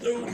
Ooh.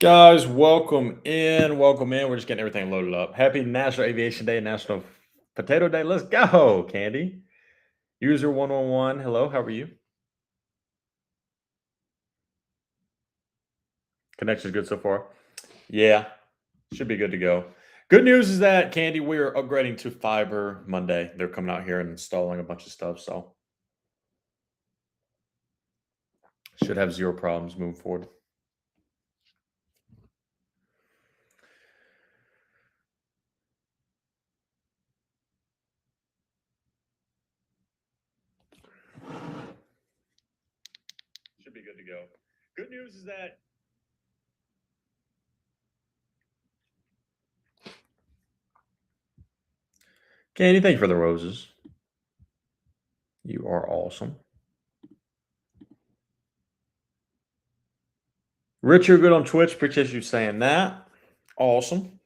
Guys, welcome in. Welcome in. We're just getting everything loaded up. Happy National Aviation Day, National Potato Day. Let's go, Candy. User 111. Hello, how are you? Connection's good so far. Yeah, should be good to go. Good news is that, Candy, we are upgrading to fiber Monday. They're coming out here and installing a bunch of stuff, so should have zero problems moving forward. Should be good to go. Good news is that Candy, thank you for the roses. You are awesome. Richard, good on Twitch. Appreciate you saying that. Awesome.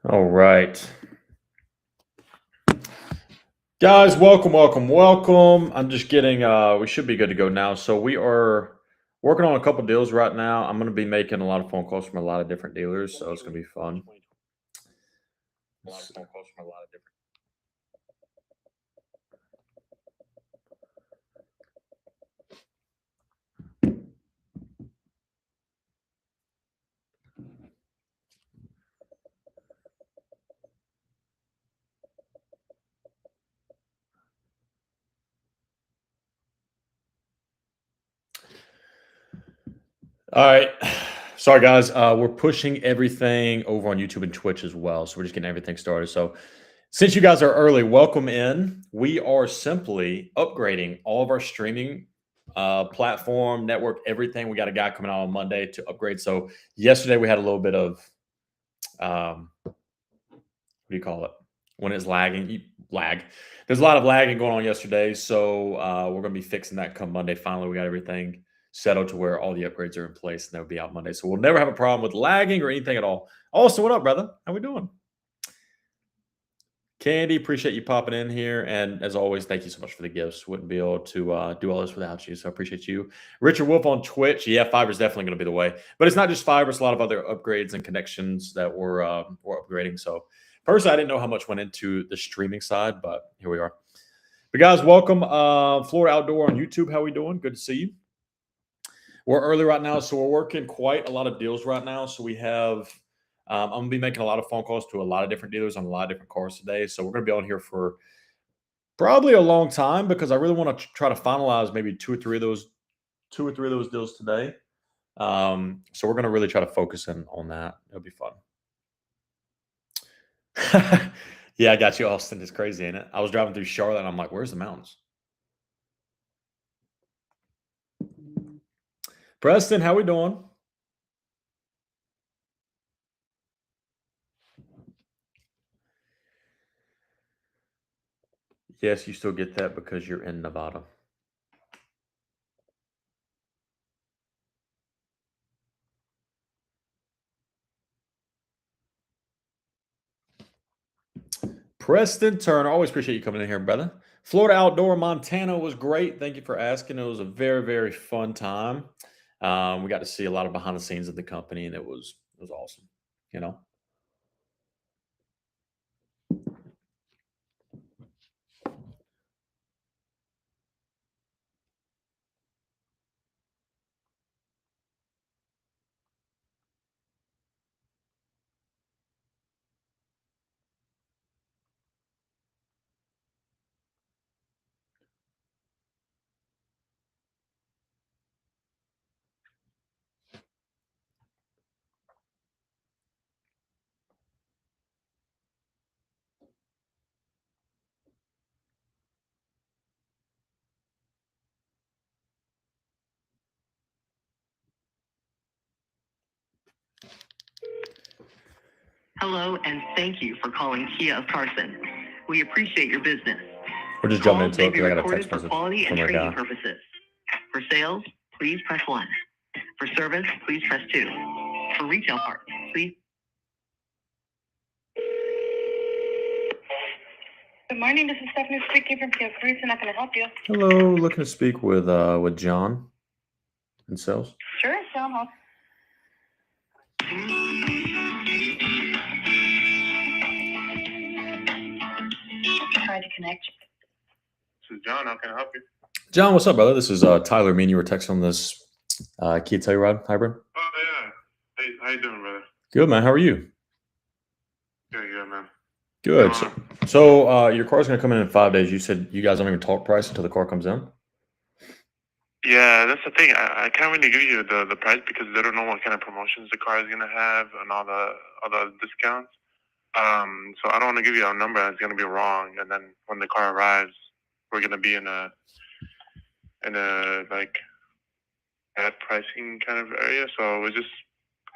All right. Guys, welcome. I'm just getting we should be good to go now. So we are working on a couple deals right now. I'm going to be making a lot of phone calls from a lot of different dealers, so it's going to be fun. A lot of phone calls from a lot of different. All right. Sorry, guys. We're pushing everything over on YouTube and Twitch as well. So we're just getting everything started. So since you guys are early, welcome in. We are simply upgrading all of our streaming platform, network, everything. We got a guy coming out on Monday to upgrade. So yesterday we had a little bit of what do you call it? When it's lagging, lag. There's a lot of lagging going on yesterday, so we're going to be fixing that come Monday. Finally, we got everything settled to where all the upgrades are in place, and they'll be out Monday. So we'll never have a problem with lagging or anything at all. Also, what up, brother? How we doing? Candy, appreciate you popping in here. And as always, thank you so much for the gifts. Wouldn't be able to do all this without you. So I appreciate you. Richard Wolf on Twitch. Yeah, fiber is definitely going to be the way. But it's not just fiber, it's a lot of other upgrades and connections that we're upgrading. So personally, I didn't know how much went into the streaming side, but here we are. But guys, welcome. Florida Outdoor on YouTube. How we doing? Good to see you. We're early right now, so we're working quite a lot of deals right now. So we have I'm gonna be making a lot of phone calls to a lot of different dealers on a lot of different cars today. So we're gonna be on here for probably a long time because I really want to try to finalize maybe two or three of those deals today. So we're gonna really try to focus in on that. It'll be fun. Yeah, I got you, Austin. It's crazy, ain't it? I was driving through Charlotte and I'm like, where's the mountains? Preston, how we doing? Yes, you still get that because you're in Nevada. Preston Turner, always appreciate you coming in here, brother. Florida Outdoor Montana was great. Thank you for asking. It was a very, very fun time. We got to see a lot of behind the scenes of the company, and it was awesome. You know. Hello, and thank you for calling Kia of Carson. We appreciate your business. We're just jumping Calls into may it be because I got a recorded text for message quality and from our training guy. purposes. For sales, please press 1. For service, please press 2. For retail parts, please. Good morning, this is Stephanie speaking from Kia Cruise. How can I help you? Hello, looking to speak with John in sales. Sure, John. Try to connect you. This is John. How can I help you? John, what's up, brother? This is Tyler. Me and you were texting on this Kia Telluride hybrid. Oh yeah. Hey, how you doing, brother? Good, man. How are you? Good, man. Good. So your car's going to come in 5 days. You said you guys don't even talk price until the car comes in? Yeah, that's the thing. I can't really give you the price because they don't know what kind of promotions the car is gonna have and all the discounts. So I don't want to give you a number that's gonna be wrong, and then when the car arrives, we're gonna be in a like bad pricing kind of area. So we just,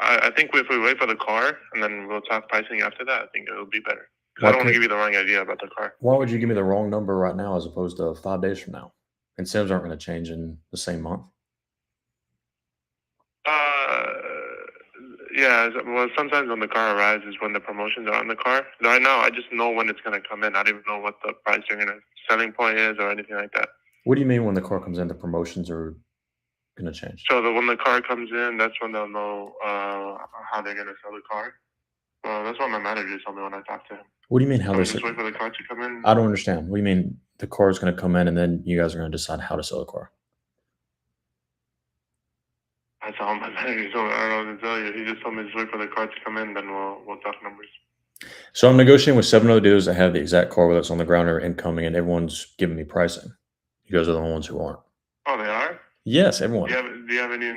I think if we wait for the car and then we'll talk pricing after that, I think it'll be better. I don't want to give you the wrong idea about the car. Why would you give me the wrong number right now as opposed to 5 days from now? Incentives aren't going to change in the same month. Yeah. Well, sometimes when the car arrives is when the promotions are on the car. Right now, I just know when it's gonna come in. I don't even know what the price selling point is or anything like that. What do you mean when the car comes in, the promotions are going to change? So when the car comes in, that's when they'll know how they're gonna sell the car. That's what my manager told me when I talked to him. What do you mean how they're just wait for the car to come in? I don't understand. What do you mean the car is going to come in and then you guys are going to decide how to sell the car? That's all my manager told me. I don't know what to tell you. He just told me just wait for the car to come in, then we'll talk numbers. So I'm negotiating with 7 other dealers that have the exact car, whether it's on the ground or incoming, and everyone's giving me pricing. You guys are the only ones who aren't. Oh, they are? Yes, everyone. Do you have any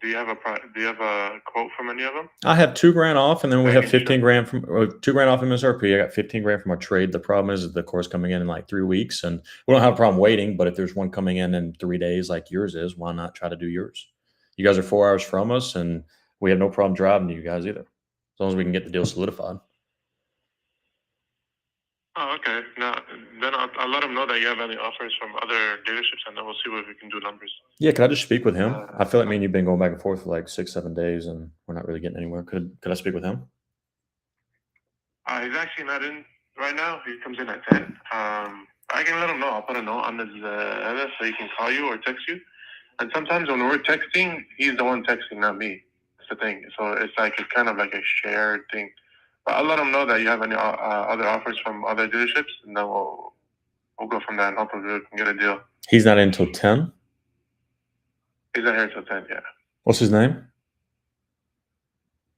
Do you have a quote from any of them? I have $2,000 off, and then we I have can show- 15 grand from $2,000 off MSRP. I got 15 grand from our trade. The problem is the course coming in like 3 weeks, and we don't have a problem waiting. But if there's one coming in 3 days, like yours is, why not try to do yours? You guys are 4 hours from us, and we have no problem driving to you guys either, as long as we can get the deal solidified. Oh, okay. Now, then I'll let them know that you have any offers from other dealerships, and then we'll see what we can do numbers. Yeah, could I just speak with him? I feel like me and you've been going back and forth for like 6, 7 days, and we're not really getting anywhere. Could I speak with him? He's actually not in right now. He comes in at 10. I can let him know. I'll put a note on his header so he can call you or text you. And sometimes when we're texting, he's the one texting, not me. That's the thing. So it's kind of like a shared thing. But I'll let him know that you have any other offers from other dealerships, and then we'll go from there and hopefully we can get a deal. He's not in until 10? He's not here till 10, yeah. What's his name?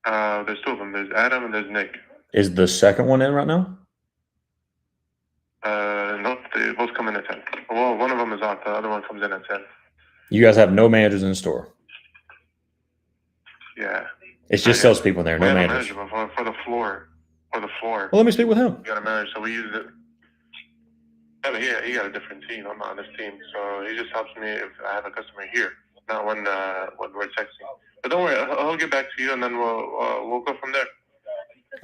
There's 2 of them. There's Adam and there's Nick. Is the second one in right now? No, they both come in at 10. Well, one of them is off. The other one comes in at 10. You guys have no managers in the store. Yeah. It's just salespeople there, We no have a managers. manager for the floor. For the floor. Well, let me speak with him. We got a manager, so we use it. Yeah, but he got a different team. I'm not on this team, so he just helps me if I have a customer here, not when we're texting. But don't worry, I'll get back to you, and then we'll go from there.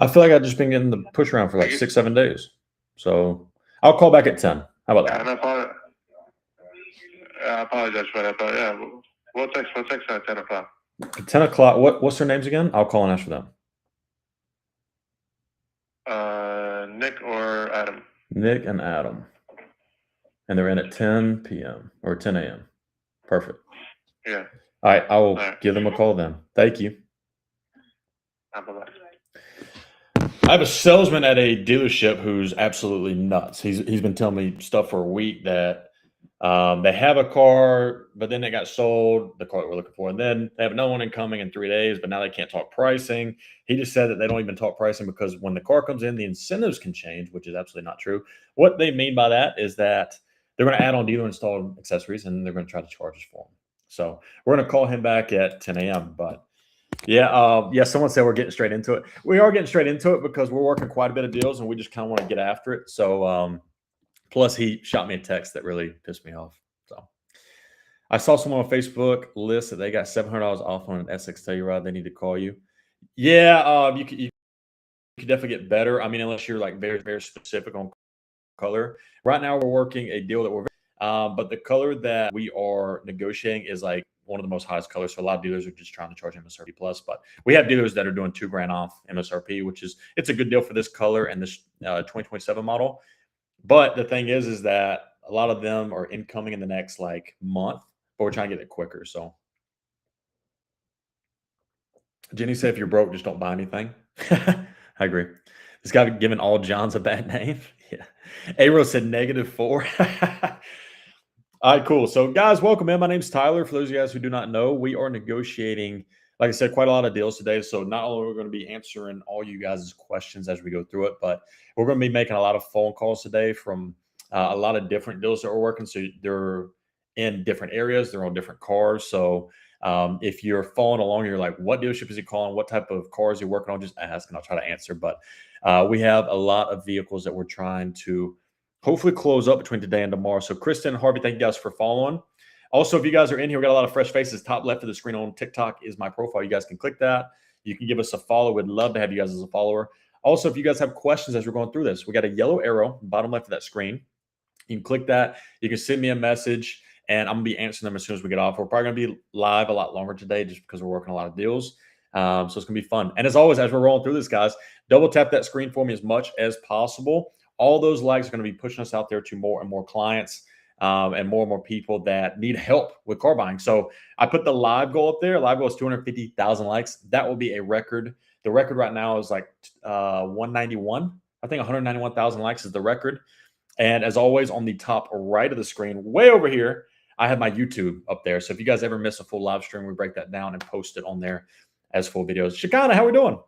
I feel like I've just been getting the push around for like 6, 7 days. So I'll call back at 10. How about Yeah, that? and I apologize for that, but yeah, we'll text at 10 o'clock. At 10 o'clock, what's their names again? I'll call and ask for them. Nick or Adam. Nick and Adam. And they're in at 10 p.m. or 10 a.m. Perfect. Yeah. All right, I will All right. give them a call then. Thank you. Bye-bye. I have a salesman at a dealership who's absolutely nuts. He's been telling me stuff for a week that they have a car, but then it got sold, the car that we're looking for, and then they have another one incoming in 3 days, but now they can't talk pricing. He just said that they don't even talk pricing because when the car comes in, the incentives can change, which is absolutely not true. What they mean by that is that they're going to add on dealer installed accessories, and they're going to try to charge us for them. So we're going to call him back at 10 a.m. But yeah, someone said we're getting straight into it. We are getting straight into it because we're working quite a bit of deals, and we just kind of want to get after it. So plus he shot me a text that really pissed me off. So I saw someone on Facebook list that they got $700 off on an SX Telluride. They need to call you. Yeah, you could definitely get better. I mean, unless you're like very, very specific on color. Right now, we're working a deal that we're, but the color that we are negotiating is like one of the most highest colors. So a lot of dealers are just trying to charge MSRP plus, but we have dealers that are doing $2,000 off MSRP, which is, it's a good deal for this color and this 2027 model. But the thing is that a lot of them are incoming in the next like month, but we're trying to get it quicker. So Jenny said, if you're broke, just don't buy anything. I agree. This guy giving all Johns a bad name. Yeah. Aero said -4. All right, cool. So guys, welcome in. My name's Tyler. For those of you guys who do not know, we are negotiating, like I said, quite a lot of deals today. So not only are we going to be answering all you guys' questions as we go through it, but we're going to be making a lot of phone calls today from a lot of different deals that we're working. So they're in different areas. They're on different cars. So if you're following along, you're like, what dealership is he calling? What type of cars are you working on? Just ask and I'll try to answer. But we have a lot of vehicles that we're trying to hopefully close up between today and tomorrow. So Kristen, Harvey, thank you guys for following. Also, if you guys are in here, we got a lot of fresh faces. Top left of the screen on TikTok is my profile. You guys can click that. You can give us a follow. We'd love to have you guys as a follower. Also, if you guys have questions as we're going through this, we got a yellow arrow bottom left of that screen. You can click that. You can send me a message, and I'm going to be answering them as soon as we get off. We're probably going to be live a lot longer today just because we're working a lot of deals. So it's going to be fun. And as always, as we're rolling through this, guys, double tap that screen for me as much as possible. All those likes are going to be pushing us out there to more and more clients and more people that need help with car buying. So I put the live goal up there. Live goal is 250,000 likes. That will be a record. The record right now is like 191. I think 191,000 likes is the record. And as always, on the top right of the screen, way over here, I have my YouTube up there. So if you guys ever miss a full live stream, we break that down and post it on there as full videos. Shikana, how we doing?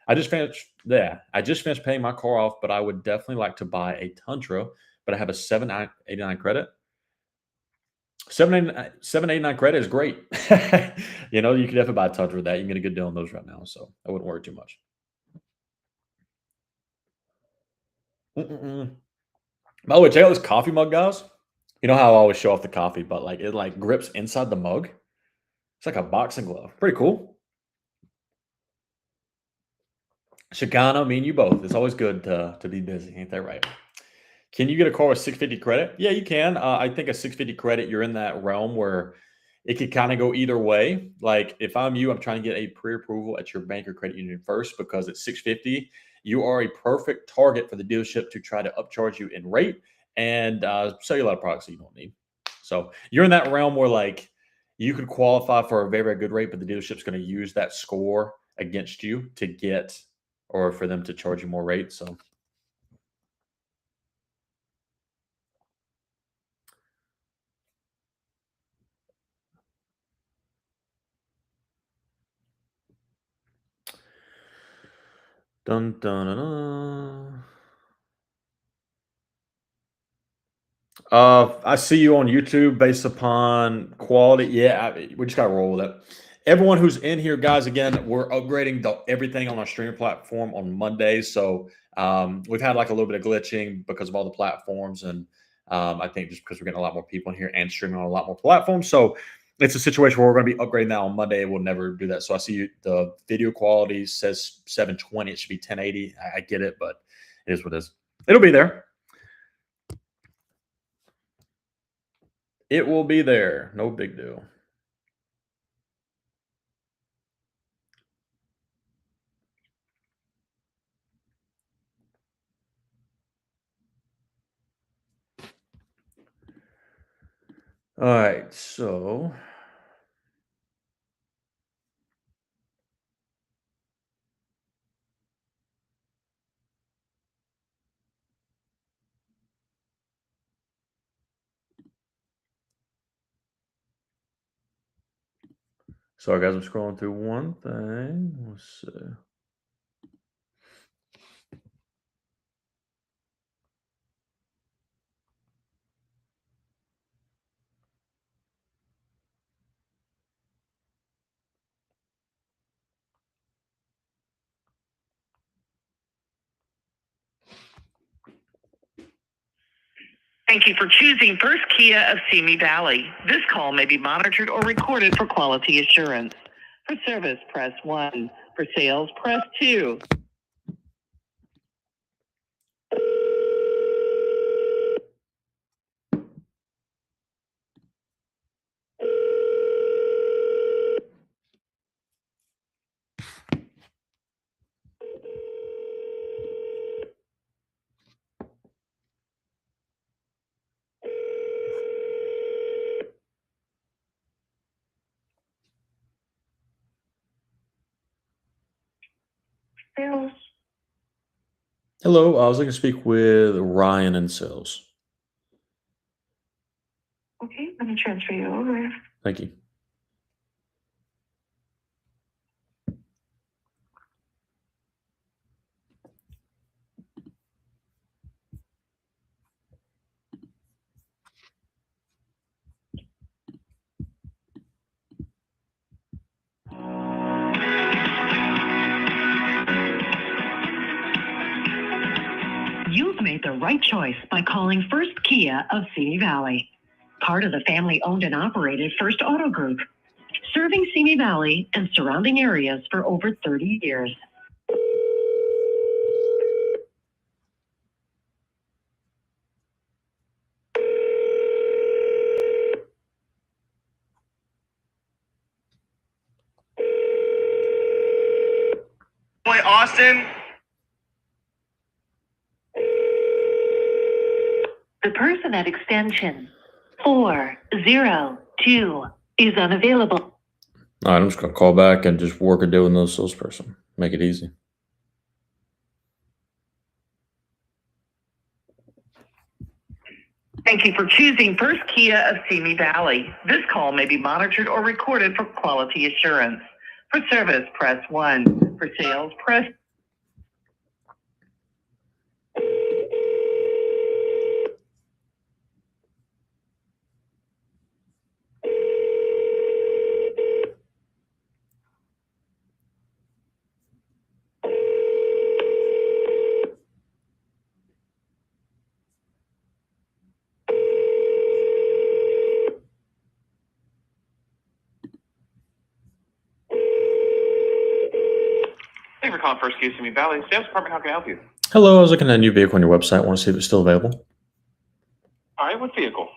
I just finished paying my car off, but I would definitely like to buy a Tundra, but I have a 789 credit. $7.89 credit is great. You know, you can definitely buy a touch with that. You can get a good deal on those right now, so I wouldn't worry too much. Mm-mm-mm. By the way, check out this coffee mug, guys. You know how I always show off the coffee, but like it like grips inside the mug. It's like a boxing glove. Pretty cool. Chicano, me and you both. It's always good to be busy, ain't that right? Can you get a car with 650 credit? Yeah, you can. I think a 650 credit, you're in that realm where it could kind of go either way. Like if I'm you, I'm trying to get a pre-approval at your bank or credit union first because at 650, you are a perfect target for the dealership to try to upcharge you in rate and sell you a lot of products that you don't need. So you're in that realm where like you could qualify for a very, very good rate, but the dealership's going to use that score against you to get or for them to charge you more rate. So dun dun dun. Dun. I see you on YouTube based upon quality. Yeah, we just gotta roll with it. Everyone who's in here, guys, again, we're upgrading everything on our streaming platform on Mondays. So we've had like a little bit of glitching because of all the platforms, and I think just because we're getting a lot more people in here and streaming on a lot more platforms. So it's a situation where we're going to be upgrading that on Monday. We'll never do that. So I see the video quality says 720. It should be 1080. I get it, but it is what it is. It'll be there. It will be there. No big deal. All right, so sorry guys, I'm scrolling through one thing. Let's see. Thank you for choosing First Kia of Simi Valley. This call may be monitored or recorded for quality assurance. For service, press 1. For sales, press 2. Sales. Hello, I was looking to speak with Ryan in sales. Okay, let me transfer you over. Thank you. You've made the right choice by calling First Kia of Simi Valley, part of the family-owned and operated First Auto Group, serving Simi Valley and surrounding areas for over 30 years. Boy, Austin. The person at extension 402 is unavailable. All right, I'm just gonna call back and just work a deal with another salesperson. Make it easy. Thank you for choosing First Kia of Simi Valley. This call may be monitored or recorded for quality assurance. For service, press 1. For sales, press calling First Kia Simi Valley. Sales department, how can I help you? Hello, I was looking at a new vehicle on your website. I want to see if it's still available. All right, what vehicle?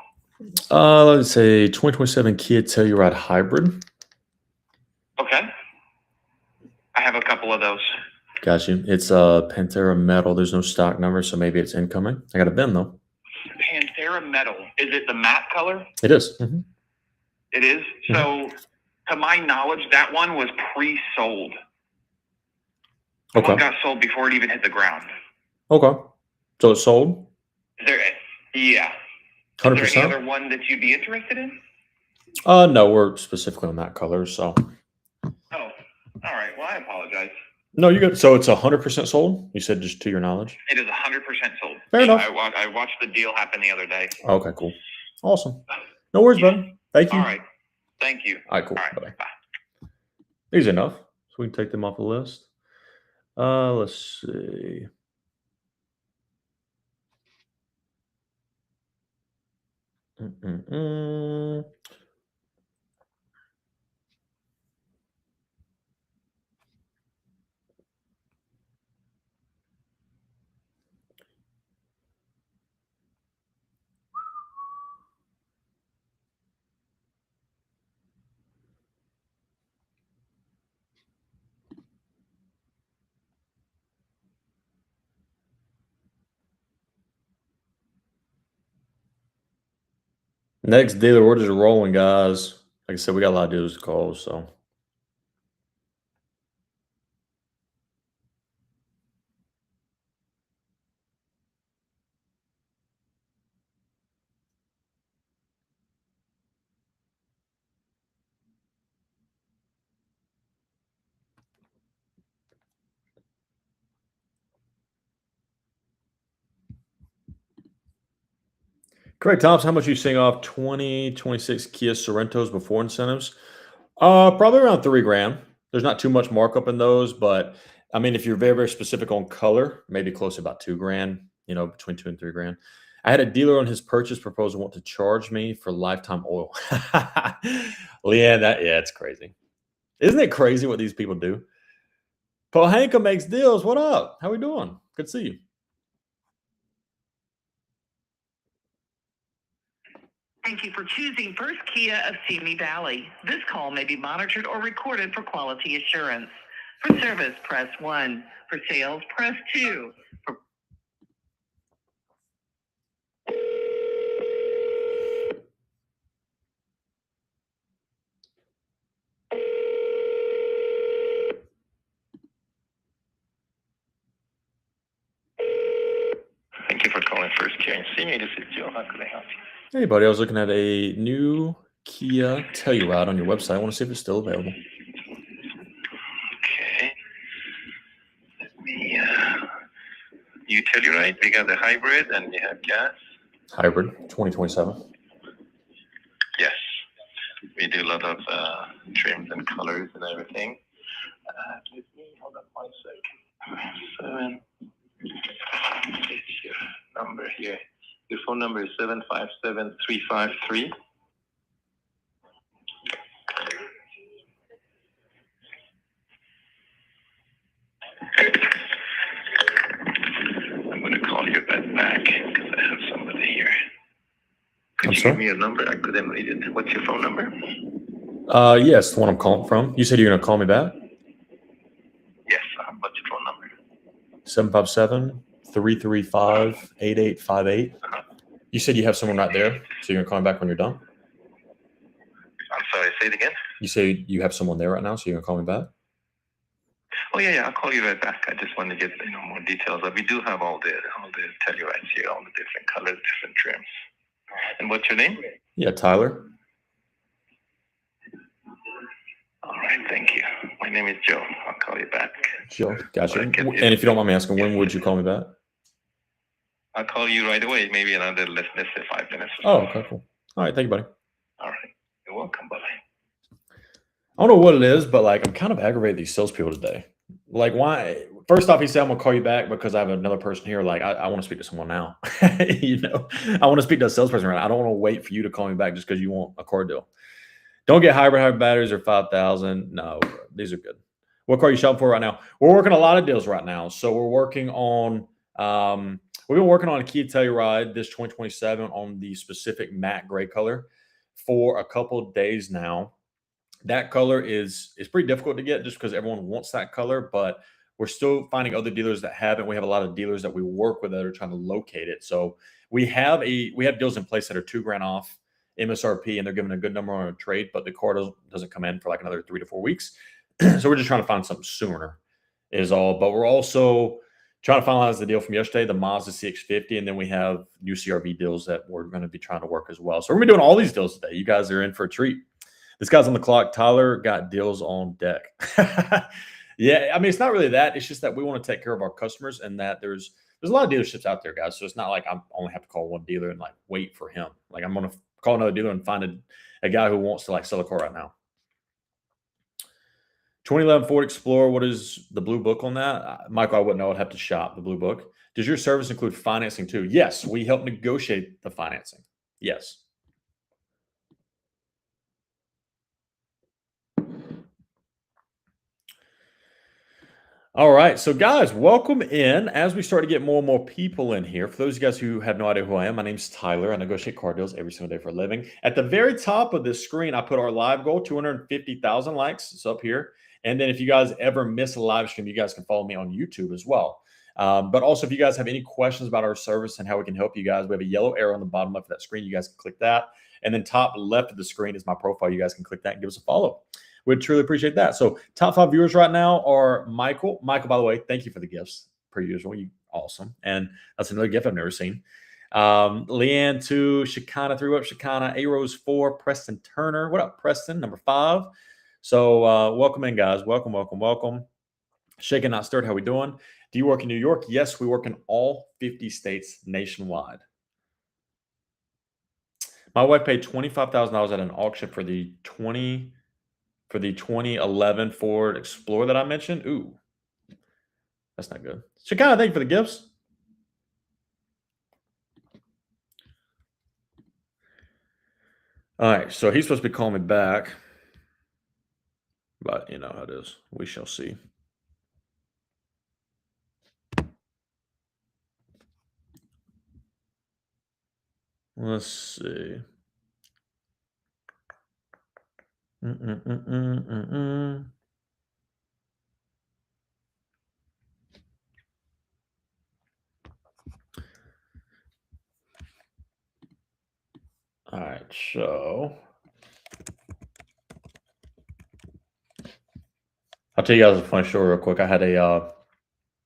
Let's say 2027 Kia Telluride Hybrid. Okay. I have a couple of those. Got you. It's Pantera metal. There's no stock number, so maybe it's incoming. I got a VIN though. Pantera metal. Is it the matte color? It is. Mm-hmm. It is? So, to my knowledge, that one was pre-sold. That one got sold before it even hit the ground. Okay. So it's sold? Is there? Yeah. 100%? Is there any other one that you'd be interested in? No, we're specifically on that color, so. Oh, all right. Well, I apologize. No, you got. So it's 100% sold? You said just to your knowledge? It is 100% sold. Fair enough. I watched the deal happen the other day. Okay, cool. Awesome. No worries, buddy. Thank you. All right. Thank you. All right, cool. All right. Bye-bye. Bye. Easy enough. So we can take them off the list. Let's see. Next dealer, we're just rolling, guys. Like I said, we got a lot of dealers to call, so. Correct, Thompson. How much are you seeing off 2026 Kia Sorrentos before incentives? Probably around $3,000. There's not too much markup in those, but I mean, if you're very, very specific on color, maybe close to about $2,000. You know, between $2,000 and $3,000. I had a dealer on his purchase proposal want to charge me for lifetime oil. Leanne, it's crazy. Isn't it crazy what these people do? Pohanka makes deals. What up? How we doing? Good to see you. Thank you for choosing First Kia of Simi Valley. This call may be monitored or recorded for quality assurance. For service, press 1. For sales, press 2. For Thank you for calling First Kia and Simi. This is Joe. How can I help you? Hey, buddy. I was looking at a new Kia Telluride on your website. I want to see if it's still available. Okay. Let me. You Telluride. We got the hybrid and we have gas. Hybrid 2027. Yes. We do a lot of trims and colors and everything. Let me hold on 1 second. 7. It's your number here. Your phone number is 757353. I'm going to call you right back because I have somebody here. Could you give me a number? I couldn't read it. What's your phone number? Yes, the one I'm calling from. You said you're going to call me back? Yes. What's your phone number? 757-335-8858. You said you have someone right there, so you're going to call me back when you're done? I'm sorry, say it again. You say you have someone there right now, so you're going to call me back? Oh, yeah, I'll call you right back. I just want to get more details. But we do have all the Tellurides here, all the different colors, different trims. And what's your name? Yeah, Tyler. All right, thank you. My name is Joe. I'll call you back. Joe, gotcha. And if you don't mind me asking, when would you call me back? I'll call you right away. Maybe another, let's say 5 minutes. Oh, okay, cool. All right, thank you, buddy. All right. You're welcome. Bye-bye. I don't know what it is, but like I'm kind of aggravated these salespeople today. Like, why? First off, he said I'm gonna call you back because I have another person here. Like, I want to speak to someone now. You know, I want to speak to a salesperson right now. I don't want to wait for you to call me back just because you want a car deal. Don't get hybrid batteries or 5,000. No, these are good. What car are you shopping for right now? We're working a lot of deals right now. So we're working on we've been working on a Kia Telluride this 2027 on the specific matte gray color for a couple of days now. That color is pretty difficult to get just because everyone wants that color, but we're still finding other dealers that have it. We have a lot of dealers that we work with that are trying to locate it. So we have deals in place that are $2,000 off MSRP, and they're giving a good number on a trade, but the car doesn't come in for like another 3 to 4 weeks. So we're just trying to find something sooner, is all. But we're also trying to finalize the deal from yesterday, the Mazda CX-50, and then we have new CRV deals that we're going to be trying to work as well. So we're going to be doing all these deals today. You guys are in for a treat. This guy's on the clock. Tyler got deals on deck. Yeah, I mean, it's not really that. It's just that we want to take care of our customers, and that there's a lot of dealerships out there, guys. So it's not like I only have to call one dealer and like wait for him. Like I'm going to call another dealer and find a guy who wants to like sell a car right now. 2011 Ford Explorer. What is the blue book on that? Michael, I wouldn't know. I'd have to shop the blue book. Does your service include financing too? Yes, we help negotiate the financing. Yes. All right. So, guys, welcome in as we start to get more and more people in here. For those of you guys who have no idea who I am, my name's Tyler. I negotiate car deals every single day for a living. At the very top of this screen, I put our live goal, 250,000 likes. It's up here. And then if you guys ever miss a live stream, you guys can follow me on YouTube as well. But also, if you guys have any questions about our service and how we can help you guys, we have a yellow arrow on the bottom left of that screen. You guys can click that. And then top left of the screen is my profile. You guys can click that and give us a follow. We'd truly appreciate that. So top 5 viewers right now are Michael. Michael, by the way, thank you for the gifts per usual. You awesome. And that's another gift I've never seen. Leanne 2, Shikana 3, what up, Shikana? A-Rose 4, Preston Turner. What up, Preston? Number 5. So welcome in, guys. Welcome, welcome, welcome. Shaken Not Stirred, how we doing? Do you work in New York? Yes, we work in all 50 states nationwide. My wife paid $25,000 at an auction for the 2011 Ford Explorer that I mentioned. Ooh, that's not good. Shikana, thank you for the gifts. All right, so he's supposed to be calling me back, but you know how it is. We shall see. Let's see. All right, so I'll tell you guys a funny story real quick. I had a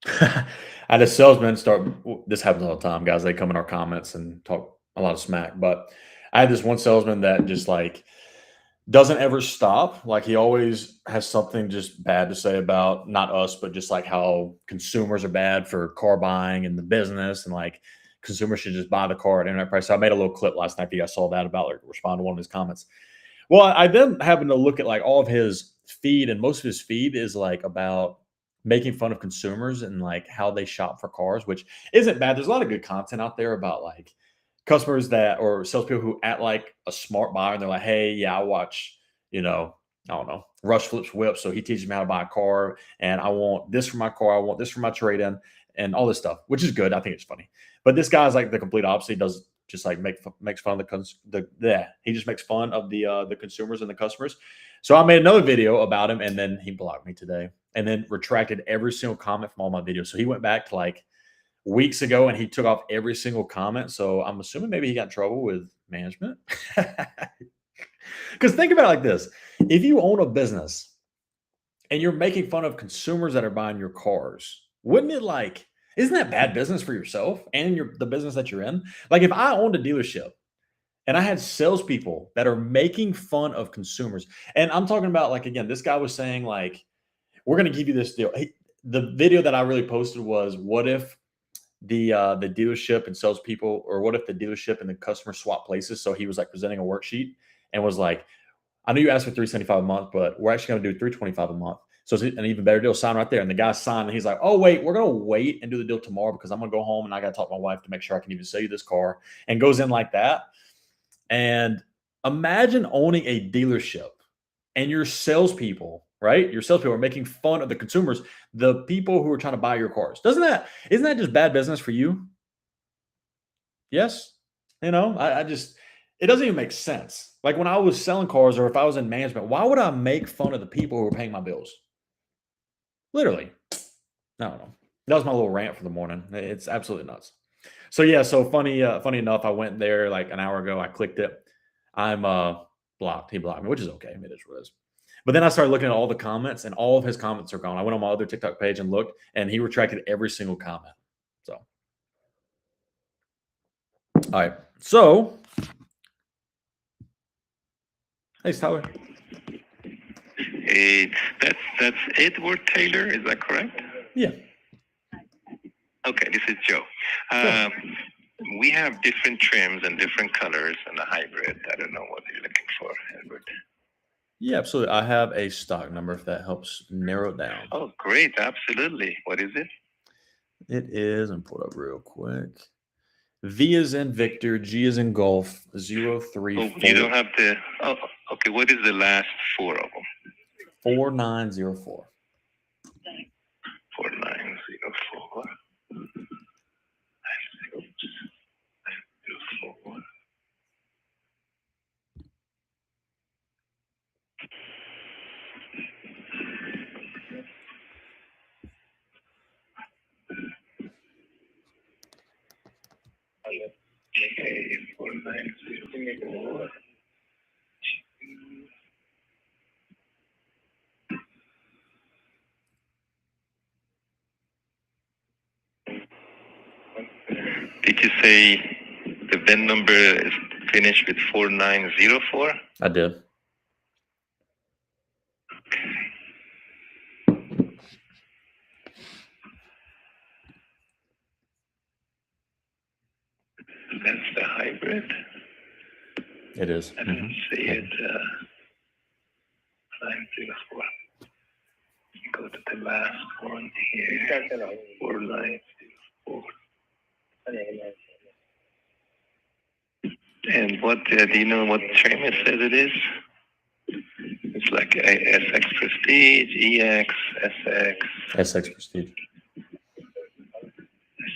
I had a salesman start. This happens all the time, guys. They come in our comments and talk a lot of smack. But I had this one salesman that just like doesn't ever stop. Like he always has something just bad to say about not us, but just like how consumers are bad for car buying and the business, and like consumers should just buy the car at internet price. So I made a little clip last night. If you guys saw that, about like respond to one of his comments. Well, I then happened to look at like all of his feed, and most of his feed is like about making fun of consumers and like how they shop for cars, which isn't bad. There's a lot of good content out there about like customers that or salespeople who act like a smart buyer, and they're like, hey, yeah, I watch, I don't know, Rush Flips Whips. So he teaches me how to buy a car, and I want this for my car. I want this for my trade-in, and all this stuff, which is good. I think it's funny. But this guy's like the complete opposite. He does just like makes fun of he just makes fun of the consumers and the customers. So I made another video about him, and then he blocked me today, and then retracted every single comment from all my videos. So he went back to like weeks ago and he took off every single comment. So I'm assuming maybe he got in trouble with management. Because think about it like this: if you own a business and you're making fun of consumers that are buying your cars, wouldn't it like, isn't that bad business for yourself and the business that you're in? Like if I owned a dealership and I had salespeople that are making fun of consumers, and I'm talking about like, again, this guy was saying like, we're going to give you this deal. The video that I really posted was, what if the dealership and salespeople, or what if the dealership and the customer swap places? So he was like presenting a worksheet and was like, I know you asked for $375 a month, but we're actually going to do $325 a month. So it's an even better deal. Sign right there. And the guy signed, and he's like, oh, wait, we're going to wait and do the deal tomorrow because I'm going to go home and I got to talk to my wife to make sure I can even sell you this car, and goes in like that. And imagine owning a dealership and your salespeople, right? Your salespeople are making fun of the consumers, the people who are trying to buy your cars. Isn't that just bad business for you? Yes. You know, I just, it doesn't even make sense. Like when I was selling cars or if I was in management, why would I make fun of the people who are paying my bills? Literally. I don't know. That was my little rant for the morning. It's absolutely nuts. So yeah, so funny enough, I went there like an hour ago. I clicked it. I'm blocked. He blocked me, which is okay. I mean, it is what it is. But then I started looking at all the comments, and all of his comments are gone. I went on my other TikTok page and looked, and he retracted every single comment. So, all right. So, hey, Tyler. Hey, that's Edward Taylor. Is that correct? Yeah. Okay, this is Joe. Sure. We have different trims and different colors and a hybrid. I don't know what you're looking for, Edward. Yeah, absolutely. I have a stock number if that helps narrow it down. Oh, great. Absolutely. What is it? It is, and pull it up real quick. V is in Victor, G is in Golf, 034. Oh, you don't have the. Oh, okay. What is the last four of them? 4904. 4904. 904. Okay, 4904. Did you say the VIN number is finished with 4904? I did. That's the hybrid. It is. I don't see it. 904. Go to the last one here. 4904. And what do you know what trim it says it is? It's like SX Prestige, EX, SX. SX Prestige.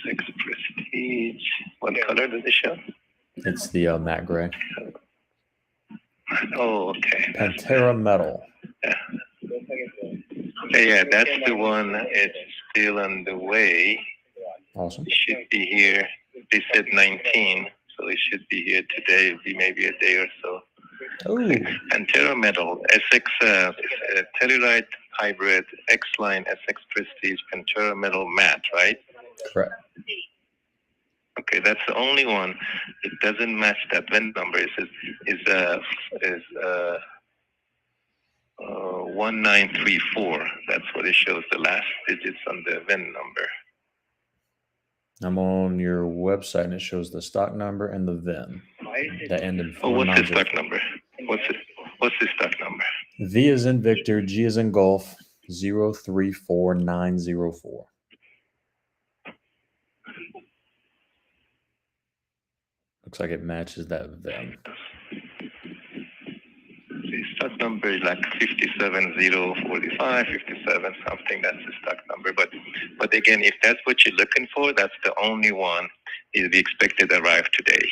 SX Prestige. What color does it show? It's the matte gray. Oh, okay. Pantera Metal. Yeah. Yeah, that's the one. It's still on the way. Awesome. It should be here. They said 19, so it should be here today. It'll be maybe a day or so. Oh. Pantera Metal, SX Telluride Hybrid, X-Line, SX Prestige, Pantera Metal Matte, right? Correct. Okay, that's the only one. It doesn't match that VIN number. It says is 1934. That's what it shows. The last digits on the VIN number. I'm on your website and it shows the stock number and the VIN that end in 490. Oh, what's the stock number? What's the stock number? V is in Victor, G is in Golf, 034904. Looks like it matches that VIN. The stock number is like 57045, 57 something. That's the stock number. But again, if that's what you're looking for, that's the only one. Is the expected arrive today.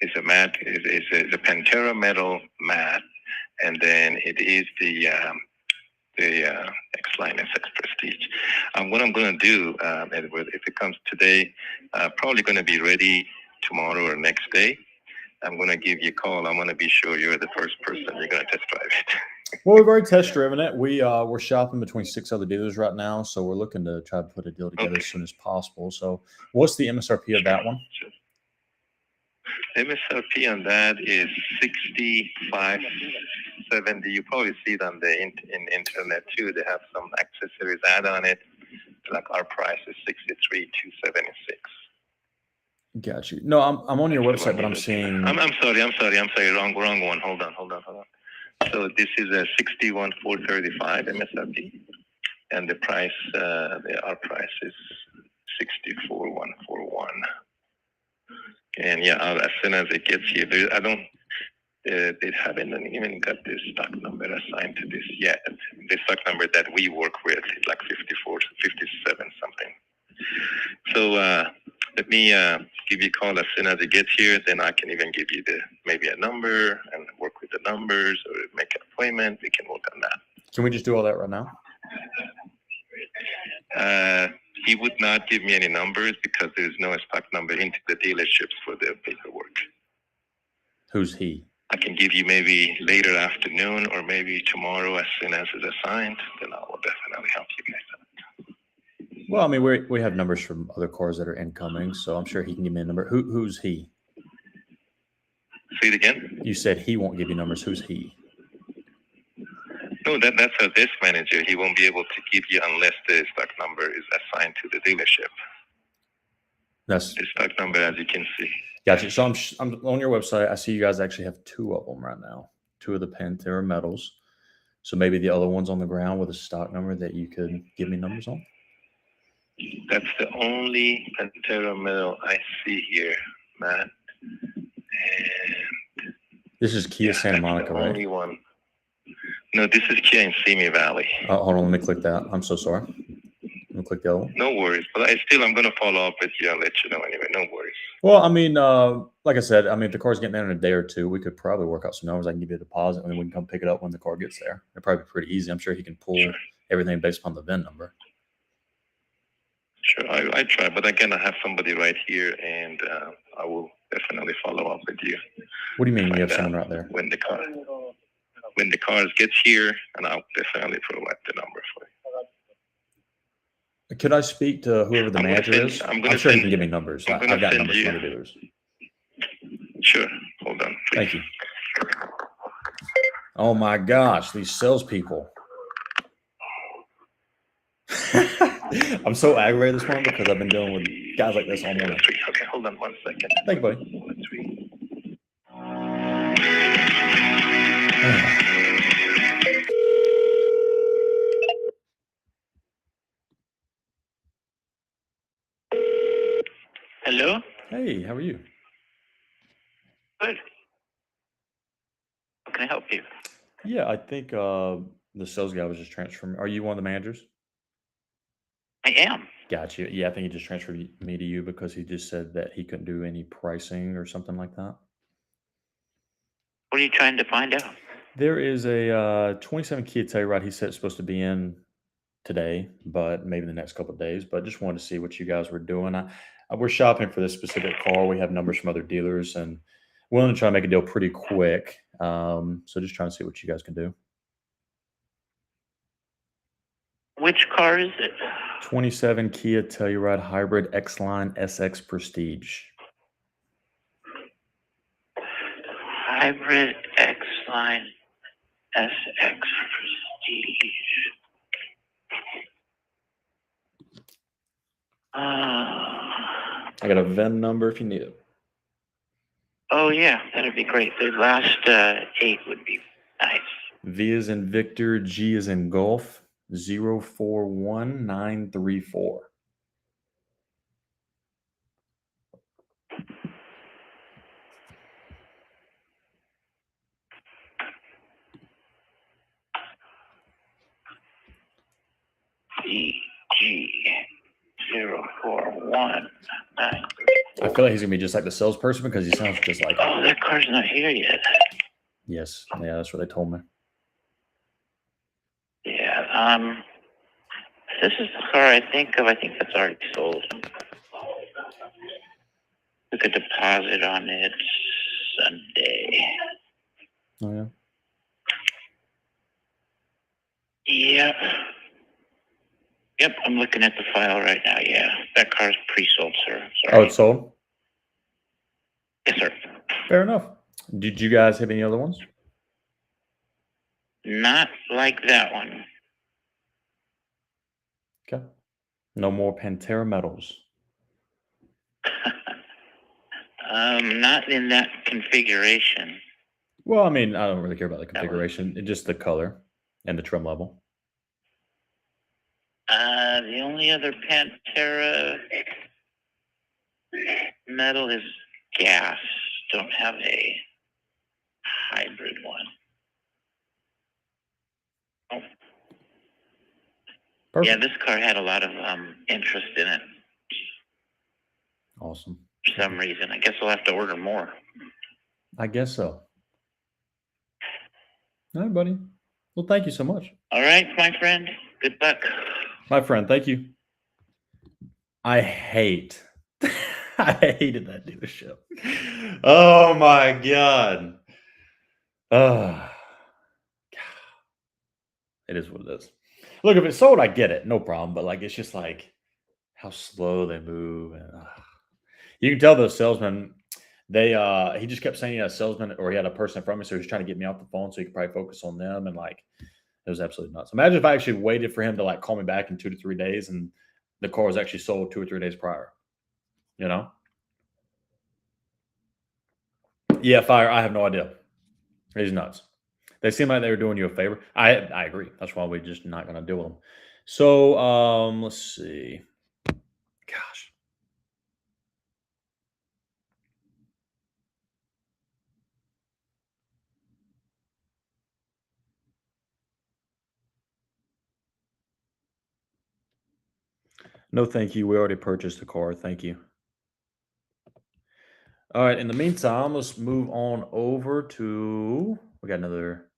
It's a matte. It's a Pantera Metal matte, and then it is the X-Line SX Prestige. What I'm going to do, Edward, if it comes today, probably going to be ready tomorrow or next day. I'm going to give you a call. I'm going to be sure you're the first person you're going to test drive it. Well, we've already test driven it. We're shopping between 6 other dealers right now, so we're looking to try to put a deal together as soon as possible. So, what's the MSRP of that one? MSRP on that is $65.70. You probably see it on the internet too. They have some accessories add on it. Like our price is $63,276. Got you. No, I'm on your website, but I'm seeing. I'm sorry. Wrong one. Hold on. So this is a $61,435 MSRP, and the price, our price is $64,141. And yeah, as soon as it gets here, I don't. They haven't even got this stock number assigned to this yet. the stock number that we work with is like 54, 57 something. So let me give you a call as soon as it gets here. Then I can even give you maybe a number and work with the numbers, or make an appointment. We can work on that. Can we just do all that right now? He would not give me any numbers because there's no stock number into the dealerships for the paperwork. Who's he? I can give you maybe later afternoon or maybe tomorrow as soon as it's assigned. Then I will definitely help you guys out. Well, I mean, we have numbers from other cars that are incoming, so I'm sure he can give me a number. Who's he? Say it again. You said he won't give you numbers. Who's he? No, that's a desk manager. He won't be able to give you unless the stock number is assigned to the dealership. That's the stock number, as you can see. Gotcha. So I'm on your website. I see you guys actually have 2 of them right now, 2 of the Pantera metals. So maybe the other one's on the ground with a stock number that you could give me numbers on. That's the only Pantera metal I see here, Matt. And this is Kia Santa Monica, right? Only one. No, this is Kia in Simi Valley. Hold on, let me click that. I'm so sorry. Let me click the other one. No worries, but I'm going to follow up with you. I'll let you know anyway. No worries. Well, I mean, like I said, I mean, if the car's getting there in a day or 2, we could probably work out some numbers. I can give you a deposit, and then we can come pick it up when the car gets there. It'd probably be pretty easy. I'm sure he can pull everything based upon the VIN number. Sure, I try, but again, I have somebody right here, and I will definitely follow up with you. What do you mean you have someone right there? When the car gets here, and I'll definitely provide the number for you. Could I speak to whoever the manager is? I'm sure he can give me numbers. I've got numbers from other dealers. Sure. Hold on, please. Thank you. Oh my gosh, these salespeople. I'm so aggravated this morning because I've been dealing with guys like this all morning. Okay, hold on 1 second. Thank you, buddy. Hello? Hey, how are you? Good. How can I help you? Yeah, I think the sales guy was just transferring. Are you one of the managers? I am. Gotcha. Yeah, I think he just transferred me to you because he just said that he couldn't do any pricing or something like that. What are you trying to find out? There is a 27 Kia Telluride. He said it's supposed to be in today, but maybe the next couple of days. But just wanted to see what you guys were doing. We're shopping for this specific car. We have numbers from other dealers and willing to try to make a deal pretty quick. So just trying to see what you guys can do. Which car is it? 27 Kia Telluride Hybrid X-Line SX Prestige. Hybrid X-Line SX Prestige. I got a VIN number if you need it. Oh, yeah, that'd be great. The last 8 would be nice. V is in Victor, G is in Golf, 041934. VG0419. I feel like he's gonna be just like the salesperson because he sounds just like. Oh, that car's not here yet. Yes, yeah, that's what they told me. Yeah, this is the car I think of. I think that's already sold. Took a deposit on it Sunday. Oh yeah. Yep. Yep, I'm looking at the file right now. Yeah, that car's pre-sold, sir. Sorry. Oh, it's sold? Yes, sir. Fair enough. Did you guys have any other ones? Not like that one. Okay. No more Pantera metals. Not in that configuration. Well, I mean, I don't really care about the configuration. It's just the color and the trim level. The only other Pantera metal is gas. Don't have a hybrid one. Oh. Perfect. Yeah, this car had a lot of interest in it Awesome. for some reason. I guess we'll have to order more. I guess so. All right, buddy. Well, thank you so much. All right, my friend. Good luck. My friend, thank you. I hated that dealership. Oh my God. It is what it is. Look, if it's sold, I get it. No problem. But like, it's just like how slow they move. And you can tell those salesmen, he just kept saying he had a salesman or he had a person in front of me. So he was trying to get me off the phone so he could probably focus on them. And like, it was absolutely nuts. Imagine if I actually waited for him to like call me back in 2 to 3 days and the car was actually sold 2 or 3 days prior, you know? Yeah, fire. I have no idea. He's nuts. They seem like they were doing you a favor. I agree. That's why we're just not going to deal with them. So let's see. Gosh. No, thank you. We already purchased the car. Thank you. All right. In the meantime, let's move on over to. We got another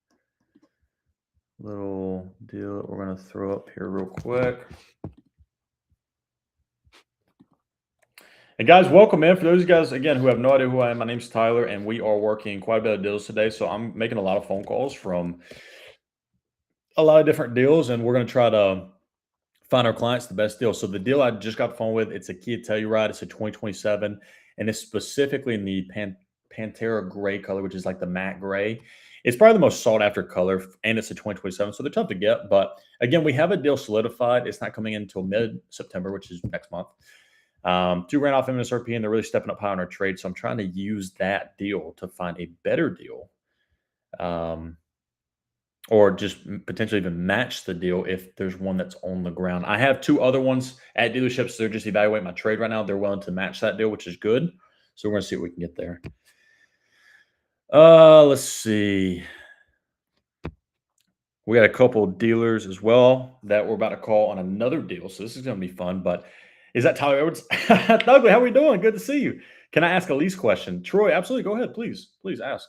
little deal that we're going to throw up here real quick. And guys, welcome in. For those of you guys, again, who have no idea who I am, my name's Tyler, and we are working quite a bit of deals today. So I'm making a lot of phone calls from a lot of different deals, and we're going to try to find our clients the best deal. So the deal I just got the phone with, it's a Kia Telluride. It's a 2027, and it's specifically in the Pantera gray color, which is like the matte gray. It's probably the most sought after color, and it's a 2027, so they're tough to get. But again, we have a deal solidified. It's not coming in until mid-September, which is next month. 2 grand off MSRP, and they're really stepping up high on our trade. So I'm trying to use that deal to find a better deal. Or just potentially even match the deal if there's one that's on the ground. I have 2 other ones at dealerships. They're just evaluating my trade right now. They're willing to match that deal, which is good. So we're going to see what we can get there. Let's see. We got a couple of dealers as well that we're about to call on another deal. So this is going to be fun. But is that Tyler Edwards? Douglas, how are we doing? Good to see you. Can I ask a lease question? Troy, absolutely. Go ahead. Please ask.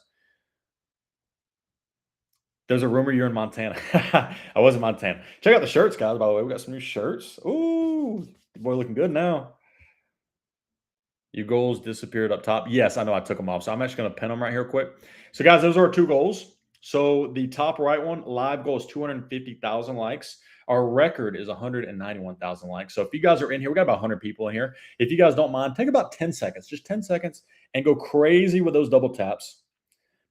There's a rumor you're in Montana. I was in Montana. Check out the shirts, guys, by the way. We got some new shirts. Ooh, boy, looking good now. Your goals disappeared up top. Yes, I know I took them off. So I'm actually going to pin them right here quick. So, guys, those are our 2 goals. So the top right one, live goal is 250,000 likes. Our record is 191,000 likes. So if you guys are in here, we got about 100 people in here. If you guys don't mind, take about 10 seconds, just 10 seconds, and go crazy with those double taps.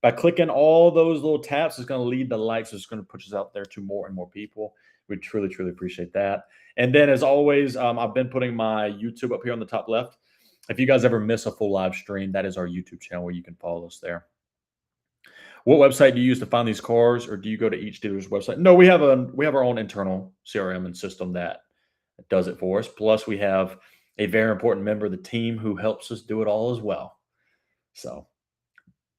By clicking all those little taps, it's going to lead to likes. It's going to push us out there to more and more people. We truly, truly appreciate that. And then, as always, I've been putting my YouTube up here on the top left. If you guys ever miss a full live stream, that is our YouTube channel where you can follow us there. What website do you use to find these cars, or do you go to each dealer's website? No, we have our own internal CRM and system that does it for us. Plus, we have a very important member of the team who helps us do it all as well. So,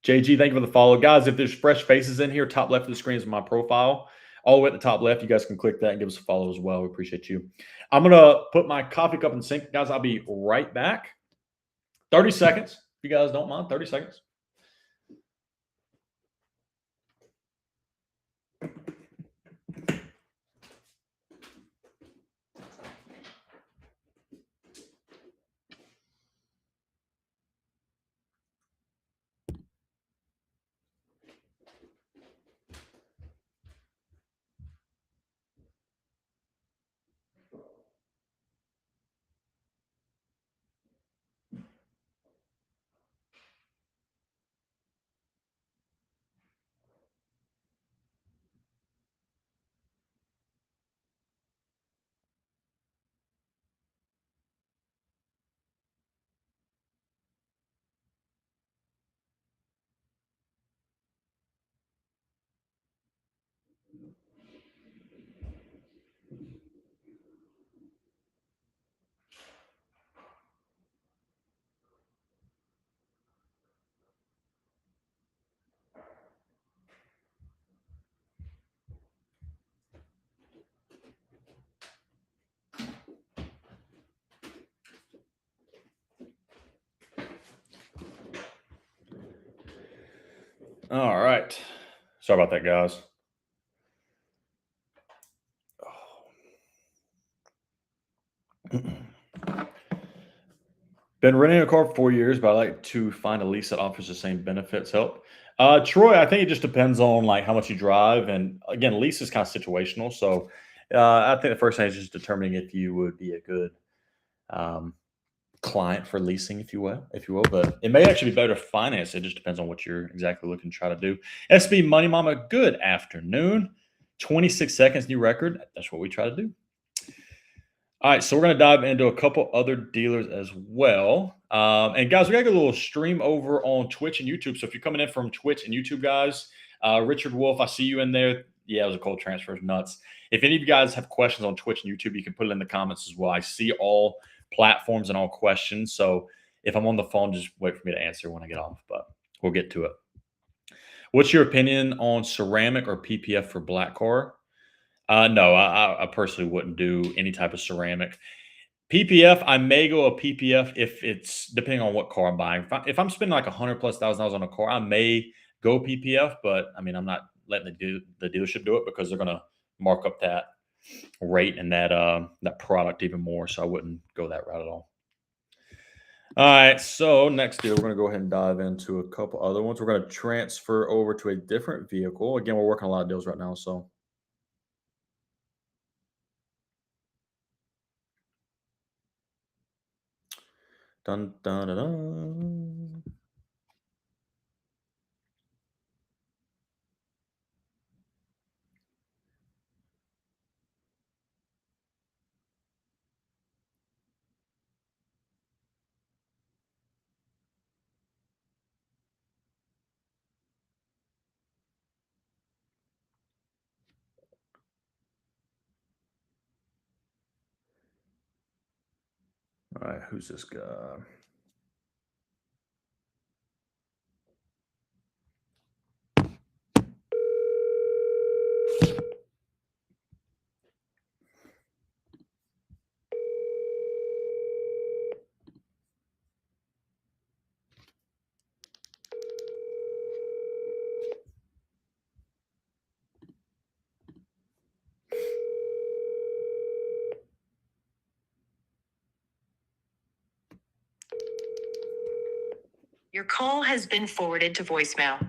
JG, thank you for the follow. Guys, if there's fresh faces in here, top left of the screen is my profile. All the way at the top left, you guys can click that and give us a follow as well. We appreciate you. I'm going to put my coffee cup in sync. Guys, I'll be right back. 30 seconds. If you guys don't mind, 30 seconds. All right. Sorry about that, guys. Been renting a car for 4 years, but I like to find a lease that offers the same benefits. Help. Troy, I think it just depends on like how much you drive, and again, lease is kind of situational. So, I think the first thing is just determining if you would be a good um, client for leasing, if you will. But it may actually be better to finance. It just depends on what you're exactly looking to try to do. SB Money Mama, good afternoon. 26 seconds, new record. That's what we try to do. All right, so we're going to dive into a couple other dealers as well. And guys, we got a little stream over on Twitch and YouTube. So if you're coming in from Twitch and YouTube, guys, Richard Wolf, I see you in there. Yeah, it was a cold transfer. It's nuts. If any of you guys have questions on Twitch and YouTube, you can put it in the comments as well. I see all platforms and all questions. So if I'm on the phone, just wait for me to answer when I get off, but we'll get to it. What's your opinion on ceramic or PPF for black car? No, I personally wouldn't do any type of ceramic. PPF, I may go a PPF if it's depending on what car I'm buying. If I'm spending like $100,000+ on a car, I may go PPF, but I mean, I'm not letting the dealership do it because they're going to mark up that rate and that product even more. So I wouldn't go that route at all. All right, so next deal, we're going to go ahead and dive into a couple other ones. We're going to transfer over to a different vehicle. Again, we're working on a lot of deals right now, so. Dun, dun, dun, dun. All right, who's this guy? Your call has been forwarded to voicemail.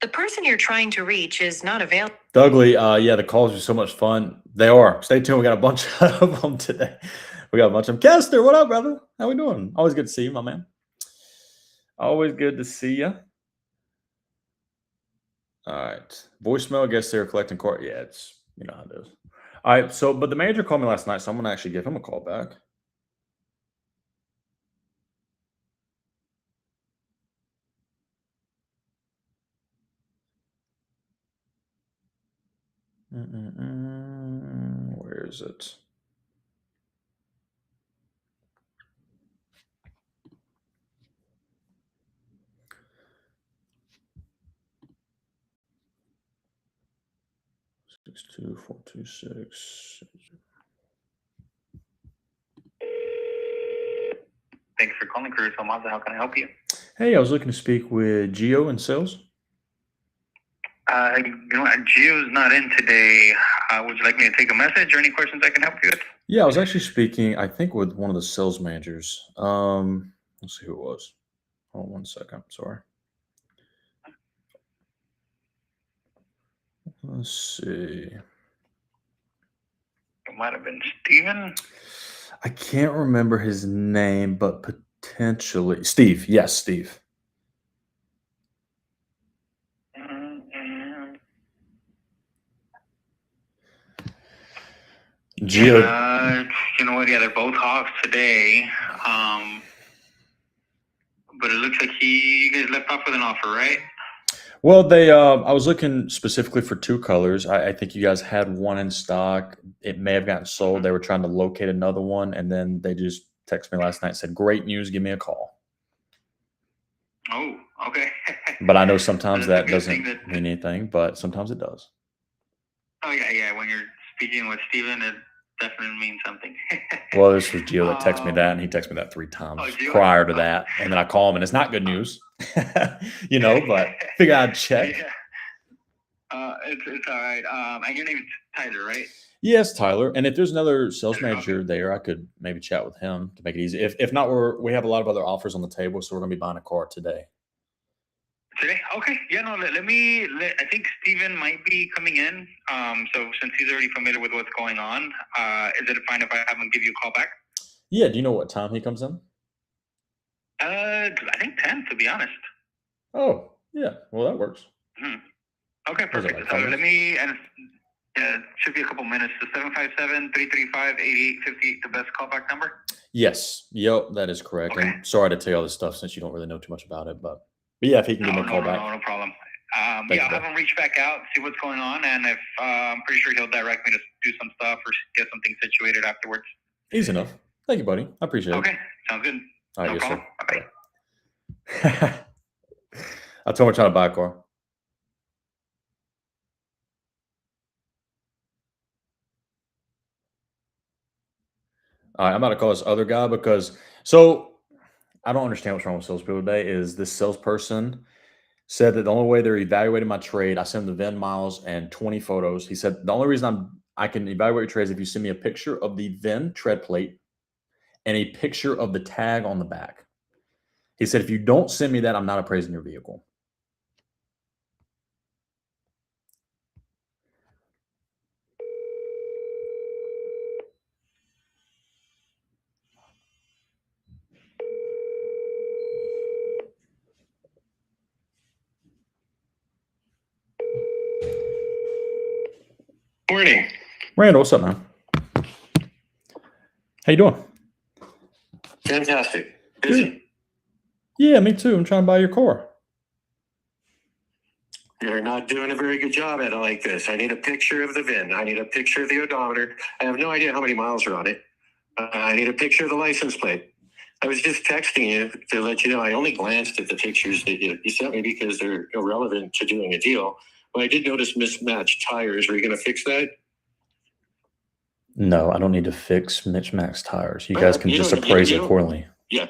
The person you're trying to reach is not available. Dougley, yeah, the calls are so much fun. They are. Stay tuned. We got a bunch of them today. We got a bunch of them. Kester, what up, brother? How we doing? Always good to see you, my man. Always good to see you. All right. Voicemail, I guess they're collecting court. Yeah, it's, you know how it is. All right, so, but the manager called me last night, so I'm going to actually give him a call back. Where is it? Six two 426. Thanks for calling Caruso Mazda. How can I help you? Hey, I was looking to speak with Gio in sales. You know what? Gio's not in today. Would you like me to take a message or any questions I can help you with? Yeah, I was actually speaking, I think, with one of the sales managers. Let's see who it was. Hold on 1 second. Sorry. Let's see. It might have been Steven. I can't remember his name, but potentially Steve. Yes, Steve. Gio. You know what? Yeah, they're both off today. But it looks like you guys left off with an offer, right? Well, they. I was looking specifically for two colors. I think you guys had one in stock. It may have gotten sold. They were trying to locate another one, and then they just texted me last night and said, "Great news, give me a call." Oh, okay. But I know sometimes that That's a good doesn't thing mean anything, but sometimes it does. Oh, yeah. When you're speaking with Steven, it definitely means something. Well, this was Gio that texted me that, and he texted me that 3 times Gio? prior to that. And then I call him, and it's not good news. But figure I'd check. Yeah. It's all right. And your name's Tyler, right? Yes, Tyler. And if there's another sales Okay. manager there, I could maybe chat with him to make it easy. If not, we have a lot of other offers on the table, so we're gonna be buying a car today. Today? Okay. Yeah, no, I think Steven might be coming in. So since he's already familiar with what's going on, is it fine if I have him give you a call back? Yeah, do you know what time he comes in? I think 10, to be honest. Oh, yeah. Well, that works. Okay, perfect. like So 5 it should be a couple minutes. The 757-335-8850, the best callback number? Yes. Yep, that is correct. Okay. And sorry to tell you all this stuff since you don't really know too much about it, but yeah, if he can give me a call back. No problem. I'll you, have him reach back out, see what's going on, and if I'm pretty sure he'll direct me to do some stuff or get something situated afterwards. Easy enough. Thank you, buddy. I appreciate it. Okay, sounds good. All right, No yes, problem. sir. Bye. I told him I'm trying to buy a car. All right, I'm about to call this other guy because I don't understand what's wrong with salespeople today. Is this salesperson said that the only way they're evaluating my trade, I send them the VIN miles and 20 photos. He said the only reason I can evaluate your trade is if you send me a picture of the VIN tread plate and a picture of the tag on the back. He said if you don't send me that, I'm not appraising your vehicle. Morning. Randall, what's up, man? How you doing? Fantastic. Busy. Yeah, me too. I'm trying to buy your car. You're not doing a very good job at it like this. I need a picture of the VIN. I need a picture of the odometer. I have no idea how many miles are on it. I need a picture of the license plate. I was just texting you to let you know I only glanced at the pictures that you sent me because they're irrelevant to doing a deal. But I did notice mismatched tires. Are you going to fix that? No, I don't need to fix mismatched tires. You guys can just appraise it accordingly. Yeah,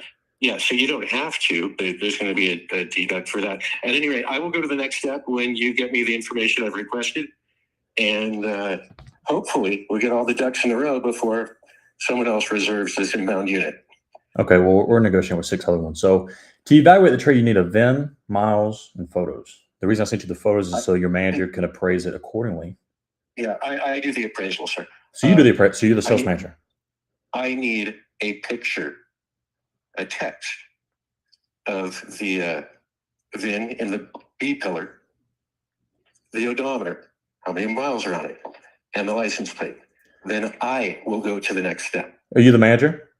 so you don't have to, but there's going to be a deduct for that. At any rate, I will go to the next step when you get me the information I've requested. And hopefully we'll get all the ducks in a row before someone else reserves this inbound unit. Okay, well, we're negotiating with 6 other ones. So to evaluate the trade, you need a VIN, miles, and photos. The reason I sent you the photos is so your manager can appraise it accordingly. Yeah, I do the appraisal, sir. So you do the appraisal. So you're the sales manager. I need a picture, a text of the VIN in the B pillar, the odometer, how many miles are on it, and the license plate. Then I will go to the next step. Are you the manager?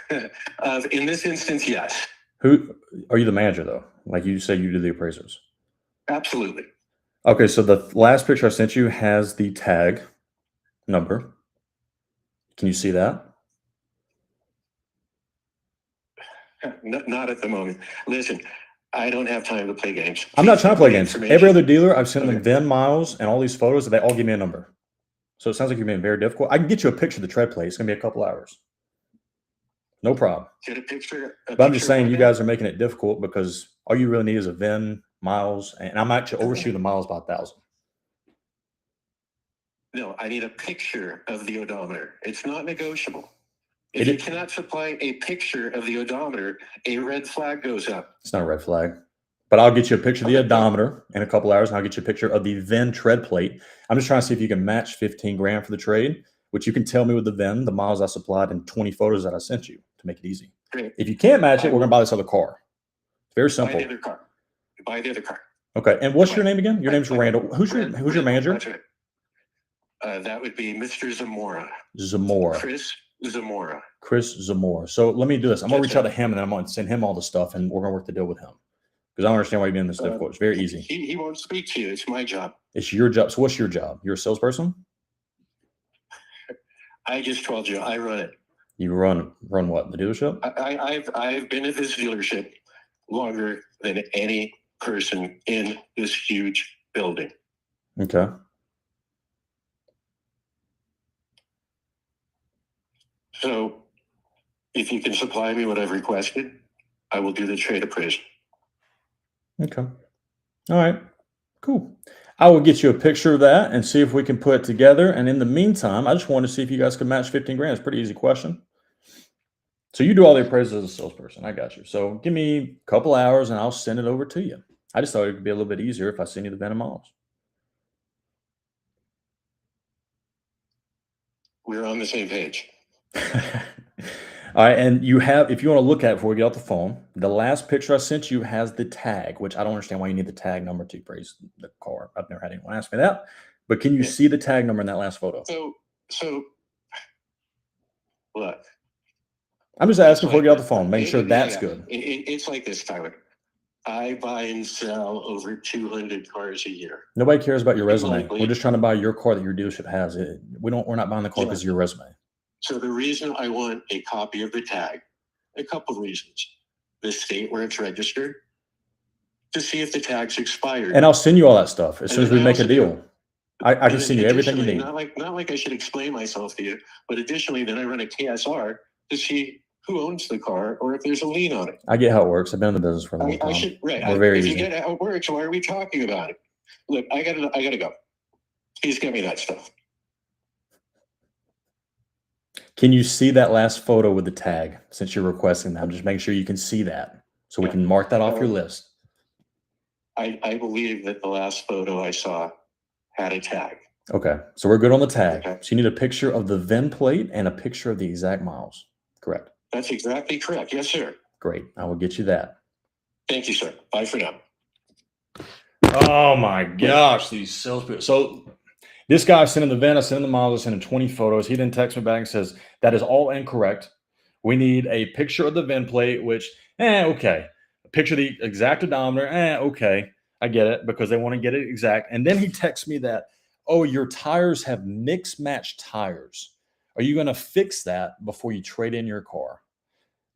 In this instance, yes. Who are you the manager though? Like you said, you do the appraisals. Absolutely. Okay, so the last picture I sent you has the tag number. Can you see that? Not at the moment. Listen, I don't have time to play games. I'm not trying to play games. Every other dealer, I've sent them VIN, miles, and all these photos, and they all give me a number. So it sounds like you're being very difficult. I can get you a picture of the tread plate. It's going to be a couple hours. No problem. Get a picture. But I'm just saying you guys are making it difficult because all you really need is a VIN, miles, and I'm actually overshooting the miles by 1,000. No, I need a picture of the odometer. It's not negotiable. If you cannot supply a picture of the odometer, a red flag goes up. It's not a red flag. But I'll get you a picture of the odometer in a couple hours, and I'll get you a picture of the VIN tread plate. I'm just trying to see if you can match 15 grand for the trade, which you can tell me with the VIN, the miles I supplied, and 20 photos that I sent you to make it easy. Great. If you can't match it, we're going to buy this other car. It's very simple. Buy the other car. Buy the other car. Okay. And what's your name again? Your name's Randall. Who's your manager? That's right. That would be Mr. Zamora. Zamora. Chris Zamora. Chris Zamora. So let me do this. I'm going to reach out to him, and then I'm going to send him all the stuff, and we're going to work the deal with him. Because I don't understand why you're being this difficult. It's very easy. He won't speak to you. It's my job. It's your job. So what's your job? You're a salesperson? I just told you. I run it. You run what? The dealership? I've been at this dealership longer than any person in this huge building. Okay. So if you can supply me what I've requested, I will do the trade appraisal. Okay. All right. Cool. I will get you a picture of that and see if we can put it together. And in the meantime, I just wanted to see if you guys could match 15 grand. It's a pretty easy question. So you do all the appraisals as a salesperson. I got you. So give me a couple hours and I'll send it over to you. I just thought it would be a little bit easier if I send you the Venom models. We're on the same page. All right, and you have, if you want to look at it before we get off the phone, the last picture I sent you has the tag, which I don't understand why you need the tag number to appraise the car. I've never had anyone ask me that. But can you see the tag number in that last photo? So look. I'm just asking before we get off the phone, making sure that's good. It's like this, Tyler. I buy and sell over 200 cars a year. Nobody cares about your resume. We're just trying to buy your car that your dealership has. We're not buying the car because of your resume. So the reason I want a copy of the tag, a couple of reasons. The state where it's registered, to see if the tag's expired. And I'll send you all that stuff as soon as we make a deal. I can send you everything you need. Not like I should explain myself to you, but additionally, then I run a KSR to see who owns the car or if there's a lien on it. I get how it works. I've been in the business for a long time. We're very easy. If you get how it works, why are we talking about it? Look, I gotta go. Please get me that stuff. Can you see that last photo with the tag since you're requesting that? I'm just making sure you can see that so we can mark that off your list. I believe that the last photo I saw had a tag. Okay, so we're good on the tag. Okay. So you need a picture of the VIN plate and a picture of the exact miles. Correct. That's exactly correct. Yes, sir. Great. I will get you that. Thank you, sir. Bye for now. Oh my gosh, these salespeople. So this guy sent in the VIN, I sent him the miles, I sent him 20 photos. He then texts me back and says, that is all incorrect. We need a picture of the VIN plate, which, okay. A picture of the exact odometer, okay. I get it because they want to get it exact. And then he texts me that, oh, your tires have mix match tires. Are you going to fix that before you trade in your car?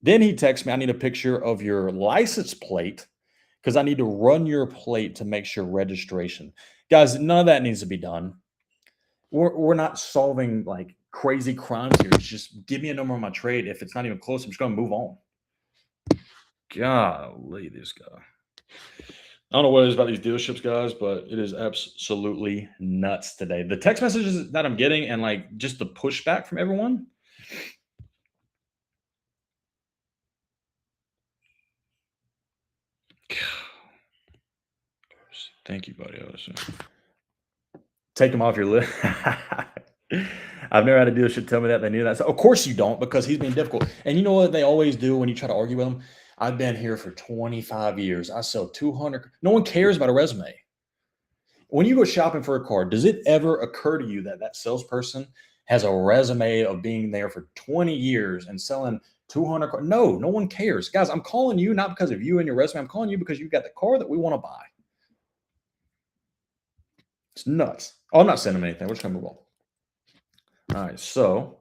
Then he texts me, I need a picture of your license plate because I need to run your plate to make sure registration. Guys, none of that needs to be done. We're not solving like crazy crimes here. It's just give me a number on my trade. If it's not even close, I'm just going to move on. Golly, this guy. I don't know what it is about these dealerships, guys, but it is absolutely nuts today. The text messages that I'm getting and like just the pushback from everyone. Thank you, buddy. Take him off your list. I've never had a dealership tell me that they knew that. So of course you don't, because he's being difficult. And you know what they always do when you try to argue with them? I've been here for 25 years. I sell 200. No one cares about a resume. When you go shopping for a car, does it ever occur to you that that salesperson has a resume of being there for 20 years and selling 200 cars? No, no one cares. Guys, I'm calling you not because of you and your resume. I'm calling you because you've got the car that we want to buy. It's nuts. Oh, I'm not sending them anything. We're just going to move on. All right, so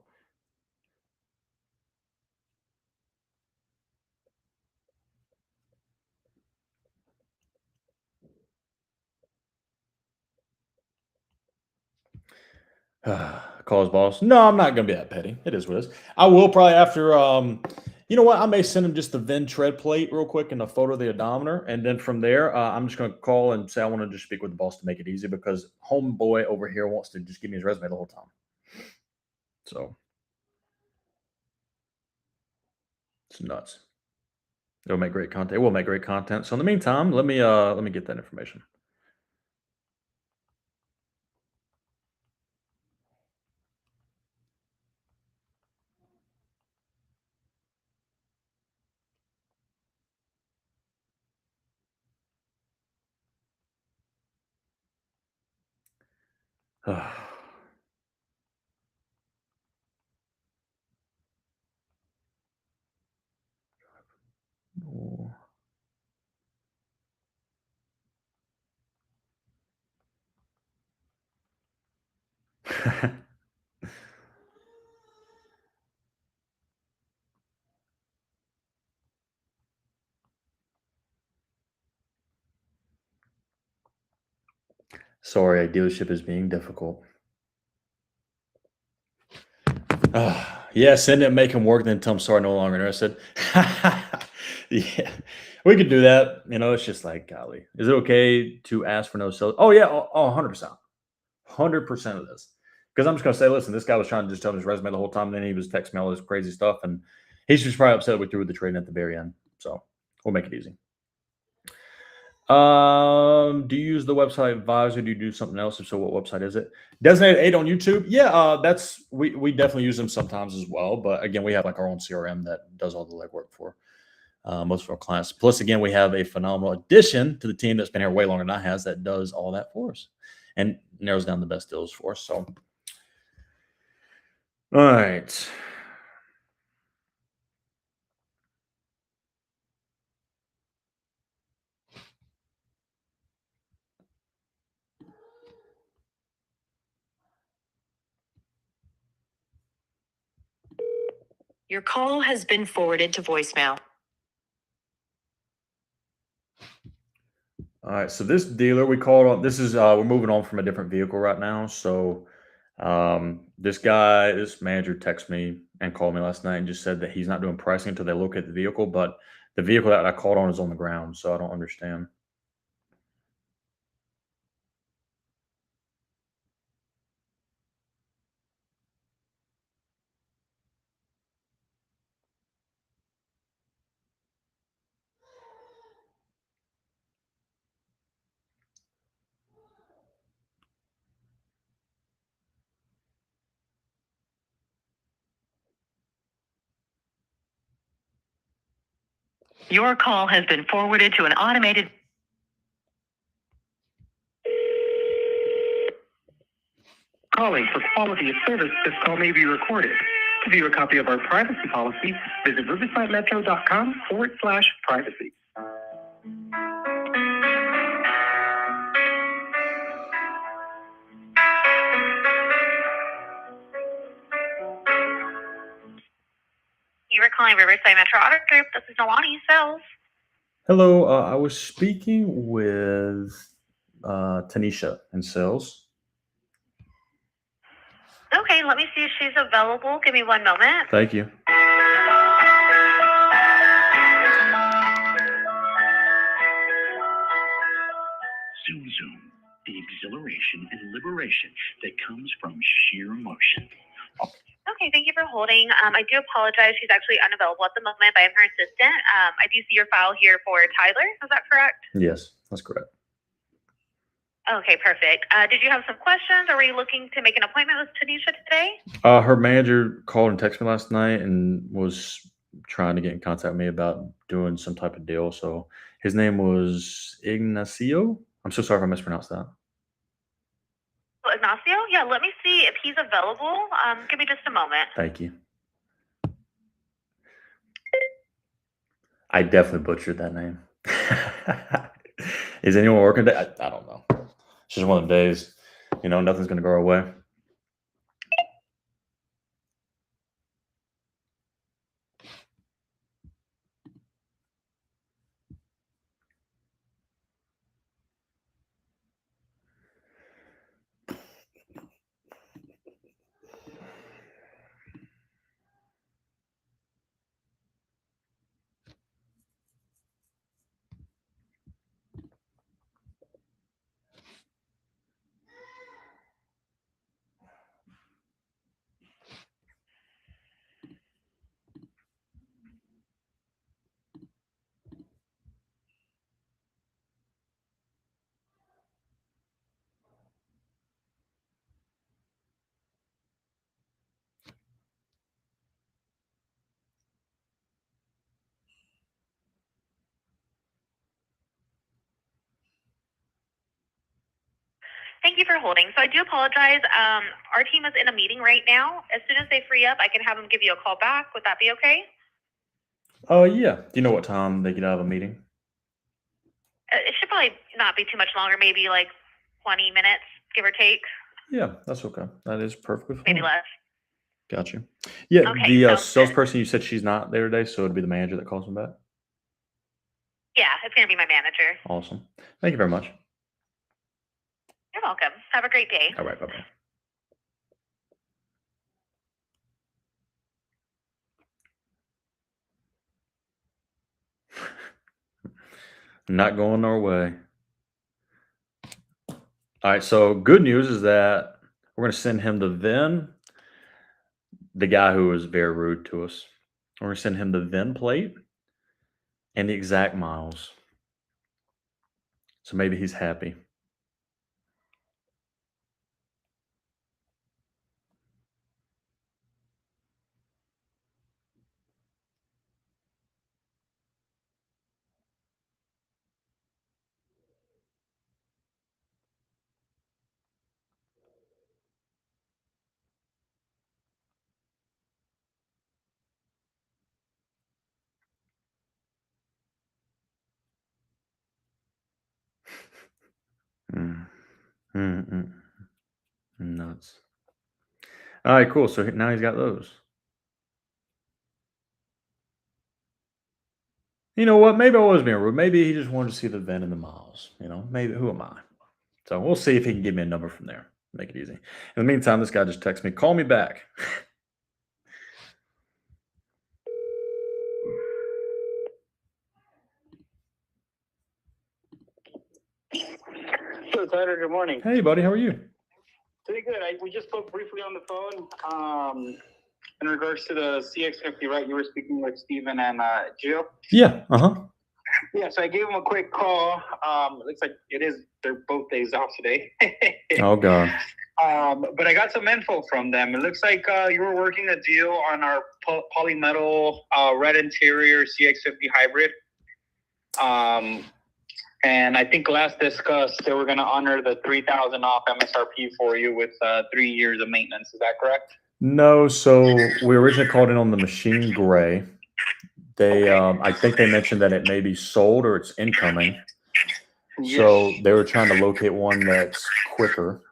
call his boss. No, I'm not going to be that petty. It is what it is. I will probably after, you know what? I may send him just the VIN tread plate real quick and a photo of the odometer. And then from there, I'm just going to call and say I want to just speak with the boss to make it easy because homeboy over here wants to just give me his resume the whole time. So it's nuts. It'll make great content. It will make great content. So in the meantime, let me get that information. Sorry, a dealership is being difficult. Yeah, send it, make him work, then tell him sorry, no longer interested. Yeah, we could do that. You know, it's just like, golly, is it okay to ask for no sales? Oh yeah, 100%, 100% of this. Because I'm just gonna say, listen, this guy was trying to just tell me his resume the whole time, and then he was texting me all this crazy stuff, and he's just probably upset we threw the trade in at the very end. So we'll make it easy. Do you use the website Advisor? Or do you do something else? If so, what website is it? Designated 8 on YouTube. Yeah, that's we definitely use them sometimes as well. But again, we have like our own CRM that does all the legwork for most of our clients. Plus, again, we have a phenomenal addition to the team that's been here way longer than I has that does all that for us and narrows down the best deals for us. So, all right. Your call has been forwarded to voicemail. All right, so this dealer we called on. This is we're moving on from a different vehicle right now. So this manager texted me and called me last night and just said that he's not doing pricing until they look at the vehicle. But the vehicle that I called on is on the ground, so I don't understand. Your call has been forwarded to an automated. Calling for quality of service, this call may be recorded. To view a copy of our privacy policy, visit riversidemetro.com/privacy. You were calling Riverside Metro Auto Group. This is Nalani Sales. Hello, I was speaking with Tanisha in sales. Okay, let me see if she's available. Give me one moment. Thank you. Zoom Zoom, the exhilaration and liberation that comes from sheer motion. Okay, thank you for holding. I do apologize. She's actually unavailable at the moment, but I'm her assistant. I do see your file here for Tyler. Is that correct? Yes, that's correct. Okay, perfect. Did you have some questions, or were you looking to make an appointment with Tanisha today? Her manager called and texted me last night and was trying to get in contact with me about doing some type of deal. So his name was Ignacio. I'm so sorry if I mispronounced that. Well, Ignacio? Yeah, let me see if he's available. Give me just a moment. Thank you. I definitely butchered that name. Is anyone working today? I don't know. It's just one of the days. You know, nothing's going to go our way. Thank you for holding. So I do apologize. Our team is in a meeting right now. As soon as they free up, I can have them give you a call back. Would that be okay? Yeah. Do you know what time they get out of a meeting? It should probably not be too much longer, maybe like 20 minutes, give or take. Yeah, that's okay. That is perfectly fine. Maybe less. Got you. Yeah, Okay, the sounds good. salesperson, you said she's not there today, so it'd be the manager that calls them back. Yeah, it's going to be my manager. Awesome. Thank you very much. You're welcome. Have a great day. All right, bye-bye. Not going our way. All right, so good news is that we're going to send him the VIN, the guy who was very rude to us. We're going to send him the VIN plate and the exact miles. So maybe he's happy. Mm. Mm-mm. Nuts. All right, cool. So now he's got those. You know what? Maybe I was being rude. Maybe he just wanted to see the VIN and the miles. You know, maybe who am I? So we'll see if he can give me a number from there. Make it easy. In the meantime, this guy just texted me, call me back. So Tyler, good morning. Hey, buddy, how are you? Pretty good. We just spoke briefly on the phone. In regards to the CX50, right? You were speaking with Steven and Jill. Yeah. Uh-huh. Yeah, so I gave him a quick call. It looks like they're both days off today. Oh, God. But I got some info from them. It looks like you were working a deal on our polymetal red interior CX50 hybrid. And I think last discussed, they were going to honor the $3,000 off MSRP for you with 3 years of maintenance. Is that correct? No, so we originally called in on the machine gray. They, I think they mentioned that it may be sold or it's incoming. Yes. So they were trying to locate one that's quicker.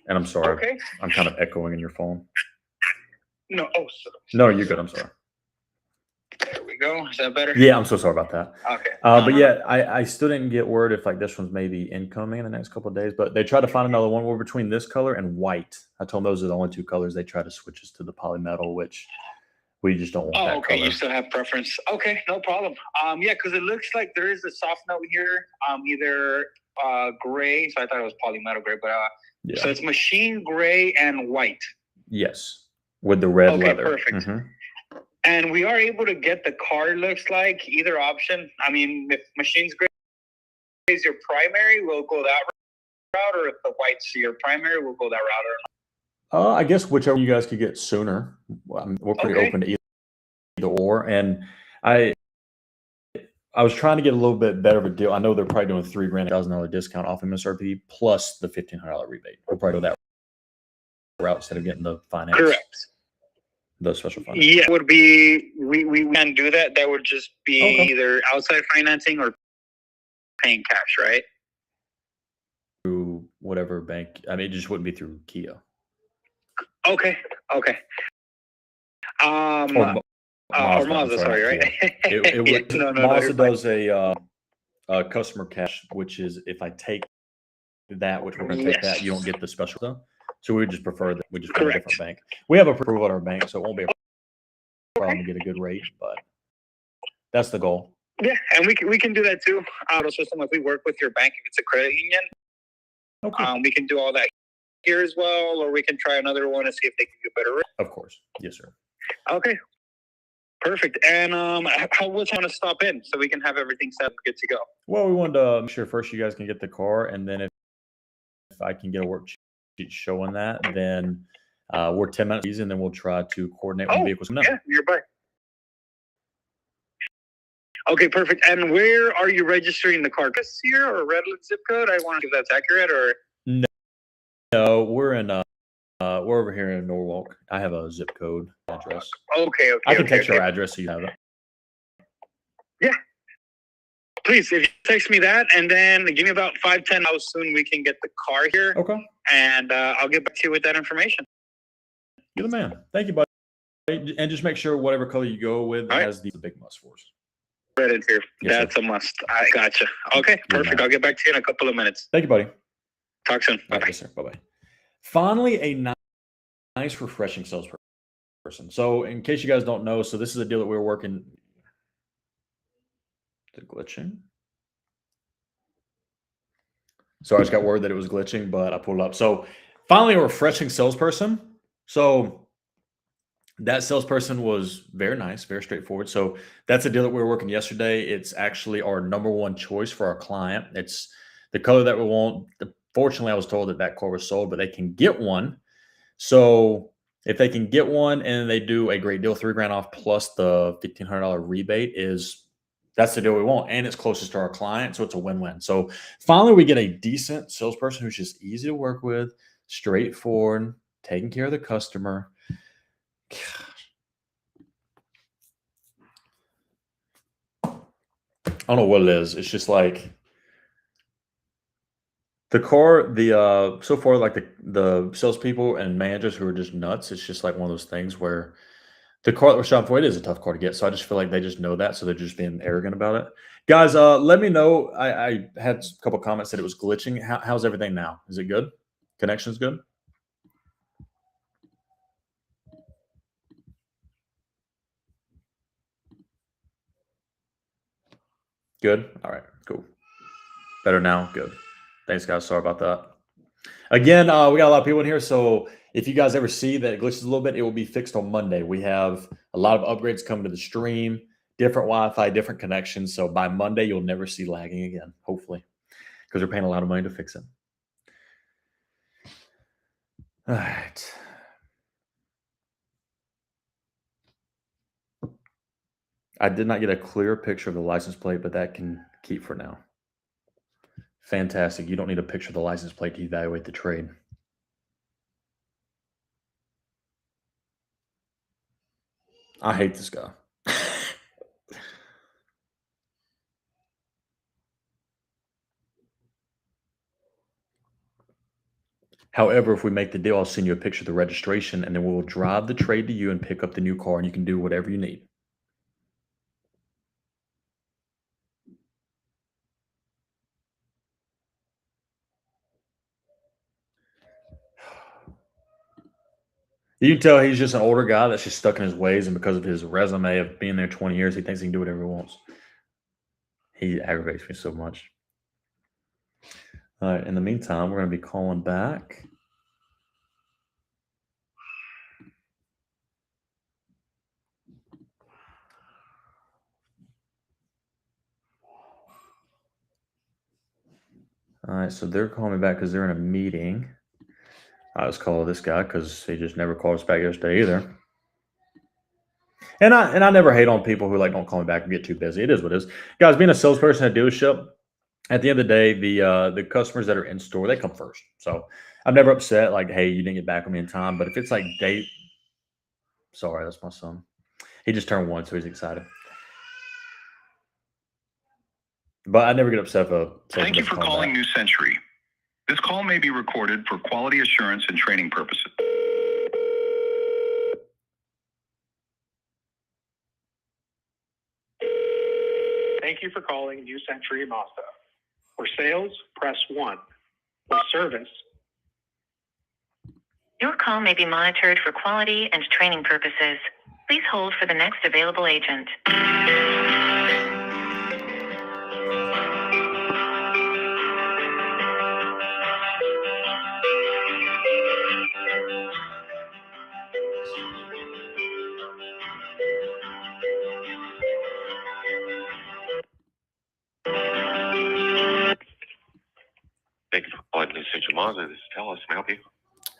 And I'm sorry, Okay. I'm kind of echoing in your phone. No, No, you're good. I'm sorry. There we go. Is that better? Yeah, I'm so sorry about that. Okay. But yeah, I still didn't get word if like this one's maybe incoming in the next couple of days. But they tried to find another one. We're between this color and white. I told them those are the only two colors. They tried to switch us to the polymetal, which we just don't want that okay. color. You still have preference. Okay, no problem. Yeah, because it looks like there is a soft note here. Either gray. So I thought it was polymetal gray, but Yeah. So it's machine gray and white. Yes, with the red leather. Perfect. Mhm. And we are able to get the car, looks like, either option. I mean, if machine's gray is your primary, we'll go that route, or if the white's your primary, we'll go that route. I guess whichever you guys could get sooner. We're pretty open to either or. And I was trying to get a little bit better of a deal. I know they're probably doing $3,000 discount off MSRP plus the $1,500 rebate. We'll probably go that route instead of getting the finance. Correct. The special finance. Yeah, it would be, we can't do that. That would just be either outside financing or paying cash, right? Through whatever bank. I mean, it just wouldn't be through Kia. Okay. Or Mazda, sorry, right? It would, No, Mazda does a customer cash, which is if I take that, which we're going to take that, you don't get the special stuff. So we would just prefer that we just go to a different bank. We have approval at our bank, so it won't be a problem to get a good rate, but that's the goal. Yeah, and we can do that too. Auto system, if we work with your bank, if it's a credit union, we can do all that here as well, or we can try another one and see if they can do a better rate. Of course. Yes, sir. Okay. Perfect. And how was want to stop in so we can have everything set up, good to go? Well, we wanted to make sure first you guys can get the car, and then if I can get a worksheet showing that, then we're 10 minutes, and then we'll try to coordinate when vehicles come. Yeah, nearby. Okay, perfect. And where are you registering the car? This here or Redwood zip code? I want to see if that's accurate or. No, we're in we're over here in Norwalk. I have a zip code address. Okay. I can text your address so you have it. Yeah. Please, if you text me that, and then give me about 5-10 how soon we can get the car here. Okay. And I'll get back to you with that information. You're the man. Thank you, buddy. And just make sure whatever color you go with has the big must for us. Red interior. Yes, that's a must. I gotcha. Okay, perfect. I'll get back to you in a couple of minutes. Thank you, buddy. Talk soon. Bye-bye. Yes, sir. Bye-bye. Finally, a nice, refreshing salesperson. So in case you guys don't know, so this is a deal that we're working. Is it glitching? So I just got word that it was glitching, but I pulled it up. So finally, a refreshing salesperson. So that salesperson was very nice, very straightforward. So that's a deal that we were working yesterday. It's actually our number one choice for our client. It's the color that we want. Fortunately, I was told that that car was sold, but they can get one. So if they can get one and they do a great deal, $3,000 off plus the $1,500 rebate that's the deal we want. And it's closest to our client. So it's a win-win. So finally, we get a decent salesperson who's just easy to work with, straightforward, taking care of the customer. I don't know what it is. It's just like the car, so far, like the salespeople and managers who are just nuts. It's just like one of those things where the car that we're shopping for, it is a tough car to get. So I just feel like they just know that. So they're just being arrogant about it. Guys, let me know. I had a couple comments that it was glitching. How's everything now? Is it good? Connection's good? Good? All right, cool. Better now? Good. Thanks, guys. Sorry about that. Again, we got a lot of people in here. So if you guys ever see that it glitches a little bit, it will be fixed on Monday. We have a lot of upgrades coming to the stream, different Wi-Fi, different connections. So by Monday, you'll never see lagging again, hopefully, because we're paying a lot of money to fix it. All right. I did not get a clear picture of the license plate, but that can keep for now. Fantastic. You don't need a picture of the license plate to evaluate the trade. I hate this guy. However, if we make the deal, I'll send you a picture of the registration, and then we'll drive the trade to you and pick up the new car, and you can do whatever you need. You can tell he's just an older guy that's just stuck in his ways, and because of his resume of being there 20 years, he thinks he can do whatever he wants. He aggravates me so much. All right, in the meantime, we're going to be calling back. All right, so they're calling me back because they're in a meeting. I just call this guy because he just never called us back yesterday either. And I never hate on people who like don't call me back and get too busy. It is what it is. Guys, being a salesperson at a dealership, at the end of the day, the customers that are in store, they come first. So I'm never upset like, hey, you didn't get back with me in time. But if it's like sorry, that's my son. He just turned 1, so he's excited. But I never get upset if Thank you for calling New Century. This call may be recorded for quality assurance and training purposes. Thank you for calling New Century Mazda. For sales, press 1. For service, Your call may be monitored for quality and training purposes. Please hold for the next available agent. Thank you for calling New Century Mazda. This is Talos. May I help you?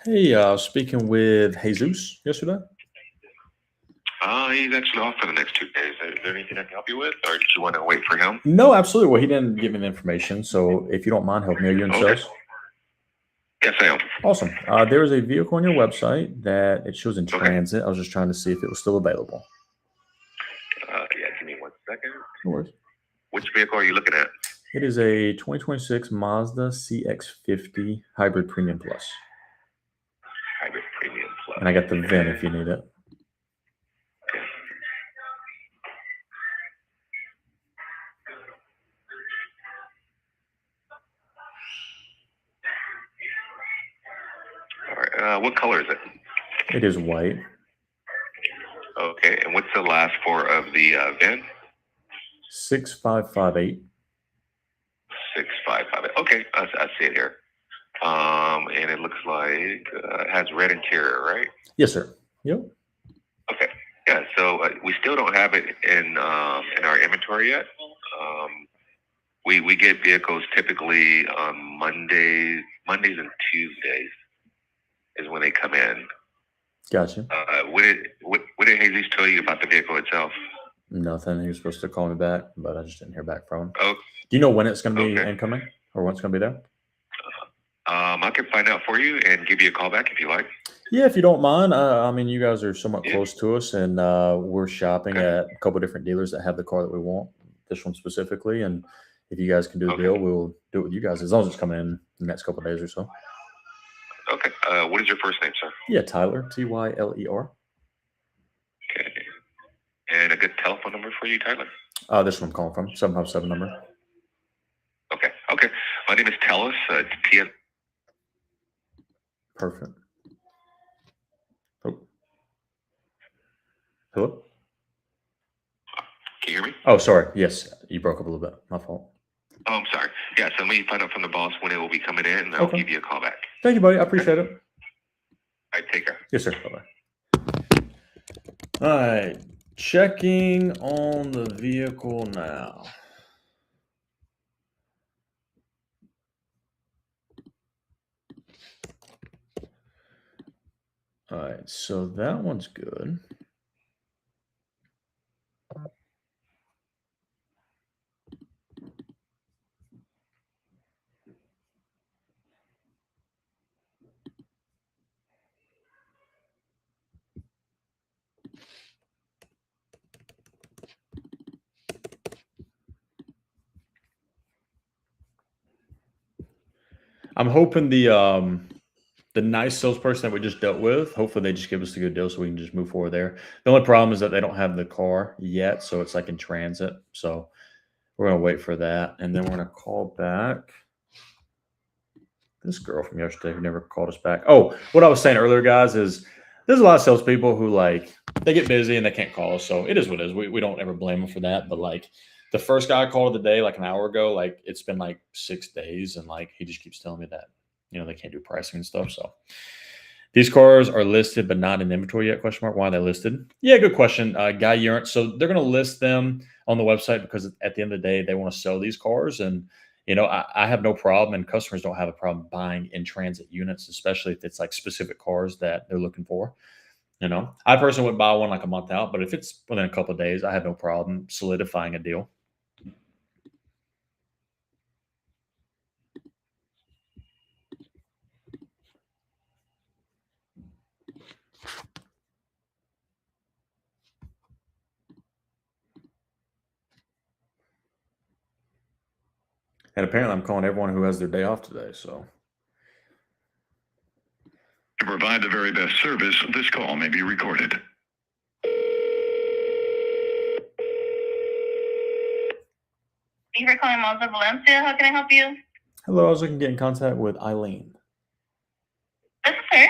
Hey, speaking with Jesus yesterday. He's actually off for the next 2 days. Is there anything I can help you with, or did you want to wait for him? No, absolutely. Well, he didn't give me the information. So if you don't mind helping me, are you in sales? Yes, I am. Awesome. There is a vehicle on your website that it shows in transit. I was just trying to see if it was still available. Yeah, give me 1 second. No worries. Which vehicle are you looking at? It is a 2026 Mazda CX-50 Hybrid Premium Plus. Hybrid Premium Plus. And I got the VIN if you need it. All right. What color is it? It is white. Okay. And what's the last 4 of the VIN? 6558. 6558. 558. Okay, I see it here. And it looks like it has red interior, right? Yes, sir. Yep. Okay. Yeah. So we still don't have it in our inventory yet. We get vehicles typically on Mondays and Tuesdays is when they come in. Gotcha. What did Jesus tell you about the vehicle itself? Nothing. He was supposed to call me back, but I just didn't hear back from him. Oh, Do you know when it's going to be okay. incoming or when it's going to be there? I can find out for you and give you a call back if you like. Yeah, if you don't mind. I mean, you guys are somewhat close to us, and we're shopping at a couple different dealers that have the car that we want, this one specifically. And if you guys can do the deal, we'll do it with you guys as long as it's coming in the next couple of days or so. Okay. What is your first name, sir? Yeah, Tyler, Tyler. Okay. And a good telephone number for you, Tyler? This one I'm calling from, 757 number. Okay. Okay. My name is Tellis. It's TN. Perfect. Oh. Hello? Can you hear me? Oh, sorry. Yes, you broke up a little bit. My fault. Oh, I'm sorry. Yeah, so let me find out from the boss when it will be coming in, and I'll give you a call back. Thank you, buddy. I appreciate it. All right, take care. Yes, sir. Bye-bye. All right. Checking on the vehicle now. All right. So that one's good. I'm hoping the nice salesperson that we just dealt with, hopefully they just give us a good deal so we can just move forward there. The only problem is that they don't have the car yet, so it's like in transit. So we're gonna wait for that, and then we're gonna call back this girl from yesterday who never called us back. Oh, what I was saying earlier, guys, is there's a lot of salespeople who like they get busy and they can't call us. So it is what it is. We don't ever blame them for that. But like the first guy I called of the day, like an hour ago, like it's been like 6 days, and like he just keeps telling me that they can't do pricing and stuff. So these cars are listed but not in inventory yet? Question mark. Why are they listed? Yeah, good question, Guy Urant. So they're going to list them on the website because at the end of the day, they want to sell these cars, and I have no problem, and customers don't have a problem buying in transit units, especially if it's like specific cars that they're looking for. I personally would buy one like a month out, but if it's within a couple of days, I have no problem solidifying a deal. And apparently I'm calling everyone who has their day off today, so. To provide the very best service, this call may be recorded. Thank you for calling Malls of Valencia. How can I help you? Hello, I was looking to get in contact with Eileen. This is her.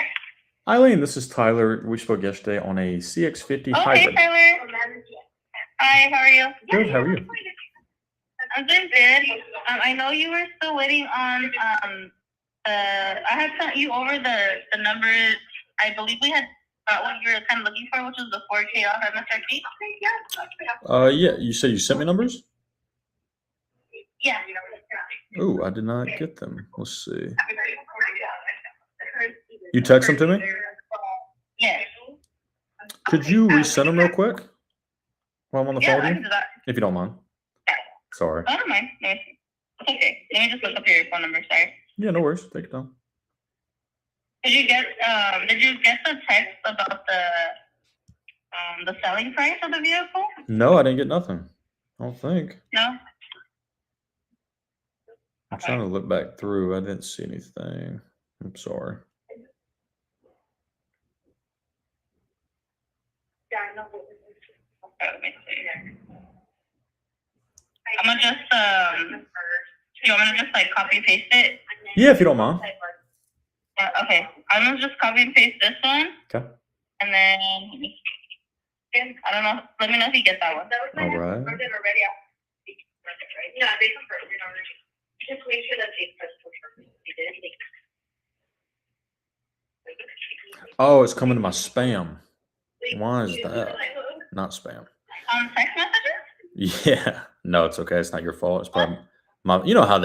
Eileen, this is Tyler. We spoke yesterday on a CX-50 Oh, hybrid. hey, Tyler. Hi, how are you? Good, how are you? I'm doing good. I know you were still waiting on I had sent you over the number. I believe we had got what you were kind of looking for, which was the 4K off MSRP. Yeah, you said you sent me numbers? Yeah. Oh, I did not get them. Let's see. You text them to me? Yes. Could you resend them real quick while I'm on the phone I with can you? do that. If you don't mind. Sorry. I don't mind. No, it's okay. Let me just look up your phone number. Sorry. Yeah, no worries. Take it down. Did you get the text about the selling price of the vehicle? No, I didn't get nothing. I don't think. No. I'm trying to look back through. I didn't see anything. I'm sorry. Let me see. I'm gonna just you want me to just like copy and paste it? Yeah, if you don't mind. Okay. I'm gonna just copy and paste this one. Okay. And then I don't know. Let me know if you get that one. All right. Just make sure that they press confirm. Oh, it's coming to my spam. Why is that? Not spam. Text messages? Yeah. No, it's okay. It's not your fault. It's probably my. You know how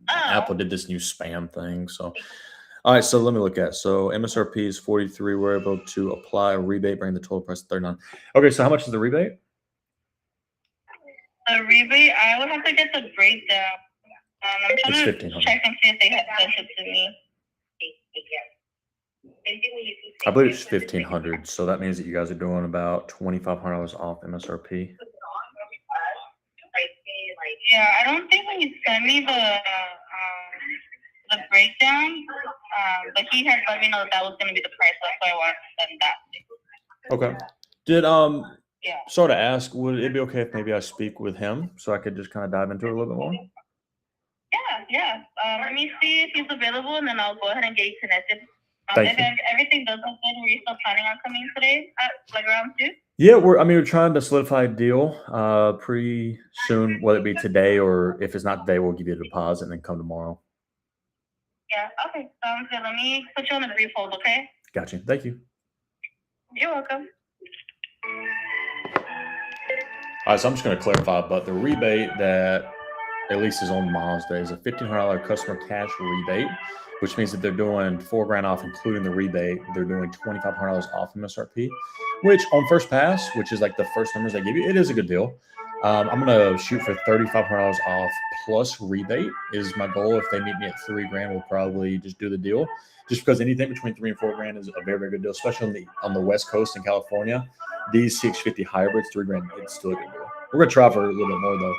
Apple did this new spam thing. So, all right. So let me look at. So MSRP is 43. We're able to apply a rebate, bring the total price to 39. Okay. So how much is the rebate? The rebate, I would have to get the breakdown. I'm It's trying to $1,500. check and see if they have sent it to me. I believe it's 1,500. So that means that you guys are doing about $2,500 off MSRP. Yeah, I don't think when you sent me the breakdown, but he had let me know that was going to be the price. That's why I wanted to send that. Okay. Did Yeah. sort of ask, would it be okay if maybe I speak with him so I could just kind of dive into it a little bit more? Yeah. Let me see if he's available, and then I'll go ahead and get you connected. Thank you. If everything does look good, were you still planning on coming today at like around 2? Yeah, we're trying to solidify a deal pretty soon, whether it be today or if it's not today, we'll give you a deposit and then come tomorrow. Yeah, okay. Sounds good. Let me put you on a brief hold, okay? Gotcha. Thank you. You're welcome. All right, so I'm just going to clarify, but the rebate that at least is on Miles Day is a $1,500 customer cash rebate, which means that they're doing $4,000 off, including the rebate. They're doing $2,500 off MSRP, which on first pass, which is like the first numbers they give you, it is a good deal. I'm going to shoot for $3,500 off plus rebate is my goal. If they meet me at $3,000, we'll probably just do the deal. Just because anything between $3,000 and $4,000 is a very, very good deal, especially on the West Coast in California. These 650 hybrids, $3,000, it's still a good deal. We're going to try for a little bit more though.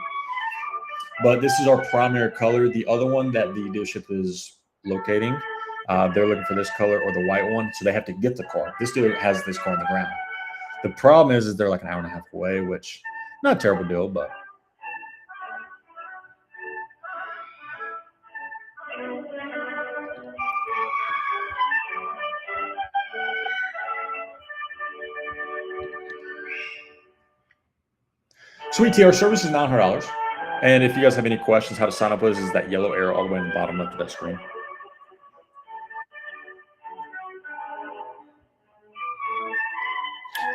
But this is our primary color. The other one that the dealership is locating, they're looking for this color or the white one, so they have to get the car. This dealer has this car on the ground. The problem is they're like an hour and a half away, which not a terrible deal, but Sweet tea, our service is $900. And if you guys have any questions, how to sign up with us is that yellow arrow all the way in the bottom left of that screen.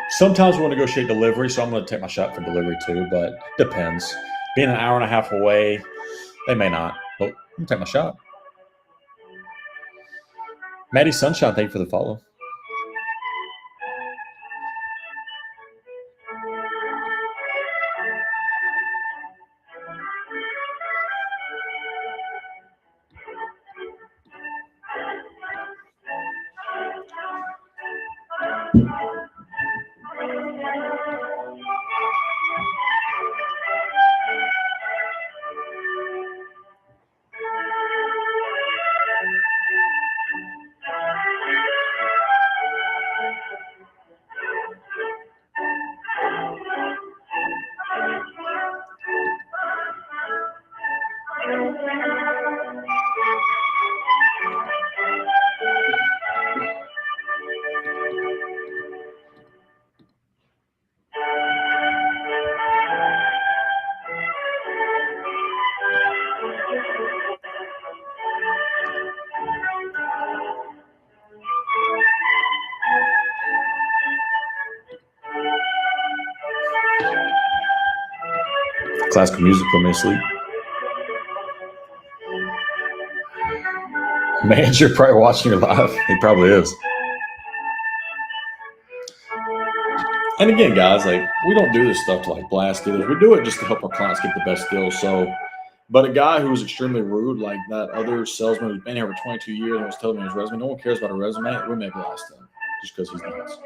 Sometimes we'll negotiate delivery, so I'm going to take my shot for delivery too, but depends. Being an hour and a half away, they may not. But I'm going to take my shot. Maddie Sunshine, thank you for the follow. Classical music put me to sleep. Man, you're probably watching your live. He probably is. And again, guys, like we don't do this stuff to like blast dealers. We do it just to help our clients get the best deals. So, but a guy who was extremely rude, like that other salesman who's been here for 22 years and was telling me his resume, no one cares about a resume. We may blast him just because he's nuts.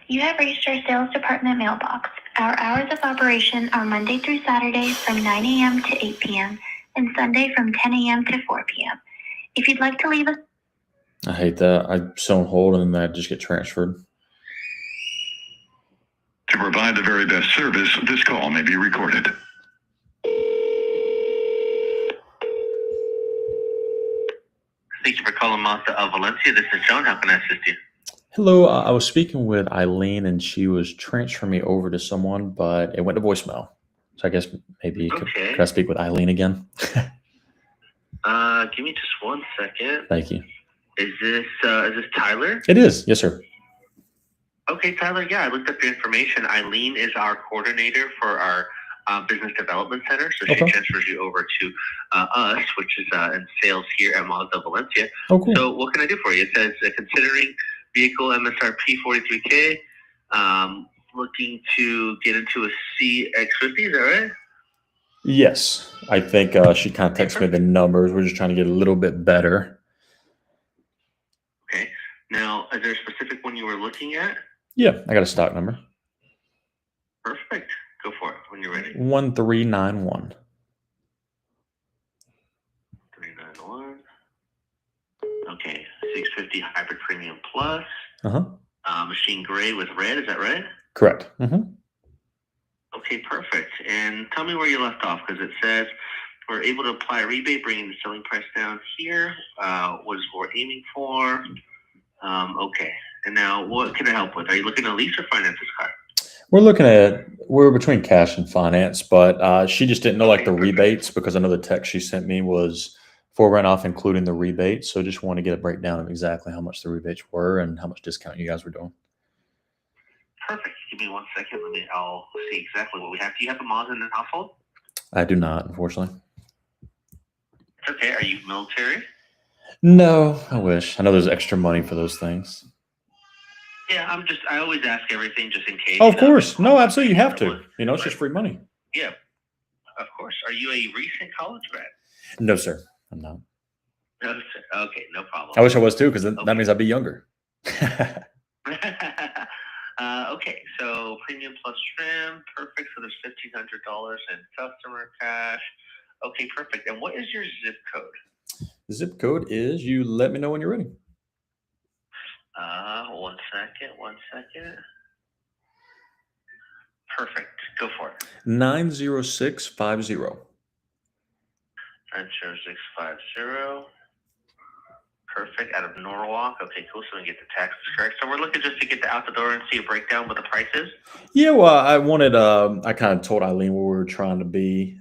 You have reached our sales department mailbox. Our hours of operation are Monday through Saturday from 9 a.m. to 8 p.m. and Sunday from 10 a.m. to 4 p.m. If you'd like to leave us. I hate that. I so on hold and then I just get transferred. To provide the very best service, this call may be recorded. Thank you for calling Mazda of Valencia. This is John. How can I assist you? Hello, I was speaking with Eileen and she was transferring me over to someone, but it went to voicemail. So I guess maybe could I speak with Eileen again? Give me just 1 second. Thank you. Is this Tyler? It is. Yes, sir. Okay, Tyler. Yeah, I looked up your information. Eileen is our coordinator for our business development center, so she transfers you over to us, which is in sales here at Mazda Valencia. Oh, cool. So what can I do for you? It says considering vehicle MSRP 43K, looking to get into a CX50. Is that right? Yes, I think she kind of texted me the numbers. We're just trying to get a little bit better. Okay. Now, is there a specific one you were looking at? Yeah, I got a stock number. Perfect. Go for it when you're ready. 1391. 391. Okay. 650 Hybrid Premium Plus. Machine gray with red. Is that right? Correct. Mm-hmm. Okay, perfect. And tell me where you left off, because it says we're able to apply a rebate, bringing the selling price down here. What is what we're aiming for? Okay. And now, what can I help with? Are you looking to lease or finance this car? We're between cash and finance, but she just didn't know like the rebates, because I know the text she sent me was $4,000 off, including the rebate. So just want to get a breakdown of exactly how much the rebates were and how much discount you guys were doing. Perfect. Give me 1 second. I'll see exactly what we have. Do you have a Mazda in the household? I do not, unfortunately. It's okay. Are you military? No, I wish. I know there's extra money for those things. Yeah, I always ask everything just in case. Oh, of course. No, absolutely. You have to. You know, it's just free money. Yeah, of course. Are you a recent college grad? No, sir. I'm not. No, sir. Okay, no problem. I wish I was too, because that means I'd be younger. Okay, so premium plus trim, perfect. So there's $1,500 in customer cash. Okay, perfect. And what is your zip code? The zip code is, you let me know when you're ready. 1 second. Perfect. Go for it. 90650. 90650. Perfect. Out of Norwalk. Okay, cool. So we get the taxes correct. So we're looking just to get the out the door and see a breakdown with the prices. Yeah, well, I wanted. I kind of told Eileen where we were trying to be,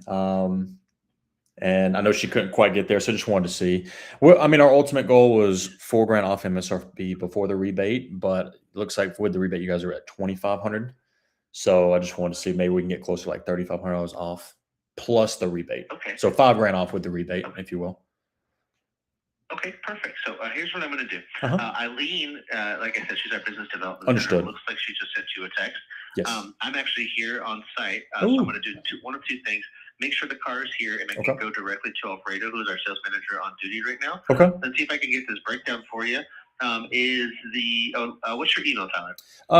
and I know she couldn't quite get there, so just wanted to see. Well, I mean, our ultimate goal was $4,000 off MSRP before the rebate, but it looks like with the rebate, you guys are at $2,500. So I just wanted to see maybe we can get closer to like $3,500 off plus the rebate. Okay. So $5,000 off with the rebate, if you will. Okay, perfect. So here's what I'm going to do. Eileen, like I said, she's our business development. Understood. It looks like she just sent you a text. Yes. I'm actually here on site, so I'm going to do one of two things. Make sure the car is here, and I can go directly to Alfredo, who is our sales manager on duty right now. Okay. Let's see if I can get this breakdown for you. What's your email, Tyler?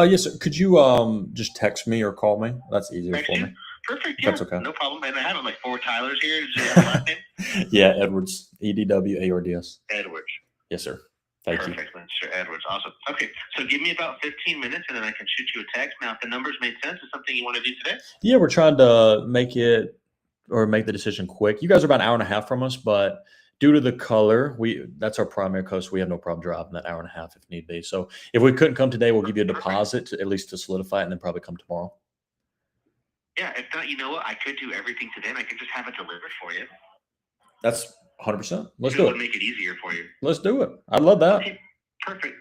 Yes, sir. Could you just text me or call me? That's easier for me. Perfect. Yeah, that's okay. No problem. And I have like 4 Tylers here. Is your last name? Yeah, Edwards. EDWARDS. Edwards. Yes, sir. Thank you. Perfect, Mr. Edwards. Awesome. Okay, so give me about 15 minutes, and then I can shoot you a text. Now, if the numbers made sense, is something you want to do today? Yeah, we're trying to make the decision quick. You guys are about an hour and a half from us, but due to the color, that's our primary color, so we have no problem driving that hour and a half if need be. So if we couldn't come today, we'll give you a deposit at least to solidify it, and then probably come tomorrow. Yeah, if not, you know what? I could do everything today, and I could just have it delivered for you. That's 100%. Let's do it. Make it easier for you. Let's do it. I love that. Okay, perfect.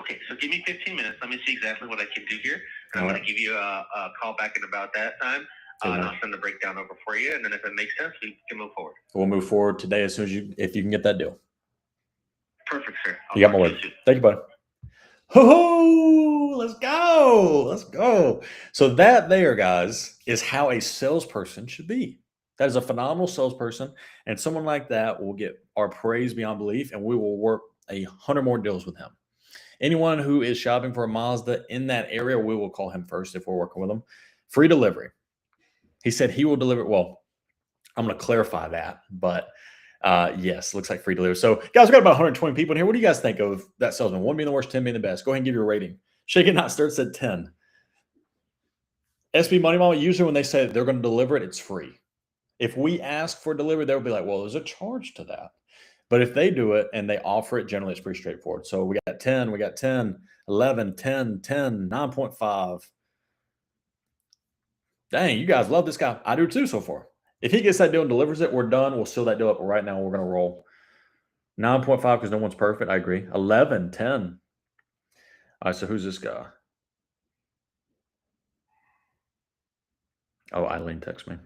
Okay, so give me 15 minutes. Let me see exactly what I can do here. And I'm going to give you a call back in about that time. And I'll send the breakdown over for you. And then if it makes sense, we can move forward. We'll move forward today as soon as if you can get that deal. Perfect, sir. You got my word. Thank you, buddy. Ho-ho! Let's go. Let's go. So that there, guys, is how a salesperson should be. That is a phenomenal salesperson. And someone like that will get our praise beyond belief, and we will work 100 more deals with him. Anyone who is shopping for a Mazda in that area, we will call him first if we're working with him. Free delivery. He said he will deliver. Well, I'm going to clarify that, but yes, looks like free delivery. So, guys, we got about 120 people in here. What do you guys think of that salesman? 1 being the worst, 10 being the best. Go ahead and give your rating. Shake It Not starts at 10. SB Money Mama, usually when they say they're going to deliver it, it's free. If we ask for delivery, they'll be like, well, there's a charge to that. But if they do it and they offer it, generally it's pretty straightforward. So we got 10, 11, 10, 10, 9.5. Dang, you guys love this guy. I do too so far. If he gets that deal and delivers it, we're done. We'll seal that deal up. But right now, we're going to roll 9.5 because no one's perfect. I agree. 11, 10. All right, so who's this guy? Oh, Eileen texted me.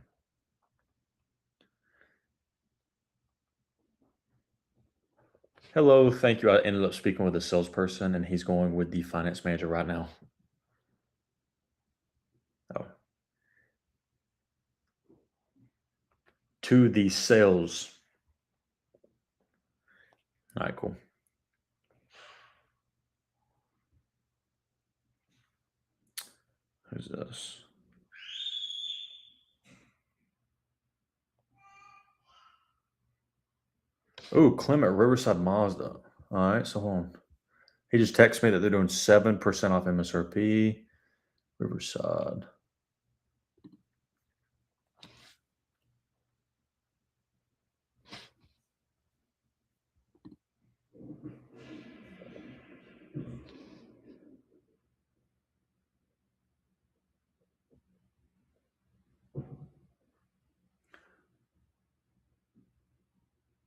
Hello, thank you. I ended up speaking with a salesperson, and he's going with the finance manager right now. Oh. To the sales. All right, cool. Who's this? Oh, Clement Riverside Mazda. All right, so hold on. He just texted me that they're doing 7% off MSRP. Riverside.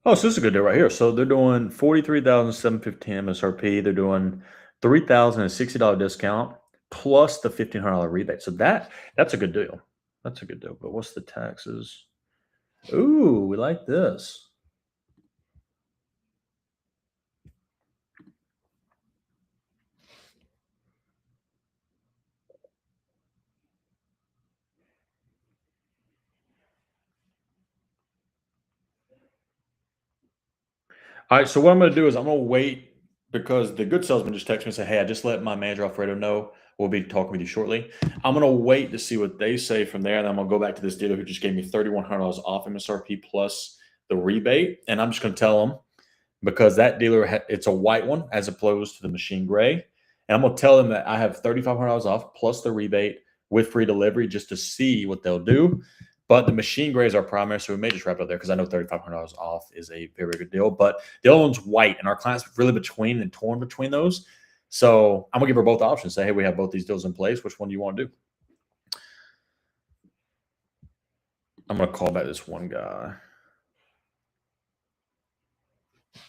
Oh, so this is a good deal right here. So they're doing $43,715 MSRP. They're doing $3,060 discount plus the $1,500 rebate. So that's a good deal. That's a good deal. But what's the taxes? Ooh, we like this. All right, so what I'm going to do is I'm going to wait because the good salesman just texted me and said, hey, I just let my manager Alfredo know. We'll be talking with you shortly. I'm going to wait to see what they say from there. And then I'm going to go back to this dealer who just gave me $3,100 off MSRP plus the rebate. And I'm just going to tell them because that dealer, it's a white one as opposed to the machine gray. And I'm going to tell them that I have $3,500 off plus the rebate with free delivery just to see what they'll do. But the machine gray is our primary, so we may just wrap it up there because I know $3,500 off is a very good deal. But the other one's white, and our client's really torn between those. So I'm going to give her both options. Say, hey, we have both these deals in place. Which one do you want to do? I'm going to call back this one guy.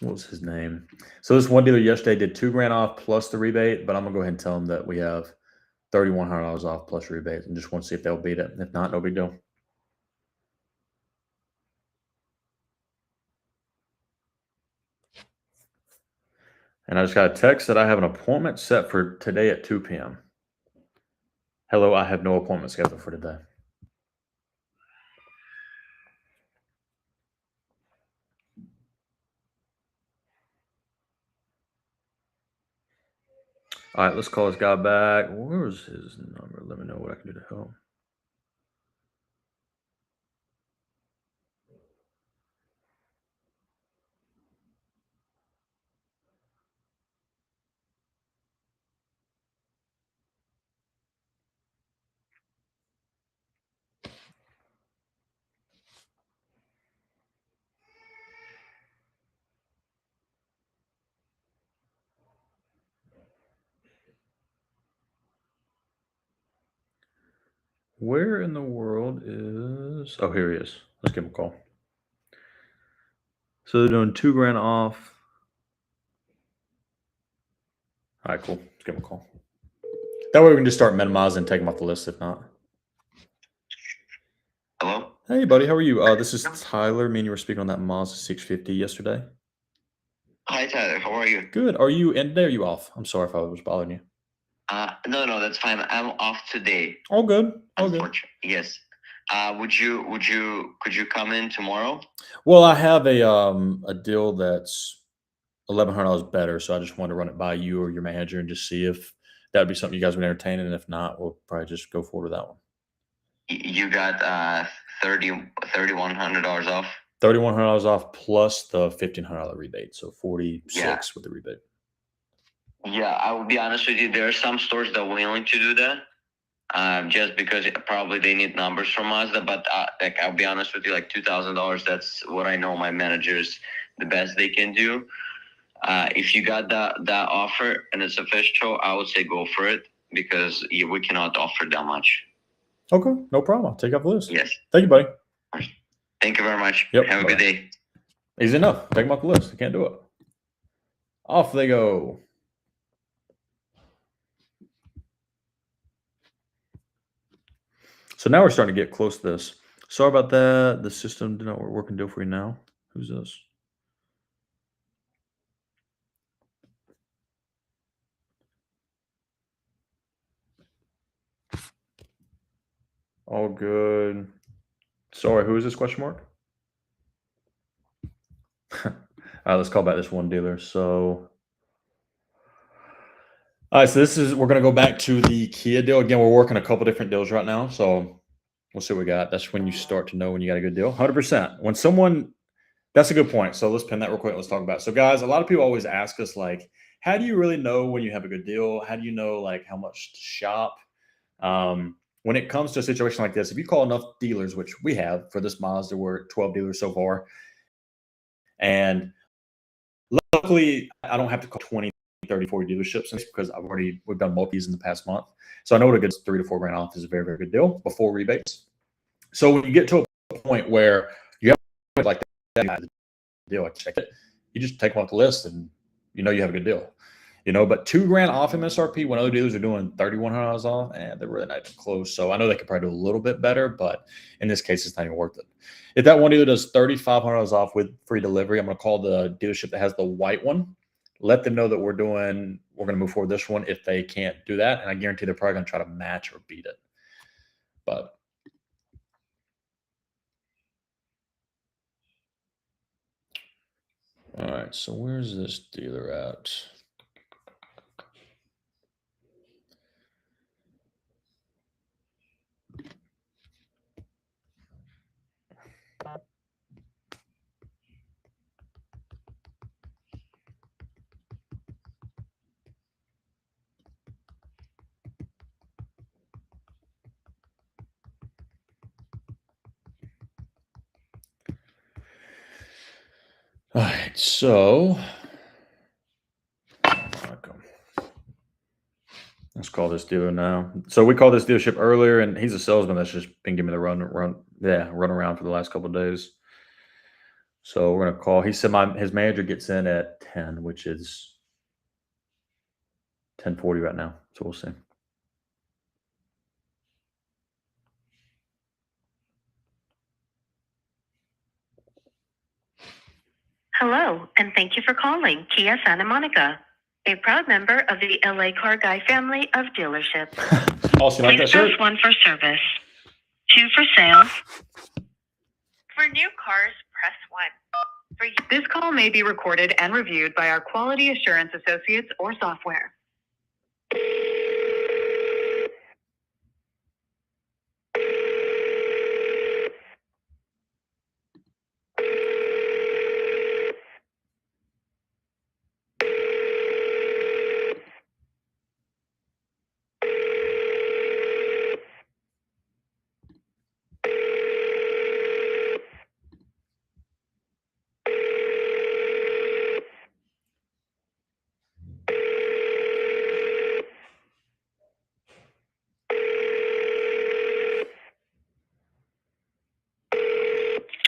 What was his name? So this one dealer yesterday did $2,000 off plus the rebate, but I'm going to go ahead and tell him that we have $3,100 off plus rebate and just want to see if they'll beat it. If not, no big deal. And I just got a text that I have an appointment set for today at 2 p.m. Hello, I have no appointment scheduled for today. All right, let's call this guy back. Where's his number? Let me know what I can do to help. Where in the world is... Oh, here he is. Let's give him a call. So they're doing $2,000 off. All right, cool. Let's give him a call. That way we can just start minimizing and take them off the list if not. Hello? Hey, buddy. How are you? This is Tyler. Me and you were speaking on that Mazda 650 yesterday. Hi, Tyler. How are you? Good. Are you in today or are you off? I'm sorry if I was bothering you. No, that's fine. I'm off today. All good. All good. Yes. Could you come in tomorrow? Well, I have a deal that's $1,100 better. So I just wanted to run it by you or your manager and just see if that would be something you guys would entertain. And if not, we'll probably just go forward with that one. You got $3,100 off. $3,100 off plus the $1,500 rebate, so 46 with the rebate. Yeah, I will be honest with you. There are some stores that are willing to do that, just because probably they need numbers from us. But like, I'll be honest with you, like $2,000. That's what I know my managers the best they can do. If you got that offer and it's official, I would say go for it because we cannot offer that much. Okay, no problem. I'll take off the list. Yes. Thank you, buddy. Thank you very much. Yep. Have a good day. Easy enough. Take them off the list. I can't do it. Off they go. So now we're starting to get close to this. Sorry about that. The system did not work and deal for you now. Who's this? All good. Sorry, who is this question mark? All right, let's call back this one dealer. So, all right, so we're going to go back to the Kia deal. Again, we're working a couple different deals right now. So we'll see what we got. That's when you start to know when you got a good deal. 100%. When someone, that's a good point. So let's pin that real quick. Let's talk about it. So guys, a lot of people always ask us like, how do you really know when you have a good deal? How do you know like how much to shop? When it comes to a situation like this, if you call enough dealers, which we have for this Mazda, we're at 12 dealers so far. And luckily, I don't have to call 20, 30, 40 dealerships because we've done multis in the past month. So I know what a good $3 to $4 grand off is a very, very good deal before rebates. So when you get to a point where you have like that deal, I check it, you just take them off the list and you know you have a good deal. But $2 grand off MSRP when other dealers are doing $3,100 off, they're really not even close. So I know they could probably do a little bit better, but in this case, it's not even worth it. If that one dealer does $3,500 off with free delivery, I'm going to call the dealership that has the white one, let them know that we're going to move forward with this one if they can't do that. And I guarantee they're probably going to try to match or beat it. But all right, so where's this dealer at? All right, so let's call this dealer now. So we called this dealership earlier, and he's a salesman that's just been giving me the run around for the last couple of days. So we're gonna call. He said his manager gets in at 10, which is 10:40 right now. So we'll see. Hello, and thank you for calling Kia Santa Monica, a proud member of the LA Car Guy family of dealerships. Also, like that Please shirt? press 1 for service, 2 for sales. For new cars, press 1. This call may be recorded and reviewed by our quality assurance associates or software.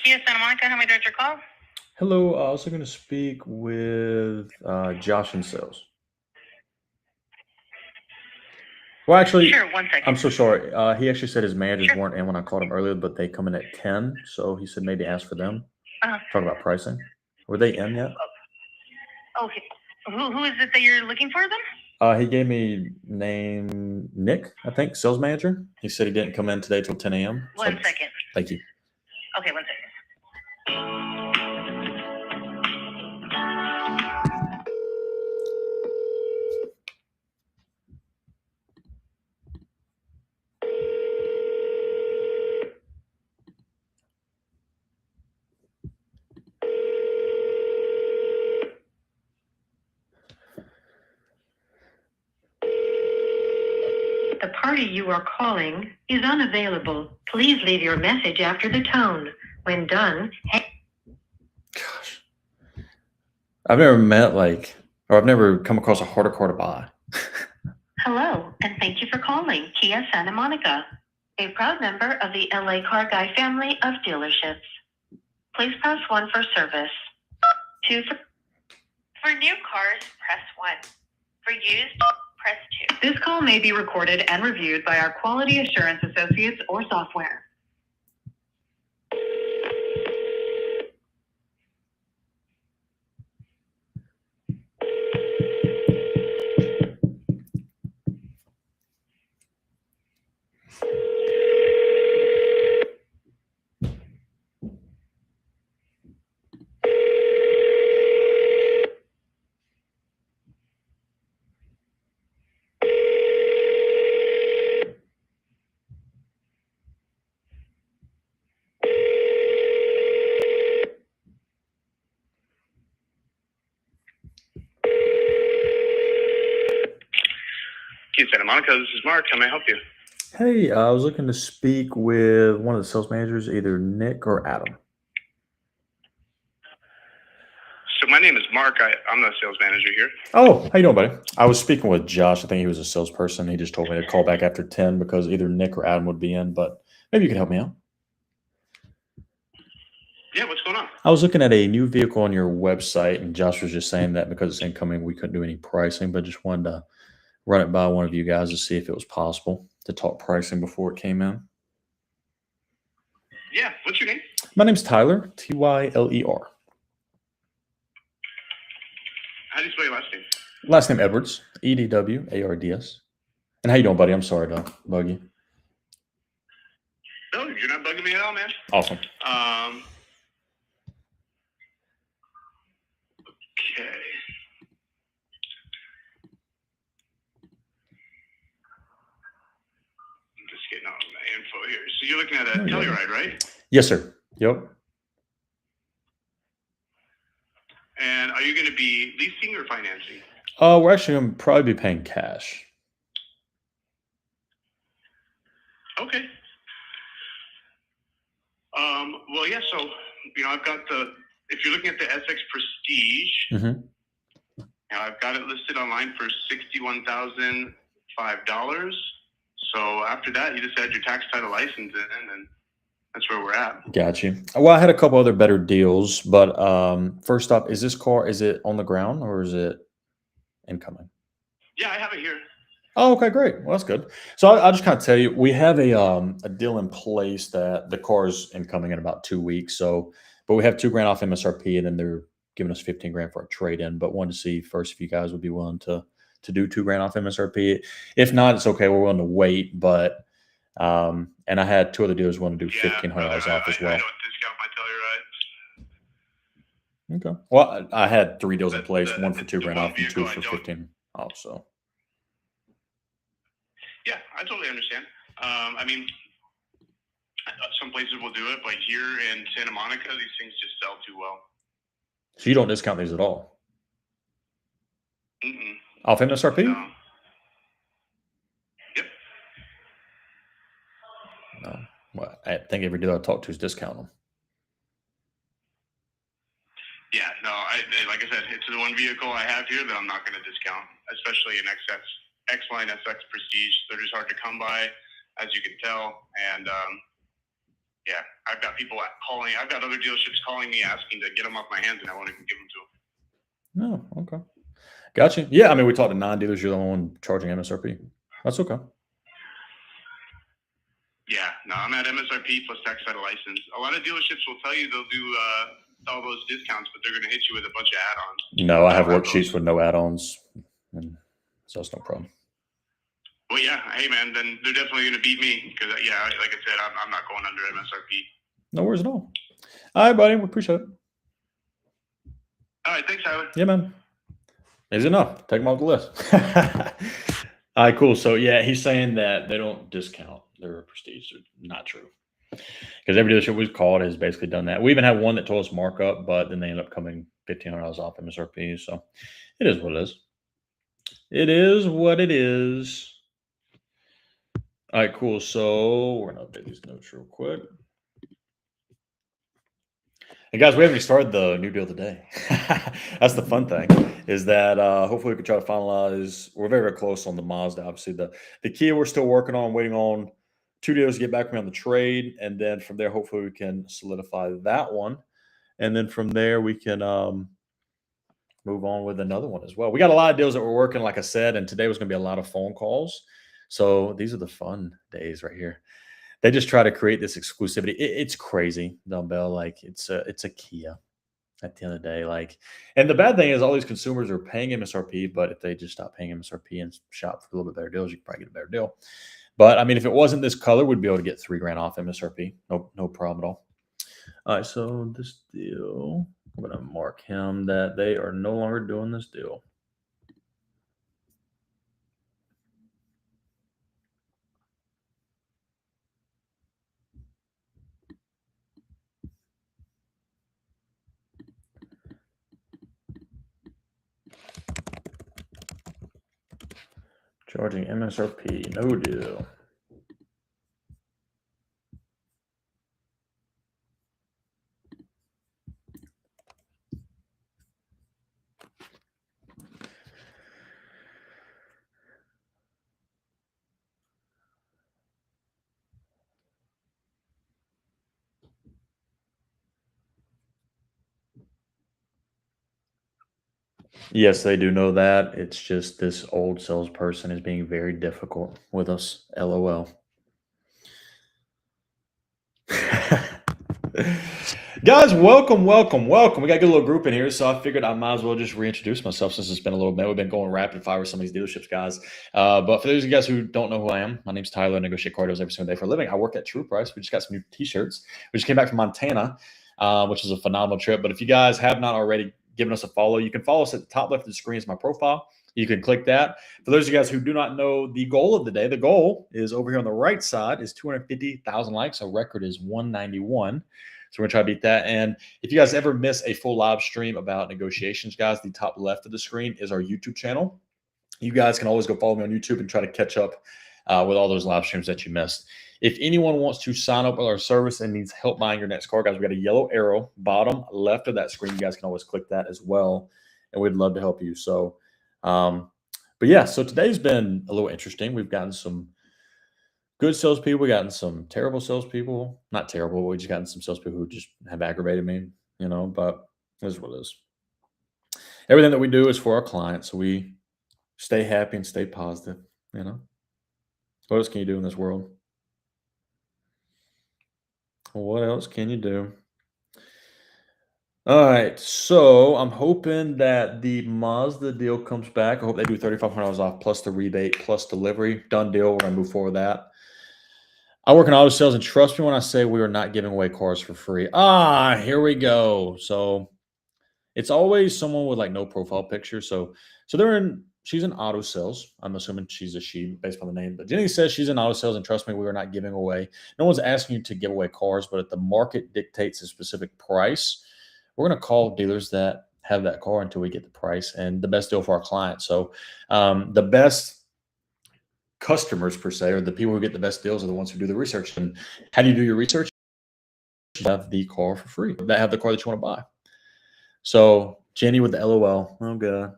Kia Santa Monica, how may I direct your call? Hello, I was going to speak with Josh in sales. Well, actually, Sure, 1 second. I'm so sorry. He actually said his managers weren't in when I called him earlier, but they come in at 10. So he said maybe ask for them. Talk about pricing. Were they in yet? Okay. Who is it that you're looking for then? He gave me name Nick, I think, sales manager. He said he didn't come in today till 10 a.m. 1 second. Thank you. Okay, 1 second. party you are calling is unavailable. Please leave your message after the tone. When done, Gosh. I've never met I've never come across a harder car to buy. hello, and thank you for calling Kia Santa Monica, a proud member of the LA Car Guy family of dealerships. Please press 1 for service. 2 for new cars, press 1. For used, press 2. This call may be recorded and reviewed by our quality assurance associates or software. Kia Santa Monica, this is Mark. How may I help you? Hey, I was looking to speak with one of the sales managers, either Nick or Adam. So my name is Mark. I'm the sales manager here. Oh, how you doing, buddy? I was speaking with Josh. I think he was a salesperson. He just told me to call back after 10 because either Nick or Adam would be in, but maybe you can help me out. Yeah, what's going on? I was looking at a new vehicle on your website, and Josh was just saying that because it's incoming, we couldn't do any pricing, but just wanted to run it by one of you guys to see if it was possible to talk pricing before it came in. Yeah, what's your name? My name's Tyler, Tyler. How do you spell your last name? Last name Edwards, Edwards. And how you doing, buddy? I'm sorry to bug you. No, you're not bugging me at all, man. Awesome. Okay. I'm just getting all my info here. So you're looking at a Telluride, right? Yes, sir. Yep. And are you going to be leasing or financing? We're actually going to probably be paying cash. Okay. Well, yeah, so, I've got if you're looking at the SX Prestige, Mm-hmm. I've got it listed online for $61,005. So after that, you just add your tax title license in, and that's where we're at. Got you. Well, I had a couple other better deals, but first up, is this car, is it on the ground or is it incoming? Yeah, I have it here. Oh, okay, great. Well, that's good. So I'll just kind of tell you, we have a deal in place that the car is incoming in about 2 weeks. So, but we have $2,000 off MSRP, and then they're giving us $15,000 for a trade-in. But wanted to see first if you guys would be willing to do $2,000 off MSRP. If not, it's okay. We're willing to wait. But and I had two other dealers want to do $1,500 off as well. I don't discount my Telluride. Okay. Well, I had 3 deals in place: one for $2,000 off and 2 for $15,000 off. So. Yeah, I totally understand. Some places will do it, but here in Santa Monica, these things just sell too well. So you don't discount these at all? Mm-mm. Off MSRP? No. Yep. No. Well, I think every dealer I talk to is discount them. Yeah, no, like I said, it's the one vehicle I have here that I'm not going to discount, especially an X-Line SX Prestige. They're just hard to come by, as you can tell. And yeah, I've got people calling. I've got other dealerships calling me asking to get them off my hands, and I won't even give them to them. No, okay. Gotcha. Yeah, I mean, we talked to 9 dealers. You're the only one charging MSRP. That's okay. Yeah, no, I'm at MSRP plus tax title license. A lot of dealerships will tell you they'll do all those discounts, but they're going to hit you with a bunch of add-ons. No, I have worksheets with no add-ons, and so that's no problem. Well, yeah, hey man, then they're definitely going to beat me because, yeah, like I said, I'm not going under MSRP. No worries at all. All right, buddy, we appreciate it. All right, thanks, Tyler. Yeah, man. Easy enough. Take them off the list. All right, cool. So yeah, he's saying that they don't discount their Prestige. Not true. Because every dealership we've called has basically done that. We even had one that told us markup, but then they end up coming $1,500 off MSRP. So it is what it is. It is what it is. All right, cool. So we're gonna update these notes real quick. And guys, we haven't even started the new deal today. That's the fun thing, is that hopefully we can try to finalize. We're very, very close on the Mazda. Obviously, the Kia we're still working on, waiting on 2 deals to get back to me on the trade, and then from there, hopefully we can solidify that one, and then from there we can move on with another one as well. We got a lot of deals that we're working, like I said, and today was going to be a lot of phone calls. So these are the fun days right here. They just try to create this exclusivity. It's crazy, Dumbbell. Like it's a Kia at the end of the day. Like, and the bad thing is all these consumers are paying MSRP, but if they just stop paying MSRP and shop for a little bit better deals, you can probably get a better deal. But I mean, if it wasn't this color, we'd be able to get $3,000 off MSRP. No problem at all. All right, so this deal, I'm gonna mark him that they are no longer doing this deal. Charging MSRP, no deal. Yes, they do know that. It's just this old salesperson is being very difficult with us. LOL. Guys, welcome. We got a good little group in here, so I figured I might as well just reintroduce myself since it's been a little bit. We've been going rapid fire with some of these dealerships, guys. But for those of you guys who don't know who I am, my name's Tyler. I negotiate car deals every single day for a living. I work at True Price. We just got some new T-shirts. We just came back from Montana, which is a phenomenal trip. But if you guys have not already given us a follow, you can follow us at the top left of the screen is my profile. You can click that. For those of you guys who do not know the goal of the day, the goal is over here on the right side is 250,000 likes. Our record is 191. So we're going to try to beat that. And if you guys ever miss a full live stream about negotiations, guys, the top left of the screen is our YouTube channel. You guys can always go follow me on YouTube and try to catch up with all those live streams that you missed. If anyone wants to sign up with our service and needs help buying your next car, guys, we got a yellow arrow bottom left of that screen. You guys can always click that as well, and we'd love to help you. So, but yeah, so today's been a little interesting. We've gotten some good salespeople, we gotten some terrible salespeople. Not terrible, but we just gotten some salespeople who just have aggravated me, but this is what it is. Everything that we do is for our clients, so we stay happy and stay positive, What else can you do in this world? What else can you do? All right, so I'm hoping that the Mazda deal comes back. I hope they do $3,500 off plus the rebate plus delivery. Done deal. We're gonna move forward with that. I work in auto sales, and trust me when I say we are not giving away cars for free. Here we go. So it's always someone with like no profile picture. So she's in auto sales. I'm assuming she's a she based on the name, but Jenny says she's in auto sales, and trust me, we are not giving away. No one's asking you to give away cars, but if the market dictates a specific price, we're going to call dealers that have that car until we get the price and the best deal for our client. So the best customers per se, or the people who get the best deals, are the ones who do the research. And how do you do your research? You have the car for free. That have the car that you want to buy. So Jenny with the LOL. Oh god.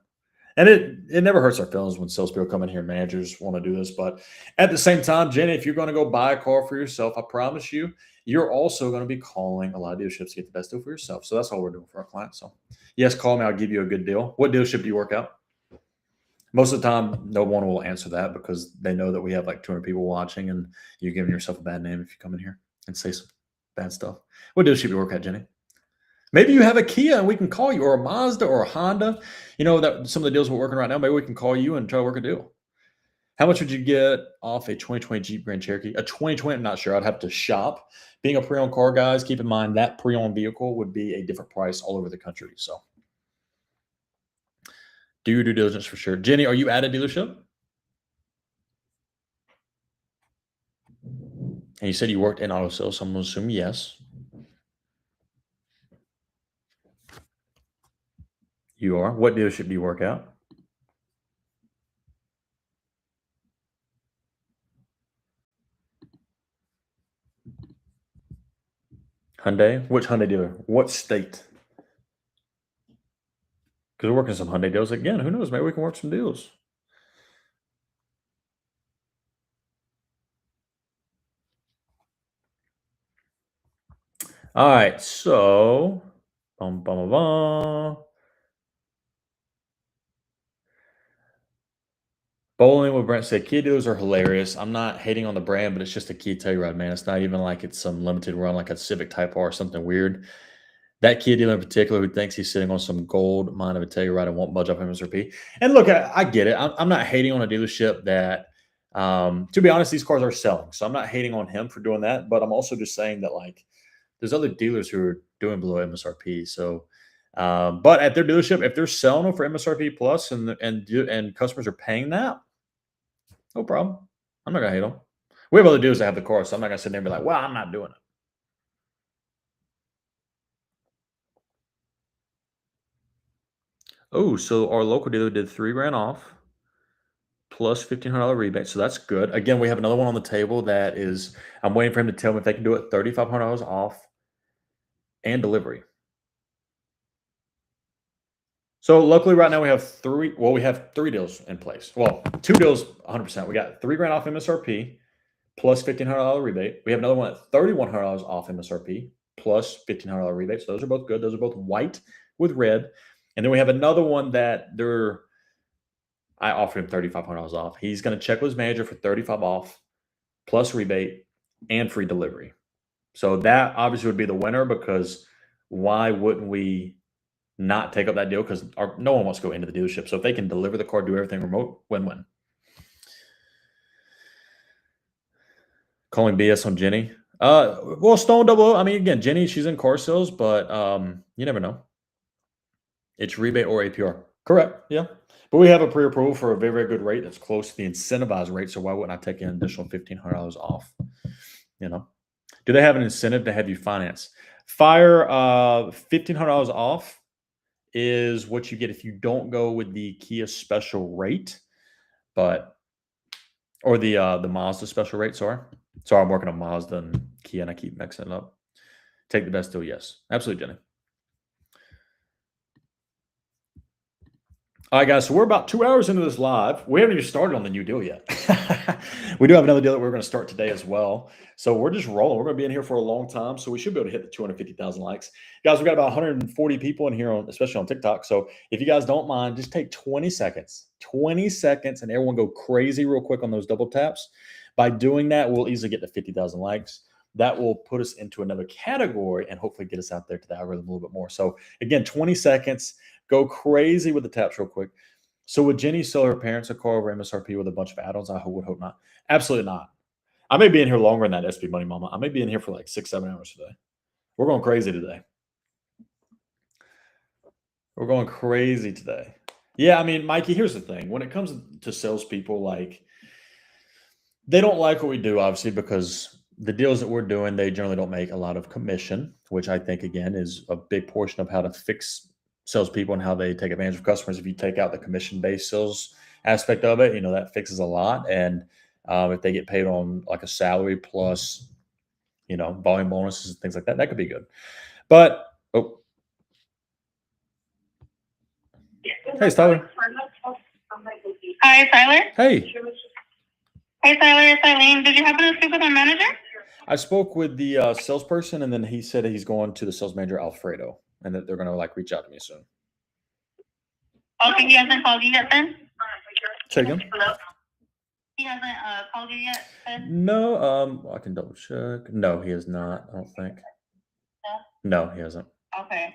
And it never hurts our feelings when salespeople come in here, managers want to do this. But at the same time, Jenny, if you're going to go buy a car for yourself, I promise you, you're also going to be calling a lot of dealerships to get the best deal for yourself. So that's all we're doing for our clients. So yes, call me. I'll give you a good deal. What dealership do you work out? Most of the time, no one will answer that because they know that we have like 200 people watching, and you're giving yourself a bad name if you come in here and say some bad stuff. What dealership do you work at, Jenny? Maybe you have a Kia and we can call you, or a Mazda or a Honda. That some of the deals we're working right now, maybe we can call you and try to work a deal. How much would you get off a 2020 Jeep Grand Cherokee? A 2020, I'm not sure. I'd have to shop. Being a pre-owned car, guys, keep in mind that pre-owned vehicle would be a different price all over the country. So do your due diligence for sure. Jenny, are you at a dealership? And you said you worked in auto sales, so I'm going to assume yes. You are. What dealership do you work at? Hyundai? Which Hyundai dealer? What state? Because we're working some Hyundai deals. Again, who knows? Maybe we can work some deals. All right, so Bowling with Brent said Kia dealers are hilarious. I'm not hating on the brand, but it's just a Kia Telluride, man. It's not even like it's some limited run like a Civic Type R or something weird. That Kia dealer in particular who thinks he's sitting on some gold mine of a Telluride and won't budge off MSRP. And look, I get it. I'm not hating on a dealership that, to be honest, these cars are selling. So I'm not hating on him for doing that. But I'm also just saying that, like, there's other dealers who are doing below MSRP. So, but at their dealership, if they're selling them for MSRP plus and customers are paying that, no problem. I'm not gonna hate them. We have other dealers that have the car, so I'm not gonna sit there and be like, "Well, I'm not doing it." Oh, so our local dealer did $3,000 off plus $1,500 rebate, so that's good. Again, we have another one on the table that is. I'm waiting for him to tell me if they can do it $3,500 off and delivery. So luckily, right now we have three. Well, we have 3 deals in place. Well, 2 deals, 100%. We got $3,000 off MSRP plus $1,500 rebate. We have another one at $3,100 off MSRP plus $1,500 rebate. So those are both good. Those are both white with red. And then we have another one that I offered him $3,500 off. He's going to check with his manager for $35 off plus rebate and free delivery. So that obviously would be the winner, because why wouldn't we not take up that deal? Because no one wants to go into the dealership. So if they can deliver the car, do everything remote, win-win. Calling BS on Jenny. Well, Stone Double. I mean, again, Jenny, she's in car sales, but you never know. It's rebate or APR. Correct. Yeah. But we have a pre-approval for a very, very good rate that's close to the incentivized rate. So why wouldn't I take an additional $1,500 off? You know, do they have an incentive to have you finance? Fire $1,500 off is what you get if you don't go with the Kia special rate, or the Mazda special rate. Sorry, I'm working on Mazda and Kia, and I keep mixing it up. Take the best deal, yes, absolutely, Jenny. All right, guys, so we're about 2 hours into this live. We haven't even started on the new deal yet. We do have another deal that we're going to start today as well. So we're just rolling. We're going to be in here for a long time. So we should be able to hit the 250,000 likes. Guys, we've got about 140 people in here, especially on TikTok. So if you guys don't mind, just take 20 seconds, and everyone go crazy real quick on those double taps. By doing that, we'll easily get to 50,000 likes. That will put us into another category and hopefully get us out there to the algorithm a little bit more. So again, 20 seconds. Go crazy with the taps real quick. So would Jenny sell her parents a car over MSRP with a bunch of add-ons? I would hope not. Absolutely not. I may be in here longer than that, SB Money Mama. I may be in here for like 6-7 hours today. We're going crazy today. Yeah, I mean, Mikey, here's the thing. When it comes to salespeople, like, they don't like what we do, obviously, because the deals that we're doing, they generally don't make a lot of commission, which I think, again, is a big portion of how to fix salespeople and how they take advantage of customers. If you take out the commission-based sales aspect of it, that fixes a lot. And if they get paid on like a salary plus, volume bonuses and things like that, that could be good. But hey, Tyler. Hi, Tyler. Hey. Hey, Tyler. It's Eileen. Did you happen to speak with our manager? I spoke with the salesperson, and then he said he's going to the sales manager, Alfredo, and that they're going to reach out to me soon. Okay, he hasn't called you yet then? Check again. He hasn't called you yet then? No, I can double check. No, he has not, I don't think. No, he hasn't. Okay.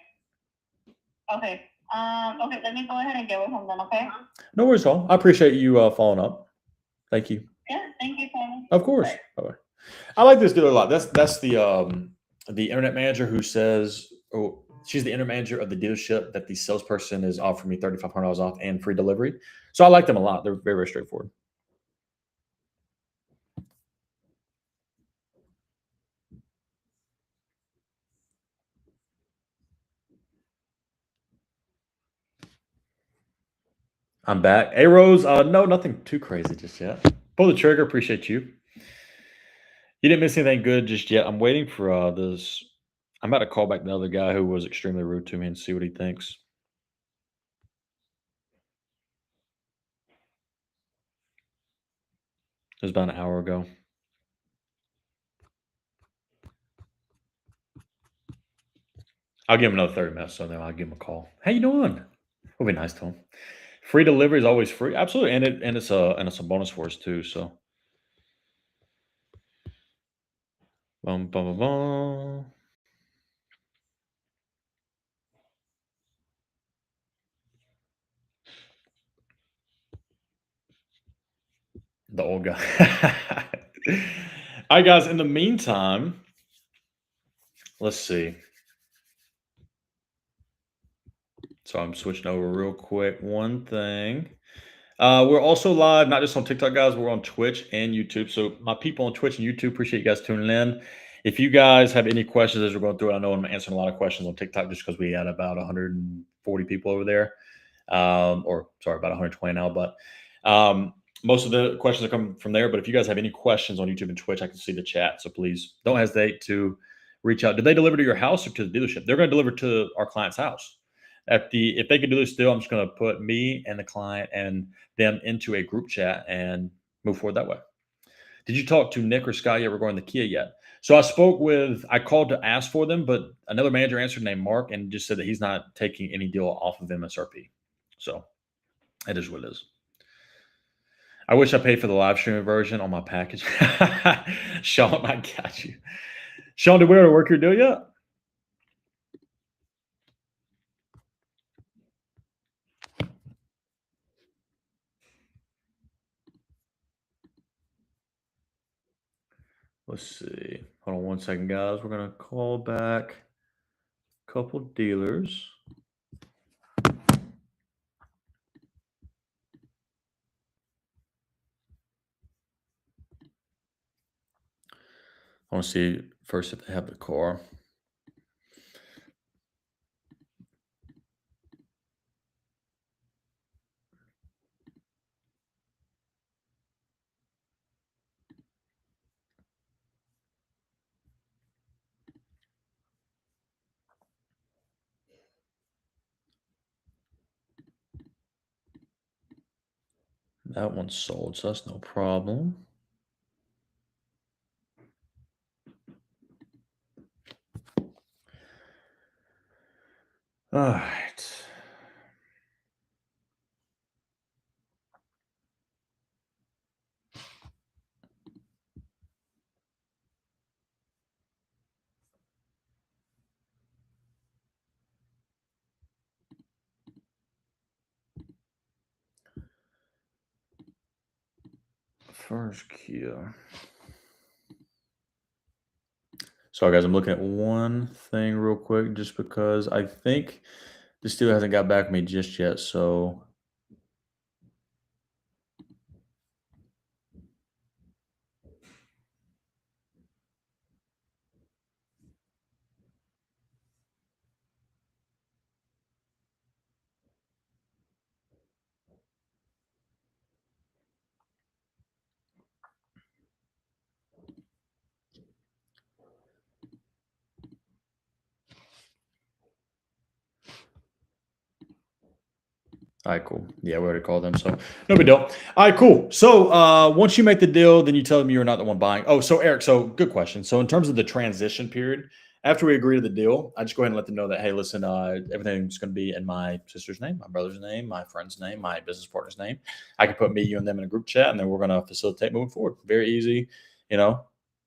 Okay, let me go ahead and get with him then, okay? No worries at all. I appreciate you following up. Thank you. Yeah, thank you, Tyler. Of course. Bye-bye. I like this dealer a lot. That's the internet manager who says, she's the internet manager of the dealership that the salesperson is offering me $3,500 off and free delivery. So I like them a lot. They're very, very straightforward. I'm back. Hey, Rose. No, nothing too crazy just yet. Pull the trigger. Appreciate you. You didn't miss anything good just yet. I'm waiting for this I'm about to call back the other guy who was extremely rude to me and see what he thinks. It was about an hour ago. I'll give him another 30 minutes, so then I'll give him a call. How you doing? It'll be nice to him. Free delivery is always free, absolutely, and it's a bonus for us too. So, bum, bum, bum, bum. The old guy. All right, guys. In the meantime, let's see. So I'm switching over real quick. One thing. We're also live, not just on TikTok, guys. We're on Twitch and YouTube. So my people on Twitch and YouTube, appreciate you guys tuning in. If you guys have any questions as we're going through it, I know I'm answering a lot of questions on TikTok just because we had about 140 people over there, or sorry, about 120 now. But most of the questions are coming from there. But if you guys have any questions on YouTube and Twitch, I can see the chat. So please don't hesitate to reach out. Did they deliver to your house or to the dealership? They're going to deliver to our client's house. If they can do this deal, I'm just going to put me and the client and them into a group chat and move forward that way. Did you talk to Nick or Scott yet regarding the Kia yet? So I called to ask for them, but another manager answered named Mark and just said that he's not taking any deal off of MSRP. So it is what it is. I wish I paid for the live streaming version on my package. Sean, I got you. Sean, did we already work your deal yet? Let's see. Hold on one second, guys. We're going to call back a couple dealers. I want to see first if they have the car. That one's sold, so that's no problem. All right. First Kia. Sorry, guys, I'm looking at one thing real quick just because I think the deal hasn't got back to me just yet. So all right, cool. Yeah, we already called them, so no big deal. All right, cool. So once you make the deal, then you tell them you're not the one buying. Oh, so Eric, so good question. So in terms of the transition period, after we agree to the deal, I just go ahead and let them know that, hey, listen, everything's going to be in my sister's name, my brother's name, my friend's name, my business partner's name. I can put me, you, and them in a group chat, and then we're going to facilitate moving forward. Very easy,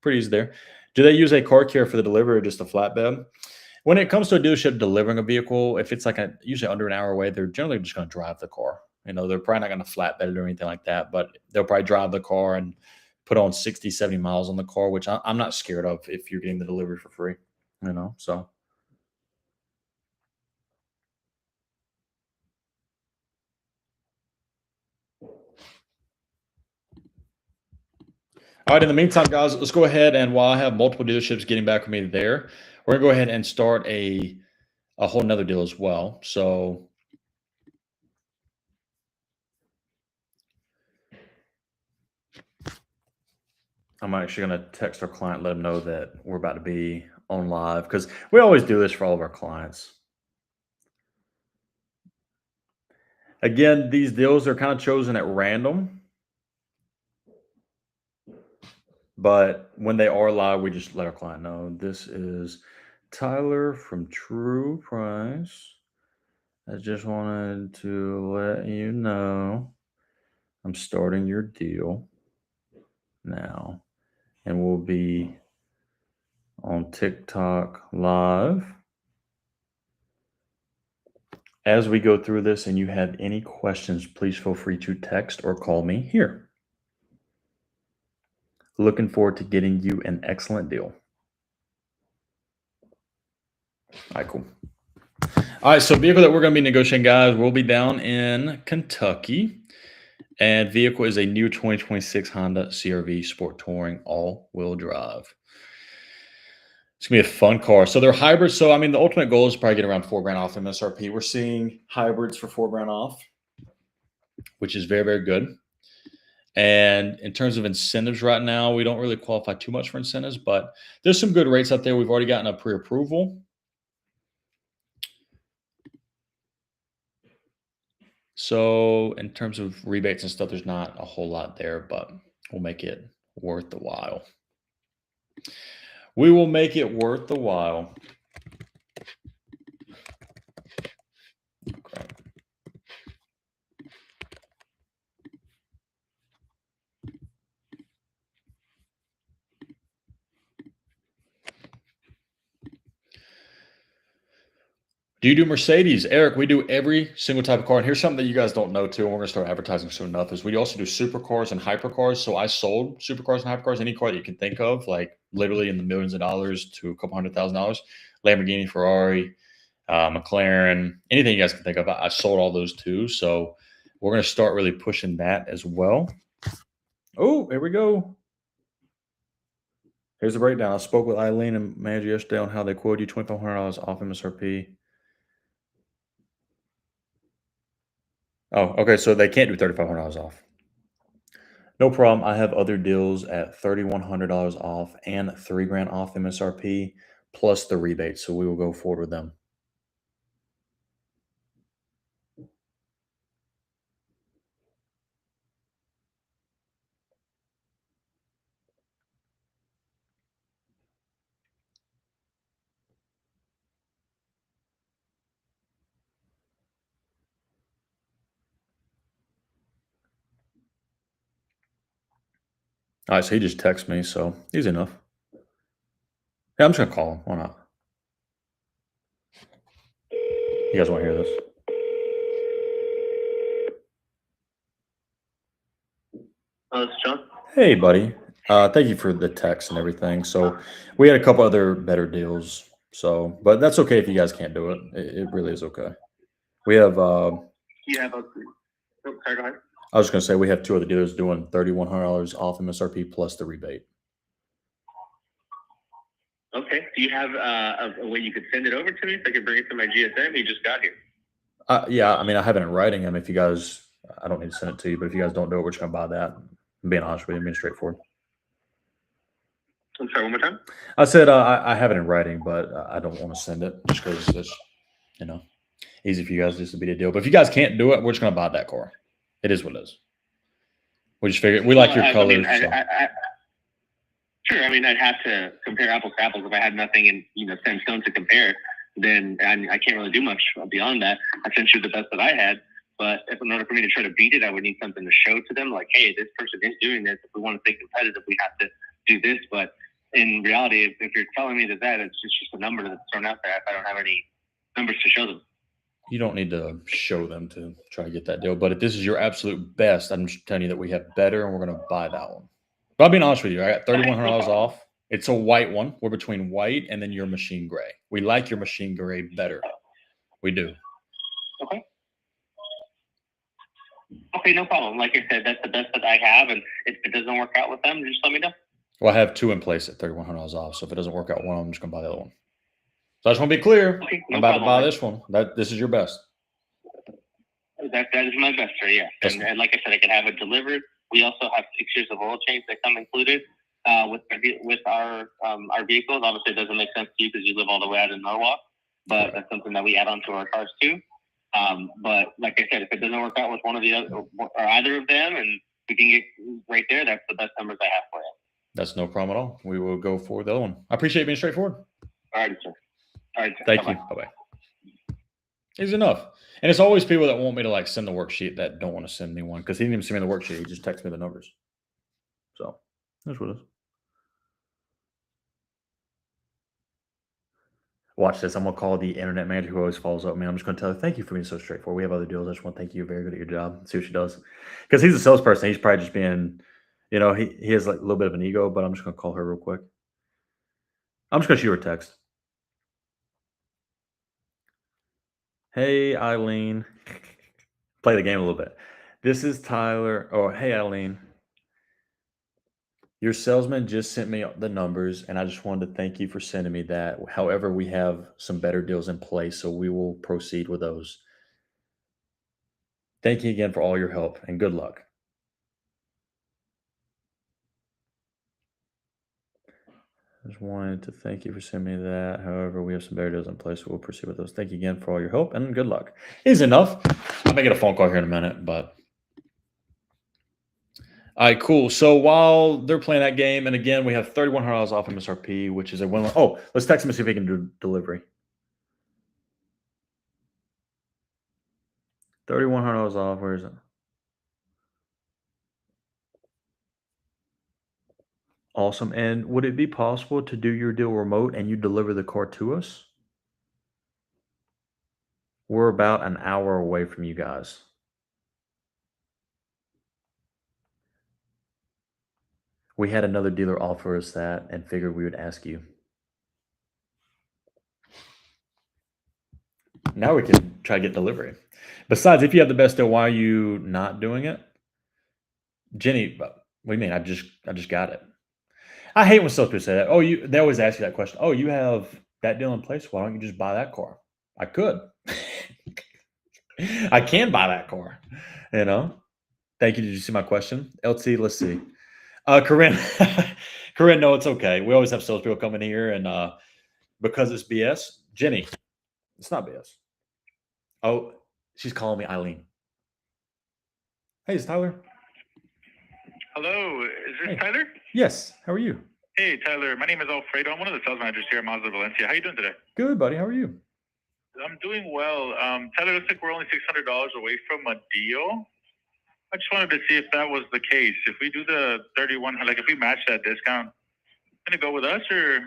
pretty easy there. Do they use a car care for the delivery or just a flatbed? When it comes to a dealership delivering a vehicle, if it's like usually under an hour away, they're generally just going to drive the car. They're probably not going to flatbed it or anything like that, but they'll probably drive the car and put on 60, 70 miles on the car, which I'm not scared of if you're getting the delivery for free, so. All right, in the meantime, guys, let's go ahead and while I have multiple dealerships getting back with me there, we're going to go ahead and start a whole nother deal as well. So I'm actually going to text our client, let them know that we're about to be on live because we always do this for all of our clients. Again, these deals are kind of chosen at random, but when they are live, we just let our client know. This is Tyler from True Price. I just wanted to let you know I'm starting your deal now, and we'll be on TikTok live. As we go through this and you have any questions, please feel free to text or call me here. Looking forward to getting you an excellent deal. All right, cool. All right, so vehicle that we're going to be negotiating, guys, we'll be down in Kentucky. And vehicle is a new 2026 Honda CR-V Sport Touring all-wheel drive. It's going to be a fun car. So they're hybrids. So, I mean, the ultimate goal is probably get around $4,000 off MSRP. We're seeing hybrids for $4,000 off, which is very, very good. And in terms of incentives right now, we don't really qualify too much for incentives, but there's some good rates out there. We've already gotten a pre-approval. So in terms of rebates and stuff, there's not a whole lot there, but we'll make it worth the while. We will make it worth the while. Okay. Do you do Mercedes? Eric, we do every single type of car. And here's something that you guys don't know too, and we're going to start advertising soon enough, is we also do supercars and hypercars. So I sold supercars and hypercars, any car that you can think of, like literally in the millions of dollars to a couple $100,000. Lamborghini, Ferrari, McLaren, anything you guys can think of. I sold all those too. So we're going to start really pushing that as well. Oh, here we go. Here's the breakdown. I spoke with Eileen and manager yesterday on how they quoted you $2,500 off MSRP. Oh, okay. So they can't do $3,500 off. No problem. I have other deals at $3,100 off and $3,000 off MSRP plus the rebate. So we will go forward with them. All right, so he just texted me, so easy enough. Yeah, I'm just gonna call him. Why not? You guys want to hear this? Oh, it's John. Hey, buddy. Thank you for the text and everything. So we had a couple other better deals. So, but that's okay if you guys can't do it. It really is okay. We have. You have a. Oh, sorry, go ahead. I was going to say we have two other dealers doing $3,100 off MSRP plus the rebate. Okay. Do you have a way you could send it over to me so I could bring it to my GSM? You just got here. Yeah, I mean, I have it in writing. I mean, if you guys, I don't need to send it to you, but if you guys don't do it, we're just going to buy that. I'm being honest with you, being straightforward. I'm sorry, one more time? I said I have it in writing, but I don't want to send it just because it's, easy for you guys just to be the deal. But if you guys can't do it, we're just going to buy that car. It is what it is. We just figured we like your colors. Sure. I mean, I'd have to compare apples to apples. If I had nothing in same stone to compare, then I can't really do much beyond that. I sent you the best that I had, but in order for me to try to beat it, I would need something to show to them, like, hey, this person is doing this. If we want to stay competitive, we have to do this. But in reality, if you're telling me that it's just a number that's thrown out there, if I don't have any numbers to show them. You don't need to show them to try to get that deal. But if this is your absolute best, I'm just telling you that we have better, and we're going to buy that one. But I'll be honest with you. I got $3,100 off. It's a white one. We're between white and then your machine gray. We like your machine gray better. We do. Okay. Okay, no problem. Like I said, that's the best that I have. And if it doesn't work out with them, just let me know. Well, I have two in place at $3,100 off. So if it doesn't work out one, I'm just going to buy the other one. So I just want to be clear. Okay, I'm about to buy this one. This is your best. That is my best, sir. Yeah. And like I said, I can have it delivered. We also have 6 years of oil change that come included. with our vehicles. Obviously, it doesn't make sense to you because you live all the way out in Norwalk, but that's something that we add onto our cars too. But like I said, if it doesn't work out with one of the other or either of them, and we can get right there, that's the best numbers I have for you. That's no problem at all. We will go for the other one. I appreciate being straightforward. All right, sir. All right, sir. Thank Bye-bye. you. Bye-bye. Easy enough. And it's always people that want me to like send the worksheet that don't want to send me one because he didn't even send me the worksheet. He just texted me the numbers. So that's what it is. Watch this. I'm going to call the internet manager who always follows up with me. I'm just going to tell her, thank you for being so straightforward. We have other deals. I just want to thank you. You're very good at your job. See what she does. Because he's a salesperson. He's probably just being, you know, he has like a little bit of an ego, but I'm just going to call her real quick. I'm just going to shoot her a text. Hey, Eileen. Play the game a little bit. This is Tyler. Oh, hey, Eileen. Your salesman just sent me the numbers, and I just wanted to thank you for sending me that. However, we have some better deals in place, so we will proceed with those. Thank you again for all your help, and good luck. I just wanted to thank you for sending me that. However, we have some better deals in place, so we'll proceed with those. Thank you again for all your help, and good luck. Easy enough. I may get a phone call here in a minute, but... All right, cool. So while they're playing that game, and again, we have $3,100 off MSRP, which is a win. Oh, let's text him and see if he can do delivery. $3,100 off. Where is it? Awesome. And would it be possible to do your deal remote and you deliver the car to us? We're about an hour away from you guys. We had another dealer offer us that and figured we would ask you. Now we can try to get delivery. Besides, if you have the best deal, why are you not doing it? Jenny, what do you mean? I just got it. I hate when salespeople say that. Oh, they always ask you that question. Oh, you have that deal in place. Why don't you just buy that car? I could. I can buy that car. You know? Thank you. Did you see my question? LT, let's see. Corinne, Corinne, no, it's okay. We always have salespeople come in here, and because it's BS, Jenny, it's not BS. Oh, she's calling me Eileen. Hey, it's Tyler. Hello, is this Hey. Tyler? Yes. How are you? Hey, Tyler. My name is Alfredo. I'm one of the sales managers here at Mazda Valencia. How you doing today? Good, buddy. How are you? I'm doing well. Tyler, looks like we're only $600 away from a deal. I just wanted to see if that was the case. If we do the 31, like if we match that discount, gonna go with us or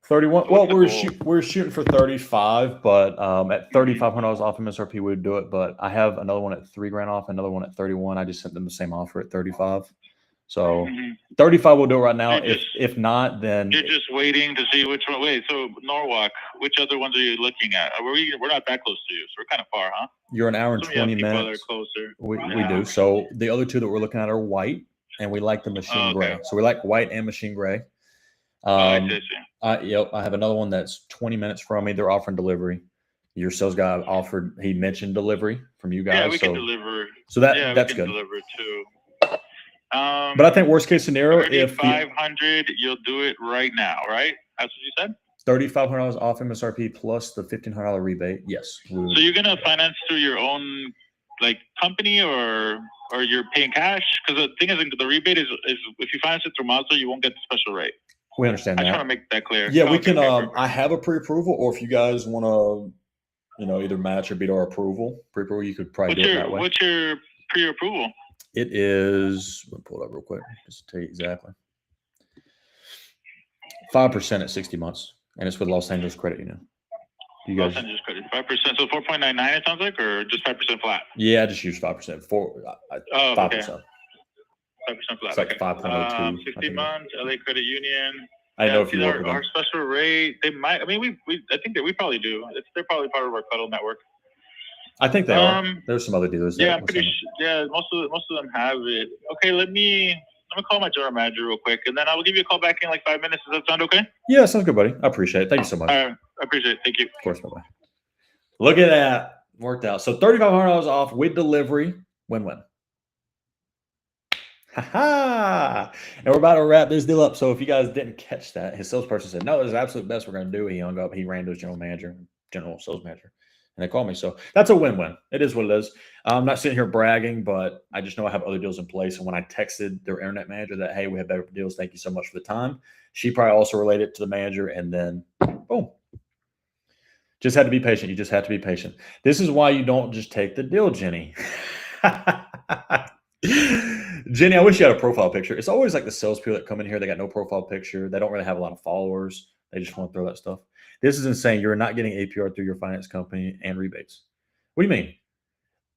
31. So Well, what's the goal? we're shooting for 35, but at $3,500 off MSRP, we'd do it. But I have another one at $3,000 off, another one at 31. I just sent them the same offer at 35. So 35 we'll do it right now. You're If not, then you're just waiting to see which one? Wait, so Norwalk, which other ones are you looking at? We're not that close to you, so we're kind of far, huh? you're an hour and Some of you have 20 people that are minutes. closer. We do. So the other two that we're looking at are white, and we like the machine Oh, gray. okay. So we like white and machine gray. I see. Yep. I have another one that's 20 minutes from me. They're offering delivery. Your sales guy offered. He mentioned delivery from you guys. Yeah, we so can deliver. so that yeah, that's we can good. deliver too. But I think worst case scenario, if the 3,500, you'll do it right now, right? That's what you said. $3,500 off MSRP plus the $1,500 rebate, yes. So you're gonna finance through your own like company or you're paying cash? Because the thing is, the rebate is if you finance it through Mazda, you won't get the special rate. We understand I just that. want to make that clear. Yeah, we Okay, can. perfect. I have a pre-approval, or if you guys want to, either match or beat our pre-approval, you could probably do it that way. What's your pre-approval? It is. Let me pull it up real quick, just to tell you exactly. 5% at 60 months, and it's with Los Angeles Credit Union. You Los guys, Angeles credit 5%, so 4.99. It sounds like, or just 5% flat. yeah, I just use 5%. 5%. 5% flat. It's like okay. 5.02. 60 months. LA Credit Union. I know Yeah, if you see, work with them. our special rate, they might. I mean, I think that we probably do. They're probably part of our cuddle network. I think they are. There's some other dealers. Yeah, that I'm will pretty send it. sure. Yeah, most of them have it. Okay, let me call my general manager real quick, and then I will give you a call back in like 5 minutes. Does that sound okay? Yeah, sounds good, buddy. I appreciate it. Thank you so much. All right, I appreciate it. Thank you. Of course, bye-bye. Look at that. Worked out. So $3,500 off with delivery. Win-win. Ha! And we're about to wrap this deal up. So if you guys didn't catch that, his salesperson said, "No, this is the absolute best we're going to do." He hung up. He ran to his general sales manager, and they called me. So that's a win-win. It is what it is. I'm not sitting here bragging, but I just know I have other deals in place. And when I texted their internet manager that, "Hey, we have better deals. Thank you so much for the time," she probably also relayed it to the manager, and then boom. Just had to be patient. You just have to be patient. This is why you don't just take the deal, Jenny. Jenny, I wish you had a profile picture. It's always like the salespeople that come in here, they got no profile picture. They don't really have a lot of followers. They just want to throw that stuff. This is insane. You're not getting APR through your finance company and rebates. What do you mean?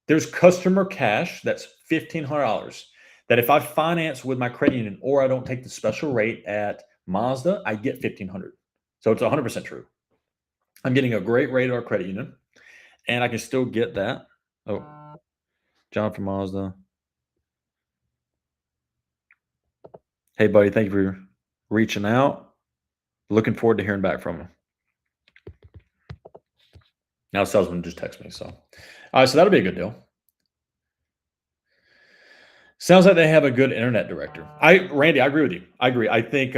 There's customer cash that's $1,500 that if I finance with my credit union or I don't take the special rate at Mazda, I get $1,500. So it's 100% true. I'm getting a great rate at our credit union, and I can still get that. Oh, John from Mazda. Hey, buddy, thank you for reaching out. Looking forward to hearing back from him. Now, salesman just text me. So, all right, so that'll be a good deal. Sounds like they have a good internet director. Randy, I agree with you. I agree. I think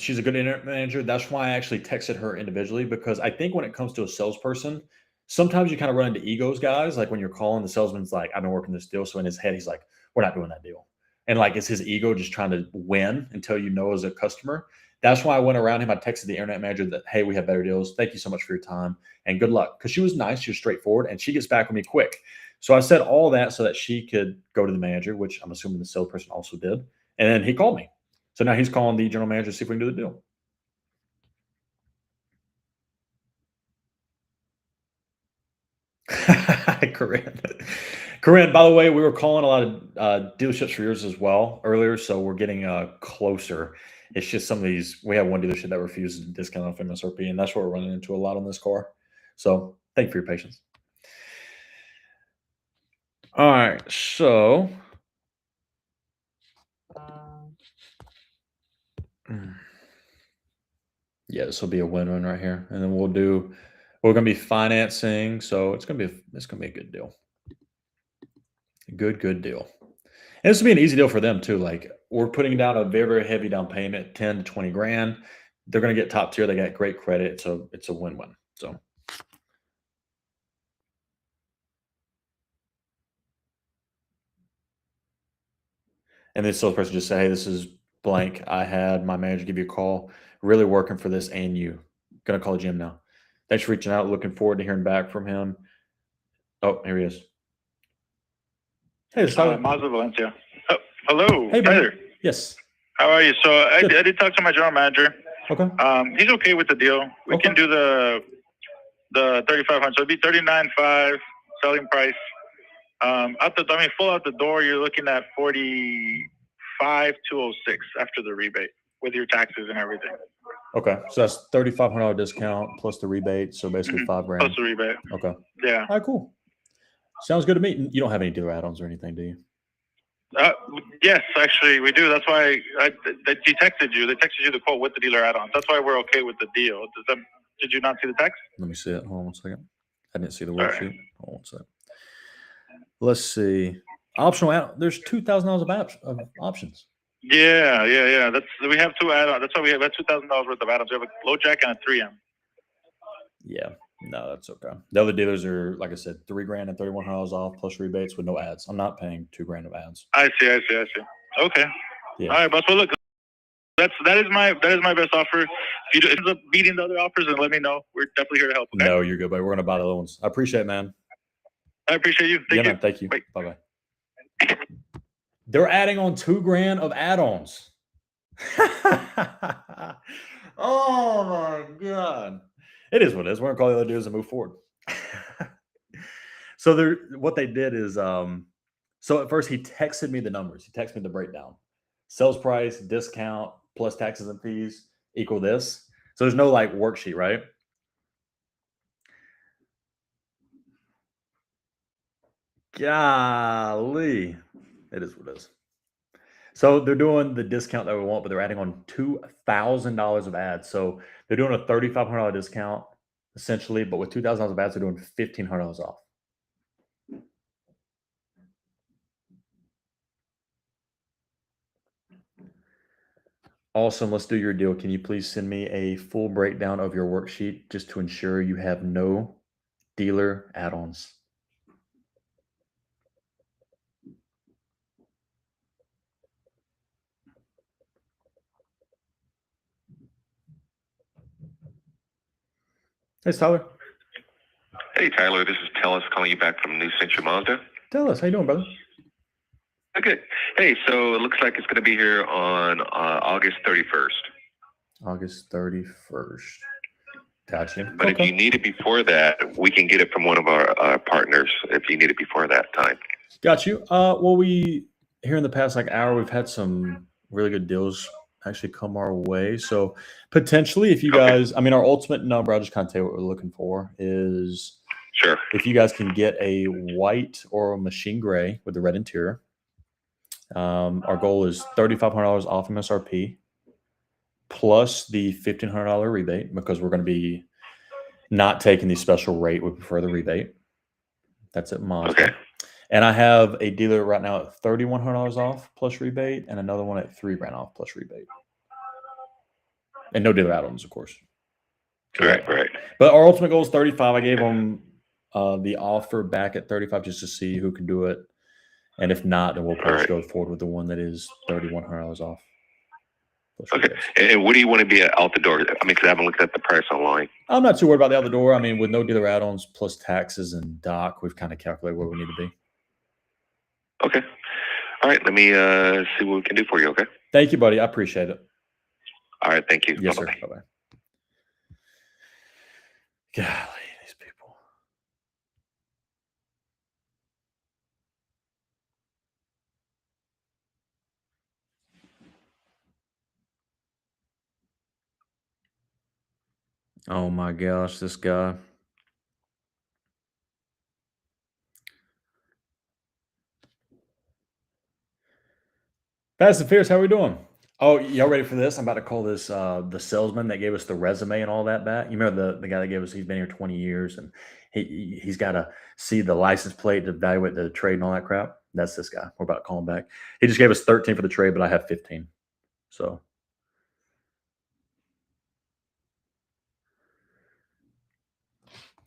she's a good internet manager. That's why I actually texted her individually, because I think when it comes to a salesperson, sometimes you kind of run into egos, guys. Like when you're calling, the salesman's like, "I've been working this deal." So in his head, he's like, "We're not doing that deal." And like, it's his ego just trying to win until you know as a customer. That's why I went around him. I texted the internet manager that, "Hey, we have better deals. Thank you so much for your time and good luck." Because she was nice. She was straightforward, and she gets back with me quick. So I said all that so that she could go to the manager, which I'm assuming the salesperson also did. And then he called me. So now he's calling the general manager to see if we can do the deal. Corinne. Corinne, by the way, we were calling a lot of dealerships for yours as well earlier. So we're getting closer. It's just some of these, we have one dealership that refuses to discount off MSRP, and that's what we're running into a lot on this car. So thank you for your patience. All right. So. Yeah, this will be a win-win right here. And then we're going to be financing. So it's going to be a good deal. Good deal. And this will be an easy deal for them too. Like we're putting down a very, very heavy down payment, 10 to 20 grand. They're going to get top tier. They got great credit. So it's a win-win. So. And this salesperson just say, "Hey, this is blank. I had my manager give you a call. Really working for this and you. Going to call Jim now. Thanks for reaching out. Looking forward to hearing back from him." Oh, here he is. Hey, it's Tyler. Mazda Valencia. Oh, hello, Hey, Tyler. Yes. How are you? So I did talk to my general manager. Okay. He's okay with the deal. We can do the 3,500. So it'd be 39.5 selling price. Full out the door, you're looking at 45,206 after the rebate with your taxes and everything. Okay, so that's $3,500 discount plus the rebate, so basically $5 grand. Plus the rebate. Okay. Yeah. All right, cool. Sounds good to me. You don't have any dealer add-ons or anything, do you? Yes, actually, we do. That's why he texted you. They texted you the quote with the dealer add-ons. That's why we're okay with the deal. Did you not see the text? Let me see it. Hold on one second. I didn't see the worksheet. Hold on one second. Let's see. Optional add. There's $2,000 of options. Yeah. We have two add-ons. That's why we have $2,000 worth of add-ons. We have a low jack and a 3M. Yeah. No, that's okay. The other dealers are, like I said, $3 grand and $3,100 off plus rebates with no ads. I'm not paying $2 grand of ads. I see. Okay. Yeah. All right, boss. Well, look, that is my best offer. If you end up beating the other offers, then let me know. We're definitely here to help. Okay? No, you're good, buddy. We're gonna buy the other ones. I appreciate it, man. I appreciate you. Thank you. Man, thank you. Bye bye. They're adding on $2 grand of add-ons. Oh my god. It is what it is. We're gonna call the other dudes and move forward. So what they did is so at first he texted me the numbers. He texted me the breakdown. Sales price, discount, plus taxes and fees equal this. So there's no like worksheet, right? Golly. It is what it is. So they're doing the discount that we want, but they're adding on $2,000 of ads. So they're doing a $3,500 discount essentially, but with $2,000 of ads, they're doing $1,500 off. Awesome. Let's do your deal. Can you please send me a full breakdown of your worksheet just to ensure you have no dealer add-ons? Hey, Tyler. Hey, Tyler, this is Tellis calling you back from New Century Mazda. Tell us, how you doing, brother? Good. Hey, so it looks like it's going to be here on August 31st. August 31st. Gotcha. But if you need it before that, we can get it from one of our partners if you need it before that time. Got you. Well, we here in the past hour, we've had some really good deals actually come our way. So potentially, if you guys, I mean, our ultimate number, I'll just kind of tell you what we're looking for is sure. If you guys can get a white or a machine gray with the red interior, our goal is $3,500 off MSRP plus the $1,500 rebate because we're going to be not taking the special rate. We prefer the rebate. That's at Mazda. Okay. And I have a dealer right now at $3,100 off plus rebate and another one at $3,000 off plus rebate. And no dealer add-ons, of course. Right. But our ultimate goal is 35. I gave them the offer back at 35 just to see who can do it. And if not, then we'll probably go forward with the one that is $3,100 off. Okay. And what do you want to be out the door? I mean, because I haven't looked at the price online. I'm not too worried about the out the door. I mean, with no dealer add-ons plus taxes and doc, we've kind of calculated where we need to be. Okay. All right. Let me see what we can do for you. Okay. Thank you, buddy. I appreciate it. All right. Thank you. Yes, Bye-bye. sir. Bye-bye. Golly, these people. Oh my gosh, this guy. Fast and Fierce, how are we doing? Oh, y'all ready for this? I'm about to call this the salesman that gave us the resume and all that back. You remember the guy that gave us, he's been here 20 years and he's got to see the license plate to evaluate the trade and all that crap. That's this guy. We're about to call him back. He just gave us 13 for the trade, but I have 15. So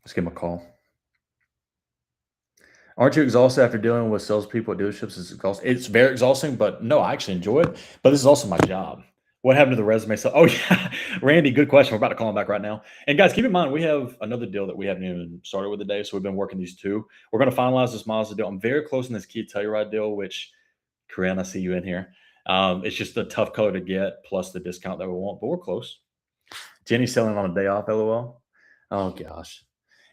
let's give him a call. Aren't you exhausted after dealing with salespeople at dealerships? It's very exhausting, but no, I actually enjoy it. But this is also my job. What happened to the resume? So, oh yeah, Randy, good question. We're about to call him back right now. And guys, keep in mind, we have another deal that we haven't even started with today. So we've been working these two. We're going to finalize this Mazda deal. I'm very close in this Kia Telluride deal, which, Corinne, I see you in here. It's just a tough color to get, plus the discount that we want, but we're close. Jenny's selling on a day off, LOL. Oh gosh,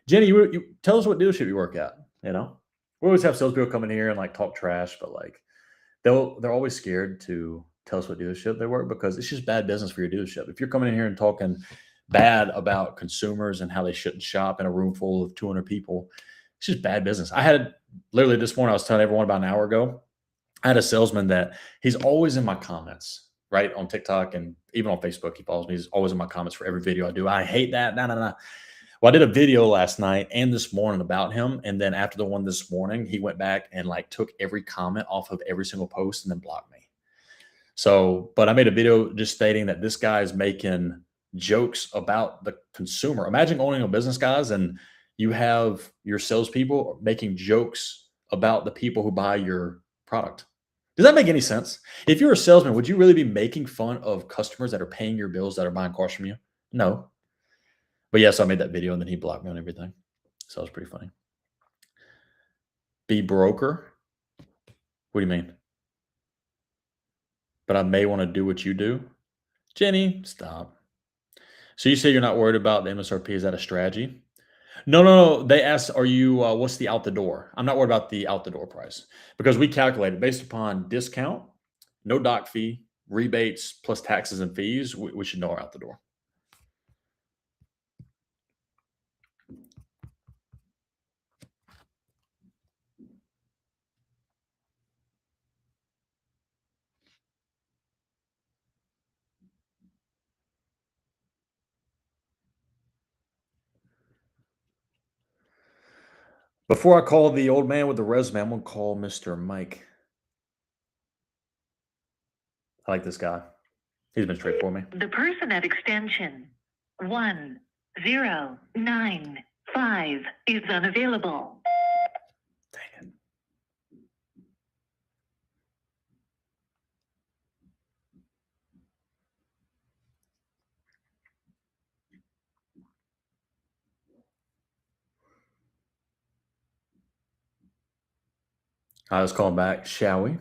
Jenny, you tell us what dealership you work at. You know. We always have salespeople come in here and like talk trash, but like they're always scared to tell us what dealership they work because it's just bad business for your dealership. If you're coming in here and talking bad about consumers and how they shouldn't shop in a room full of 200 people, it's just bad business. I had literally this morning, I was telling everyone about an hour ago, I had a salesman that he's always in my comments, right? On TikTok and even on Facebook, he follows me. He's always in my comments for every video I do. I hate that. No. Well, I did a video last night and this morning about him. And then after the one this morning, he went back and like took every comment off of every single post and then blocked me. So, but I made a video just stating that this guy is making jokes about the consumer. Imagine owning a business, guys, and you have your salespeople making jokes about the people who buy your product. Does that make any sense? If you're a salesman, would you really be making fun of customers that are paying your bills that are buying cars from you? No. But yes, I made that video and then he blocked me on everything. So it was pretty funny. Be broker? What do you mean? But I may want to do what you do? Jenny, stop. So you say you're not worried about the MSRP. Is that a strategy? No. They asked, are you, what's the out the door? I'm not worried about the out the door price because we calculated based upon discount, no doc fee, rebates, plus taxes and fees. We should know our out the door. Before I call the old man with the resume, I'm going to call Mr. Mike. I like this guy. He's been straight for me. The person at extension 1095 is unavailable. All right, let's call him back, shall we?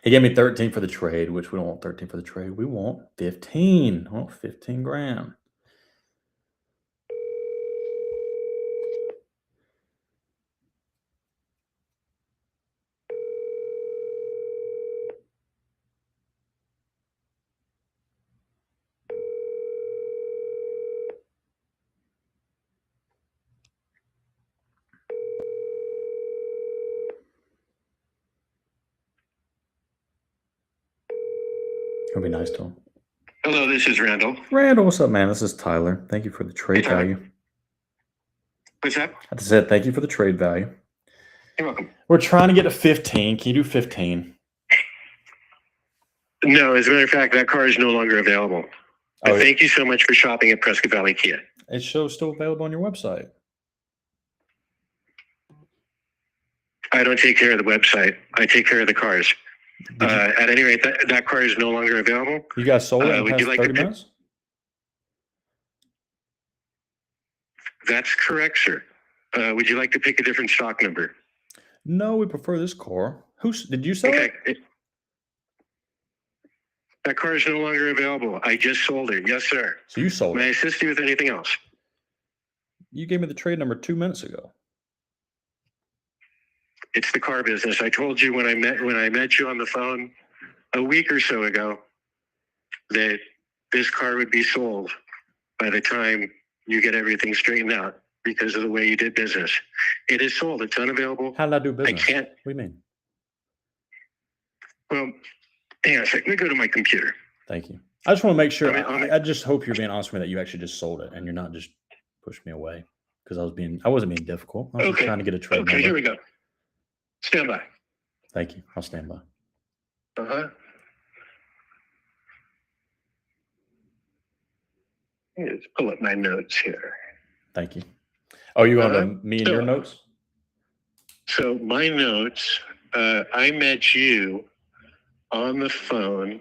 He gave me 13 for the trade, which we don't want 13 for the trade. We want 15. I want 15 grand. It'll be nice to him. Hello, this is Randall. Randall, what's up, man? This is Tyler. Thank you for the trade Hey, Tyler. value. What's that? I just said thank you for the trade value. You're welcome. We're trying to get to 15. Can you do 15? No, as a matter of fact, that car is no longer available. But thank you so much for shopping at Prescott Valley Kia. It shows still available on your website. I don't take care of the website. I take care of the cars. At any rate, that car is no longer available. You guys sold it in would past you like 30 to minutes? That's correct, sir. Would you like to pick a different stock number? No, we prefer this car. Did you sell it? That car is no longer available. I just sold it. Yes, sir. So you sold May I it. assist you with anything else? You gave me the trade number 2 minutes ago. It's the car business. I told you when I met you on the phone a week or so ago that this car would be sold by the time you get everything straightened out because of the way you did business. It is sold. It's unavailable. How did I do business? I can't. What do you mean? Well, hang on a second. Let me go to my computer. Thank you. I just want to make sure. I just hope you're being honest with me that you actually just sold it and you're not just pushing me away because I wasn't being difficult. I was just trying to get a trade. Okay, here we go. Stand by. Thank you. I'll stand by. Uh-huh. Let's pull up my notes here. Thank you. Oh, you want me and your notes? So my notes, I met you on the phone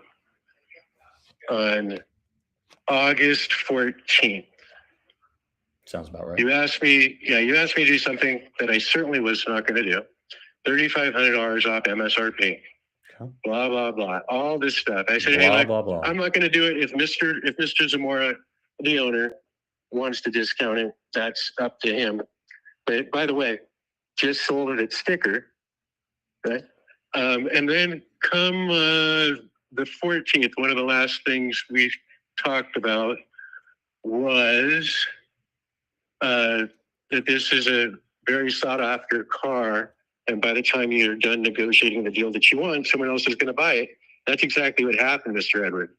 on August 14th. Sounds about right. You asked me to do something that I certainly was not going to do. $3,500 off MSRP. Okay. Blah, blah, blah. All this stuff. I said, Blah, hey, blah, blah. I'm not going to do it. If Mr. Zamora, the owner, wants to discount it, that's up to him. But by the way, just sold it at sticker. Right? And then come the 14th, one of the last things we talked about was that this is a very sought after car. And by the time you're done negotiating the deal that you want, someone else is going to buy it. That's exactly what happened, Mr. Edward.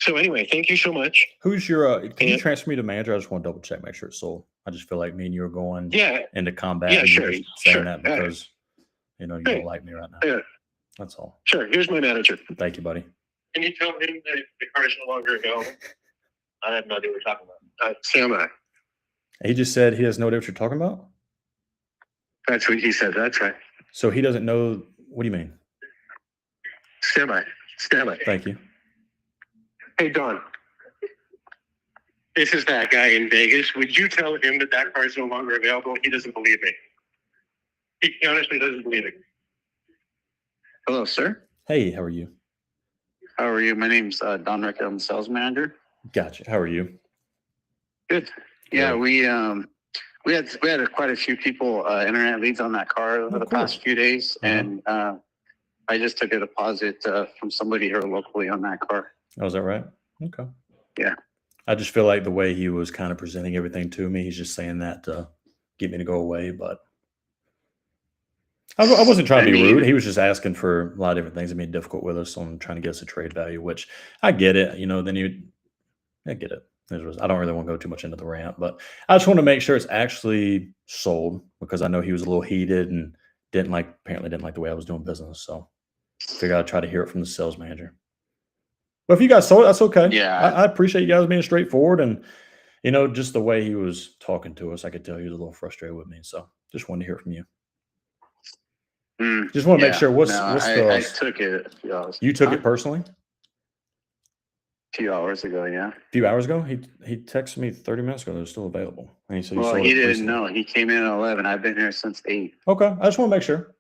So anyway, thank you so much. Who's your, can you transfer me to manager? I just want to double check, make sure it's sold. I just feel like me and you are going into combat. Yeah, and sure. You're just saying that because, you don't like me right now. Yeah. That's all. Sure. Here's my manager. Thank you, buddy. Can you tell him that the car is no longer available? I have no idea what we're talking about. Stand by. He just said he has no idea what you're talking about? That's what he said. That's right. So he doesn't know. What do you mean? Stand by. Stand by. Thank you. Hey, Don. This is that guy in Vegas. Would you tell him that that car is no longer available? He doesn't believe me. He honestly doesn't believe it. Hello, sir. Hey, how are you? How are you? My name's Don Rickett. I'm the sales manager. Gotcha. How are you? Good. Yeah, we had quite a few people internet leads on that car over the past few days, and I just took a deposit from somebody here locally on that car. Oh, is that right? Okay. Yeah. I just feel like the way he was kind of presenting everything to me, he's just saying that to get me to go away, but I wasn't trying to be rude. He was just asking for a lot of different things and being difficult with us on trying to get us a trade value, which I get it. I get it. I don't really want to go too much into the rant, but I just want to make sure it's actually sold because I know he was a little heated and apparently didn't like the way I was doing business. So I figured I'd try to hear it from the sales manager. But if you guys sold it, that's okay. Yeah. I appreciate you guys being straightforward, and just the way he was talking to us, I could tell he was a little frustrated with me. So just wanted to hear from you. Just want to make sure. I took it. You took it personally? A few hours ago, yeah. A few hours ago? He texted me 30 minutes ago. They're still available. And he said He didn't know. He came in at 11. I've been here since 8. Okay. I just want to make sure.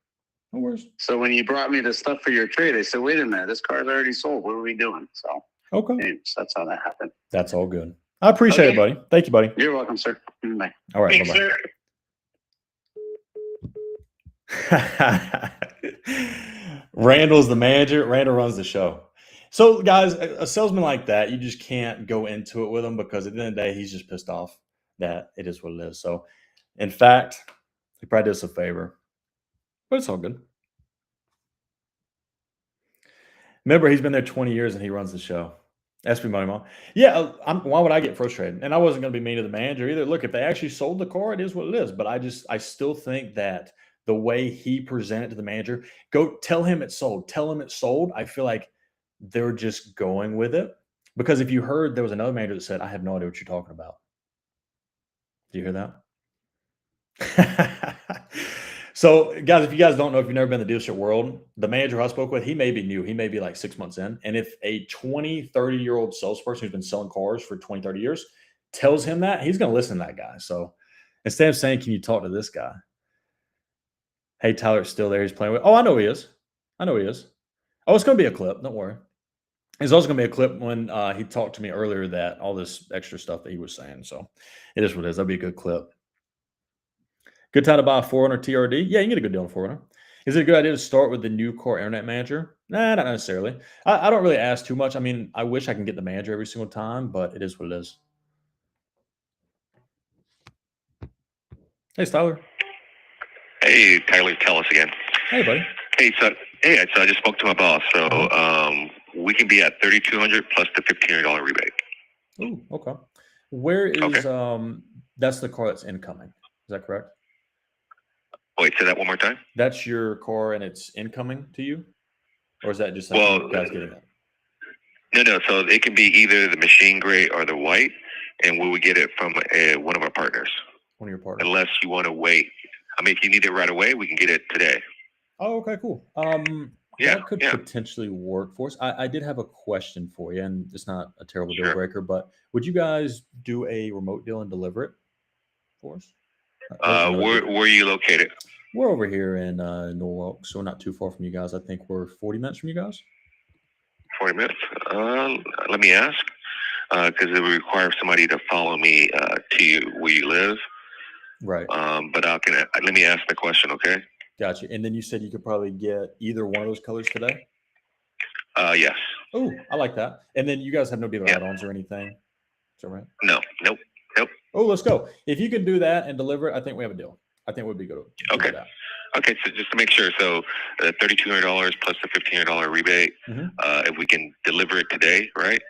No worries. So when you brought me the stuff for your trade, I said, wait a minute, this car's already sold. What are we doing? So anyways, that's how that happened. That's all good. I appreciate it, buddy. Thank you, buddy. You're welcome, sir. Bye. All right. Thanks, Bye-bye. Randall's the manager. Randall runs the show. So, guys, a salesman like that, you just can't go into it with him because at the end of the day, he's just pissed off that it is what it is. So, in fact, he probably did us a favor, but it's all good. Remember, he's been there 20 years and he runs the show. SP Money Mom. Yeah, why would I get frustrated? And I wasn't going to be mean to the manager either. Look, if they actually sold the car, it is what it is. But I still think that the way he presented to the manager, go tell him it's sold. Tell him it's sold. I feel like they're just going with it. Because if you heard, there was another manager that said, I have no idea what you're talking about. Do you hear that? So, guys, if you guys don't know, if you've never been in the dealership world, the manager I spoke with, he may be new. He may be like 6 months in. And if a 20, 30-year-old salesperson who's been selling cars for 20, 30 years tells him that, he's going to listen to that guy. So instead of saying, can you talk to this guy? Hey, Tyler's still there. He's playing with. Oh, I know he is. Oh, it's going to be a clip. Don't worry. There's also going to be a clip when he talked to me earlier that all this extra stuff that he was saying. So it is what it is. That'll be a good clip. Good time to buy a 400 TRD? Yeah, you can get a good deal on 400. Is it a good idea to start with the new core internet manager? Nah, not necessarily. I don't really ask too much. I mean, I wish I can get the manager every single time, but it is what it is. Hey, Tyler. Hey, Tyler, tell us again. Hey, buddy. Hey, so I just spoke to my boss. So we can be at $3,200 plus the $1,500 rebate. Ooh, okay. Where is that's the car that's incoming? Is that correct? Wait, say that one more time. That's your car and it's incoming to you, or is that just well, you guys getting it? No. So it can be either the machine gray or the white, and we would get it from one of our partners. One of your partners. Unless you want to wait. I mean, if you need it right away, we can get it today. Oh, okay, cool. That could potentially work for us. I did have a question for you, and it's not a terrible deal breaker, but would you guys do a remote deal and deliver it for us? Where are you located? We're over here in Norwalk, so we're not too far from you guys. I think we're 40 minutes from you guys. 40 minutes? Let me ask, because it would require somebody to follow me to you where you live. Right. But let me ask the question, okay? Gotcha. And then you said you could probably get either one of those colors today? Yes. Oh, I like that. And then you guys have no dealer add-ons or anything? Is that right? No. Nope. Oh, let's go. If you can do that and deliver it, I think we have a deal. I think we'd be good. Okay. Okay, so just to make sure, so $3,200 plus the $1,500 rebate, if we can deliver it today, right?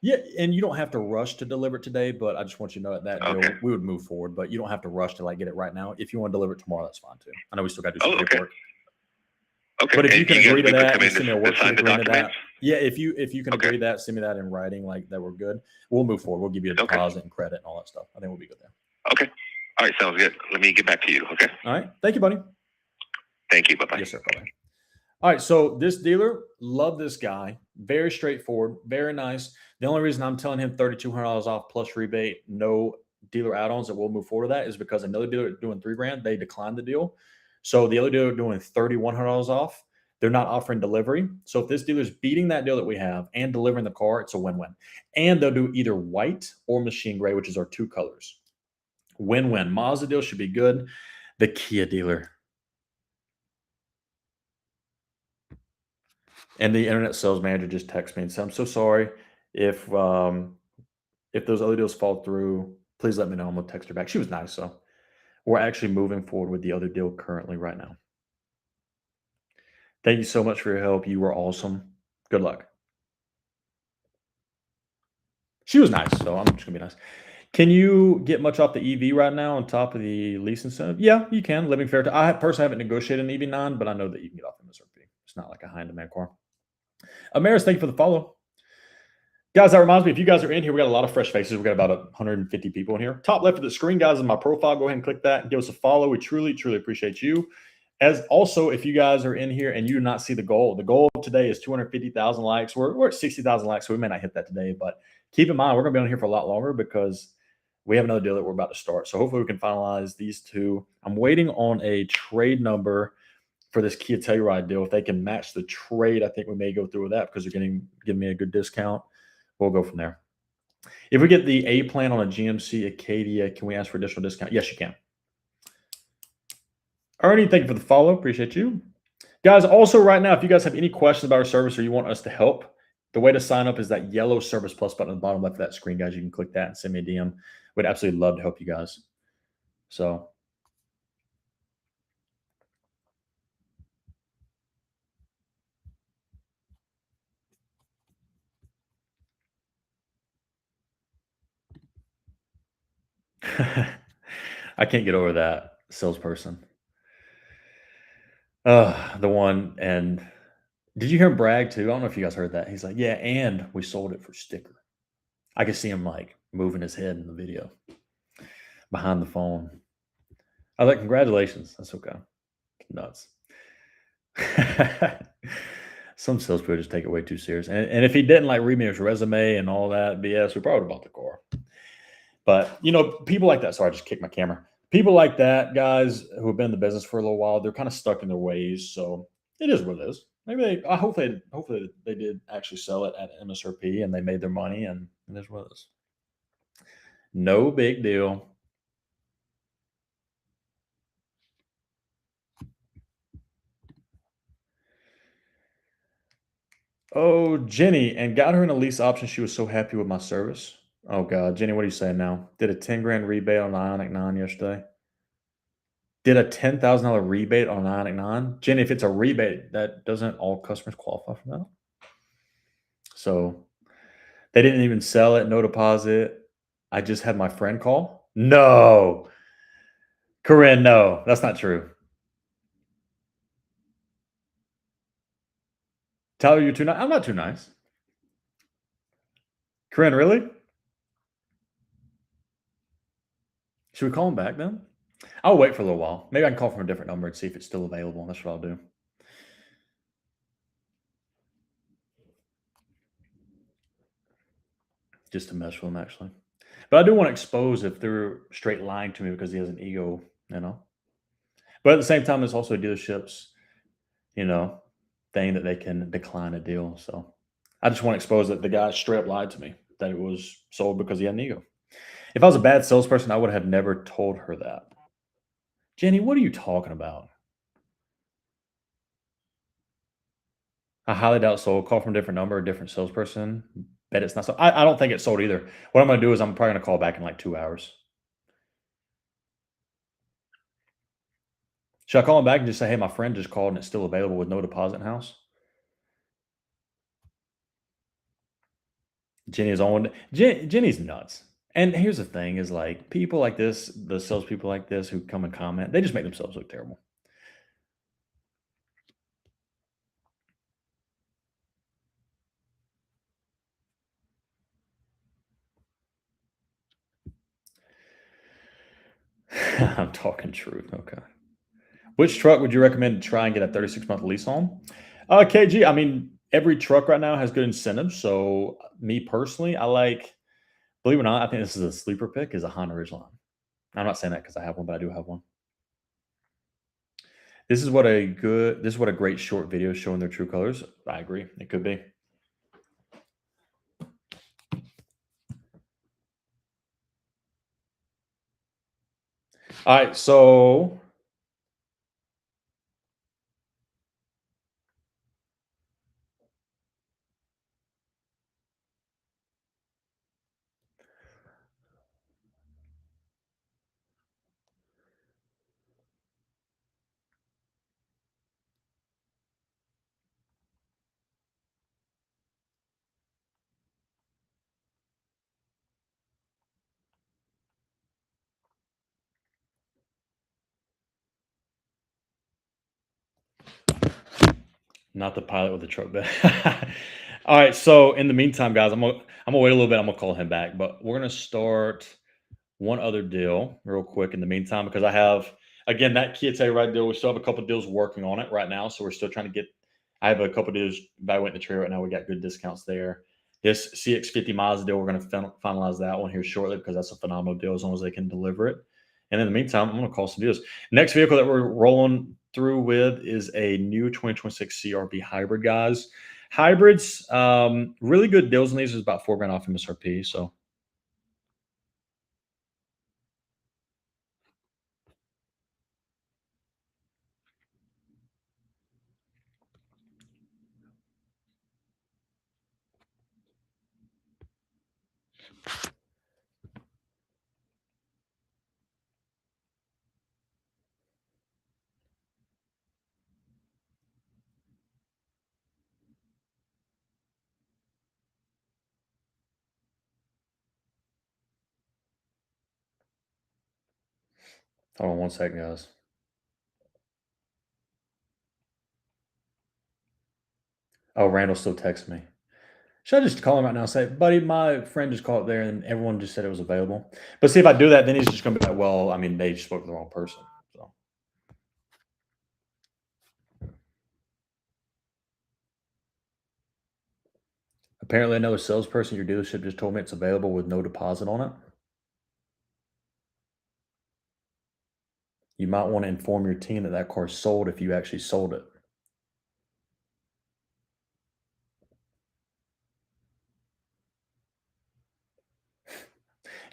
Yeah, and you don't have to rush to deliver it today, but I just want you to know that deal, we would move forward, but you don't have to rush to get it right now. If you want to deliver it tomorrow, that's fine too. I know we still got to do some paperwork. Okay. But if you can agree to that, send me a to sign the documents. Yeah, if you can agree to that, send me that in writing, that we're good. We'll move forward. We'll give you a deposit and credit and all that stuff. I think we'll be good there. Okay. All right, sounds good. Let me get back to you. Okay. All right. Thank you, buddy. Thank you. Bye-bye. Yes, sir. Bye-bye. All right. So this dealer, love this guy. Very straightforward. Very nice. The only reason I'm telling him $3,200 off plus rebate, no dealer add-ons that we'll move forward to that is because another dealer doing $3,000, they declined the deal. So the other dealer doing $3,100 off. They're not offering delivery. So if this dealer is beating that deal that we have and delivering the car, it's a win-win. And they'll do either white or machine gray, which is our two colors. Win-win. Mazda deal should be good. The Kia dealer. And the internet sales manager just texted me and said, I'm so sorry. If those other deals fall through, please let me know. I'm going to text her back. She was nice. So we're actually moving forward with the other deal currently right now. Thank you so much for your help. You were awesome. Good luck. She was nice, so I'm just going to be nice. Can you get much off the EV right now on top of the lease incentive? Yeah, you can. Living fair. I personally haven't negotiated an EV9, but I know that you can get off MSRP. It's not like a high-demand car. Amaris, thank you for the follow. Guys, that reminds me, if you guys are in here, we got a lot of fresh faces. We got about 150 people in here. Top left of the screen, guys, is my profile. Go ahead and click that and give us a follow. We truly, truly appreciate you. As also, if you guys are in here and you do not see the goal today is 250,000 likes. We're at 60,000 likes, so we may not hit that today. But keep in mind, we're going to be on here for a lot longer because we have another deal that we're about to start. So hopefully we can finalize these two. I'm waiting on a trade number for this Kia Telluride deal. If they can match the trade, I think we may go through with that because they're giving me a good discount. We'll go from there. If we get the A plan on a GMC Acadia, can we ask for additional discount? Yes, you can. Ernie, thank you for the follow. Appreciate you. Guys, also right now, if you guys have any questions about our service or you want us to help, the way to sign up is that yellow Service Plus button on the bottom left of that screen, guys. You can click that and send me a DM. We'd absolutely love to help you guys. So I can't get over that salesperson. The one, and did you hear him brag too? I don't know if you guys heard that. He's like, yeah, and we sold it for sticker. I could see him like moving his head in the video behind the phone. I was like, congratulations. That's okay. Nuts. Some salespeople just take it way too serious. And if he didn't like read me his resume and all that BS, we probably bought the car. But you know, people like that. Sorry, I just kicked my camera. People like that, guys who have been in the business for a little while, they're kind of stuck in their ways. So it is what it is. Maybe hopefully they did actually sell it at MSRP and they made their money, and it is what it is. No big deal. Oh, Jenny, and got her in a lease option. She was so happy with my service. Oh God, Jenny, what are you saying now? Did a 10 grand rebate on the Ioniq 9 yesterday. Did a $10,000 rebate on an Ioniq 9. Jenny, if it's a rebate, that doesn't all customers qualify for that. So they didn't even sell it, no deposit. I just had my friend call. No. Corinne, no, that's not true. Tyler, you're too nice. I'm not too nice. Corinne, really? Should we call him back then? I'll wait for a little while. Maybe I can call from a different number and see if it's still available. That's what I'll do. Just to mess with him, actually. But I do want to expose if they're straight lying to me because he has an ego, you know. But at the same time, there's also dealerships, you know, thing that they can decline a deal. So I just want to expose that the guy straight up lied to me that it was sold because he had an ego. If I was a bad salesperson, I would have never told her that. Jenny, what are you talking about? I highly doubt sold. Call from a different number, a different salesperson. Bet it's not sold. I don't think it's sold either. What I'm going to do is I'm probably going to call back in like 2 hours. Should I call him back and just say, hey, my friend just called and it's still available with no deposit in house? Jenny is on. Jenny's nuts. And here's the thing is like people like this, the salespeople like this who come and comment, they just make themselves look terrible. I'm talking truth. Okay. Which truck would you recommend to try and get a 36-month lease on? KG, I mean, every truck right now has good incentives. So me personally, I like, believe it or not, I think this is a sleeper pick, is a Honda Ridgeline. I'm not saying that because I have one, but I do have one. This is what a great short video showing their true colors. I agree. It could be. All right, so not the pilot with the truck bed. All right. So in the meantime, guys, I'm gonna wait a little bit. I'm gonna call him back, but we're gonna start one other deal real quick in the meantime because I have again that Kia Telluride deal. We still have a couple deals working on it right now, so we're still trying to get. I have a couple deals evaluating the trailer right now. We got good discounts there. This CX-50 Mazda deal, we're going to finalize that one here shortly because that's a phenomenal deal as long as they can deliver it. And in the meantime, I'm going to call some deals. Next vehicle that we're rolling through with is a new 2026 CRV hybrid, guys. Hybrids, really good deals on these. Is about $4,000 off MSRP. So hold on one second, guys. Oh, Randall still texts me. Should I just call him right now and say, buddy, my friend just called up there and everyone just said it was available? But see, if I do that, then he's just going to be like, well, I mean, they just spoke to the wrong person. So apparently, another salesperson at your dealership just told me it's available with no deposit on it. You might want to inform your team that that car is sold if you actually sold it.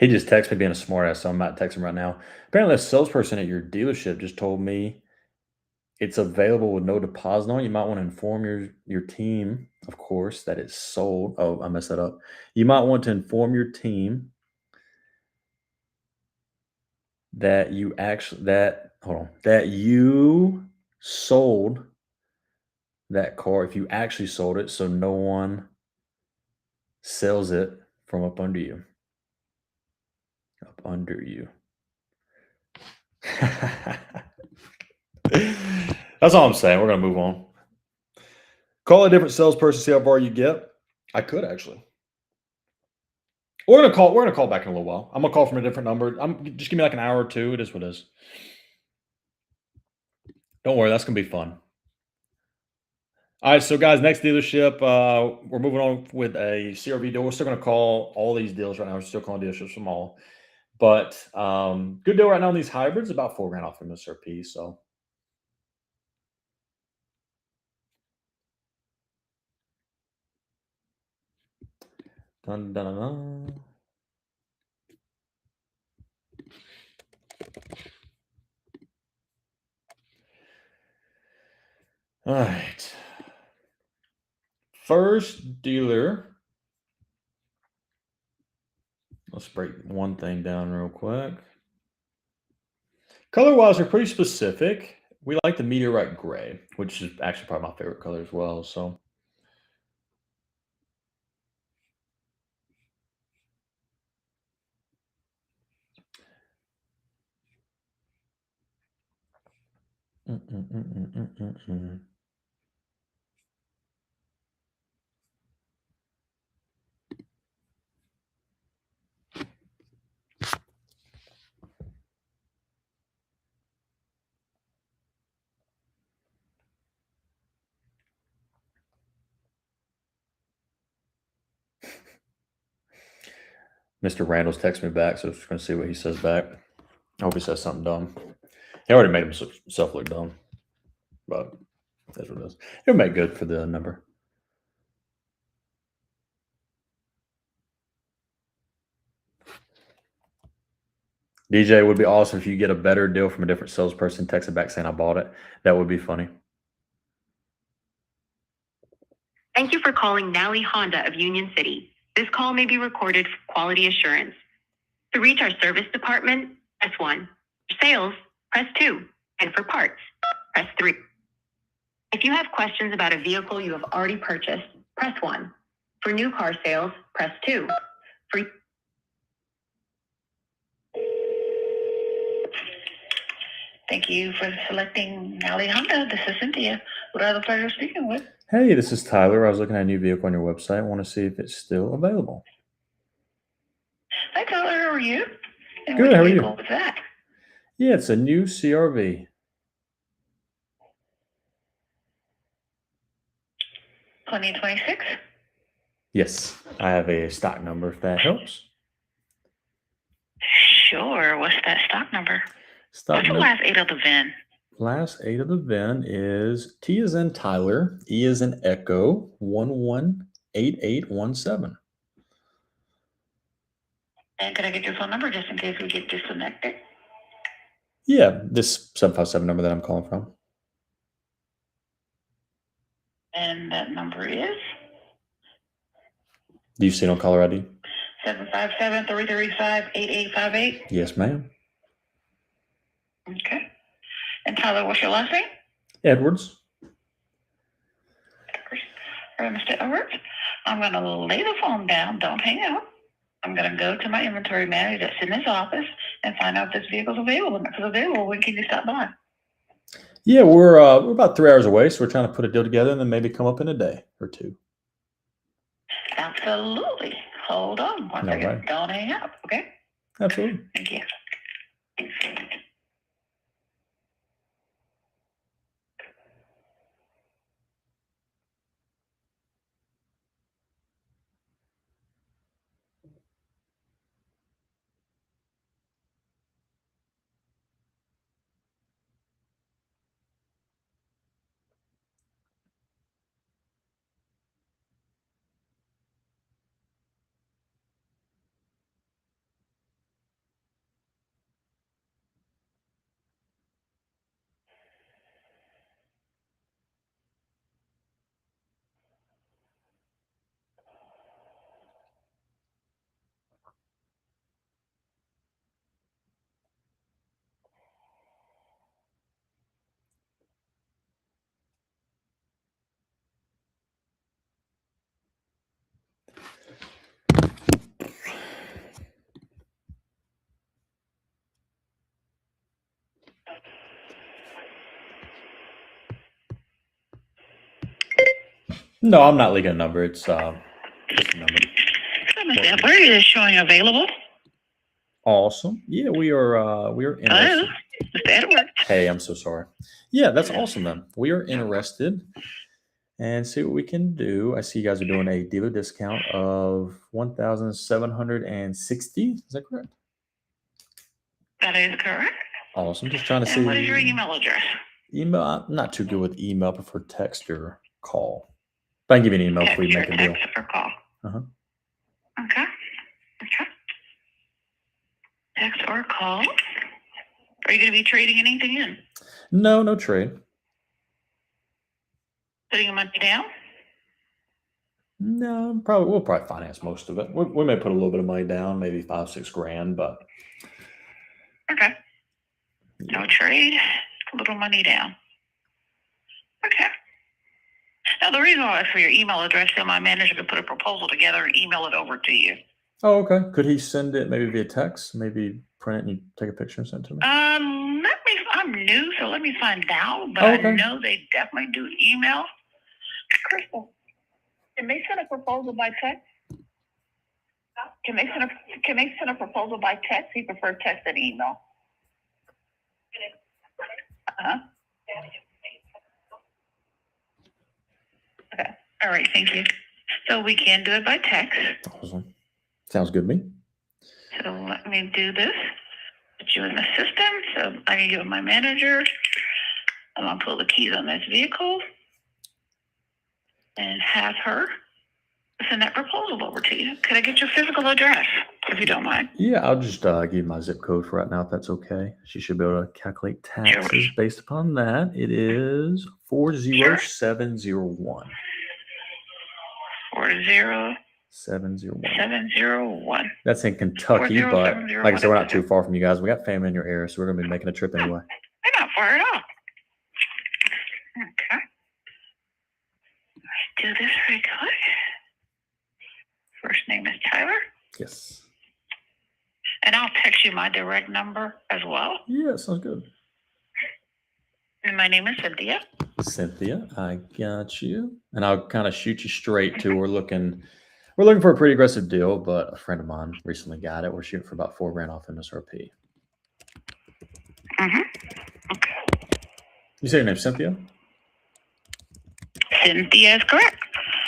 He just texted me being a smartass, so I'm about to text him right now. Apparently, a salesperson at your dealership just told me it's available with no deposit on it. You might want to inform your team, of course, that it's sold. Oh, I messed that up. You might want to inform your team that you sold that car if you actually sold it, so no one sells it from up under you. Up under you. That's all I'm saying. We're gonna move on. Call a different salesperson, see how far you get. I could actually. We're gonna call back in a little while. I'm gonna call from a different number. Just give me like an hour or two. It is what it is. Don't worry, that's gonna be fun. All right, so guys, next dealership, we're moving on with a CRV deal. We're still gonna call all these deals right now. We're still calling dealerships from all. But good deal right now on these hybrids, about $4,000 off MSRP. So dun, dun, dun, dun. All right. First dealer. Let's break one thing down real quick. Color-wise, we're pretty specific. We like the meteorite gray, which is actually probably my favorite color as well. So Mr. Randall's texting me back, so I'm just going to see what he says back. I hope he says something dumb. He already made himself look dumb, but that's what it is. He'll make good for the number. DJ, would be awesome if you get a better deal from a different salesperson, text it back saying I bought it. That would be funny. Thank you for calling Nally Honda of Union City. This call may be recorded for quality assurance. To reach our service department, press 1. For sales, press 2. And for parts, press 3. If you have questions about a vehicle you have already purchased, press 1. For new car sales, press 2. For Thank you for selecting Nally Honda. This is Cynthia. What are the pleasure speaking with? Hey, this is Tyler. I was looking at a new vehicle on your website. I want to see if it's still available. Hi, Tyler. How are you? And Good, which how are you? vehicle was that? Yeah, it's a new CRV. 2026? Yes, I have a stock number if that helps. Sure. What's that stock number? Stock What's the number. last 8 of the VIN? Last 8 of the VIN is T as in Tyler, E as in Echo, 118817. And could I get your phone number just in case we get disconnected? Yeah, this 757 number that I'm calling from. And that number is Do you see it on caller ID? 757-335-8858. Yes, ma'am. Okay. And Tyler, what's your last name? Edwards. All right, Mr. Edwards, I'm going to lay the phone down. Don't hang up. I'm going to go to my inventory manager that's in his office and find out if this vehicle's available. And if it's available, when can you stop by? Yeah, we're about 3 hours away, so we're trying to put a deal together and then maybe come up in a day or two. Absolutely. Hold on one second. Right. Don't hang up, okay? Absolutely. Thank you. No, I'm not leaking a number. It's just a number. Mr. Edwards is showing available. Awesome. Yeah, we are Hello, interested. Mr. Edwards. Hey, I'm so sorry. Yeah, that's awesome then. We are interested and see what we can do. I see you guys are doing a dealer discount of 1,760. Is that correct? That is correct. Awesome. Just trying to see. And what is your email address? Email. I'm not too good with email. I prefer text or call. But I can give you an email if we make a deal. Text or call. Uh-huh. Okay. Okay. Text or call. Are you going to be trading anything in? No, no trade. Putting money down? No, we'll probably finance most of it. We may put a little bit of money down, maybe $5-6 grand, but Okay. No trade, a little money down. Okay. Now, the reason why is for your email address, so my manager can put a proposal together and email it over to you. Oh, okay. Could he send it maybe via text? Maybe print it and you take a picture and send it to me? I'm new, so let me find out, but Okay. I know they definitely do email. Crystal, can they send a proposal by text? Can they send a proposal by text? He prefer text than email. Uh-huh. Okay. All right. Thank you. So we can do it by text. Awesome. Sounds good to me. So let me do this. Put you in the system. So I can give my manager. I'm going to pull the keys on this vehicle and have her send that proposal over to you. Could I get your physical address, if you don't mind? Yeah, I'll just give you my zip code for right now, if that's okay. She should be able to calculate taxes based upon that. It is 40701. 40701. That's in Kentucky, but like I said, we're not too far from you guys. We got family in your area, so we're going to be making a trip anyway. They're not far at all. Okay. Do this very quick. First name is Tyler. Yes. And I'll text you my direct number as well. Yeah, sounds good. And my name is Cynthia. Cynthia, I got you. And I'll kind of shoot you straight to we're looking for a pretty aggressive deal, but a friend of mine recently got it. We're shooting for about $4,000 off MSRP. You say your name's Cynthia? Cynthia is correct.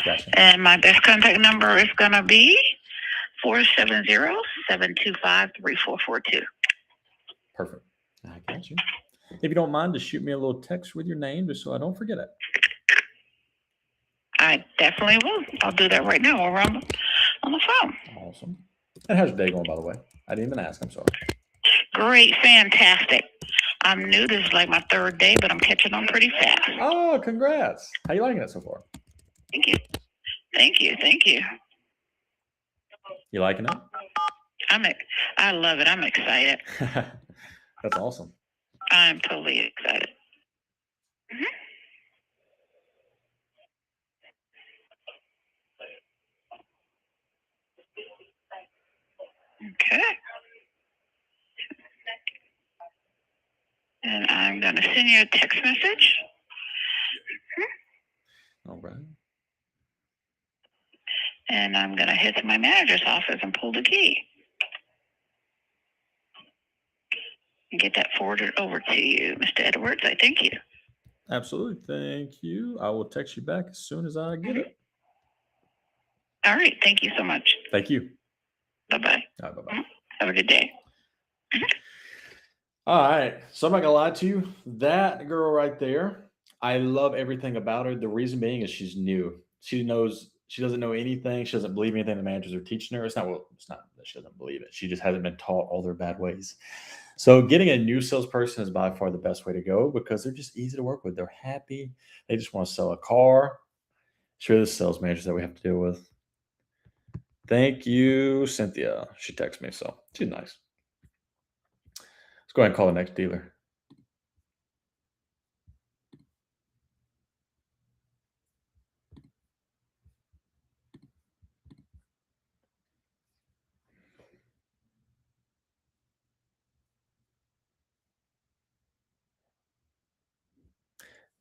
Gotcha. And my best contact number is going to be 470-725-3442. Perfect. I got you. If you don't mind, just shoot me a little text with your name just so I don't forget it. I definitely will. I'll do that right now while we're on the phone. Awesome. And how's your day going, by the way? I didn't even ask. I'm sorry. Great. Fantastic. I'm new. This is like my third day, but I'm catching on pretty fast. Oh, congrats. How you liking it so far? Thank you. Thank you. Thank you. You liking it? I love it. I'm excited. That's awesome. I'm totally excited. Okay. And I'm going to send you a text message. All right. And I'm going to head to my manager's office and pull the key. And get that forwarded over to you, Mr. Edwards. I thank you. Absolutely. Thank you. I will text you back as soon as I get it. All right. Thank you so much. Thank you. Bye-bye. All right, bye-bye. Have a good day. All right. So I'm not going to lie to you. That girl right there, I love everything about her. The reason being is she's new. She doesn't know anything. She doesn't believe anything the managers are teaching her. It's not that she doesn't believe it. She just hasn't been taught all their bad ways. So getting a new salesperson is by far the best way to go because they're just easy to work with. They're happy. They just want to sell a car. Sure, the sales managers that we have to deal with. Thank you, Cynthia. She texted me, so she's nice. Let's go ahead and call the next dealer.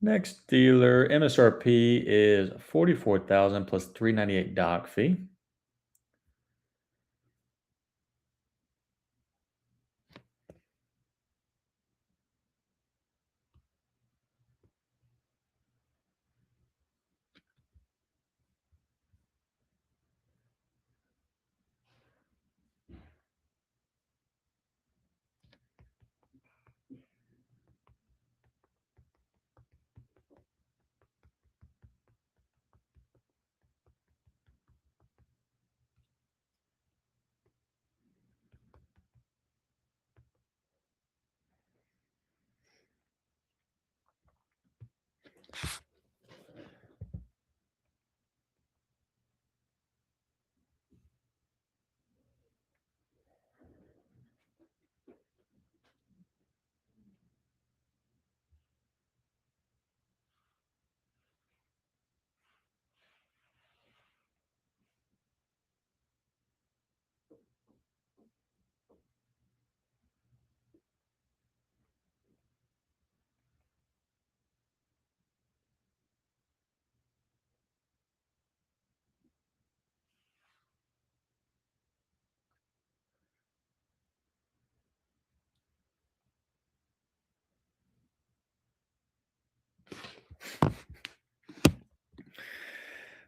Next dealer, MSRP is $44,000 plus $398 doc fee.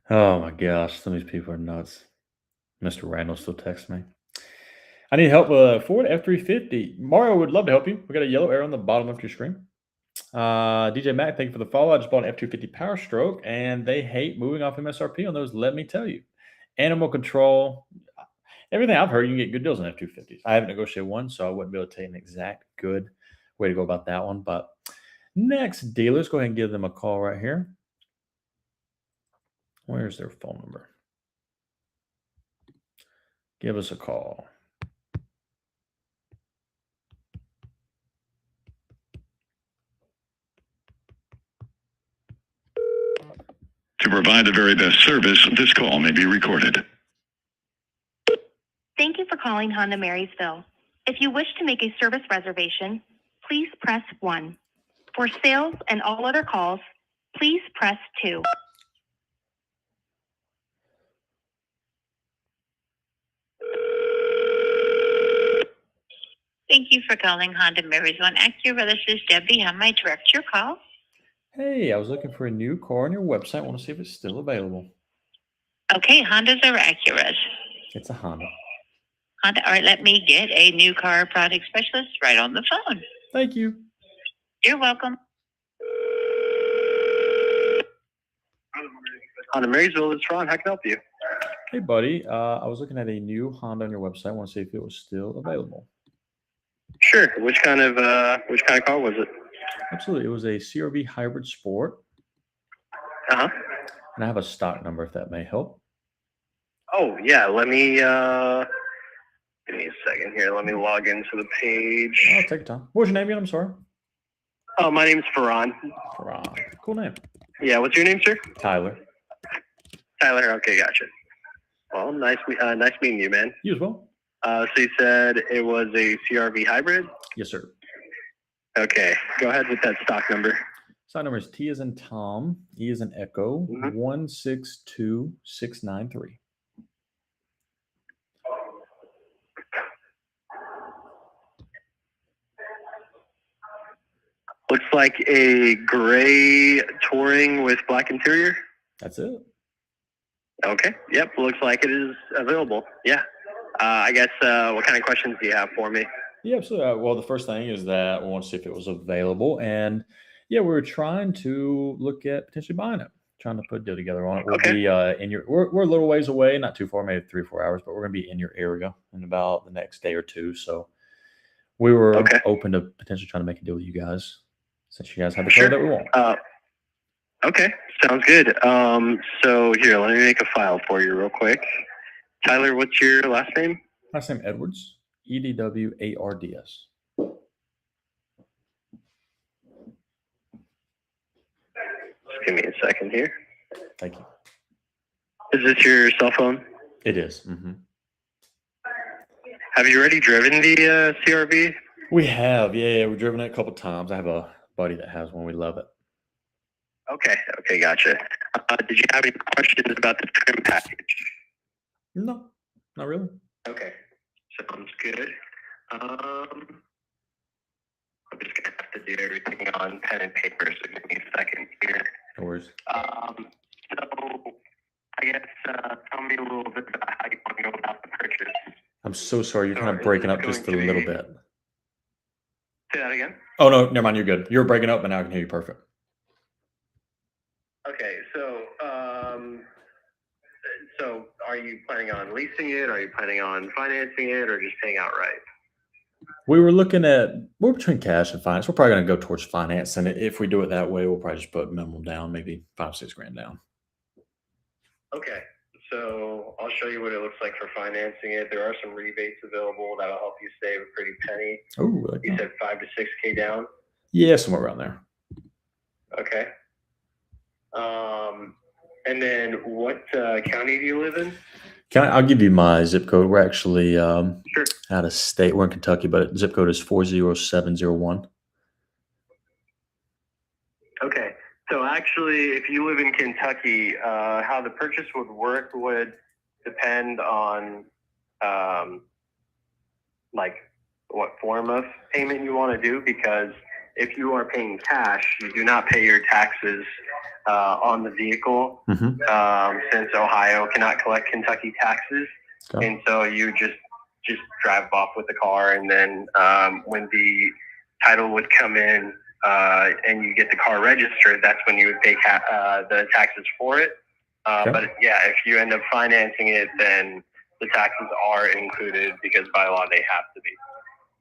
Oh my gosh, some of these people are nuts. Mr. Randall still texts me. I need help with a Ford F-350. Mario would love to help you. We got a yellow arrow on the bottom of your screen. DJ Mac, thank you for the follow. I just bought an F-250 Power Stroke, and they hate moving off MSRP on those. Let me tell you. Animal control. Everything I've heard, you can get good deals on F-250s. I haven't negotiated one, so I wouldn't be able to tell you an exact good way to go about that one. But next dealers, go ahead and give them a call right here. Where's their phone number? Give us a call. To provide the very best service, this call may be recorded. Thank you for calling Honda Marysville. If you wish to make a service reservation, please press 1. For sales and all other calls, please press 2. Thank you for calling Honda Marysville and Acura. This is Debbie. How may I direct your call? Hey, I was looking for a new car on your website. I want to see if it's still available. Okay, Hondas or Acuras? It's a Honda. Honda. All right, let me get a new car product specialist right on the phone. Thank you. You're welcome. Honda Marysville, it's Ron. How can I help you? Hey, buddy. I was looking at a new Honda on your website. I want to see if it was still available. Sure. Which kind of car was it? Absolutely. It was a CRV Hybrid Sport. Uh-huh. And I have a stock number if that may help. Oh, yeah. Let me give me a second here. Let me log into the page. Oh, take your time. What was your name again? I'm sorry. Oh, my name's Farhan. Farhan. Cool name. Yeah, what's your name, sir? Tyler. Tyler. Okay, gotcha. Well, nice meeting you, man. You as well. So you said it was a CRV hybrid? Yes, sir. Okay, go ahead with that stock number. Stock number is T as in Tom, E as in Echo, 162693. Looks like a gray Touring with black interior. That's it. Okay. Yep. Looks like it is available. Yeah. I guess. What kind of questions do you have for me? Yeah, absolutely. Well, the first thing is that we want to see if it was available, and yeah, we were trying to look at potentially buying it, trying to put a deal together on it. We'll be in your. We're a little ways away, not too far, maybe 3 or 4 hours, but we're going to be in your area in about the next day or two. So we were open to potentially trying to make a deal with you guys, since you guys have the car that we want. Okay, sounds good. So here, let me make a file for you real quick. Tyler, what's your last name? Last name Edwards, EDWARDS. Just give me a second here. Thank you. Is this your cell phone? It is. Mm-hmm. Have you already driven the CRV? We have, yeah. We've driven it a couple times. I have a buddy that has one. We love it. Okay, gotcha. Did you have any questions about the trim package? No, not really. Okay, sounds good. I'm just gonna have to do everything on pen and paper, so give me a second here. No worries. So I guess tell me a little bit about how you want to go about the purchase. I'm so sorry. You're kind of breaking up just a little bit. Say that again. Oh, no, never mind. You're good. You're breaking up, but now I can hear you perfect. Okay, so are you planning on leasing it? Are you planning on financing it, or just paying outright? We're between cash and finance. We're probably going to go towards finance, and if we do it that way, we'll probably just put minimum down, maybe $5-6 grand down. Okay, so I'll show you what it looks like for financing it. There are some rebates available that'll help you save a pretty penny. Oh, like you said 5 to 6K down. Yeah, somewhere around there. Okay. And then what county do you live in? I'll give you my zip code. We're actually out of state. We're in Kentucky, but zip code is 40701. Okay. So actually, if you live in Kentucky, how the purchase would work would depend on like what form of payment you want to do, because if you are paying cash, you do not pay your taxes on the vehicle, since Ohio cannot collect Kentucky taxes. Okay. And so you just drive off with the car, and then when the title would come in and you get the car registered, that's when you would pay the taxes for it. But yeah, if you end up financing it, then the taxes are included because by law they have to be.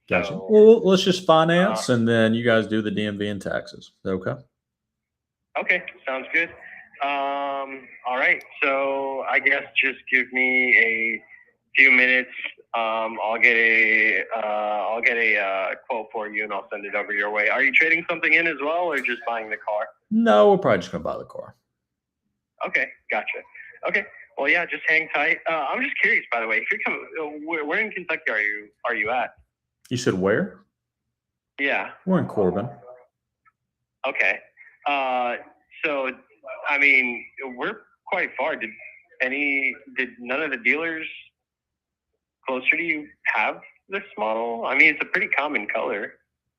Gotcha. So, Well, let's just finance, and then you guys do the DMV and taxes. Is that okay? okay, sounds good. All right, so I guess just give me a few minutes. I'll get a quote for you, and I'll send it over your way. Are you trading something in as well, or just buying the car? No, we're probably just going to buy the car. Okay, gotcha. Okay, well, yeah, just hang tight. I'm just curious, by the way, if you're coming, where in Kentucky are you at? You said where? Yeah. We're in Corbin. Okay. So, I mean, we're quite far. Did none of the dealers closer to you have this model? I mean, it's a pretty common color.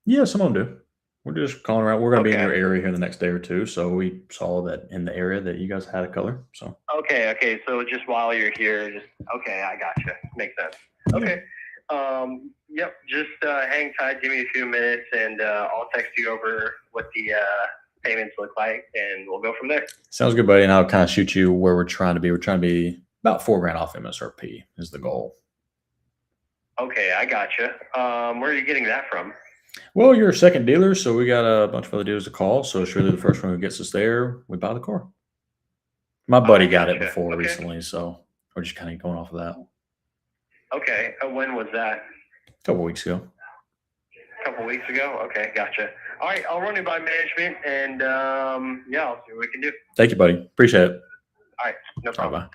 Yeah, some of them do. We're just calling around. We're going to be in Okay. your area here in the next day or two. So we saw that in the area that you guys had a color. So Okay. So just while you're here, okay, I gotcha. Makes sense. Okay. Yep. Just hang tight. Give me a few minutes, and I'll text you over what the payments look like, and we'll go from there. sounds good, buddy. And I'll kind of shoot you where we're trying to be. We're trying to be about $4,000 off MSRP is the goal. Okay, I gotcha. Where are you getting that from? Well, you're a second dealer, so we got a bunch of other dealers to call. So it's really the first one who gets us there, we buy the car. My buddy got it before recently, so we're just kind of going off of that. Okay. When was that? A couple weeks ago. A couple weeks ago? Okay, gotcha. All right, I'll run it by management, and yeah, I'll see what we can do. Thank you, buddy. Appreciate it. All right, no problem. Bye.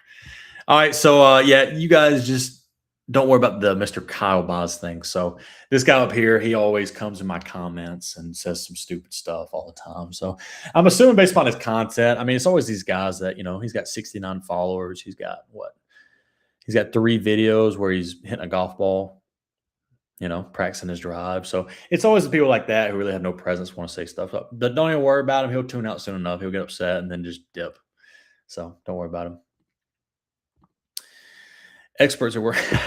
All right, so yeah, you guys just don't worry about the Mr. Kyle Boz thing. So this guy up here, he always comes in my comments and says some stupid stuff all the time. So I'm assuming based upon his content, I mean, it's always these guys that, he's got 69 followers. He's got He's got 3 videos where he's hitting a golf ball, practicing his drive. So it's always the people like that who really have no presence, want to say stuff up. But don't even worry about him. He'll tune out soon enough. He'll get upset and then just dip. So don't worry about him. Experts are working.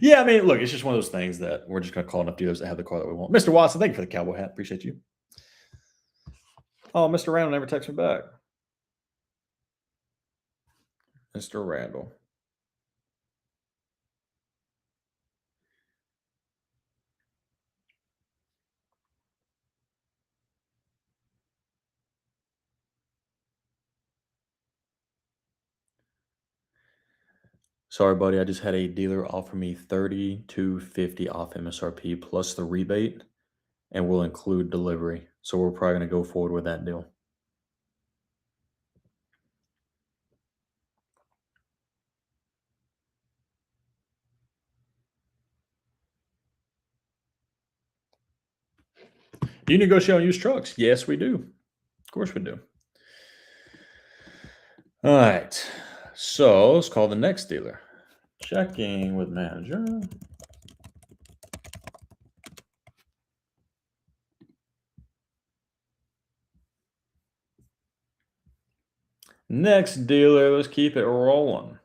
Yeah, I mean, look, it's just one of those things that we're just going to call enough dealers that have the car that we want. Mr. Watson, thank you for the cowboy hat. Appreciate you. Oh, Mr. Randall never texted me back. Mr. Randall. Sorry, buddy. I just had a dealer offer me $32.50 off MSRP plus the rebate, and we'll include delivery. So we're probably going to go forward with that deal. Do you negotiate on used trucks? Yes, we do. Of course we do. All right. So let's call the next dealer. Checking with manager. Next dealer, let's keep it rolling.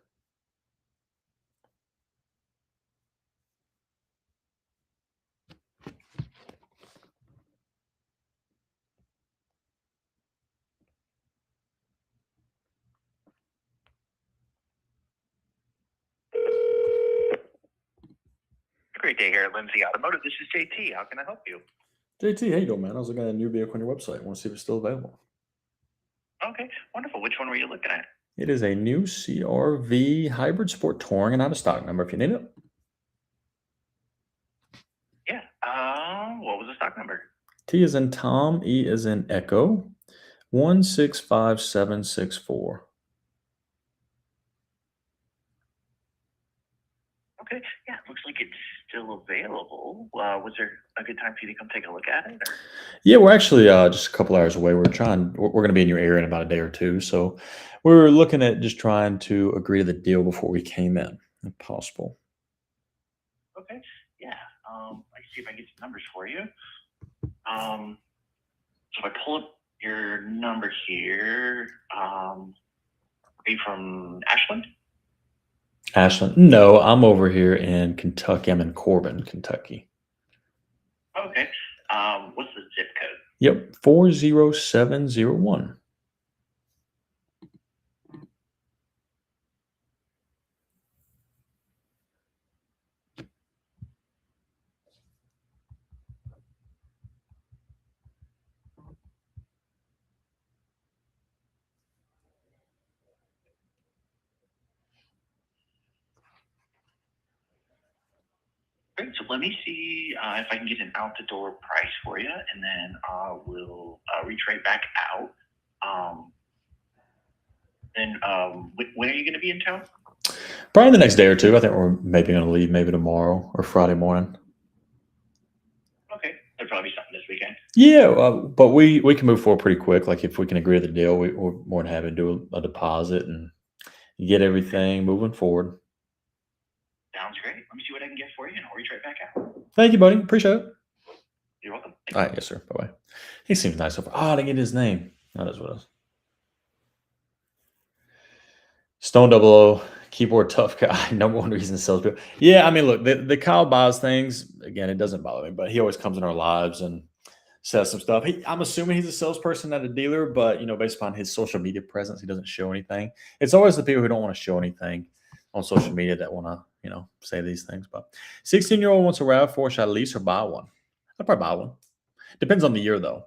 Great day here at Lindsay Automotive. This is JT. How can I help you? JT, how you doing, man? I was looking at a new vehicle on your website. I want to see if it's still available. Okay, wonderful. Which one were you looking at? It is a new CRV Hybrid Sport Touring and out of stock number if you need it. Yeah. What was the stock number? T is in Tom, E is in Echo, 165764. Okay. Yeah, looks like it's still available. Was there a good time for you to come take a look at it? Or? Yeah, we're actually just a couple hours away. We're going to be in your area in about a day or two. So we're looking at just trying to agree to the deal before we came in, if possible. Okay. Yeah. Let's see if I can get some numbers for you. So if I pull up your number here, are you from Ashland? Ashland? No, I'm over here in Kentucky. I'm in Corbin, Kentucky. Okay. What's the zip code? Yep, 40701. Great. So let me see if I can get an out-the-door price for you, and then we'll reach right back out. When are you going to be in town? Probably the next day or two. I think we're maybe going to leave maybe tomorrow or Friday morning. Okay. There'll probably be something to weekend. Yeah, but we can move forward pretty quick. Like if we can agree to the deal, we're more than happy to do a deposit and get everything moving forward. Sounds great. Let me see what I can get for you, and I'll reach right back out. Thank you, buddy. Appreciate it. You're welcome. All right, yes, sir. Bye bye. He seems nice so far. Oh, I didn't get his name. That is what it is. Stone Double O, keyboard tough guy. Number one reason sales people. Yeah, I mean, look, the Kyle buys things. Again, it doesn't bother me, but he always comes in our lives and says some stuff. I'm assuming he's a salesperson at a dealer, but based upon his social media presence, he doesn't show anything. It's always the people who don't want to show anything on social media that want to, say these things. But 16-year-old wants a RAV4. Should I lease or buy one? I'd probably buy one. Depends on the year, though.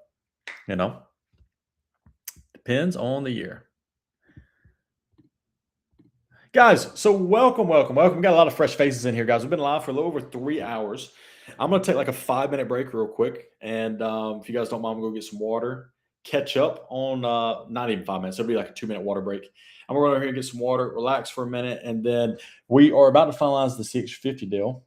Depends on the year. Guys, so welcome. We got a lot of fresh faces in here, guys. We've been live for a little over 3 hours. I'm going to take like a 5-minute break real quick. And if you guys don't mind, I'm going to go get some water, catch up on not even 5 minutes. It'll be like a 2-minute water break. I'm going to go over here and get some water, relax for a minute. And then we are about to finalize the CX50 deal.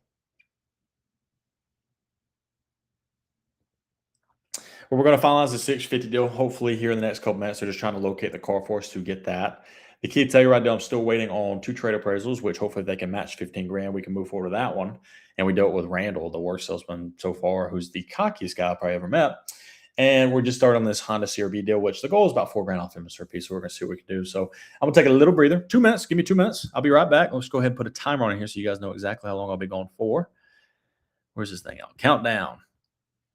We're going to finalize the 650 deal, hopefully here in the next couple minutes. They're just trying to locate the car for us to get that. The key to tell you right now, I'm still waiting on 2 trade appraisals, which hopefully they can match 15 grand. We can move forward to that one. And we dealt with Randall, the worst salesman so far, who's the cockiest guy I probably ever met. And we're just starting on this Honda CRV deal, which the goal is about 4 grand off MSRP. So we're going to see what we can do. So I'm going to take a little breather. 2 minutes. Give me 2 minutes. I'll be right back. Let's go ahead and put a timer on here so you guys know exactly how long I'll be going for. Where's this thing out? Countdown.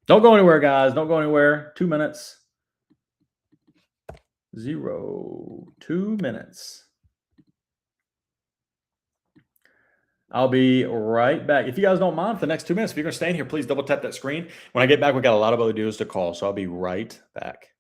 Don't go anywhere, guys. Don't go anywhere. 2 minutes. 0. 2 minutes. I'll be right back. If you guys don't mind, for the next 2 minutes, if you're going to stay in here, please double tap that screen. When I get back, we got a lot of other deals to call. So I'll be right back.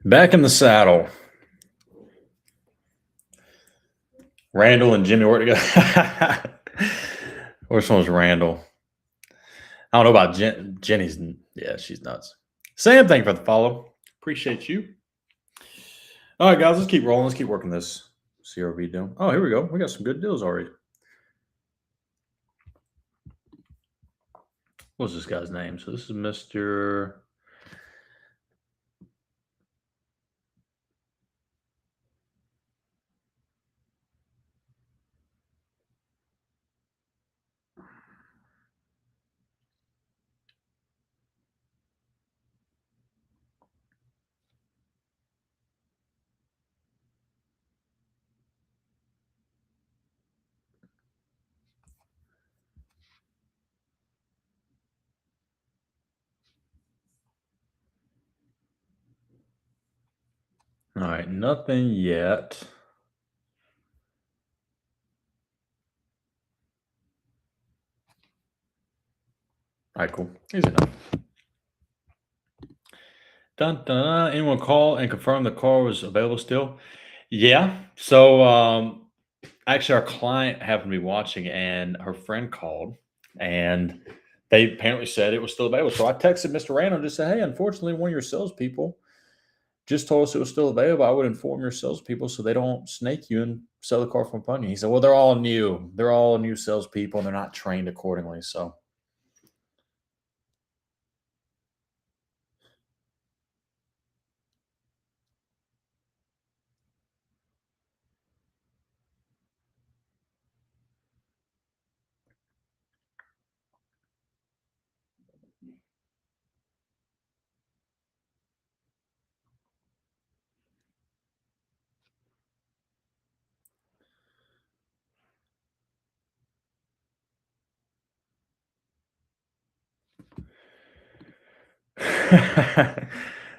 Back in the saddle. Randall and Jimmy work together. Which one's Randall? I don't know about Jenny's. Yeah, she's nuts. Sam, thank you for the follow. Appreciate you. All right, guys, let's keep rolling. Let's keep working this CRV deal. Oh, here we go. We got some good deals already. What's this guy's name? So this is Mr. All right, nothing yet. All right, cool. Easy enough. Dun, dun, dun. Anyone call and confirm the car was available still? Yeah. So actually our client happened to be watching and her friend called and they apparently said it was still available. So I texted Mr. Randall and just said, hey, unfortunately, one of your salespeople just told us it was still available. I would inform your salespeople so they don't snake you and sell the car from funding. He said, well, they're all new. They're all new salespeople and they're not trained accordingly. So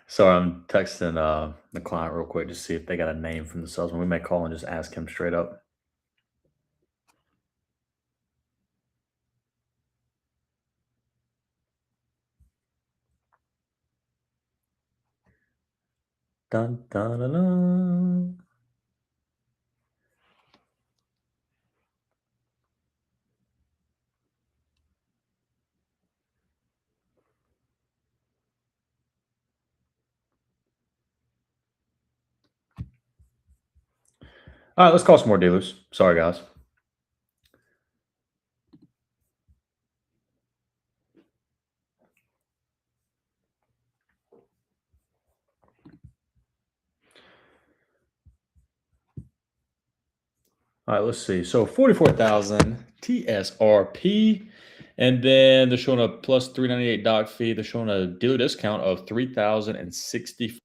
sorry, I'm texting the client real quick to see if they got a name from the salesman. We may call and just ask him straight up. Dun, dun, dun, dun. All right, let's call some more dealers. Sorry, guys. All right, let's see. So 44,000 TSRP, and then they're showing a plus 398 doc fee. They're showing a dealer discount of 3,060.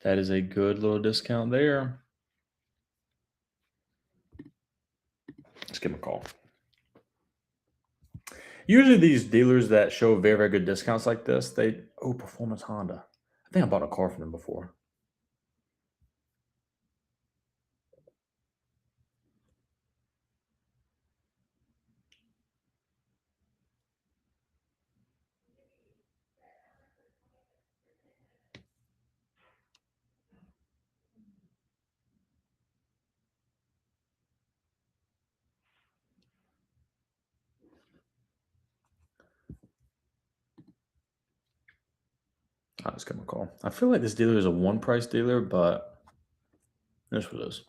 That is a good little discount there. Let's give them a call. Usually these dealers that show very, very good discounts like this, Performance Honda. I think I bought a car from them before. Let's give them a call. I feel like this dealer is a one price dealer, but this what it is.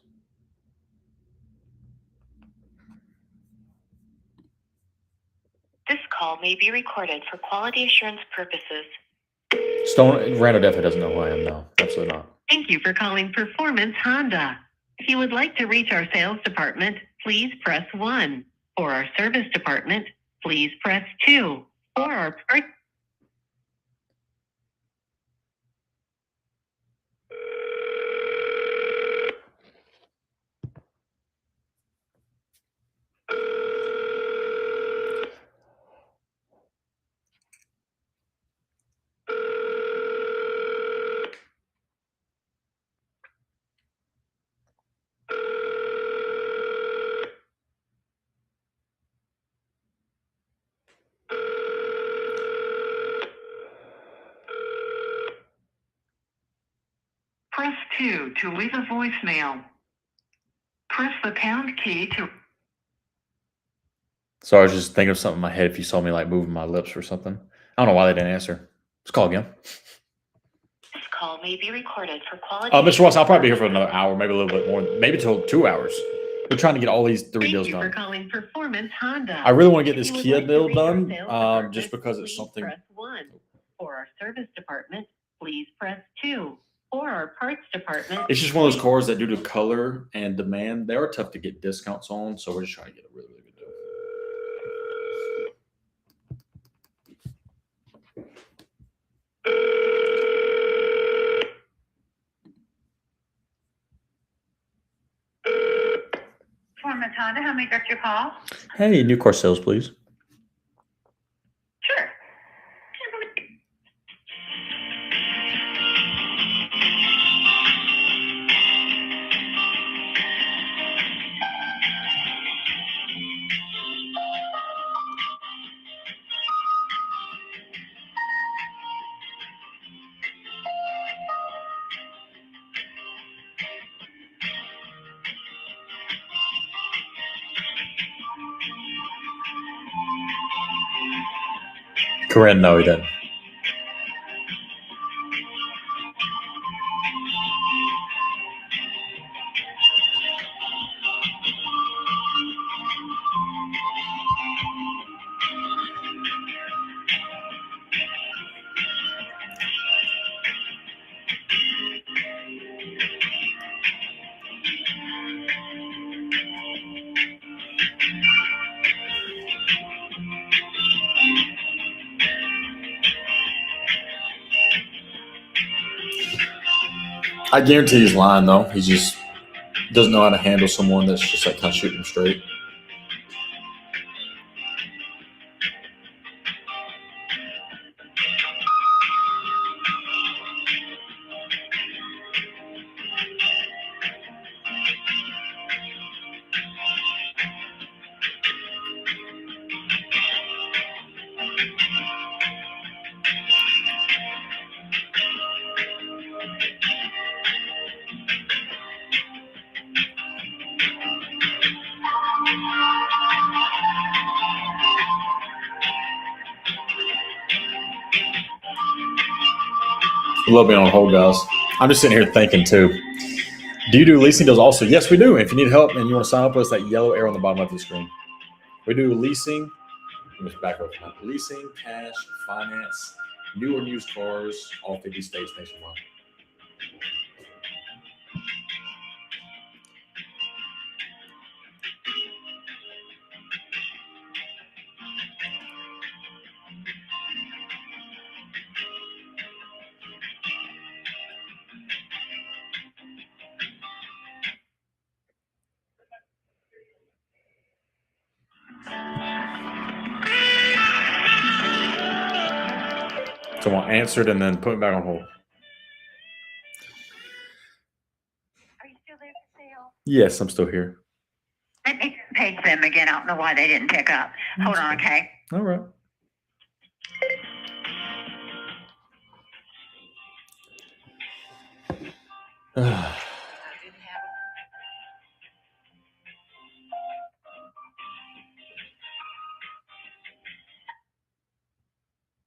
This call may be recorded for quality assurance purposes. Randall definitely doesn't know who I am, no. Absolutely not. Thank you for calling Performance Honda. If you would like to reach our sales department, please press 1. For our service department, please press 2. For our part. 2 to leave a voicemail. Press the pound key to... So I was just thinking of something in my head if you saw me like moving my lips or something. I don't know why they didn't answer. Let's call again. This call may be recorded for quality. Mr. Ross, I'll probably be here for another hour, maybe a little bit more, maybe till 2 hours. We're trying to get all these 3 deals Thank you for done. calling Performance Honda. I really want to get If this you would Kia like to deal reach our done, sales department, just because it's please something. Press 1. For our service department, please press 2. For our parts department, It's just one of those cars that, due to color and demand, they are tough to get discounts on. So we're just trying to get a really, really good deal. Performance Honda, how may I direct your call? Hey, new car sales, please. Sure. Corinne, no, he didn't. I guarantee he's lying, though. He just doesn't know how to handle someone that's just like kind of shooting him straight. Love being on hold, guys. I'm just sitting here thinking, too. Do you do leasing deals also? Yes, we do. If you need help and you want to sign up with us, that yellow arrow on the bottom left of the screen. We do leasing. Let me just back up. Leasing, cash, finance, new and used cars, all 50 states nationwide. Someone answered and then put me back on hold. Are you still there for sale? Yes, I'm still here. Let me page them again. I don't know why they didn't pick up. Hold on, okay? All right.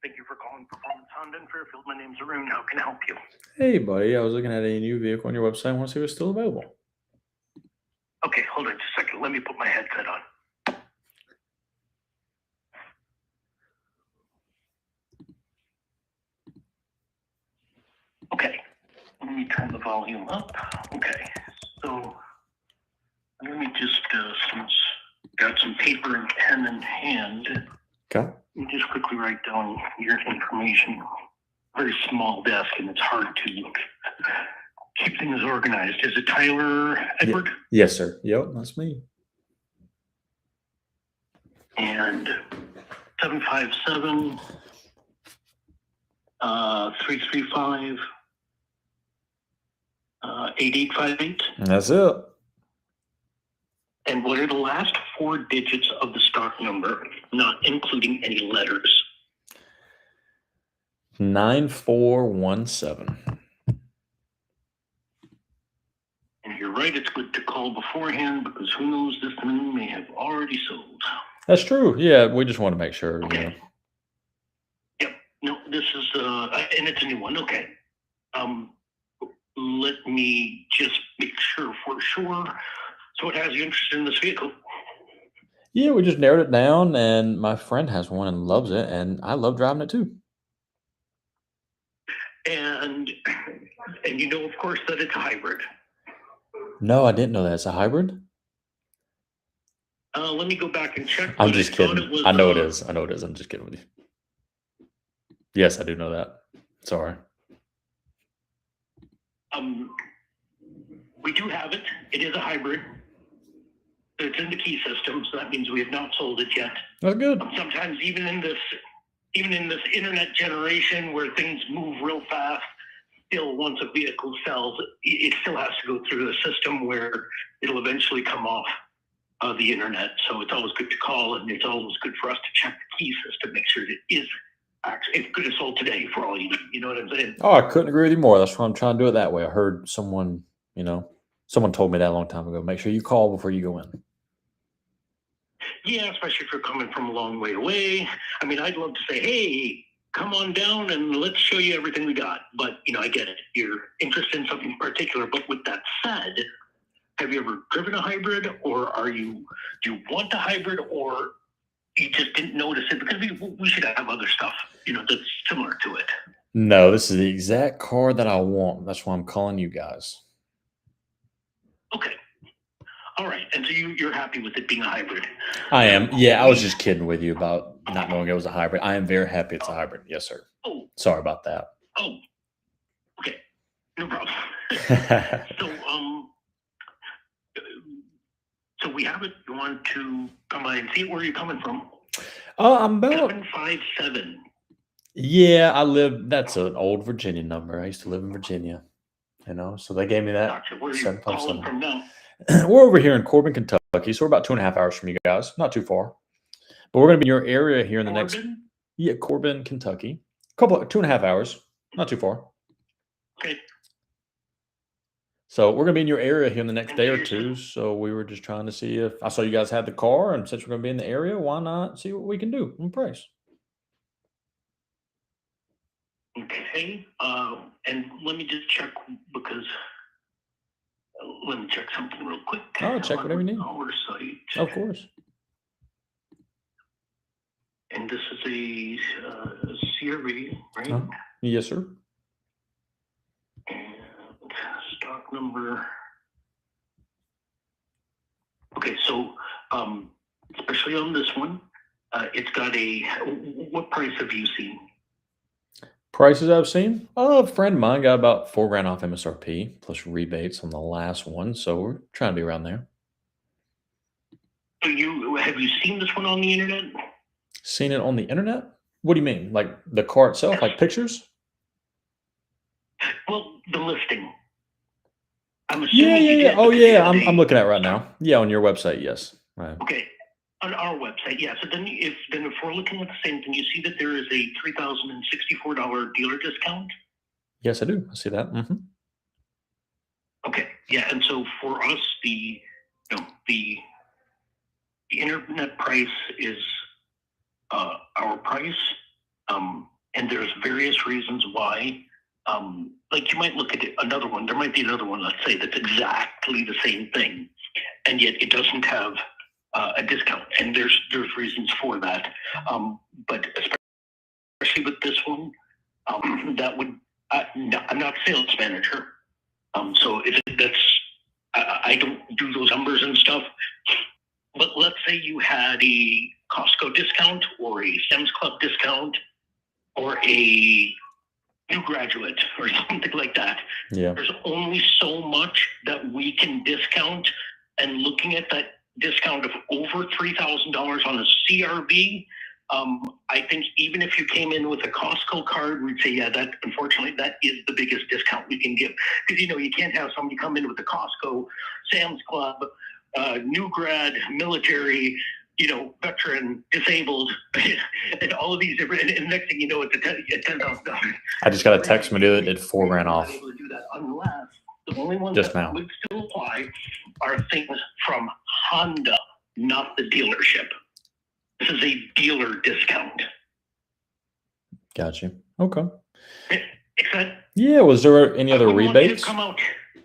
Thank you for calling Performance Honda in Fairfield. My name's Arun. How can I help you? Hey, buddy. I was looking at a new vehicle on your website. I want to see if it's still available. Okay, hold on just a second. Let me put my headset on. Okay, let me turn the volume up. Okay, so let me just, since got some paper and pen in hand, Okay. let me just quickly write down your information. Very small desk, and it's hard to keep things organized. Is it Tyler Edward? Yes, sir. Yep, that's me. And 757 335 8858. That's it. And what are the last 4 digits of the stock number, not including any letters? 9417. right. It's good to call beforehand because who knows, this thing may have already sold. That's true. Yeah, we just want to make sure. Okay. You know. No, this is and it's a new one. Okay. Let me just make sure for sure. So it has you interested in this vehicle? Yeah, we just narrowed it down, and my friend has one and loves it, and I love driving it too. And you know, of course, that it's a hybrid. No, I didn't know that. It's a hybrid? Let me go back and check. I'm but just I thought kidding. it was, I know it is. I know it is. I'm just kidding with you. Yes, I do know that. Sorry. We do have it. It is a hybrid. It's in the key system, so that means we have not sold it yet. That's good. Sometimes even in this internet generation where things move real fast, still once a vehicle sells, it still has to go through the system where it'll eventually come off the internet. So it's always good to call, and it's always good for us to check the key system, make sure that it is actually, it could have sold today for all you need. You know what I'm saying? Oh, I couldn't agree with you more. That's why I'm trying to do it that way. I heard someone, someone told me that a long time ago. Make sure you call before you go in. Yeah, especially if you're coming from a long way away. I mean, I'd love to say, hey, come on down and let's show you everything we got. But, I get it. You're interested in something particular. But with that said, have you ever driven a hybrid, or do you want a hybrid, or you just didn't notice it? Because we should have other stuff, that's similar to it. No, this is the exact car that I want. That's why I'm calling you guys. Okay. All right. And so you're happy with it being a hybrid? I am. Yeah, I was just kidding with you about not knowing it was a hybrid. I am very happy it's a hybrid. Yes, sir. Oh. Sorry about that. Oh. Okay. No problem. So we have it. You want to come by and see it? Where are you coming from? I'm about 757. Yeah, that's an old Virginia number. I used to live in Virginia, so they gave me that. Gotcha. Where are you calling from now? We're over here in Corbin, Kentucky, so we're about 2.5 hours from you guys. Not too far. But we're going to be in your area here in the next... Yeah, Corbin, Kentucky. 2.5 hours. Not too far. Okay. So we're going to be in your area here in the next day or two. So we were just trying to see if... I saw you guys had the car, and since we're going to be in the area, why not see what we can do on price? Okay. And let me just check because... let me check something real quick. Oh, check whatever you need. Our site. Of course. And this is a CRV, right? Yes, sir. And stock number. Okay, so especially on this one, it's got what price have you seen? Prices I've seen? A friend of mine got about $4,000 off MSRP plus rebates on the last one, so we're trying to be around there. So have you seen this one on the internet? Seen it on the internet? What do you mean? Like the car itself, like pictures? Well, the listing. I'm assuming Yeah. Oh, yeah. I'm looking at it right now. Yeah, on your website, yes. Right. Okay. On our website, yeah. So then if we're looking at the same thing, you see that there is a $3,064 dealer discount? Yes, I do. I see that. Mm-hmm. Okay. Yeah. And so for us, the internet price is our price. And there's various reasons why. Like you might look at another one. There might be another one, let's say, that's exactly the same thing, and yet it doesn't have a discount, and there's reasons for that. But especially with this one, that would I'm not a sales manager, so I don't do those numbers and stuff. But let's say you had a Costco discount or a Sam's Club discount or a new graduate or something like that. Yeah. There's only so much that we can discount, and looking at that discount of over $3,000 on a CRV, I think even if you came in with a Costco card, we'd say, yeah, that unfortunately that is the biggest discount we can give, because you can't have somebody come in with a Costco, Sam's Club, new grad, military, veteran, disabled, and all of these different. And the next thing you know, it's $10,000. I just got a text from a dude that did $4,000 off. Able to do that unless the The only ones Just that now. would still apply are things from Honda, not the dealership. This is a dealer discount. Gotcha. Okay. Except Yeah. Was there any other want you to rebates come out.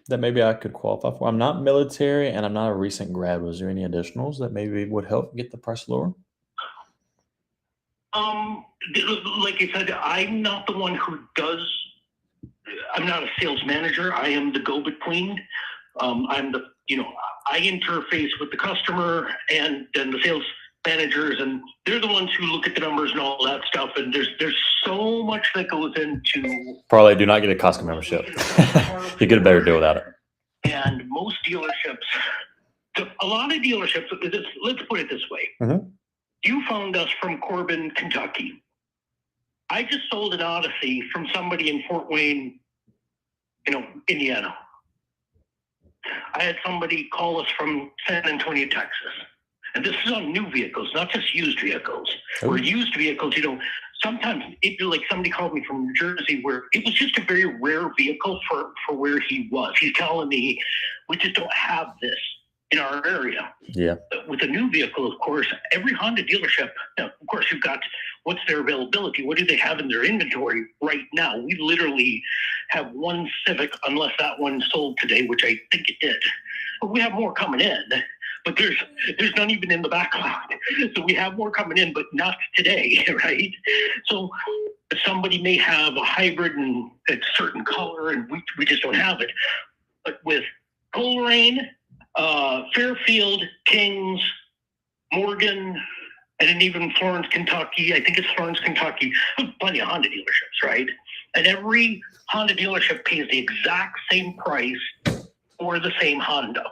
that maybe I could qualify for? I'm not military and I'm not a recent grad. Was there any additionals that maybe would help get the price lower? Like I said, I'm not the one who does. I'm not a sales manager. I am the go-between. I'm the, I interface with the customer and then the sales managers, and they're the ones who look at the numbers and all that stuff. And there's so much that goes into. Probably do not get a Costco membership. You get a better deal without it. And most dealerships, a lot of dealerships. Let's put it this way. Mm-hmm. You found us from Corbin, Kentucky. I just sold an Odyssey from somebody in Fort Wayne, Indiana. I had somebody call us from San Antonio, Texas. And this is on new vehicles, not just used vehicles. Where used vehicles, sometimes like somebody called me from New Jersey where it was just a very rare vehicle for where he was. He's telling me, we just don't have this in our area. Yeah. With a new vehicle, of course, every Honda dealership, now, of course, you've got what's their availability? What do they have in their inventory right now? We literally have one Civic, unless that one sold today, which I think it did. But we have more coming in, but there's none even in the backlog. So we have more coming in, but not today, right? So somebody may have a hybrid and a certain color, and we just don't have it. But with Coleraine, Fairfield, Kings, Morgan, and then even Florence, Kentucky. I think it's Florence, Kentucky. Plenty of Honda dealerships, right? And every Honda dealership pays the exact same price for the same Honda.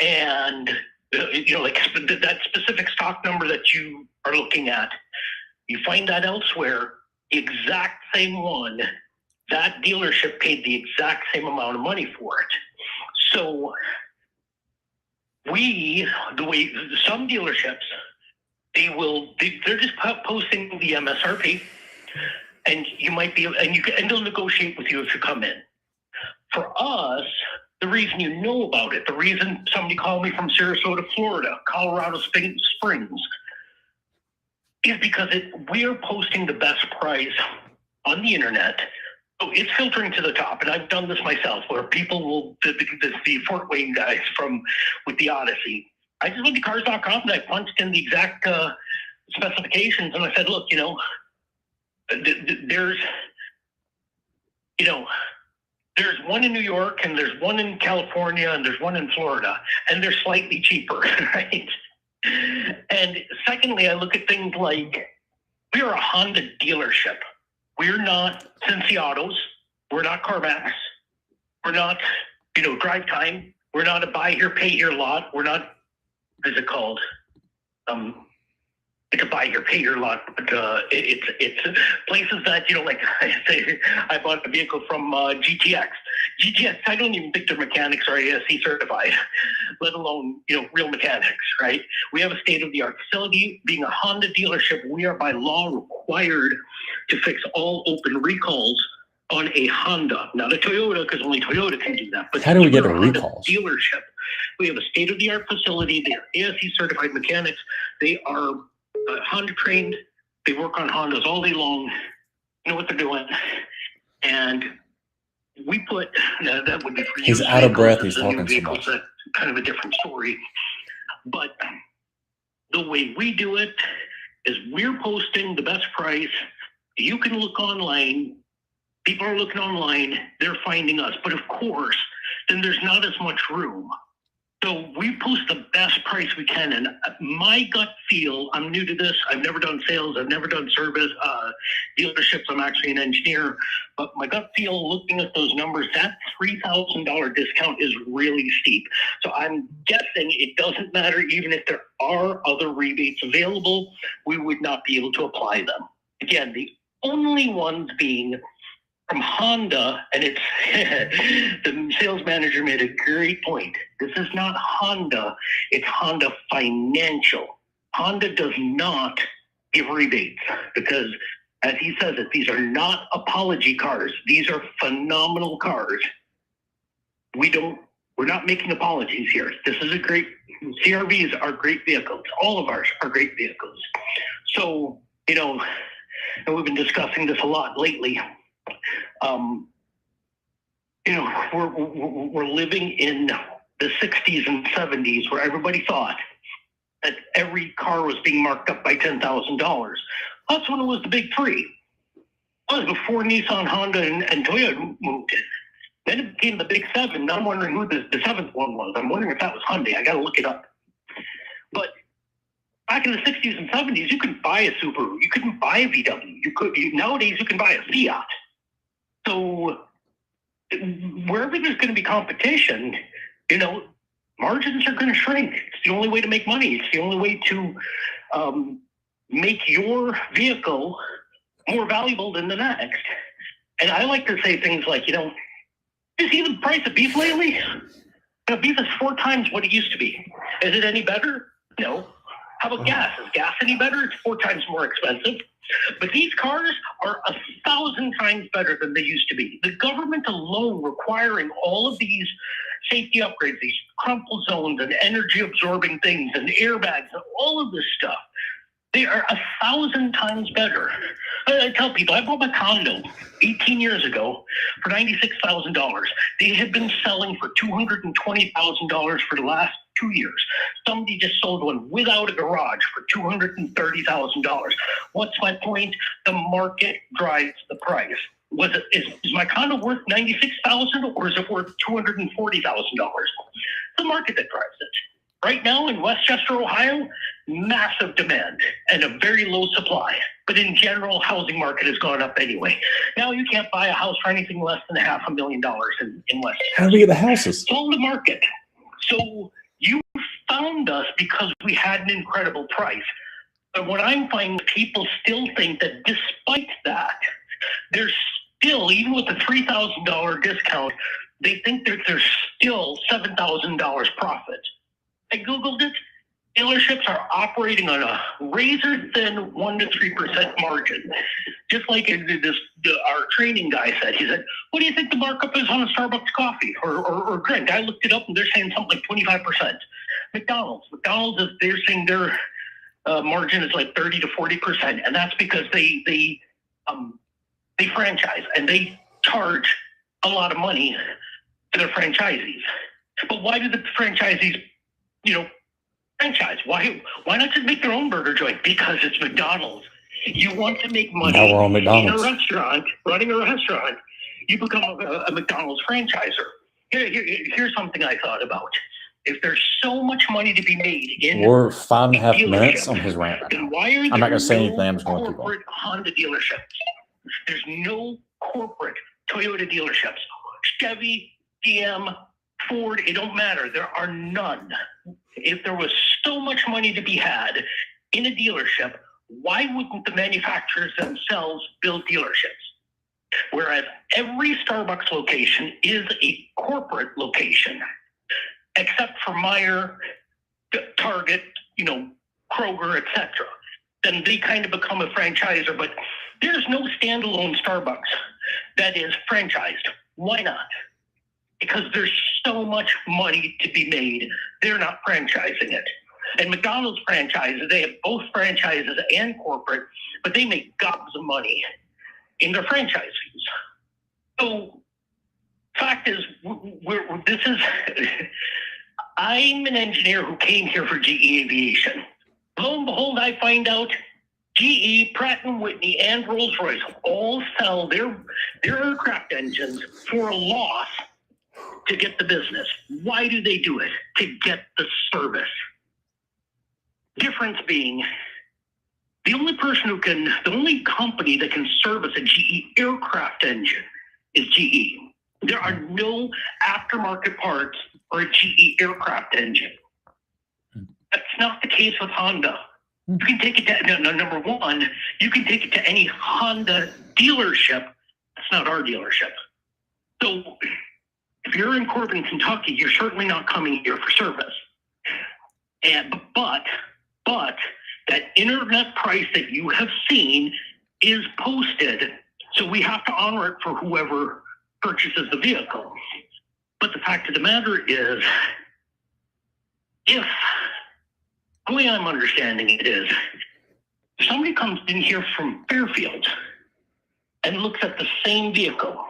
And, like that specific stock number that you are looking at, you find that elsewhere, the exact same one, that dealership paid the exact same amount of money for it. So the way some dealerships, they're just posting the MSRP, and and they'll negotiate with you if you come in. For us, the reason you know about it, the reason somebody called me from Sarasota, Florida, Colorado Springs, is because we're posting the best price on the internet. So it's filtering to the top, and I've done this myself, where people will, the Fort Wayne guys with the Odyssey, I just went to cars.com and I punched in the exact specifications, and I said, look, there's one in New York, and there's one in California, and there's one in Florida, and they're slightly cheaper, right? And secondly, I look at things like, we are a Honda dealership. We're not Cincy Autos. We're not CarMax. We're not, Drive Time. We're not a buy here, pay here lot. We're not, what is it called? It's a buy here, pay here lot. But it's places that, like I say, I bought a vehicle from GTX. GTX, I don't even think their mechanics are ASC certified, let alone, real mechanics, right? We have a state-of-the-art facility. Being a Honda dealership, we are by law required to fix all open recalls on a Honda, not a Toyota, because only Toyota can do that. But how do we get a Honda recalls? Dealership. We have a state-of-the-art facility. They are ASC certified mechanics. They are Honda trained. They work on Hondas all day long. Know what they're doing. And we put that would be for you. He's out of breath. He's talking so much. That's kind of a different story. But the way we do it is we're posting the best price. You can look online. People are looking online. They're finding us. But of course, then there's not as much room. So we post the best price we can. And my gut feel, I'm new to this. I've never done sales. I've never done service dealerships. I'm actually an engineer. But my gut feel, looking at those numbers, that $3,000 discount is really steep. So I'm guessing it doesn't matter, even if there are other rebates available, we would not be able to apply them. Again, the only ones being from Honda, and it's the sales manager made a great point. This is not Honda, it's Honda Financial. Honda does not give rebates because, as he says it, these are not apology cars. These are phenomenal cars. we're not making apologies here. This is a great, CRVs are great vehicles. All of ours are great vehicles. So, you know, and we've been discussing this a lot lately. You know, we're living in the 60s and 70s where everybody thought that every car was being marked up by $10,000. That's when it was the big three. That was before Nissan, Honda, and Toyota moved in. Then it became the big seven. Now I'm wondering who the seventh one was. I'm wondering if that was Hyundai. I got to look it up. But back in the 60s and 70s, you couldn't buy a Subaru. You couldn't buy a VW. Nowadays, you can buy a Fiat. So wherever there's going to be competition, you know, margins are going to shrink. It's the only way to make money. It's the only way to make your vehicle more valuable than the next. And I like to say things like, you know, you see the price of beef lately? You know, beef is 4 times what it used to be. Is it any better? No. How about gas? Is gas any better? It's 4 times more expensive. But these cars are 1,000 times better than they used to be. The government alone requiring all of these safety upgrades, these crumple zones and energy absorbing things and airbags and all of this stuff, they are 1,000 times better. I tell people, I bought my condo 18 years ago for $96,000. They had been selling for $220,000 for the last 2 years. Somebody just sold one without a garage for $230,000. What's my point? The market drives the price. Is my condo worth $96,000 or is it worth $240,000? The market that drives it. Right now in Westchester, Ohio, massive demand and a very low supply. But in general, housing market has gone up anyway. Now you can't buy a house for anything less than $500,000 in Westchester. How do we get the houses? It's all the market. So you found us because we had an incredible price. But what I'm finding, people still think that despite that, there's still, even with the $3,000 discount, they think that there's still $7,000 profit. I Googled it. Dealerships are operating on a razor-thin 1 to 3% margin. Just like our training guy said. He said, what do you think the markup is on a Starbucks coffee or drink? I looked it up and they're saying something like 25%. McDonald's, they're saying their margin is like 30 to 40%. And that's because they franchise and they charge a lot of money to their franchisees. But why do the franchisees, you know, franchise? Why not just make their own burger joint? Because it's McDonald's. You want to make money Now we're on McDonald's. in a restaurant, running a restaurant, you become a McDonald's franchiser. Here's something I thought about. If there's so much money to be made in We're 5.5 minutes on his rant right then now. why are I'm not there going to say no anything. I'm just going to keep going. corporate Honda dealerships? There's no corporate Toyota dealerships. Chevy, GM, Ford, it don't matter. There are none. If there was so much money to be had in a dealership, why wouldn't the manufacturers themselves build dealerships? Whereas every Starbucks location is a corporate location, except for Meijer, Target, you know, Kroger, etc. Then they kind of become a franchisor, but there's no standalone Starbucks that is franchised. Why not? Because there's so much money to be made, they're not franchising it. And McDonald's franchises, they have both franchises and corporate, but they make gobs of money in their franchises. So, fact is, I'm an engineer who came here for GE Aviation. Lo and behold, I find out GE, Pratt & Whitney, and Rolls-Royce all sell their aircraft engines for a loss to get the business. Why do they do it? To get the service. Difference being, the only company that can service a GE aircraft engine is GE. There are no aftermarket parts for a GE aircraft engine. That's not the case with Honda. You can take it to, number one, you can take it to any Honda dealership. That's not our dealership. So if you're in Corbin, Kentucky, you're certainly not coming here for service. But that internet price that you have seen is posted, so we have to honor it for whoever purchases the vehicle. But the fact of the matter is, if the way I'm understanding it is, if somebody comes in here from Fairfield and looks at the same vehicle,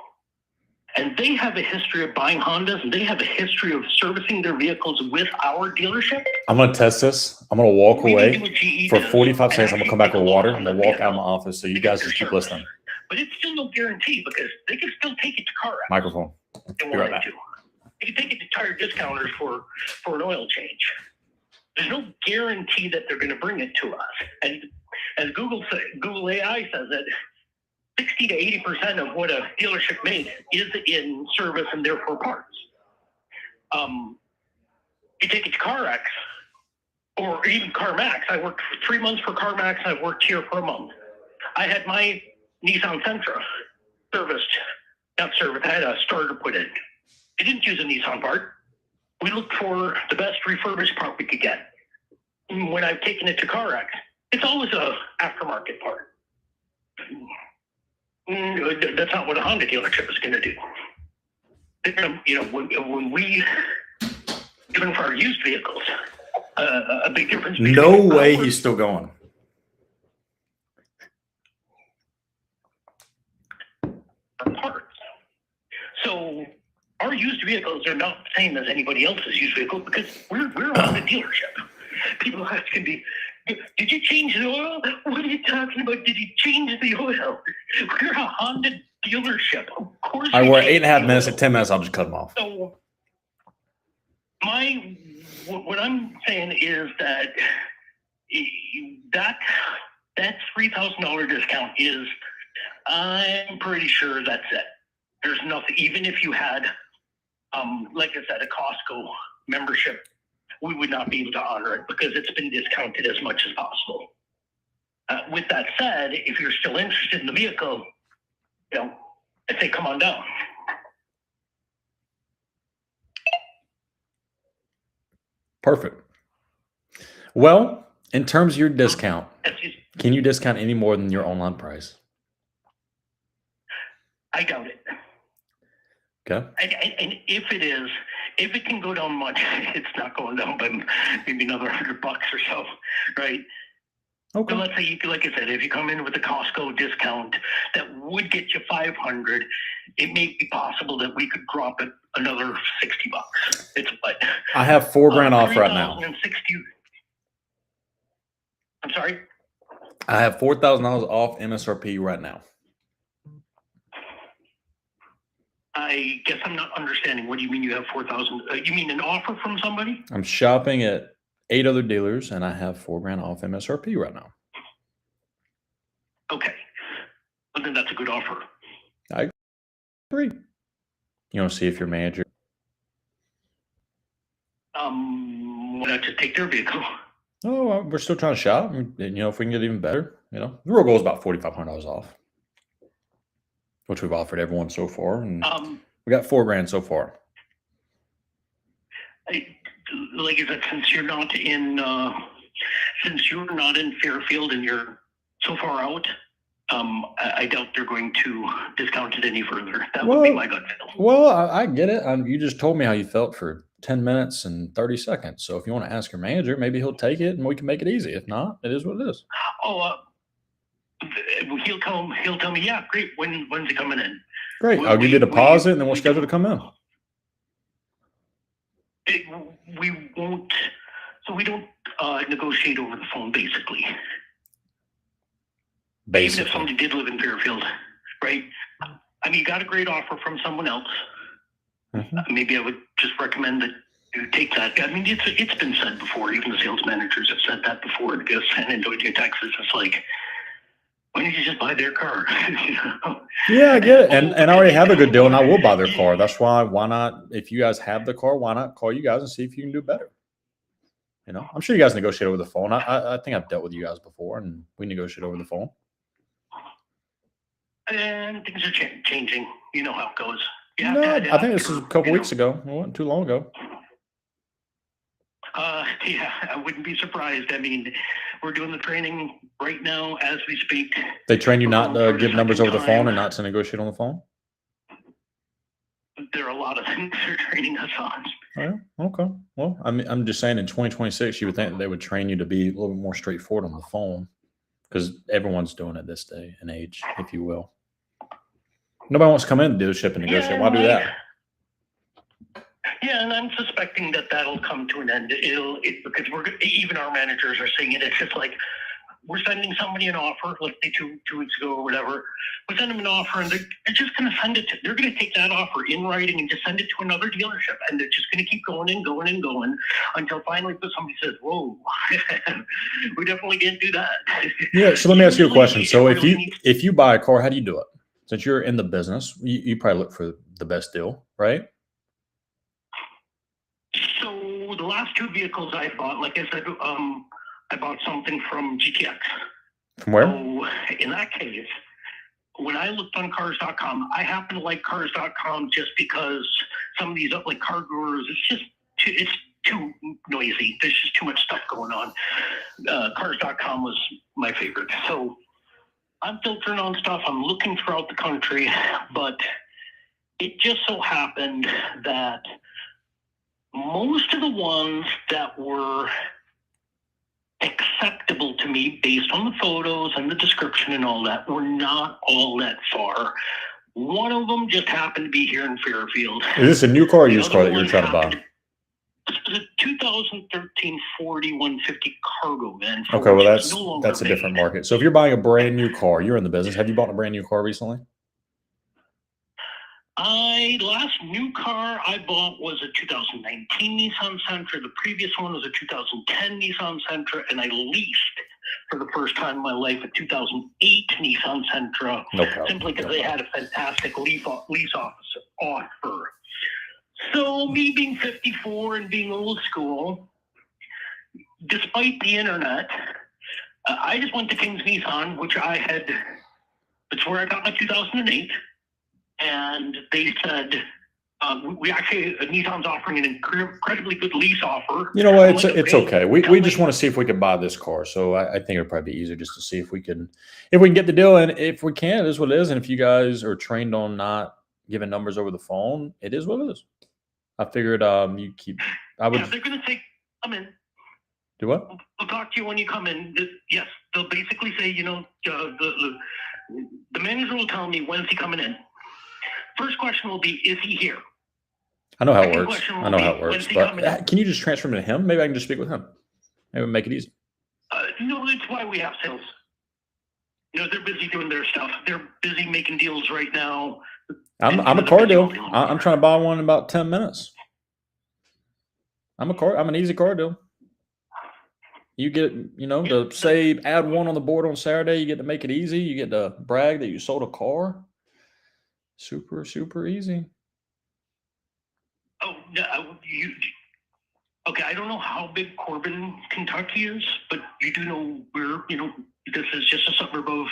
and they have a history of buying Hondas, and they have a history of servicing their vehicles with our dealership. I'm going to test this. I'm going to walk We away need to do what GE for does 45 seconds. I'm going to come back with water. I'm on going the to walk out of vehicle my office. So you guys just keep listening. But it's still no guarantee because they can still take it to car wreck Microphone. if they Be right wanted back. to. They can take it to tire discounters for an oil change. There's no guarantee that they're going to bring it to us. And as Google AI says that 60 to 80% of what a dealership makes is in service and therefore parts. You take it to CarX or even CarMax. I worked for 3 months for CarMax. I worked here for a month. I had my Nissan Sentra not serviced. I had a starter put in. I didn't use a Nissan part. We looked for the best refurbished part we could get. When I've taken it to CarX, it's always a aftermarket part. That's not what a Honda dealership is going to do. When we, even for our used vehicles, a big difference. No way he's still going. Parts. So our used vehicles are not the same as anybody else's used vehicle because we're on a dealership. People asking me, did you change the oil? What are you talking about? Did you change the oil? We're a Honda dealership. Of course. All right, we're at 8.5 minutes. At 10 minutes, I'll just cut them off. So what I'm saying is that $3,000 discount is, I'm pretty sure that's it. There's nothing, even if you had, like I said, a Costco membership, we would not be able to honor it because it's been discounted as much as possible. With that said, if you're still interested in the vehicle, I say come on down. Perfect. Well, in terms of your discount, can you discount any more than your online price? I doubt it. Okay. And if it can go down much, it's not going down by maybe another $100 or so, right? Okay. So let's say like I said, if you come in with a Costco discount that would get you $500, it may be possible that we could drop it another $60. It's what I have $4,000 off right now. 3,060. I'm sorry. I have $4,000 off MSRP right now. I guess I'm not understanding. What do you mean you have 4,000? You mean an offer from somebody? I'm shopping at 8 other dealers, and I have $4,000 off MSRP right now. Okay. Well, then that's a good offer. I agree. You want to see if your manager... Why not just take their vehicle? Oh, we're still trying to shop. And, if we can get even better, the real goal is about $4,500 off, which we've offered everyone so far, and we got $4,000 so far. Like I said, since you're not in Fairfield and you're so far out, I doubt they're going to discount it any further. That would be my gut feel. Well, I get it. You just told me how you felt for 10 minutes and 30 seconds. So if you want to ask your manager, maybe he'll take it and we can make it easy. If not, it is what it is. He'll tell me, yeah, great. When's he coming in? Great. I'll give you a deposit and then we'll schedule to come in. We won't. So we don't negotiate over the phone, basically. Even if somebody did live in Fairfield, right? I mean, you got a great offer from someone else. Mm-hmm. Maybe I would just recommend that you take that. I mean, it's been said before. Even the sales managers have said that before. Because San Antonio, Texas, it's like, why don't you just buy their car? Yeah, I get it. And I already have a good deal, and I will buy their car. That's why not? If you guys have the car, why not call you guys and see if you can do better? I'm sure you guys negotiate over the phone. I think I've dealt with you guys before, and we negotiate over the phone. And things are changing. You know how it goes. No, I think this was a couple weeks ago. It wasn't too long ago. Yeah, I wouldn't be surprised. I mean, we're doing the training right now as we speak. They train you not to give numbers over the phone and not to negotiate on the phone? there are a lot of things they're training us on. Oh, yeah. Okay. Well, I'm just saying in 2026, you would think that they would train you to be a little bit more straightforward on the phone because everyone's doing it this day and age, if you will. Nobody wants to come in the dealership and negotiate. Why do that? Yeah, and I'm suspecting that that'll come to an end. Because even our managers are saying it. It's just like we're sending somebody an offer, let's say two weeks ago or whatever. We send them an offer, and they're just going to send it. They're going to take that offer in writing and just send it to another dealership, and they're just going to keep going and going and going until finally somebody says, "Whoa, we definitely can't do that." Yeah. So let me ask you a question. So if you buy a car, how do you do it? Since you're in the business, you probably look for the best deal, right? So the last two vehicles I bought, like I said, I bought something from GTX. From where? So in that case, when I looked on cars.com, I happen to like cars.com just because some of these like car gurus, it's too noisy. There's just too much stuff going on. Cars.com was my favorite. So I'm filtering on stuff. I'm looking throughout the country, but it just so happened that most of the ones that were acceptable to me based on the photos and the description and all that were not all that far. One of them just happened to be here in Fairfield. Is this a new car or used car that you're trying to buy? This is a 2013 Ford 150 cargo van. Okay, well that's a different market. So if you're buying a brand new car, you're in the business. Have you bought a brand new car recently? Last new car I bought was a 2019 Nissan Sentra. The previous one was a 2010 Nissan Sentra, and I leased for the first time in my life a 2008 Nissan Sentra. No problem. Simply because they had a fantastic lease offer. So me being 54 and being old school, despite the internet, I just went to King's Nissan, which it's where I got my 2008. And they said, Nissan's offering an incredibly good lease offer. You know what? It's okay. We just want to see if we could buy this car. So I think it'd probably be easier just to see if we can get the deal. And if we can, it is what it is. And if you guys are trained on not giving numbers over the phone, it is what it is. I figured Yeah, they're going to come in. Do what? They'll talk to you when you come in. Yes, they'll basically say, the manager will tell me when's he coming in. First question will be, is he here? I know how it works. But can you just transfer me to him? Maybe I can just speak with him. Maybe make it easy. No, that's why we have sales. They're busy doing their stuff. They're busy making deals right now. I'm a car deal. I'm trying to buy one in about 10 minutes. I'm an easy car deal. You get, to say add one on the board on Saturday, you get to make it easy. You get to brag that you sold a car. Super, super easy. Oh, okay, I don't know how big Corbin, Kentucky is, but you do know this is just a suburb of,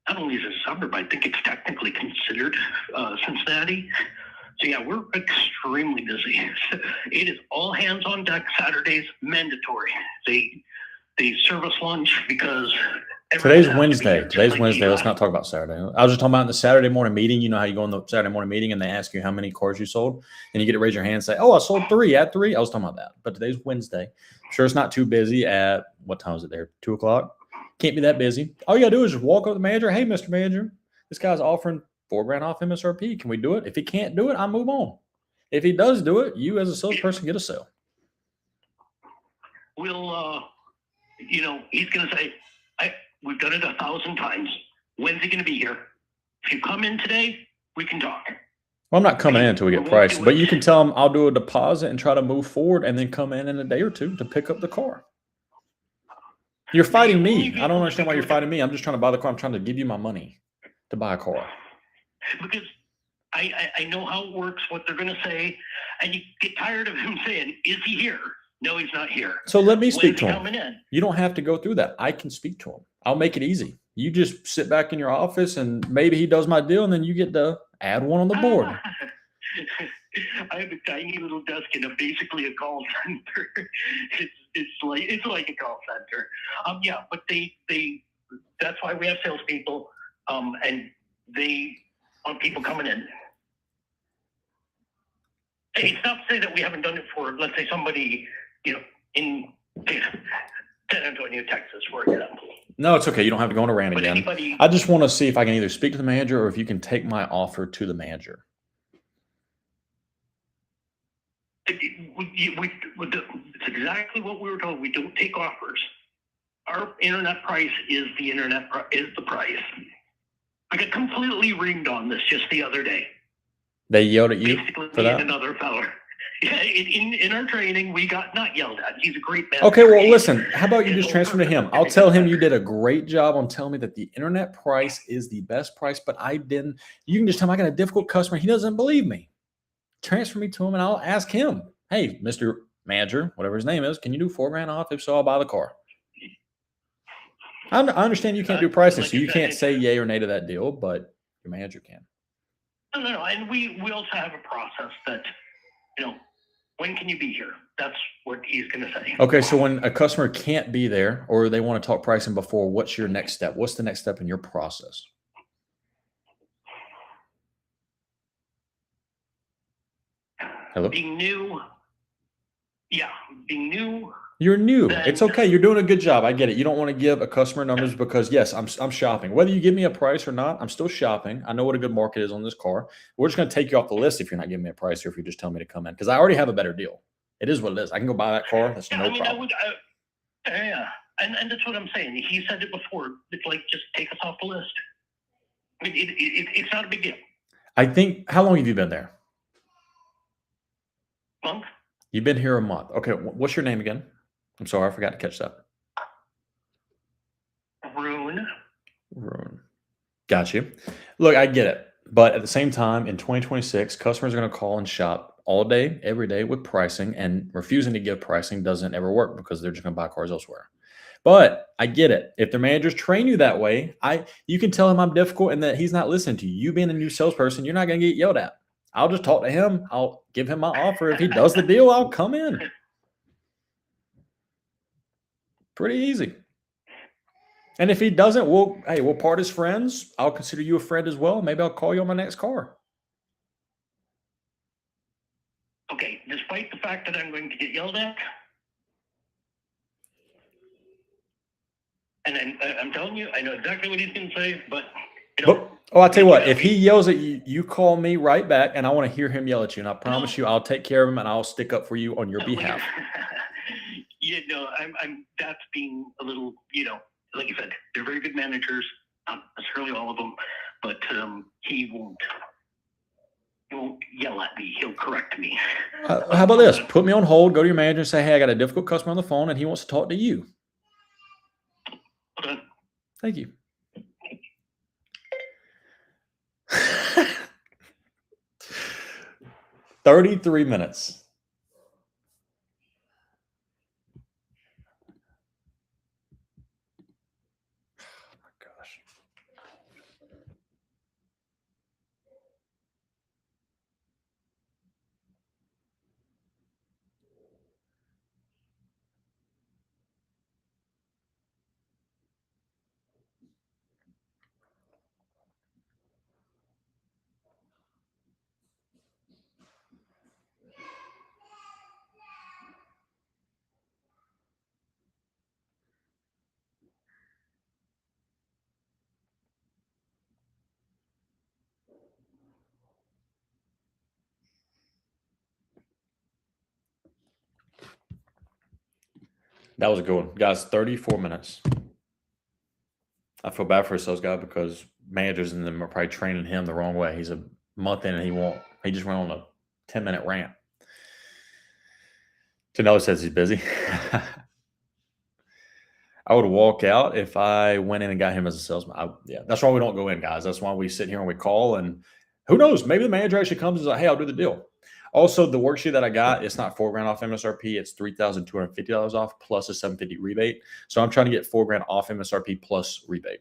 not only is it a suburb, I think it's technically considered Cincinnati. So yeah, we're extremely busy. It is all hands on deck. Saturdays mandatory. They serve us lunch because today's Wednesday. Let's not talk about Saturday. I was just talking about in the Saturday morning meeting. You know how you go in the Saturday morning meeting and they ask you how many cars you sold, and you get to raise your hand and say, "Oh, I sold 3. Add 3." I was talking about that. But today's Wednesday. I'm sure it's not too busy. At what time is it there? 2:00. Can't be that busy. All you gotta do is just walk up to the manager. Hey, Mr. Manager, this guy's offering $4,000 off MSRP. Can we do it? If he can't do it, I move on. If he does do it, you as a salesperson get a sale. We'll, he's going to say, we've done it 1,000 times. When's he going to be here? If you come in today, we can talk. Well, I'm not coming in until we get priced, but you can tell him I'll do a deposit and try to move forward and then come in a day or two to pick up the car. You're fighting me. I don't understand why you're fighting me. I'm just trying to buy the car. I'm trying to give you my money to buy a car. Because I know how it works, what they're going to say, and you get tired of him saying, is he here? No, he's not here. So let me speak to him. You don't have to go through that. I can speak to him. I'll make it easy. You just sit back in your office and maybe he does my deal and then you get to add one on the board. I have a tiny little desk in basically a call center. It's like a call center. Yeah, but they that's why we have salespeople, and they want people coming in. It's not to say that we haven't done it for, let's say, somebody, in San Antonio, Texas, for example. No, it's okay. You don't have to go on a rant But again. anybody- I just want to see if I can either speak to the manager or if you can take my offer to the manager. It's exactly what we were told. We don't take offers. Our internet price is the price. I got completely ringed on this just the other day. They yelled at you Basically, for me and that? another feller. Yeah, in our training, we got not yelled at. He's a great man. Okay, well, listen, how about you just transfer to him? I'll tell him you did a great job on telling me that the internet price is the best price, but you can just tell him I got a difficult customer. He doesn't believe me. Transfer me to him and I'll ask him, hey, Mr. Manager, whatever his name is, can you do $4,000 off? If so, I'll buy the car. I understand you can't do pricing, so you can't say yay or nay to that deal, but your manager can. No. And we also have a process that, when can you be here? That's what he's going to say. Okay, so when a customer can't be there or they want to talk pricing before, what's your next step? What's the next step in your process? Hello? Being new. You're new. It's okay. You're doing a good job. I get it. You don't want to give a customer numbers because yes, I'm shopping. Whether you give me a price or not, I'm still shopping. I know what a good market is on this car. We're just going to take you off the list if you're not giving me a price or if you just tell me to come in because I already have a better deal. It is what it is. I can go buy that car. That's no problem. And that's what I'm saying. He said it before. It's like, just take us off the list. It's not a big deal. I think, how long have you been there? Month. You've been here a month. Okay. What's your name again? I'm sorry. I forgot to catch that. Rune. Got you. Look, I get it. But at the same time, in 2026, customers are going to call and shop all day, every day with pricing, and refusing to give pricing doesn't ever work because they're just going to buy cars elsewhere. But I get it. If their managers train you that way, you can tell him I'm difficult and that he's not listening to you. You being a new salesperson, you're not going to get yelled at. I'll just talk to him. I'll give him my offer. If he does the deal, I'll come in. Pretty easy. And if he doesn't, we'll part as friends. I'll consider you a friend as well. Maybe I'll call you on my next car. Okay, despite the fact that I'm going to get yelled at, and I'm telling you, I know exactly what he's going to say, but I'll tell you what, if he yells at you, you call me right back and I want to hear him yell at you. And I promise you, I'll take care of him and I'll stick up for you on your behalf. That's being a little, like you said, they're very good managers, not necessarily all of them, but he won't yell at me. He'll correct me. How about this? Put me on hold, go to your manager and say, hey, I got a difficult customer on the phone and he wants to talk to you. Okay. Thank you. 33 minutes. Oh my gosh. That was a good one. Guys, 34 minutes. I feel bad for a sales guy because managers in them are probably training him the wrong way. He's a month in and he just went on a 10-minute rant. Janelle says he's busy. I would walk out if I went in and got him as a salesman. That's why we don't go in, guys. That's why we sit here and we call. And who knows? Maybe the manager actually comes and is like, hey, I'll do the deal. Also, the worksheet that I got, it's not $4,000 off MSRP. It's $3,250 off plus a $750 rebate. So I'm trying to get $4,000 off MSRP plus rebate.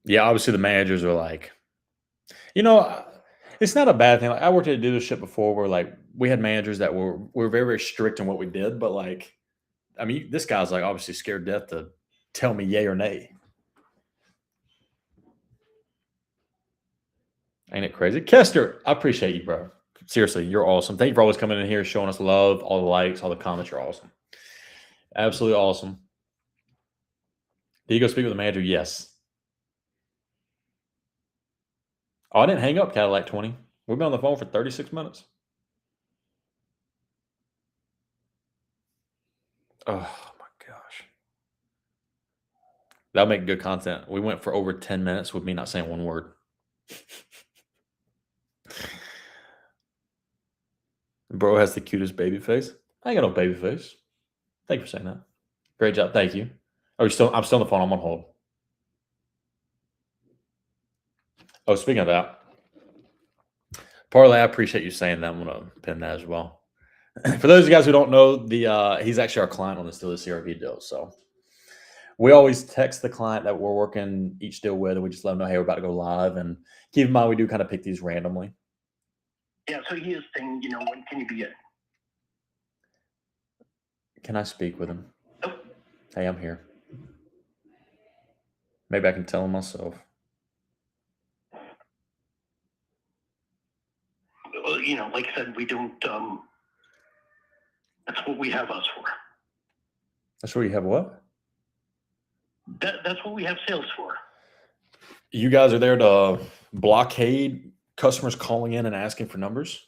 Yeah, obviously the managers are like, you know, it's not a bad thing. Like I worked at a dealership before where like we had managers that were very, very strict in what we did, but like, I mean, this guy's like obviously scared to death to tell me yay or nay. Ain't it crazy? Kester, I appreciate you, bro. Seriously, you're awesome. Thank you for always coming in here, showing us love, all the likes, all the comments. You're awesome. Absolutely awesome. Did you go speak with the manager? Yes. Oh, I didn't hang up Cadillac 20. We've been on the phone for 36 minutes. Oh my gosh. That'll make good content. We went for over 10 minutes with me not saying one word. Bro has the cutest baby face. I ain't got no baby face. Thank you for saying that. Great job. Thank you. Oh, I'm still on the phone. I'm on hold. Oh, speaking of that, Parlay, I appreciate you saying that. I'm gonna pin that as well. For those of you guys who don't know, he's actually our client on this deal, the CRV deal. So we always text the client that we're working each deal with, and we just let them know, hey, we're about to go live. And keep in mind, we do kind of pick these randomly. Yeah, so he is saying, when can you be in? Can I speak with him? Hey, I'm here. Maybe I can tell him myself. Well, like I said, we don't, that's what we have us for. That's where you have what? That's what we have sales for. You guys are there to blockade customers calling in and asking for numbers?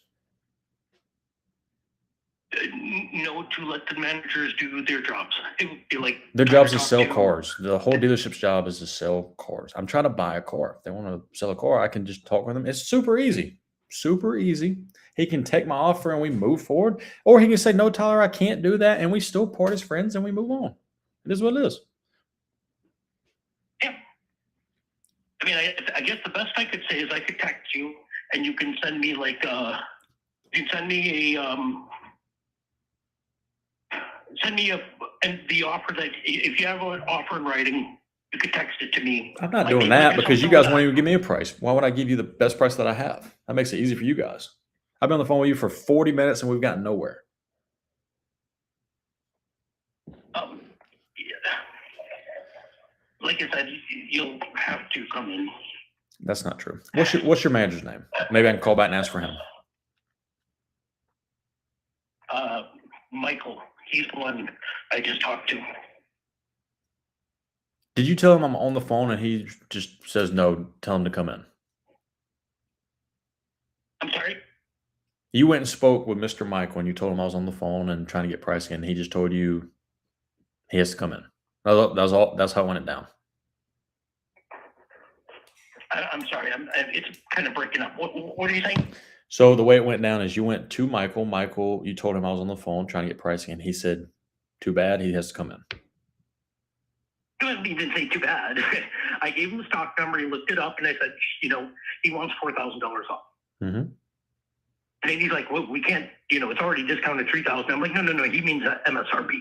No, to let the managers do their jobs. It would be like Their job is to sell cars. The whole dealership's job is to sell cars. I'm trying to buy a car. If they want to sell a car, I can just talk with them. It's super easy. Super easy. He can take my offer and we move forward. Or he can say, no, Tyler, I can't do that. And we still part as friends and we move on. It is what it is. Yeah. I mean, I guess the best I could say is I could text you and you can send me you can send me the offer that if you have an offer in writing, you could text it to me. I'm not doing that because you guys won't even give me a price. Why would I give you the best price that I have? That makes it easy for you guys. I've been on the phone with you for 40 minutes and we've gotten nowhere. Yeah. Like I said, you'll have to come in. That's not true. What's your manager's name? Maybe I can call back and ask for him. Michael. He's the one I just talked to. Did you tell him I'm on the phone and he just says no? Tell him to come in. I'm sorry? You went and spoke with Mr. Michael and you told him I was on the phone and trying to get pricing, and he just told you he has to come in. That's all. That's how it went down. I'm sorry. It's kind of breaking up. What are you saying? So the way it went down is you went to Michael. Michael, you told him I was on the phone trying to get pricing, and he said, too bad, he has to come in. He didn't even say too bad. I gave him the stock number. He looked it up, and I said, he wants $4,000 off. Mm-hmm. And then he's like, well, we can't, it's already discounted $3,000. I'm like, no, he means MSRP.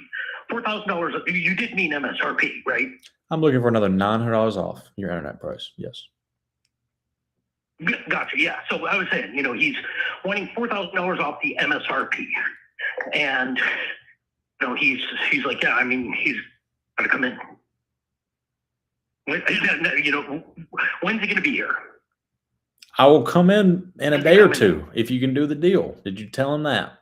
$4,000. You did mean MSRP, right? I'm looking for another $900 off your internet price. Yes. Gotcha. Yeah. So I was saying, he's wanting $4,000 off the MSRP, and he's like, yeah, I mean, he's gonna come in. When's he gonna be here? I will come in a day or two if you can do the deal. Did you tell him that?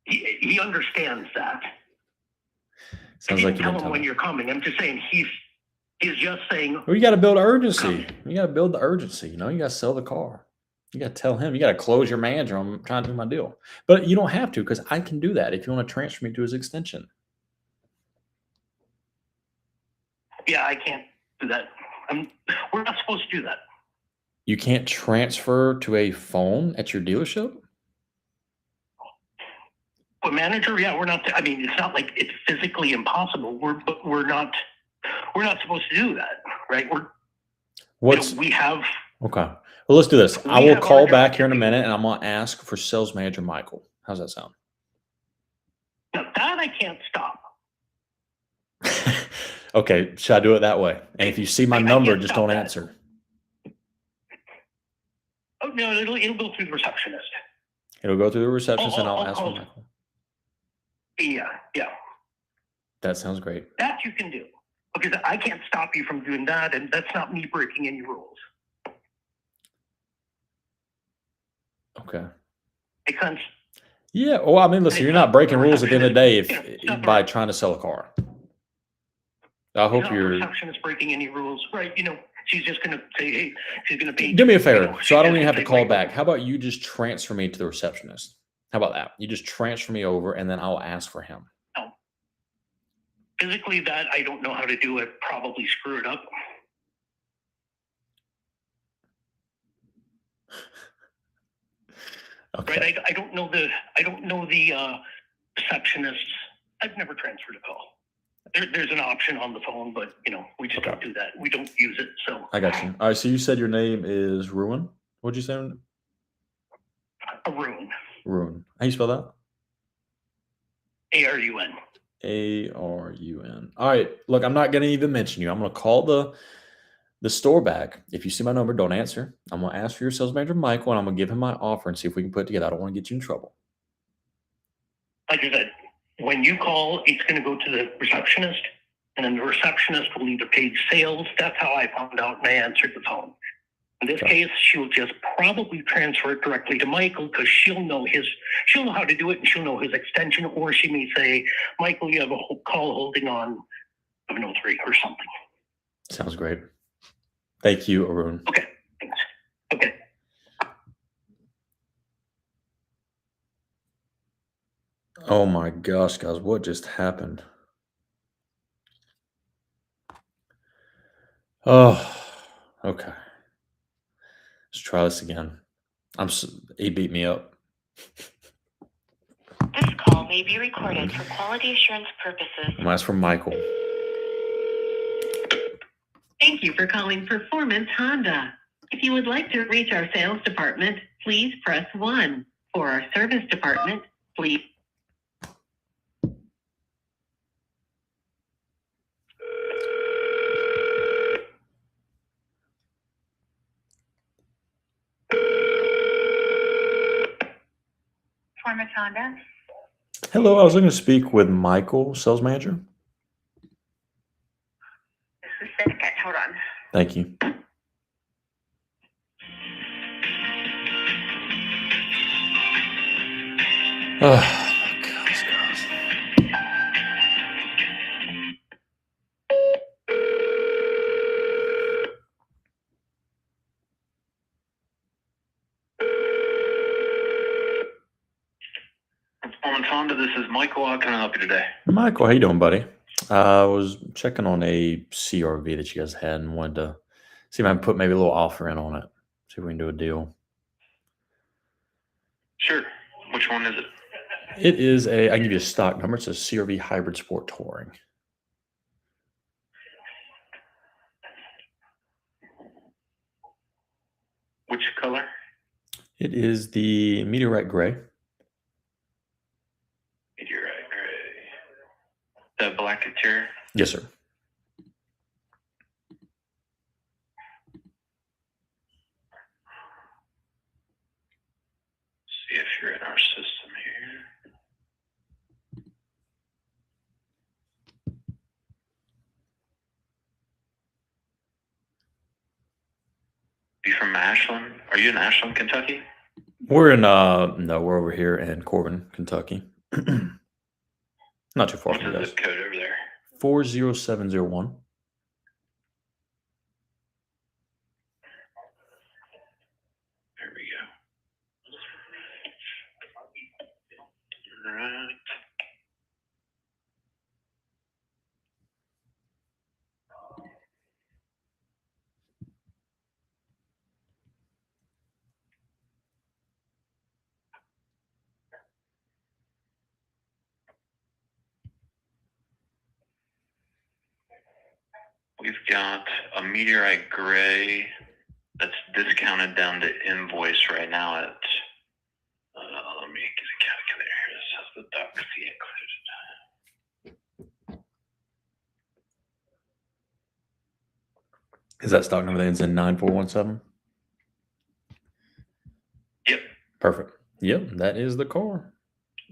He understands that. Sounds like you tell him when you're coming. I'm just saying he's just saying. Well, you got to build urgency. You got to build the urgency. You got to sell the car. You got to tell him. You got to close your manager. I'm trying to do my deal, but you don't have to because I can do that if you want to transfer me to his extension. Yeah, I can't do that. We're not supposed to do that. You can't transfer to a phone at your dealership? But manager, yeah, we're not. I mean, it's not like it's physically impossible. We're not supposed to do that, right? We have. Okay. Well, let's do this. I will call back here in a minute, and I'm gonna ask for sales manager Michael. How's that sound? Now that I can't stop. Okay, should I do it that way? And if you see my number, just don't answer. Oh no, it'll go through the receptionist. It'll go through the receptionist, and I'll I'll ask for call. Michael. Yeah. That sounds great. That you can do. Because I can't stop you from doing that, and that's not me breaking any rules. Okay. Makes sense? Yeah. Well, I mean, listen, you're not breaking rules at the end of the day by trying to sell a car. I hope It's not the you're. receptionist breaking any rules, right? She's just gonna say, hey, she's gonna pay. Do me a favor, so I don't even have to call back. How about you just transfer me to the receptionist? How about that? You just transfer me over, and then I'll ask for him. No. Physically, that I don't know how to do. It probably screw it up. Okay. Right? I don't know the receptionist. I've never transferred a call. There's an option on the phone, but we just don't do that. We don't use it. So I got you. All right. So you said your name is Ruin. What'd you say? Arun. Ruin. How you spell that? ARUN. ARUN. All right. Look, I'm not going to even mention you. I'm going to call the store back. If you see my number, don't answer. I'm going to ask for your sales manager, Michael, and I'm going to give him my offer and see if we can put it together. I don't want to get you in trouble. Like I said, when you call, it's going to go to the receptionist, and then the receptionist will either pay sales. That's how I found out, and I answered the phone. In this case, she'll just probably transfer it directly to Michael because she'll know how to do it, and she'll know his extension, or she may say, Michael, you have a whole call holding on 703 or something. Sounds great. Thank you, Arun. Okay, thanks. Okay. Oh my gosh, guys, what just happened? Oh, okay. Let's try this again. He beat me up. This call may be recorded for quality assurance purposes. I'm gonna ask for Michael. Thank you for calling Performance Honda. If you would like to reach our sales department, please press 1. For our service department, please. Performance Honda. Hello, I was looking to speak with Michael, sales manager. Just a second. Hold on. Thank you. Oh my gosh, guys. Performance Honda, this is Michael. How can I help you today? Michael, how you doing, buddy? I was checking on a CRV that you guys had and wanted to see if I can put maybe a little offer in on it. See if we can do a deal. Sure. Which one is it? It is I can give you a stock number. It's a CRV Hybrid Sport Touring. Which color? It is the Meteorite Gray. Meteorite gray. The black interior? Yes, sir. See if you're in our system here. You from Ashland? Are you in Ashland, Kentucky? We're in no, we're over here in Corbin, Kentucky. Not too far What's from the you guys. zip code over there? 40701. There we go. All right. We've got a Meteorite Gray that's discounted down to invoice right now at, let me get a calculator here. This has the doc fee included. Is that stock number that ends in 9417? Yep. Perfect. Yep, that is the car.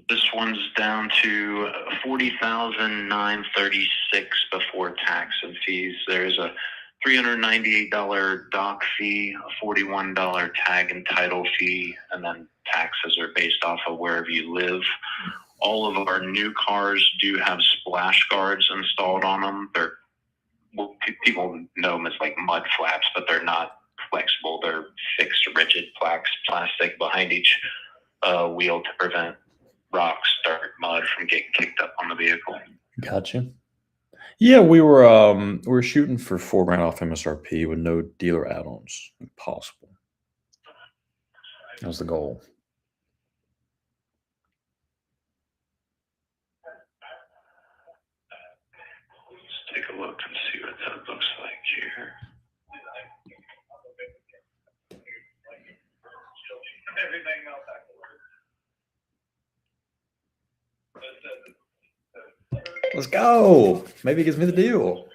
This one's down to 40,936 before tax and fees. There's a $398 dock fee, a $41 tag and title fee, and then taxes are based off of wherever you live. All of our new cars do have splash guards installed on them. They're, well, people know them as like mud flaps, but they're not flexible. They're fixed, rigid plastic behind each wheel to prevent rocks, dirt, mud from getting kicked up on the vehicle. Gotcha. Yeah, we were shooting for $4,000 off MSRP with no dealer add-ons. Impossible. That was the goal. Let's take a look and see what that looks like here. Let's go. Maybe it gives me the deal.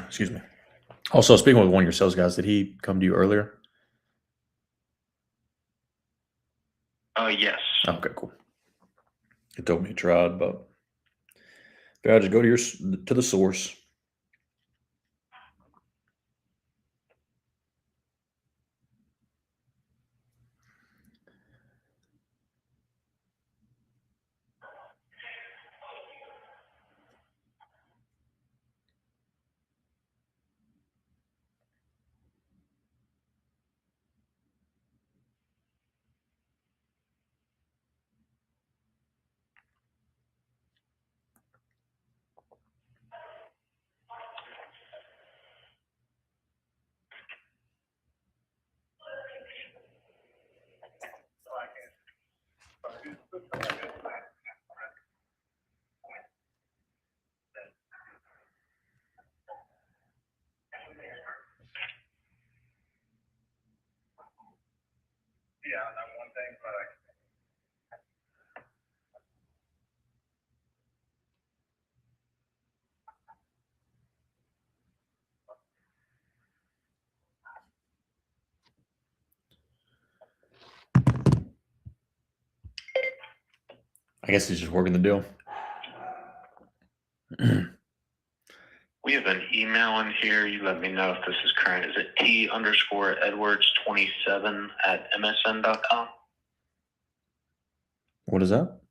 Excuse me. Also, speaking with one of your sales guys, did he come to you earlier? Yes. Okay, cool. He told me he tried, but yeah, just go to the source. I guess he's just working the deal. We have an email in here. You let me know if this is current. Is it T_Edwards27@msn.com? What is that?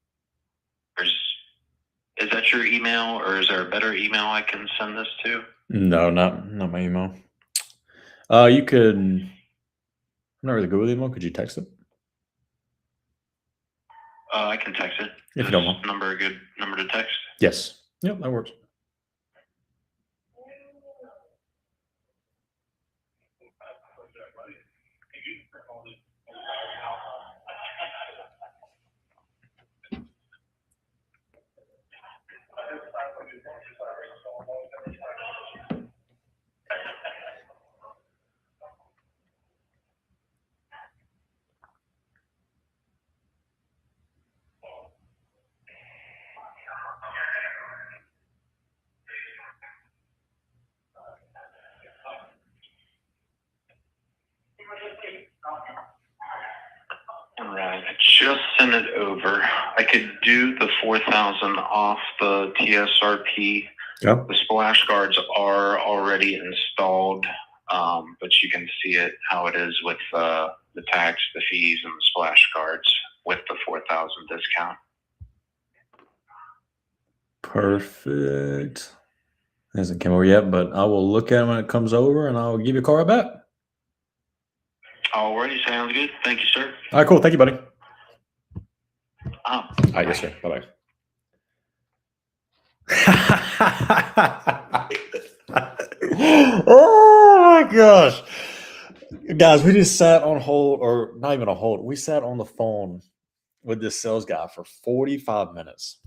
Is that your email, or is there a better email I can send this to? No, not my email. You could. I'm not really good with email. Could you text it? I can text it. If you don't mind. Number a good number to text? Yes. Yep, that works. All right, I just sent it over. I could do the 4,000 off the TSRP. Yep. The splash guards are already installed, but you can see it how it is with the tax, the fees, and the splash guards with the 4,000 discount. Perfect. Hasn't come over yet, but I will look at it when it comes over, and I'll give you a call right back. Alrighty, sounds good. Thank you, sir. All right, cool. Thank you, buddy. All right, yes, sir. Bye-bye. Oh my gosh. Guys, we just sat on hold, or not even on hold. We sat on the phone with this sales guy for 45 minutes.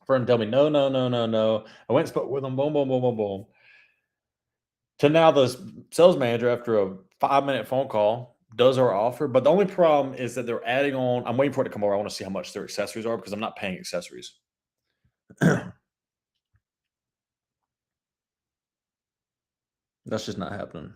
For him to tell me, no, no, no, no, no. I went and spoke with him, boom, boom, boom, boom, boom. To now the sales manager, after a 5-minute phone call, does our offer. But the only problem is that they're adding on. I'm waiting for it to come over. I want to see how much their accessories are because I'm not paying accessories. That's just not happening.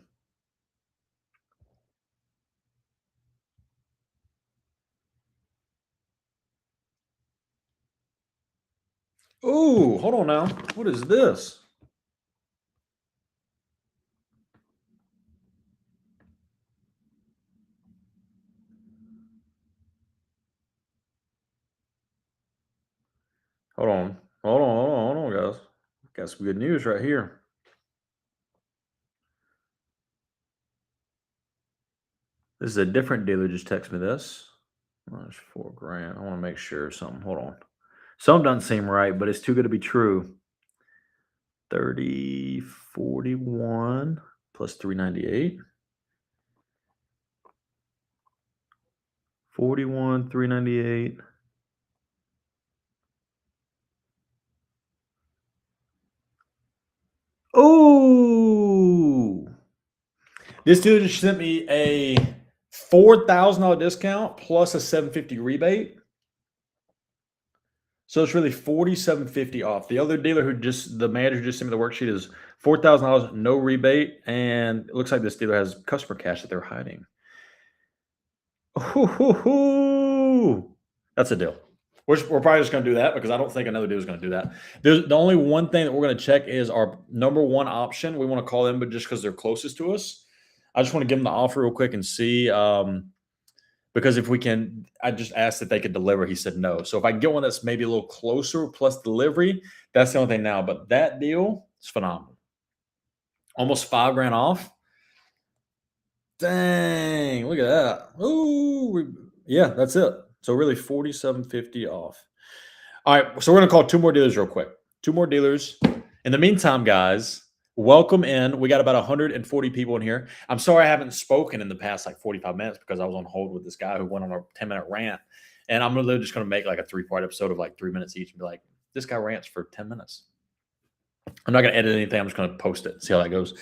Ooh, hold on now. What is this? Hold on. Hold on, hold on, hold on, guys. Got some good news right here. This is a different dealer just text me this. Oh, that's $4,000. I want to make sure something. Hold on. Something doesn't seem right, but it's too good to be true. 3041 plus 398. 41, 398. Oh, this dude just sent me a $4,000 discount plus a $750 rebate. So it's really $4,750 off. The other dealer the manager just sent me the worksheet is $4,000, no rebate, and it looks like this dealer has customer cash that they're hiding. Ooh, that's a deal. We're probably just going to do that because I don't think another dealer is going to do that. The only one thing that we're going to check is our number one option. We want to call them, but just because they're closest to us. I just want to give them the offer real quick and see. Because if we can, I just asked if they could deliver. He said no. So if I can get one that's maybe a little closer plus delivery, that's the only thing now. But that deal is phenomenal. Almost $5,000 off. Dang, look at that. Ooh, yeah, that's it. So really $4,750 off. All right, so we're going to call 2 more dealers real quick. 2 more dealers. In the meantime, guys, welcome in. We got about 140 people in here. I'm sorry I haven't spoken in the past like 45 minutes because I was on hold with this guy who went on a 10-minute rant. And I'm really just going to make like a 3-part episode of like 3 minutes each and be like, this guy rants for 10 minutes. I'm not going to edit anything. I'm just going to post it, see how that goes.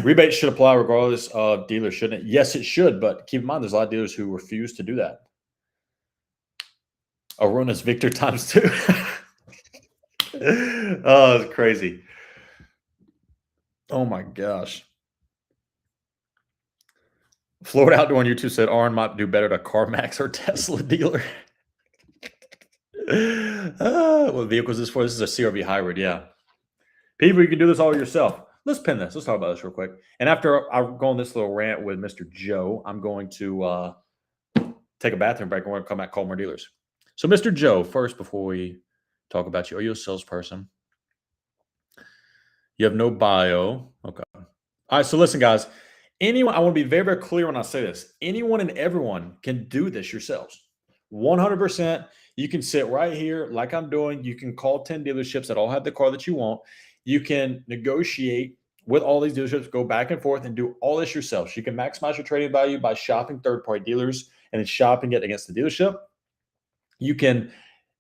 Rebates should apply regardless of dealer, shouldn't it? Yes, it should. But keep in mind, there's a lot of dealers who refuse to do that. Arona's Victor times 2. Oh, it's crazy. Oh my gosh. Florida Outdoor on YouTube said Arn might do better to CarMax or Tesla dealer. What vehicle is this for? This is a CRV hybrid, yeah. People, you can do this all yourself. Let's pin this. Let's talk about this real quick. And after I go on this little rant with Mr. Joe, I'm going to take a bathroom break and we're going to come back and call more dealers. So, Mr. Joe, first, before we talk about you, are you a salesperson? You have no bio. Okay. All right. So, listen, guys. Anyone, I want to be very, very clear when I say this. Anyone and everyone can do this yourselves. 100%. You can sit right here like I'm doing. You can call 10 dealerships that all have the car that you want. You can negotiate with all these dealerships, go back and forth and do all this yourself. You can maximize your trading value by shopping third-party dealers and then shopping it against the dealership. You can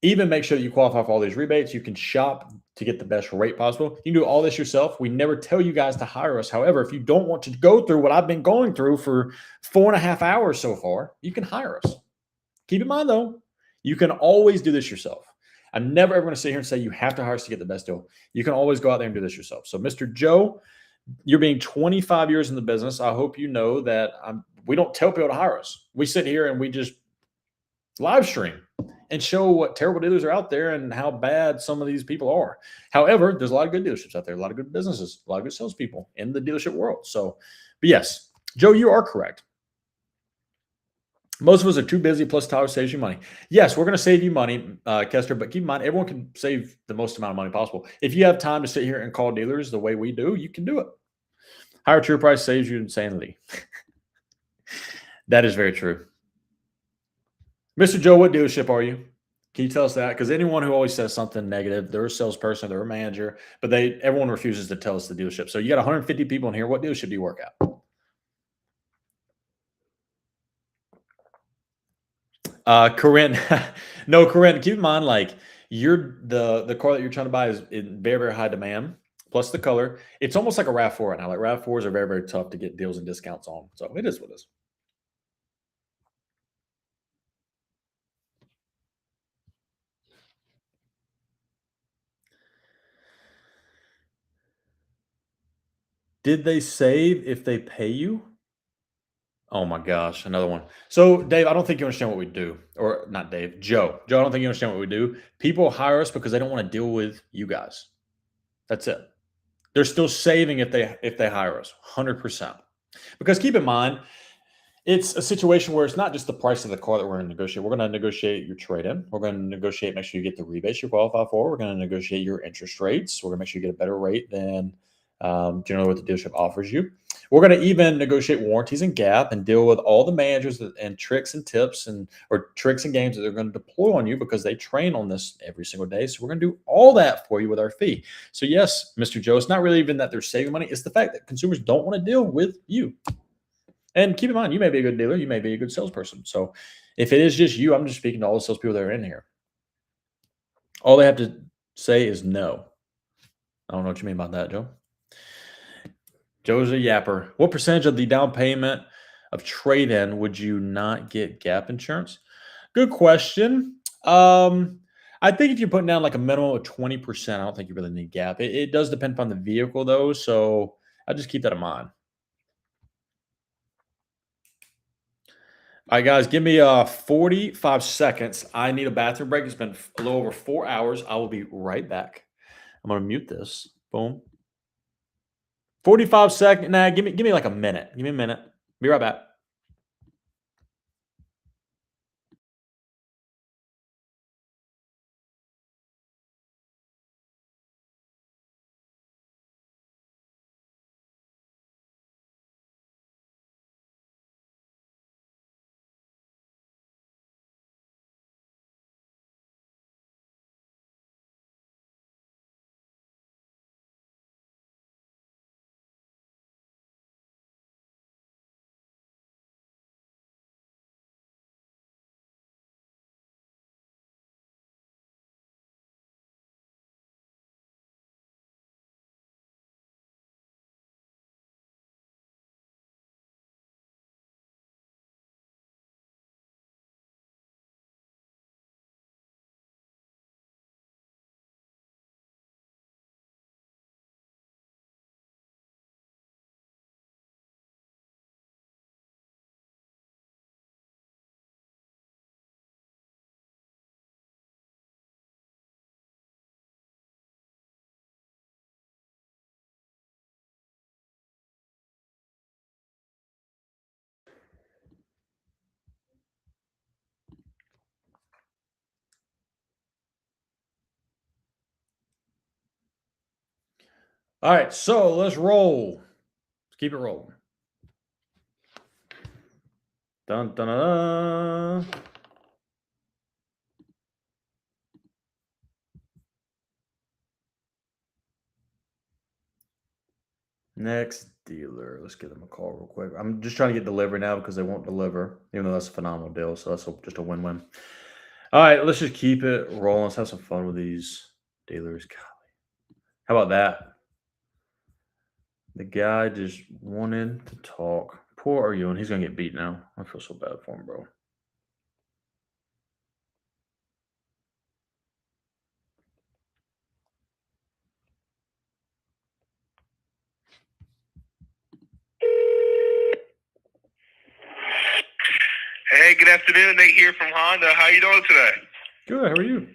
even make sure that you qualify for all these rebates. You can shop to get the best rate possible. You can do all this yourself. We never tell you guys to hire us. However, if you don't want to go through what I've been going through for 4.5 hours so far, you can hire us. Keep in mind, though, you can always do this yourself. I'm never ever going to sit here and say you have to hire us to get the best deal. You can always go out there and do this yourself. So, Mr. Joe, you're being 25 years in the business. I hope you know that we don't tell people to hire us. We sit here and we just live stream and show what terrible dealers are out there and how bad some of these people are. However, there's a lot of good dealerships out there, a lot of good businesses, a lot of good salespeople in the dealership world. So, but yes, Joe, you are correct. Most of us are too busy, plus Tyler saves you money. Yes, we're going to save you money, Kester, but keep in mind, everyone can save the most amount of money possible. If you have time to sit here and call dealers the way we do, you can do it. Higher true price saves you insanity. That is very true. Mr. Joe, what dealership are you? Can you tell us that? Because anyone who always says something negative, they're a salesperson, they're a manager, but everyone refuses to tell us the dealership. So you got 150 people in here. What dealership do you work at? Corinne, no, Corinne, keep in mind, like, you're the car that you're trying to buy is in very, very high demand, plus the color. It's almost like a RAV4 right now. Like, RAV4s are very, very tough to get deals and discounts on. So it is what it is. Did they save if they pay you? Oh my gosh, another one. So, Dave, I don't think you understand what we do. Or not Dave, Joe. Joe, I don't think you understand what we do. People hire us because they don't want to deal with you guys. That's it. They're still saving if they hire us, 100%. Because keep in mind, it's a situation where it's not just the price of the car that we're going to negotiate. We're going to negotiate your trade-in. We're going to negotiate, make sure you get the rebates you qualify for. We're going to negotiate your interest rates. We're going to make sure you get a better rate than generally what the dealership offers you. We're going to even negotiate warranties and gap and deal with all the managers and tricks and tips or tricks and games that they're going to deploy on you because they train on this every single day. So we're going to do all that for you with our fee. So yes, Mr. Joe, it's not really even that they're saving money. It's the fact that consumers don't want to deal with you. And keep in mind, you may be a good dealer, you may be a good salesperson. So if it is just you, I'm just speaking to all the salespeople that are in here. All they have to say is no. I don't know what you mean by that, Joe. Joe's a yapper. What percentage of the down payment of trade-in would you not get gap insurance? Good question. I think if you're putting down like a minimum of 20%, I don't think you really need gap. It does depend upon the vehicle though, so I just keep that in mind. All right, guys, give me 45 seconds. I need a bathroom break. It's been a little over 4 hours. I will be right back. I'm going to mute this. Boom. 45 seconds. Nah, give me like a minute. Give me a minute. Be right back. All right, so let's roll. Let's keep it rolling. Dun, dun, dun, dun. Next dealer. Let's give them a call real quick. I'm just trying to get delivery now because they won't deliver, even though that's a phenomenal deal. So that's just a win-win. All right, let's just keep it rolling. Let's have some fun with these dealers. Golly. How about that? The guy just wanted to talk. Poor Arjun. He's going to get beat now. I feel so bad for him, bro. Hey, good afternoon. Nate here from Honda. How you doing today? Good. How are you?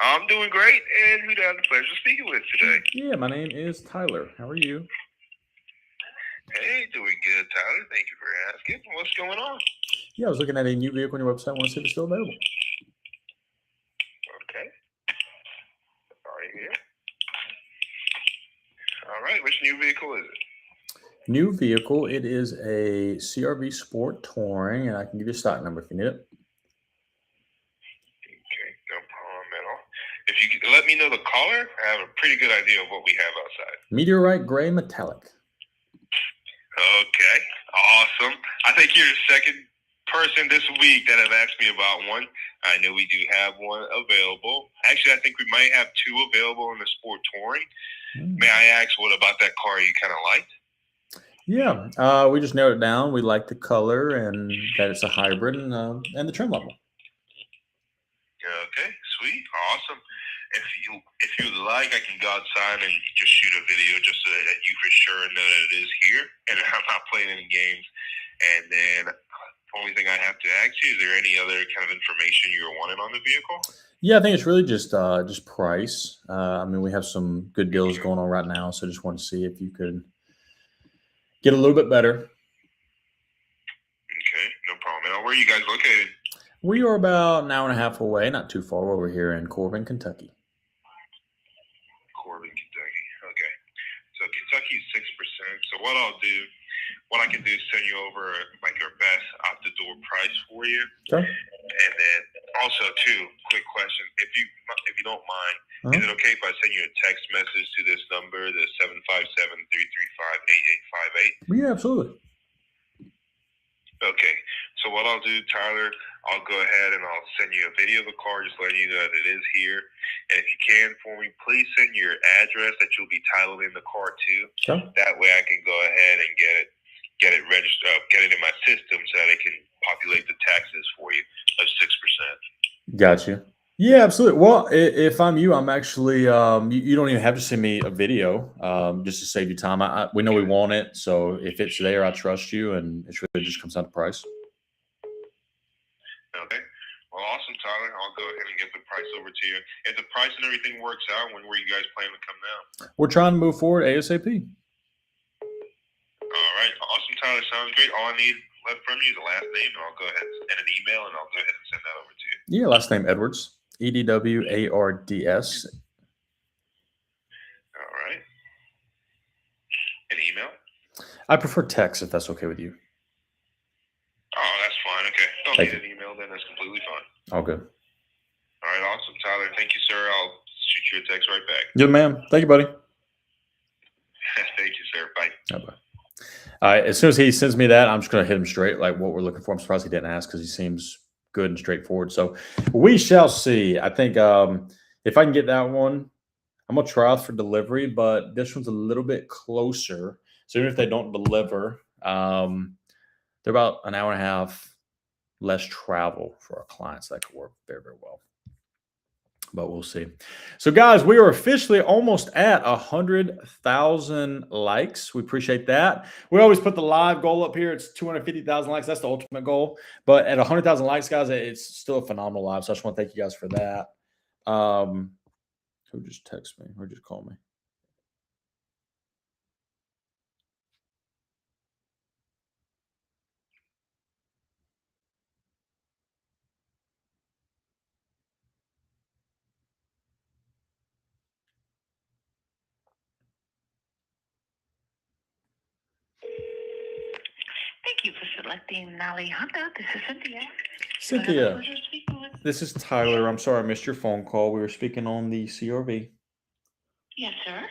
I'm doing great. And who do I have the pleasure of speaking with today? Yeah, my name is Tyler. How are you? Hey, doing good, Tyler. Thank you for asking. What's going on? Yeah, I was looking at a new vehicle on your website. I want to see if it's still available. Okay. All right, here. All right. Which new vehicle is it? New vehicle. It is a CRV Sport Touring, and I can give you a stock number if you need it. Okay, no problem at all. If you could let me know the color, I have a pretty good idea of what we have outside. Meteorite Gray Metallic. Okay, awesome. I think you're the second person this week that have asked me about one. I know we do have one available. Actually, I think we might have two available in the Sport Touring. May I ask what about that car you kind of liked? Yeah, we just narrowed it down. We like the color and that it's a hybrid and the trim level. Okay, sweet, awesome. If you like, I can go outside and just shoot a video just so that you for sure know that it is here and I'm not playing any games. And then the only thing I have to ask you, is there any other kind of information you're wanting on the vehicle? Yeah, I think it's really just price. I mean, we have some good deals going on right now, so just want to see if you could get a little bit better. Okay, no problem. Now, where are you guys located? We are about an hour and a half away, not too far, over here in Corbin, Kentucky. Corbin, Kentucky. Okay. So Kentucky's 6%. So what I can do is send you over like our best out the door price for you. Okay. And then also too, quick question. If you don't mind, is it okay if I send you a text message to this number, the 757-335-8858? Yeah, absolutely. Okay. So what I'll do, Tyler, I'll go ahead and I'll send you a video of the car, just letting you know that it is here. And if you can for me, please send your address that you'll be titled in the car to. Okay. That way I can go ahead and get it registered, get it in my system so that it can populate the taxes for you of 6%. Gotcha. Yeah, absolutely. Well, if I'm you, I'm actually you don't even have to send me a video just to save you time. We know we want it, so if it's there, I trust you, and it really just comes down to price. Okay. Well, awesome, Tyler. I'll go ahead and get the price over to you. If the price and everything works out, when were you guys planning to come down? We're trying to move forward ASAP. All right. Awesome, Tyler. Sounds great. All I need left from you is the last name, and I'll go ahead and an email, and I'll go ahead and send that over to you. Yeah, last name Edwards. EDWARDS. All right. An email? I prefer text if that's okay with you. Oh, that's fine. Okay. Don't Thank need an email then. That's completely fine. All good. All right. Awesome, Tyler. Thank you, sir. I'll shoot you a text right back. Good man. Thank you, buddy. Thank you, sir. Bye. Bye. All right. As soon as he sends me that, I'm just going to hit him straight, like what we're looking for. I'm surprised he didn't ask because he seems good and straightforward. So we shall see. I think if I can get that one, I'm going to try out for delivery, but this one's a little bit closer. So even if they don't deliver, they're about an hour and a half less travel for our clients. That could work very, very well. But we'll see. So, guys, we are officially almost at 100,000 likes. We appreciate that. We always put the live goal up here. It's 250,000 likes. That's the ultimate goal. But at 100,000 likes, guys, it's still a phenomenal live. So I just want to thank you guys for that. Who just text me or just call me? Thank you for selecting Nali Honda. This is Cynthia. Cynthia, this is Tyler. I'm sorry I missed your phone call. We were speaking on the CRV. Yes, sir.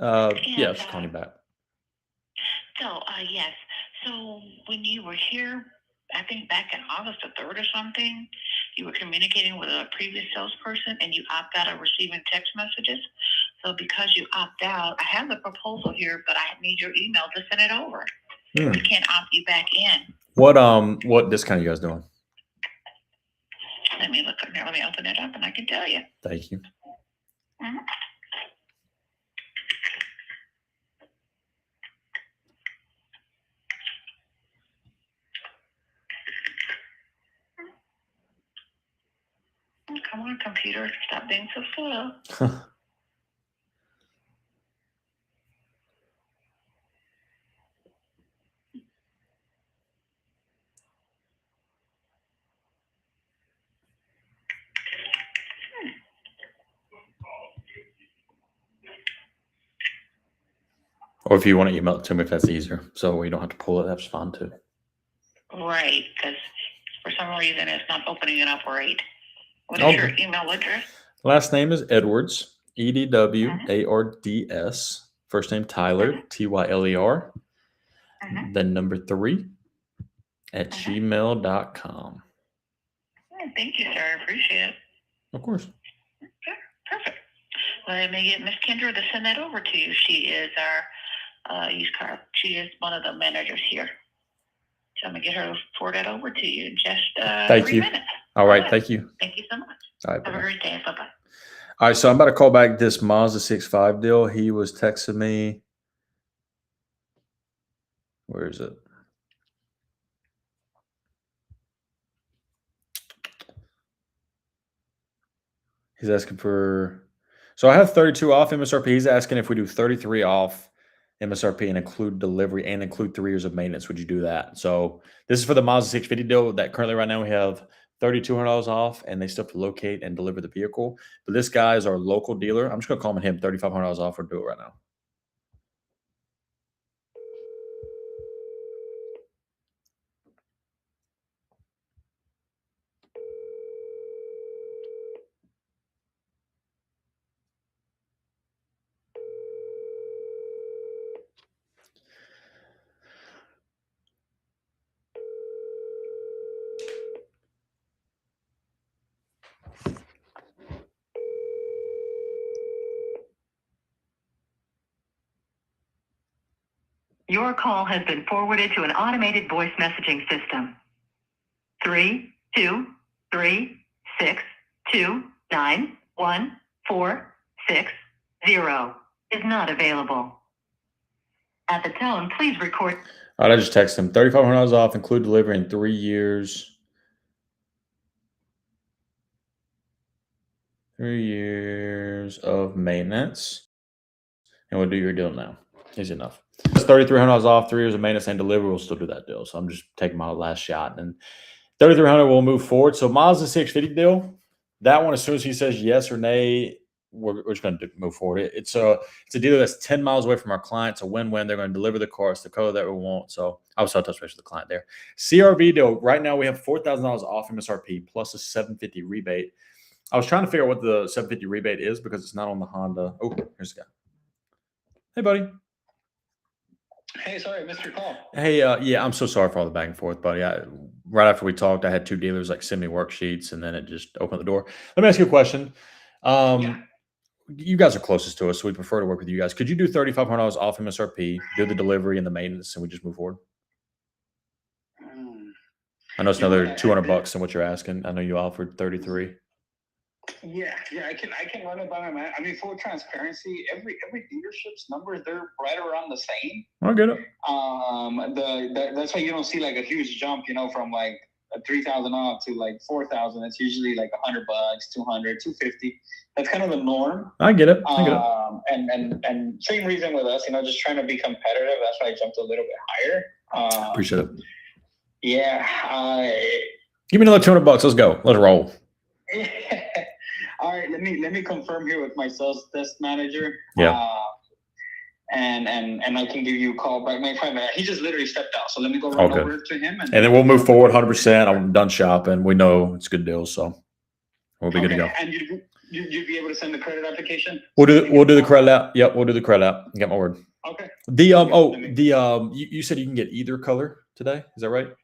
Yeah, just calling you back. So, yes. So when you were here, I think back in August the 3rd or something, you were communicating with a previous salesperson and you opt out of receiving text messages. So because you opt out, I have the proposal here, but I need your email to send it over. We can't opt you back in. What discount are you guys doing? Let me look up there. Let me open it up and I can tell you. Thank you. Mhm. Come on, computer. Stop being so slow. Or if you want to email it to me, if that's easier, so we don't have to pull it, that's fine too. Right, because for some reason it's not opening it up right. What is your email address? Last name is Edwards, EDWARDS. First name Tyler, TYLER. Then number 3 at gmail.com. Thank you, sir. I appreciate it. Of course. Okay, perfect. Let me get Miss Kendra to send that over to you. She is our used car. She is one of the managers here. So I'm going to get her to forward that over to you in just Thank 3 you. minutes. All right. Thank you. Thank you so much. All right. Have a Bye-bye. great day. Bye-bye. All right. So I'm about to call back this Mazda 6.5 deal. He was texting me. Where is it? He's asking for. So I have 32 off MSRP. He's asking if we do 33 off MSRP and include delivery and include 3 years of maintenance. Would you do that? So this is for the Mazda 650 deal that currently right now we have $3,200 off, and they still have to locate and deliver the vehicle. But this guy is our local dealer. I'm just going to call him $3,500 off or do it right now. Your call has been forwarded to an automated voice messaging system. 323629146 is not available. At the tone, please record. All right, I just texted him $3,500 off, include delivery in 3 years. 3 years of maintenance. And we'll do your deal now. Easy enough. That's $3,300 off, 3 years of maintenance and delivery. We'll still do that deal. So I'm just taking my last shot. And $3,300 will move forward. So Mazda 650 deal, that one, as soon as he says yes or nay, we're just going to move forward. It's a dealer that's 10 miles away from our client. It's a win-win. They're going to deliver the car. It's the color that we want. So I was touch base with the client there. CRV deal, right now we have $4,000 off MSRP plus a $750 rebate. I was trying to figure out what the $750 rebate is because it's not on the Honda. Oh, here's the guy. Hey, buddy. Hey, sorry, I missed your call. Hey, yeah, I'm so sorry for all the back and forth, buddy. Right after we talked, I had 2 dealers like send me worksheets, and then it just opened the door. Let me ask you a question. You guys are closest to us, so we prefer to work with you guys. Could you do $3,500 off MSRP, do the delivery and the maintenance, and we just move forward? I know it's another $200 than what you're asking. I know you offered 33. Yeah, I can run it by my man. I mean, full transparency, every dealership's numbers, they're right around the same. I get it. That's why you don't see like a huge jump, from like a 3,000 off to like 4,000. It's usually like $100, 200, 250. That's kind of the norm. I get it. And same reason with us, just trying to be competitive. That's why I jumped a little bit higher. Appreciate it. Yeah. Give me another $200. Let's go. Let's roll. All right, let me confirm here with my sales desk manager. Yeah. And I can give you a call back. My friend, he just literally stepped out, so let me go run over to him. And then we'll move forward 100%. I'm done shopping. We know it's a good deal, so we'll be good to go. And you'd be able to send the credit application? We'll do the credit app. Yep, we'll do the credit app. Get my word. Okay. You said you can get either color today. Is that right?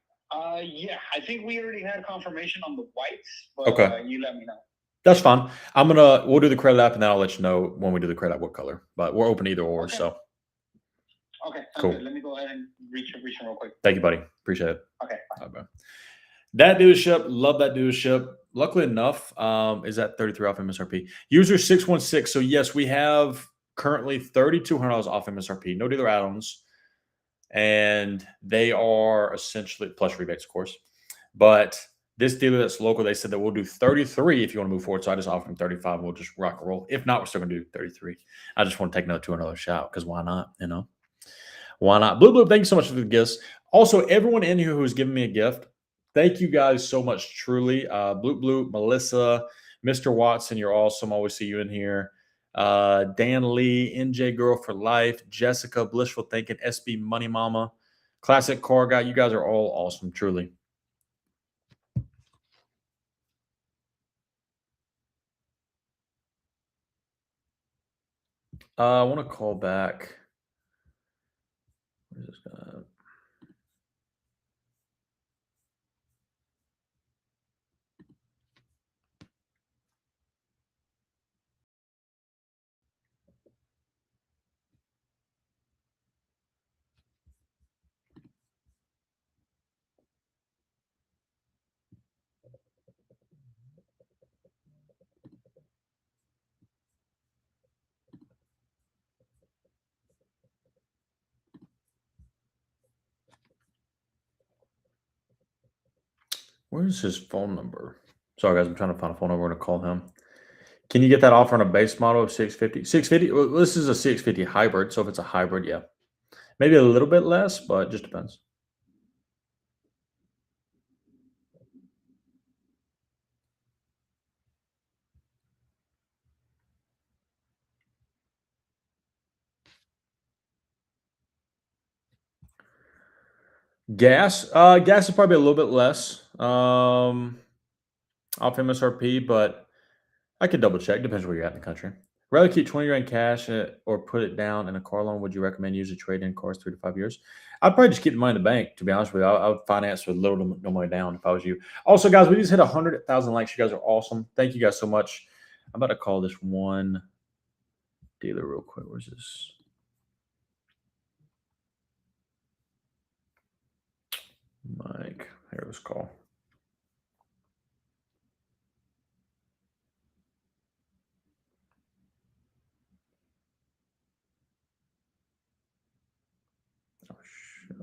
Yeah, I think we already had confirmation on the whites, but Okay. You let me know. That's fine. We'll do the credit app, and then I'll let you know when we do the credit app what color. But we're open either or. Okay. So Okay. Cool. Good. Let me go ahead and reach him real quick. Thank you, buddy. Appreciate it. Okay. All right, that dealership, love that dealership. Luckily enough, is at 33 off MSRP. User 616. So yes, we have currently $3,200 off MSRP. No dealer add-ons, and they are essentially plus rebates, of course. But this dealer that's local, they said that we'll do 33 if you want to move forward. So I just offered them 35. We'll just rock and roll. If not, we're still going to do 33. I just want to take another $200 shot because why not? Why not? Blue, thank you so much for the gifts. Also, everyone in here who's given me a gift, thank you guys so much, truly. Blue, Melissa, Mr. Watson, you're awesome. Always see you in here. Dan Lee, NJ Girl for Life, Jessica, Blissful Thinking, SB Money Mama, Classic Car Guy. You guys are all awesome, truly. I want to call back. Where's his phone number? Sorry, guys, I'm trying to find a phone number to call him. Can you get that offer on a base model of 650? 650? Well, this is a 650 hybrid, so if it's a hybrid, yeah. Maybe a little bit less, but it just depends. Gas is probably a little bit less off MSRP, but I could double check. Depends where you're at in the country. Rather keep 20 grand cash or put it down in a car loan. Would you recommend using trade in cars 3 to 5 years? I'd probably just keep the money in the bank, to be honest with you. I would finance with little to no money down if I was you. Also, guys, we just hit 100,000 likes. You guys are awesome. Thank you guys so much. I'm about to call this one dealer real quick. Where's this? Mike. Here, let's call. Oh, shit.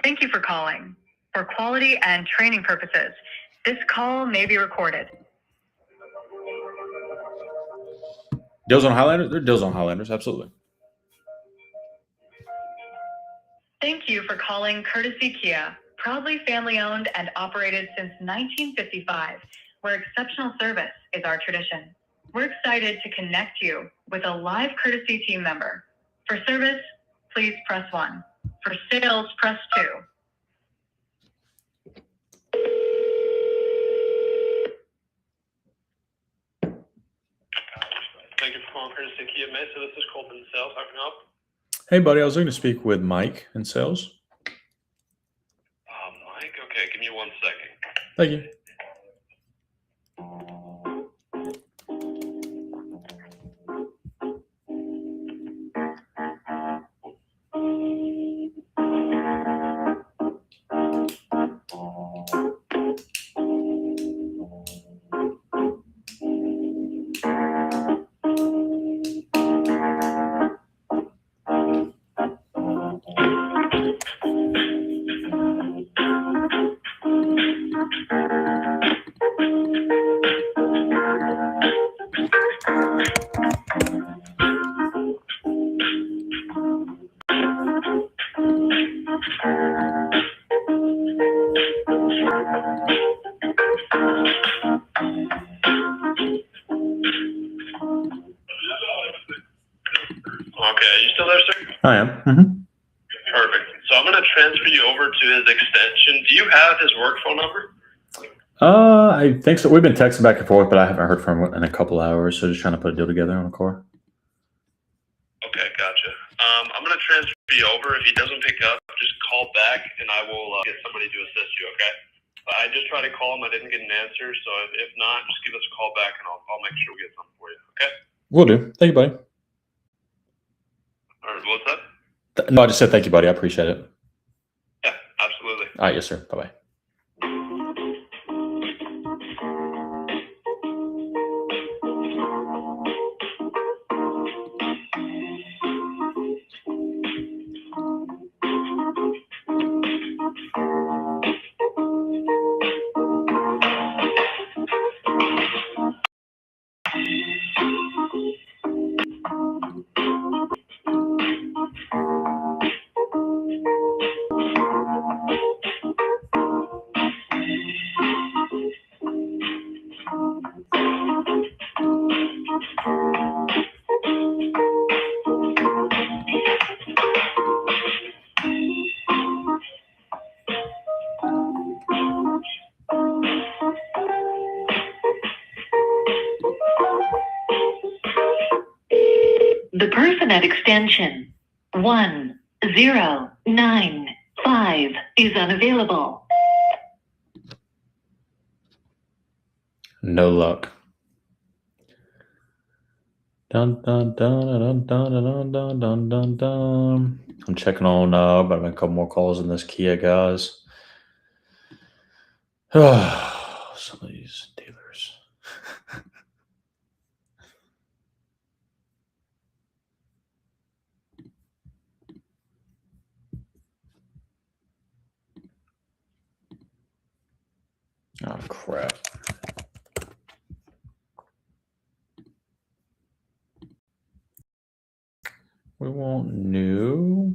Thank you for calling. For quality and training purposes, this call may be recorded. Deals on Highlanders? They're deals on Highlanders, absolutely. Thank you for calling Courtesy Kia, proudly family-owned and operated since 1955, where exceptional service is our tradition. We're excited to connect you with a live Courtesy team member. For service, please press 1. For sales, press 2. Thank you for calling Courtesy Kia Mesa. This is Colton Sales. How can I help? Hey, buddy, I was looking to speak with Mike in sales. Mike? Okay, give me 1 second. Thank you. Okay, are you still there, sir? I am. Perfect. So I'm going to transfer you over to his extension. Do you have his work phone number? I think so. We've been texting back and forth, but I haven't heard from him in a couple hours. So just trying to put a deal together on a car. Okay, gotcha. I'm going to transfer you over. If he doesn't pick up, just call back and I will get somebody to assist you, okay? I just tried to call him. I didn't get an answer. So if not, just give us a call back and I'll make sure we get something for you, okay? Will do. Thank you, buddy. All right, what's up? No, I just said thank you, buddy. I appreciate it. Yeah, absolutely. All right, yes, sir. Bye-bye. The person at extension 1095 is unavailable. No luck. Dun dun dun dun dun dun dun dun dun dun. I'm checking on but I've been a couple more calls in this Kia, guys. some of these dealers. Oh, crap. We want new.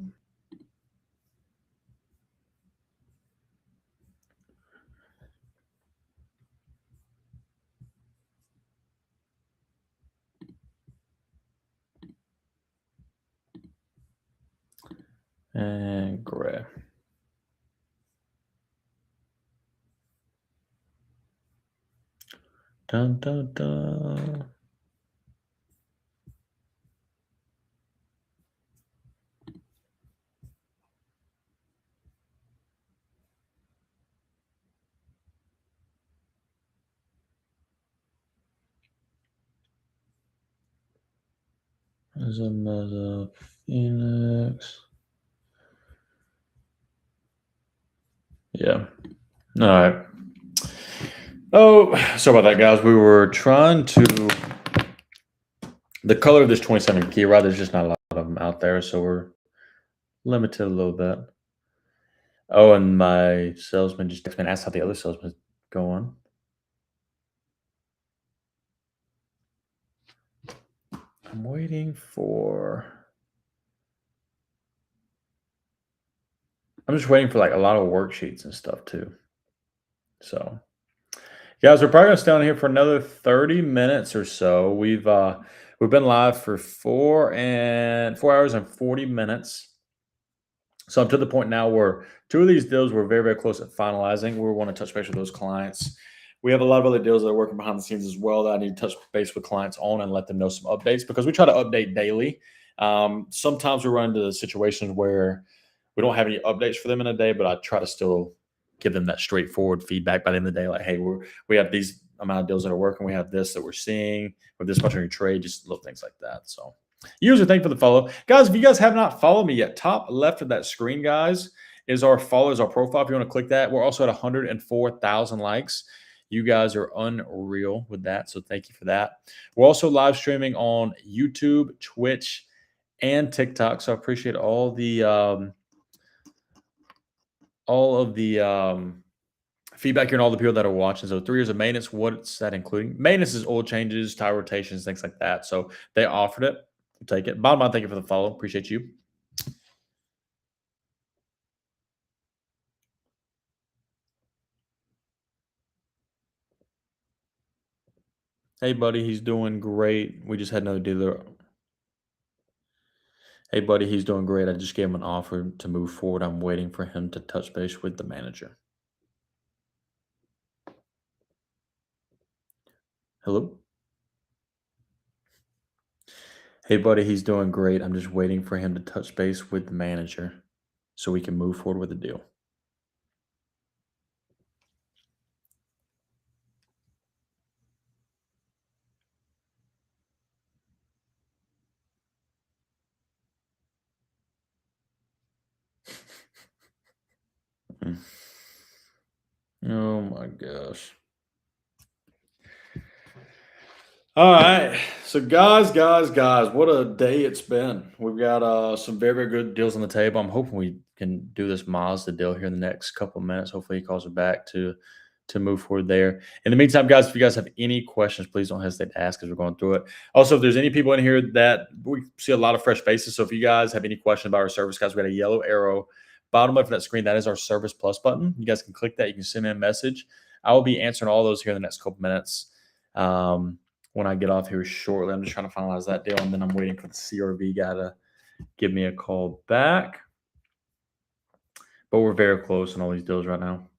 And gray. Dun, dun, dun. There's another Phoenix. Yeah. All right. Oh, sorry about that, guys. We were trying to. The color of this 27 Kia, right? There's just not a lot of them out there, so we're limited a little bit. Oh, and my salesman just texted me and asked how the other salesman's going. I'm waiting for. I'm just waiting for like a lot of worksheets and stuff too. So, guys, we're probably gonna stay on here for another 30 minutes or so. We've been live for 4 hours and 40 minutes. So I'm to the point now where 2 of these deals we're very, very close at finalizing. We want to touch base with those clients. We have a lot of other deals that are working behind the scenes as well that I need to touch base with clients on and let them know some updates because we try to update daily. Sometimes we run into situations where we don't have any updates for them in a day, but I try to still give them that straightforward feedback by the end of the day. Like, hey, we have these amount of deals that are working. We have this that we're seeing. With this much on your trade, just little things like that. So user, thank you for the follow. Guys, if you guys have not followed me yet, top left of that screen, guys, is our followers, our profile. If you want to click that, we're also at 104,000 likes. You guys are unreal with that. So thank you for that. We're also live streaming on YouTube, Twitch, and TikTok. So I appreciate all of the feedback here and all the people that are watching. So 3 years of maintenance, what's that including? Maintenance is oil changes, tire rotations, things like that. So they offered it. We'll take it. Bottom line, thank you for the follow. Appreciate you. Hey, buddy, he's doing great. We just had another dealer. Hey, buddy, he's doing great. I just gave him an offer to move forward. I'm waiting for him to touch base with the manager. Hello? Hey, buddy, he's doing great. I'm just waiting for him to touch base with the manager so we can move forward with the deal. Oh my gosh. All right. So guys, what a day it's been. We've got some very, very good deals on the table. I'm hoping we can do this Mazda deal here in the next couple of minutes. Hopefully he calls it back to move forward there. In the meantime, guys, if you guys have any questions, please don't hesitate to ask as we're going through it. Also, if there's any people in here that we see a lot of fresh faces. So if you guys have any questions about our service, guys, we got a yellow arrow bottom left of that screen. That is our service plus button. You guys can click that. You can send me a message. I will be answering all those here in the next couple minutes. When I get off here shortly, I'm just trying to finalize that deal, and then I'm waiting for the CRV guy to give me a call back. But we're very close on all these deals right now.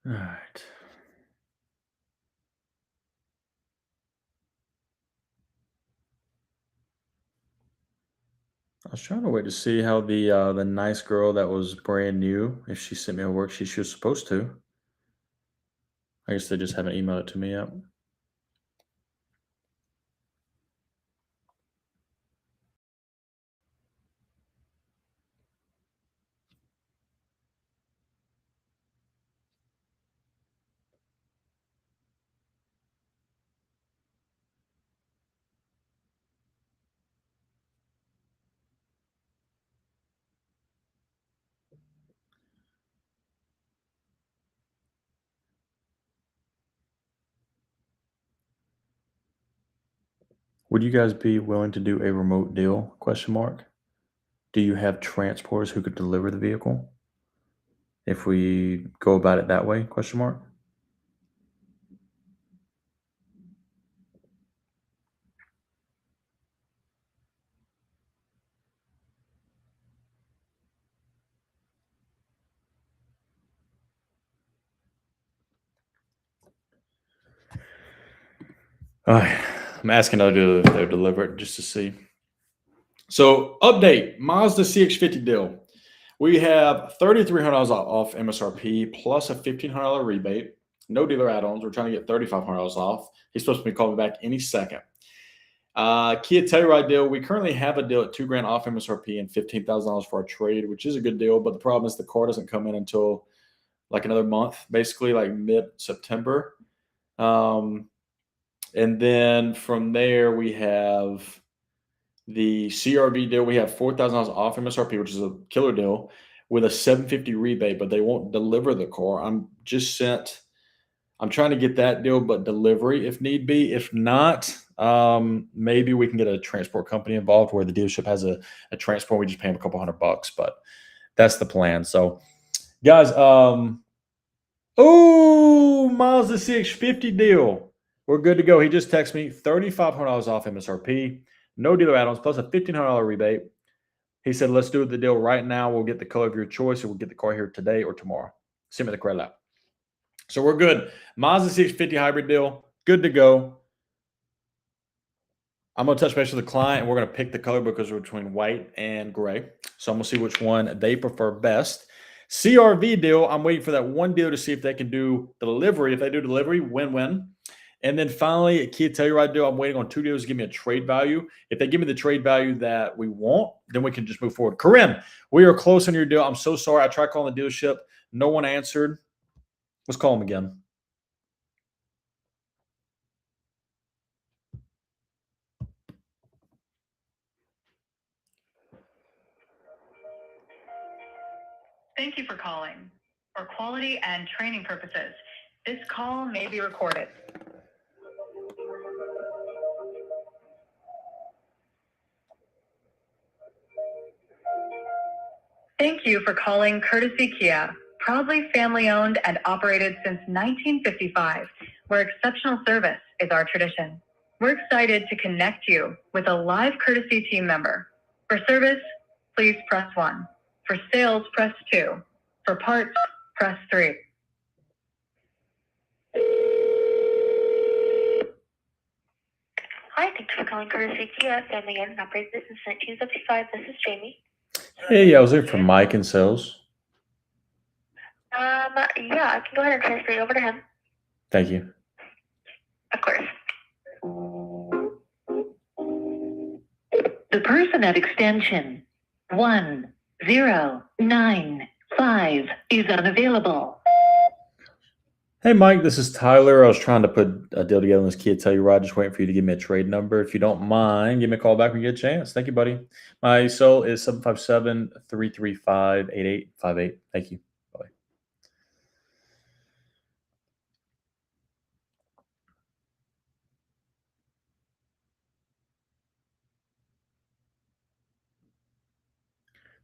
All right. I was trying to wait to see how the nice girl that was brand new, if she sent me a worksheet she was supposed to. I guess they just haven't emailed it to me yet. Would you guys be willing to do a remote deal? Question mark. Do you have transporters who could deliver the vehicle? If we go about it that way? Question mark. All right. I'm asking other if they'll deliver it just to see. So, update Mazda CX-50 deal. We have $3,300 off MSRP plus a $1,500 rebate. No dealer add-ons. We're trying to get $3,500 off. He's supposed to be calling back any second. Kia Telluride deal. We currently have a deal at $2,000 off MSRP and $15,000 for our trade, which is a good deal. But the problem is the car doesn't come in until like another month, basically like mid-September. And then from there we have the CRV deal. We have $4,000 off MSRP, which is a killer deal, with a $750 rebate, but they won't deliver the car. I'm trying to get that deal, but delivery if need be. If not, maybe we can get a transport company involved where the dealership has a transport. We just pay them a couple $100, but that's the plan. So, guys, Mazda CX-50 deal. We're good to go. He just texted me $3,500 off MSRP, no dealer add-ons, plus a $1,500 rebate. He said, let's do the deal right now. We'll get the color of your choice, or we'll get the car here today or tomorrow. Send me the credit app. So we're good. Mazda CX-50 hybrid deal, good to go. I'm going to touch base with the client, and we're going to pick the color because we're between white and gray. So I'm going to see which one they prefer best. CRV deal, I'm waiting for that one deal to see if they can do the delivery. If they do delivery, win-win. And then finally, a Kia Telluride deal, I'm waiting on 2 deals to give me a trade value. If they give me the trade value that we want, then we can just move forward. Corinne, we are close on your deal. I'm so sorry. I tried calling the dealership. No one answered. Let's call them again. Thank you for calling. For quality and training purposes, this call may be recorded. Thank you for calling Courtesy Kia, proudly family-owned and operated since 1955, where exceptional service is our tradition. We're excited to connect you with a live Courtesy team member. For service, please press 1. For sales, press 2. For parts, press 3. Hi, thanks for calling Courtesy Kia, family owned and operated since 1955. This is Jamie. Hey, I was looking for Mike in sales. Yeah, I can go ahead and transfer you over to him. Thank you. Of course. The person at extension 1095 is unavailable. Hey, Mike, this is Tyler. I was trying to put a deal together on this Kia Telluride. Just waiting for you to give me a trade number. If you don't mind, give me a call back when you get a chance. Thank you, buddy. My cell is 757-335-8858. Thank you. Bye.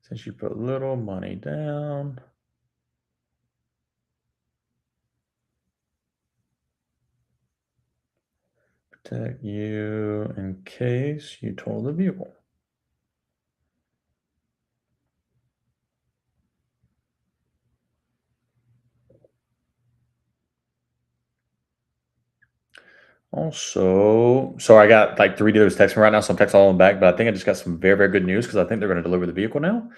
Since you put little money down. Protect you in case you total the vehicle. Also, so I got like 3 dealers texting me right now, so I'm texting all of them back. But I think I just got some very, very good news because I think they're going to deliver the vehicle now.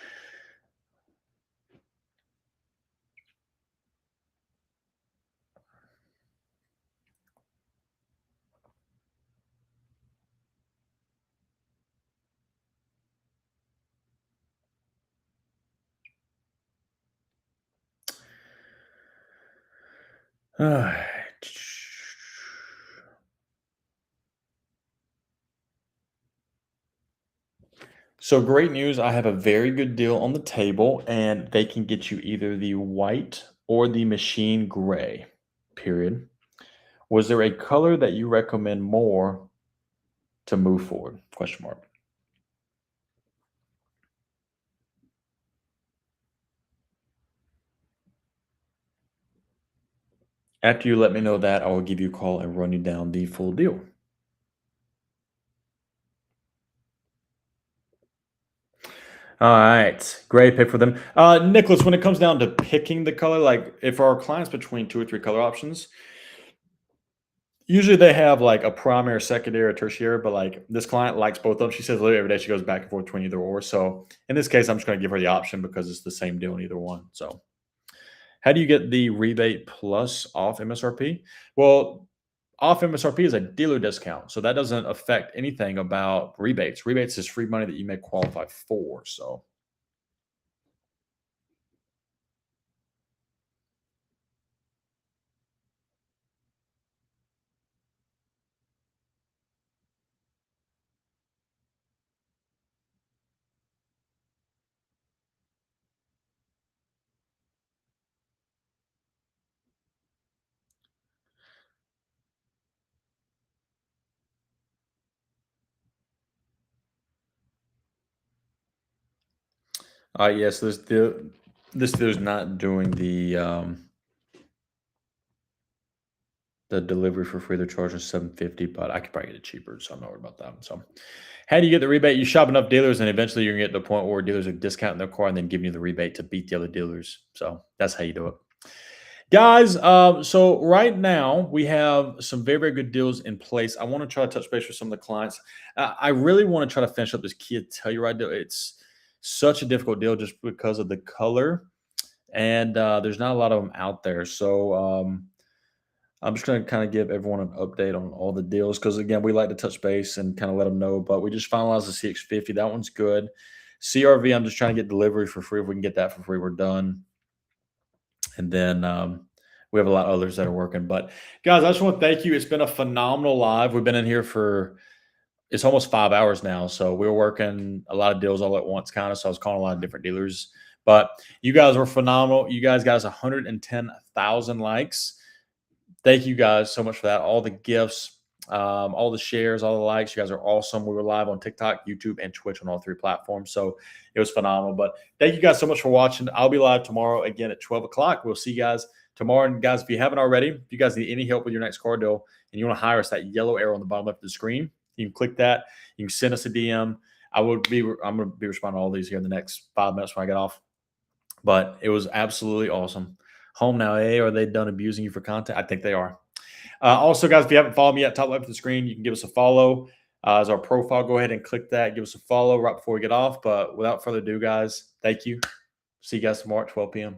So great news. I have a very good deal on the table, and they can get you either the white or the machine gray, period. Was there a color that you recommend more to move forward? Question mark. After you let me know that, I will give you a call and run you down the full deal. All right, great pick for them. Nicholas, when it comes down to picking the color, like if our clients between 2 or 3 color options, usually they have like a primary, secondary, or tertiary, but like this client likes both of them. She says literally every day she goes back and forth between either or. So in this case, I'm just going to give her the option because it's the same deal in either one. So how do you get the rebate plus off MSRP? Well, off MSRP is a dealer discount, so that doesn't affect anything about rebates. Rebates is free money that you may qualify for. So yes, this dealer's not doing the delivery for free. They're charging $750, but I could probably get it cheaper, so I'm not worried about that. So, how do you get the rebate? You shop enough dealers, and eventually you're gonna get to the point where dealers are discounting their car and then giving you the rebate to beat the other dealers. So that's how you do it, guys. So right now we have some very, very good deals in place. I want to try to touch base with some of the clients. I really want to try to finish up this Kia Telluride deal. It's such a difficult deal just because of the color, and there's not a lot of them out there. So. I'm just going to kind of give everyone an update on all the deals because, again, we like to touch base and kind of let them know. But we just finalized the CX50. That one's good. CRV, I'm just trying to get delivery for free. If we can get that for free, we're done. And then we have a lot of others that are working. But, guys, I just want to thank you. It's been a phenomenal live. We've been in here for it's almost 5 hours now. So we were working a lot of deals all at once, kind of. So I was calling a lot of different dealers. But you guys were phenomenal. You guys got us 110,000 likes. Thank you guys so much for that. All the gifts, all the shares, all the likes. You guys are awesome. We were live on TikTok, YouTube, and Twitch on all 3 platforms. So it was phenomenal. But thank you guys so much for watching. I'll be live tomorrow again at 12 o'clock. We'll see you guys tomorrow. And guys, if you haven't already, if you guys need any help with your next car deal and you want to hire us, that yellow arrow on the bottom left of the screen, you can click that. You can send us a DM. I'm going to be responding to all these here in the next 5 minutes when I get off. But it was absolutely awesome. Home now, are they done abusing you for content? I think they are. Also, guys, if you haven't followed me at top left of the screen, you can give us a follow as our profile. Go ahead and click that. Give us a follow right before we get off. But without further ado, guys, thank you. See you guys tomorrow at 12 p.m.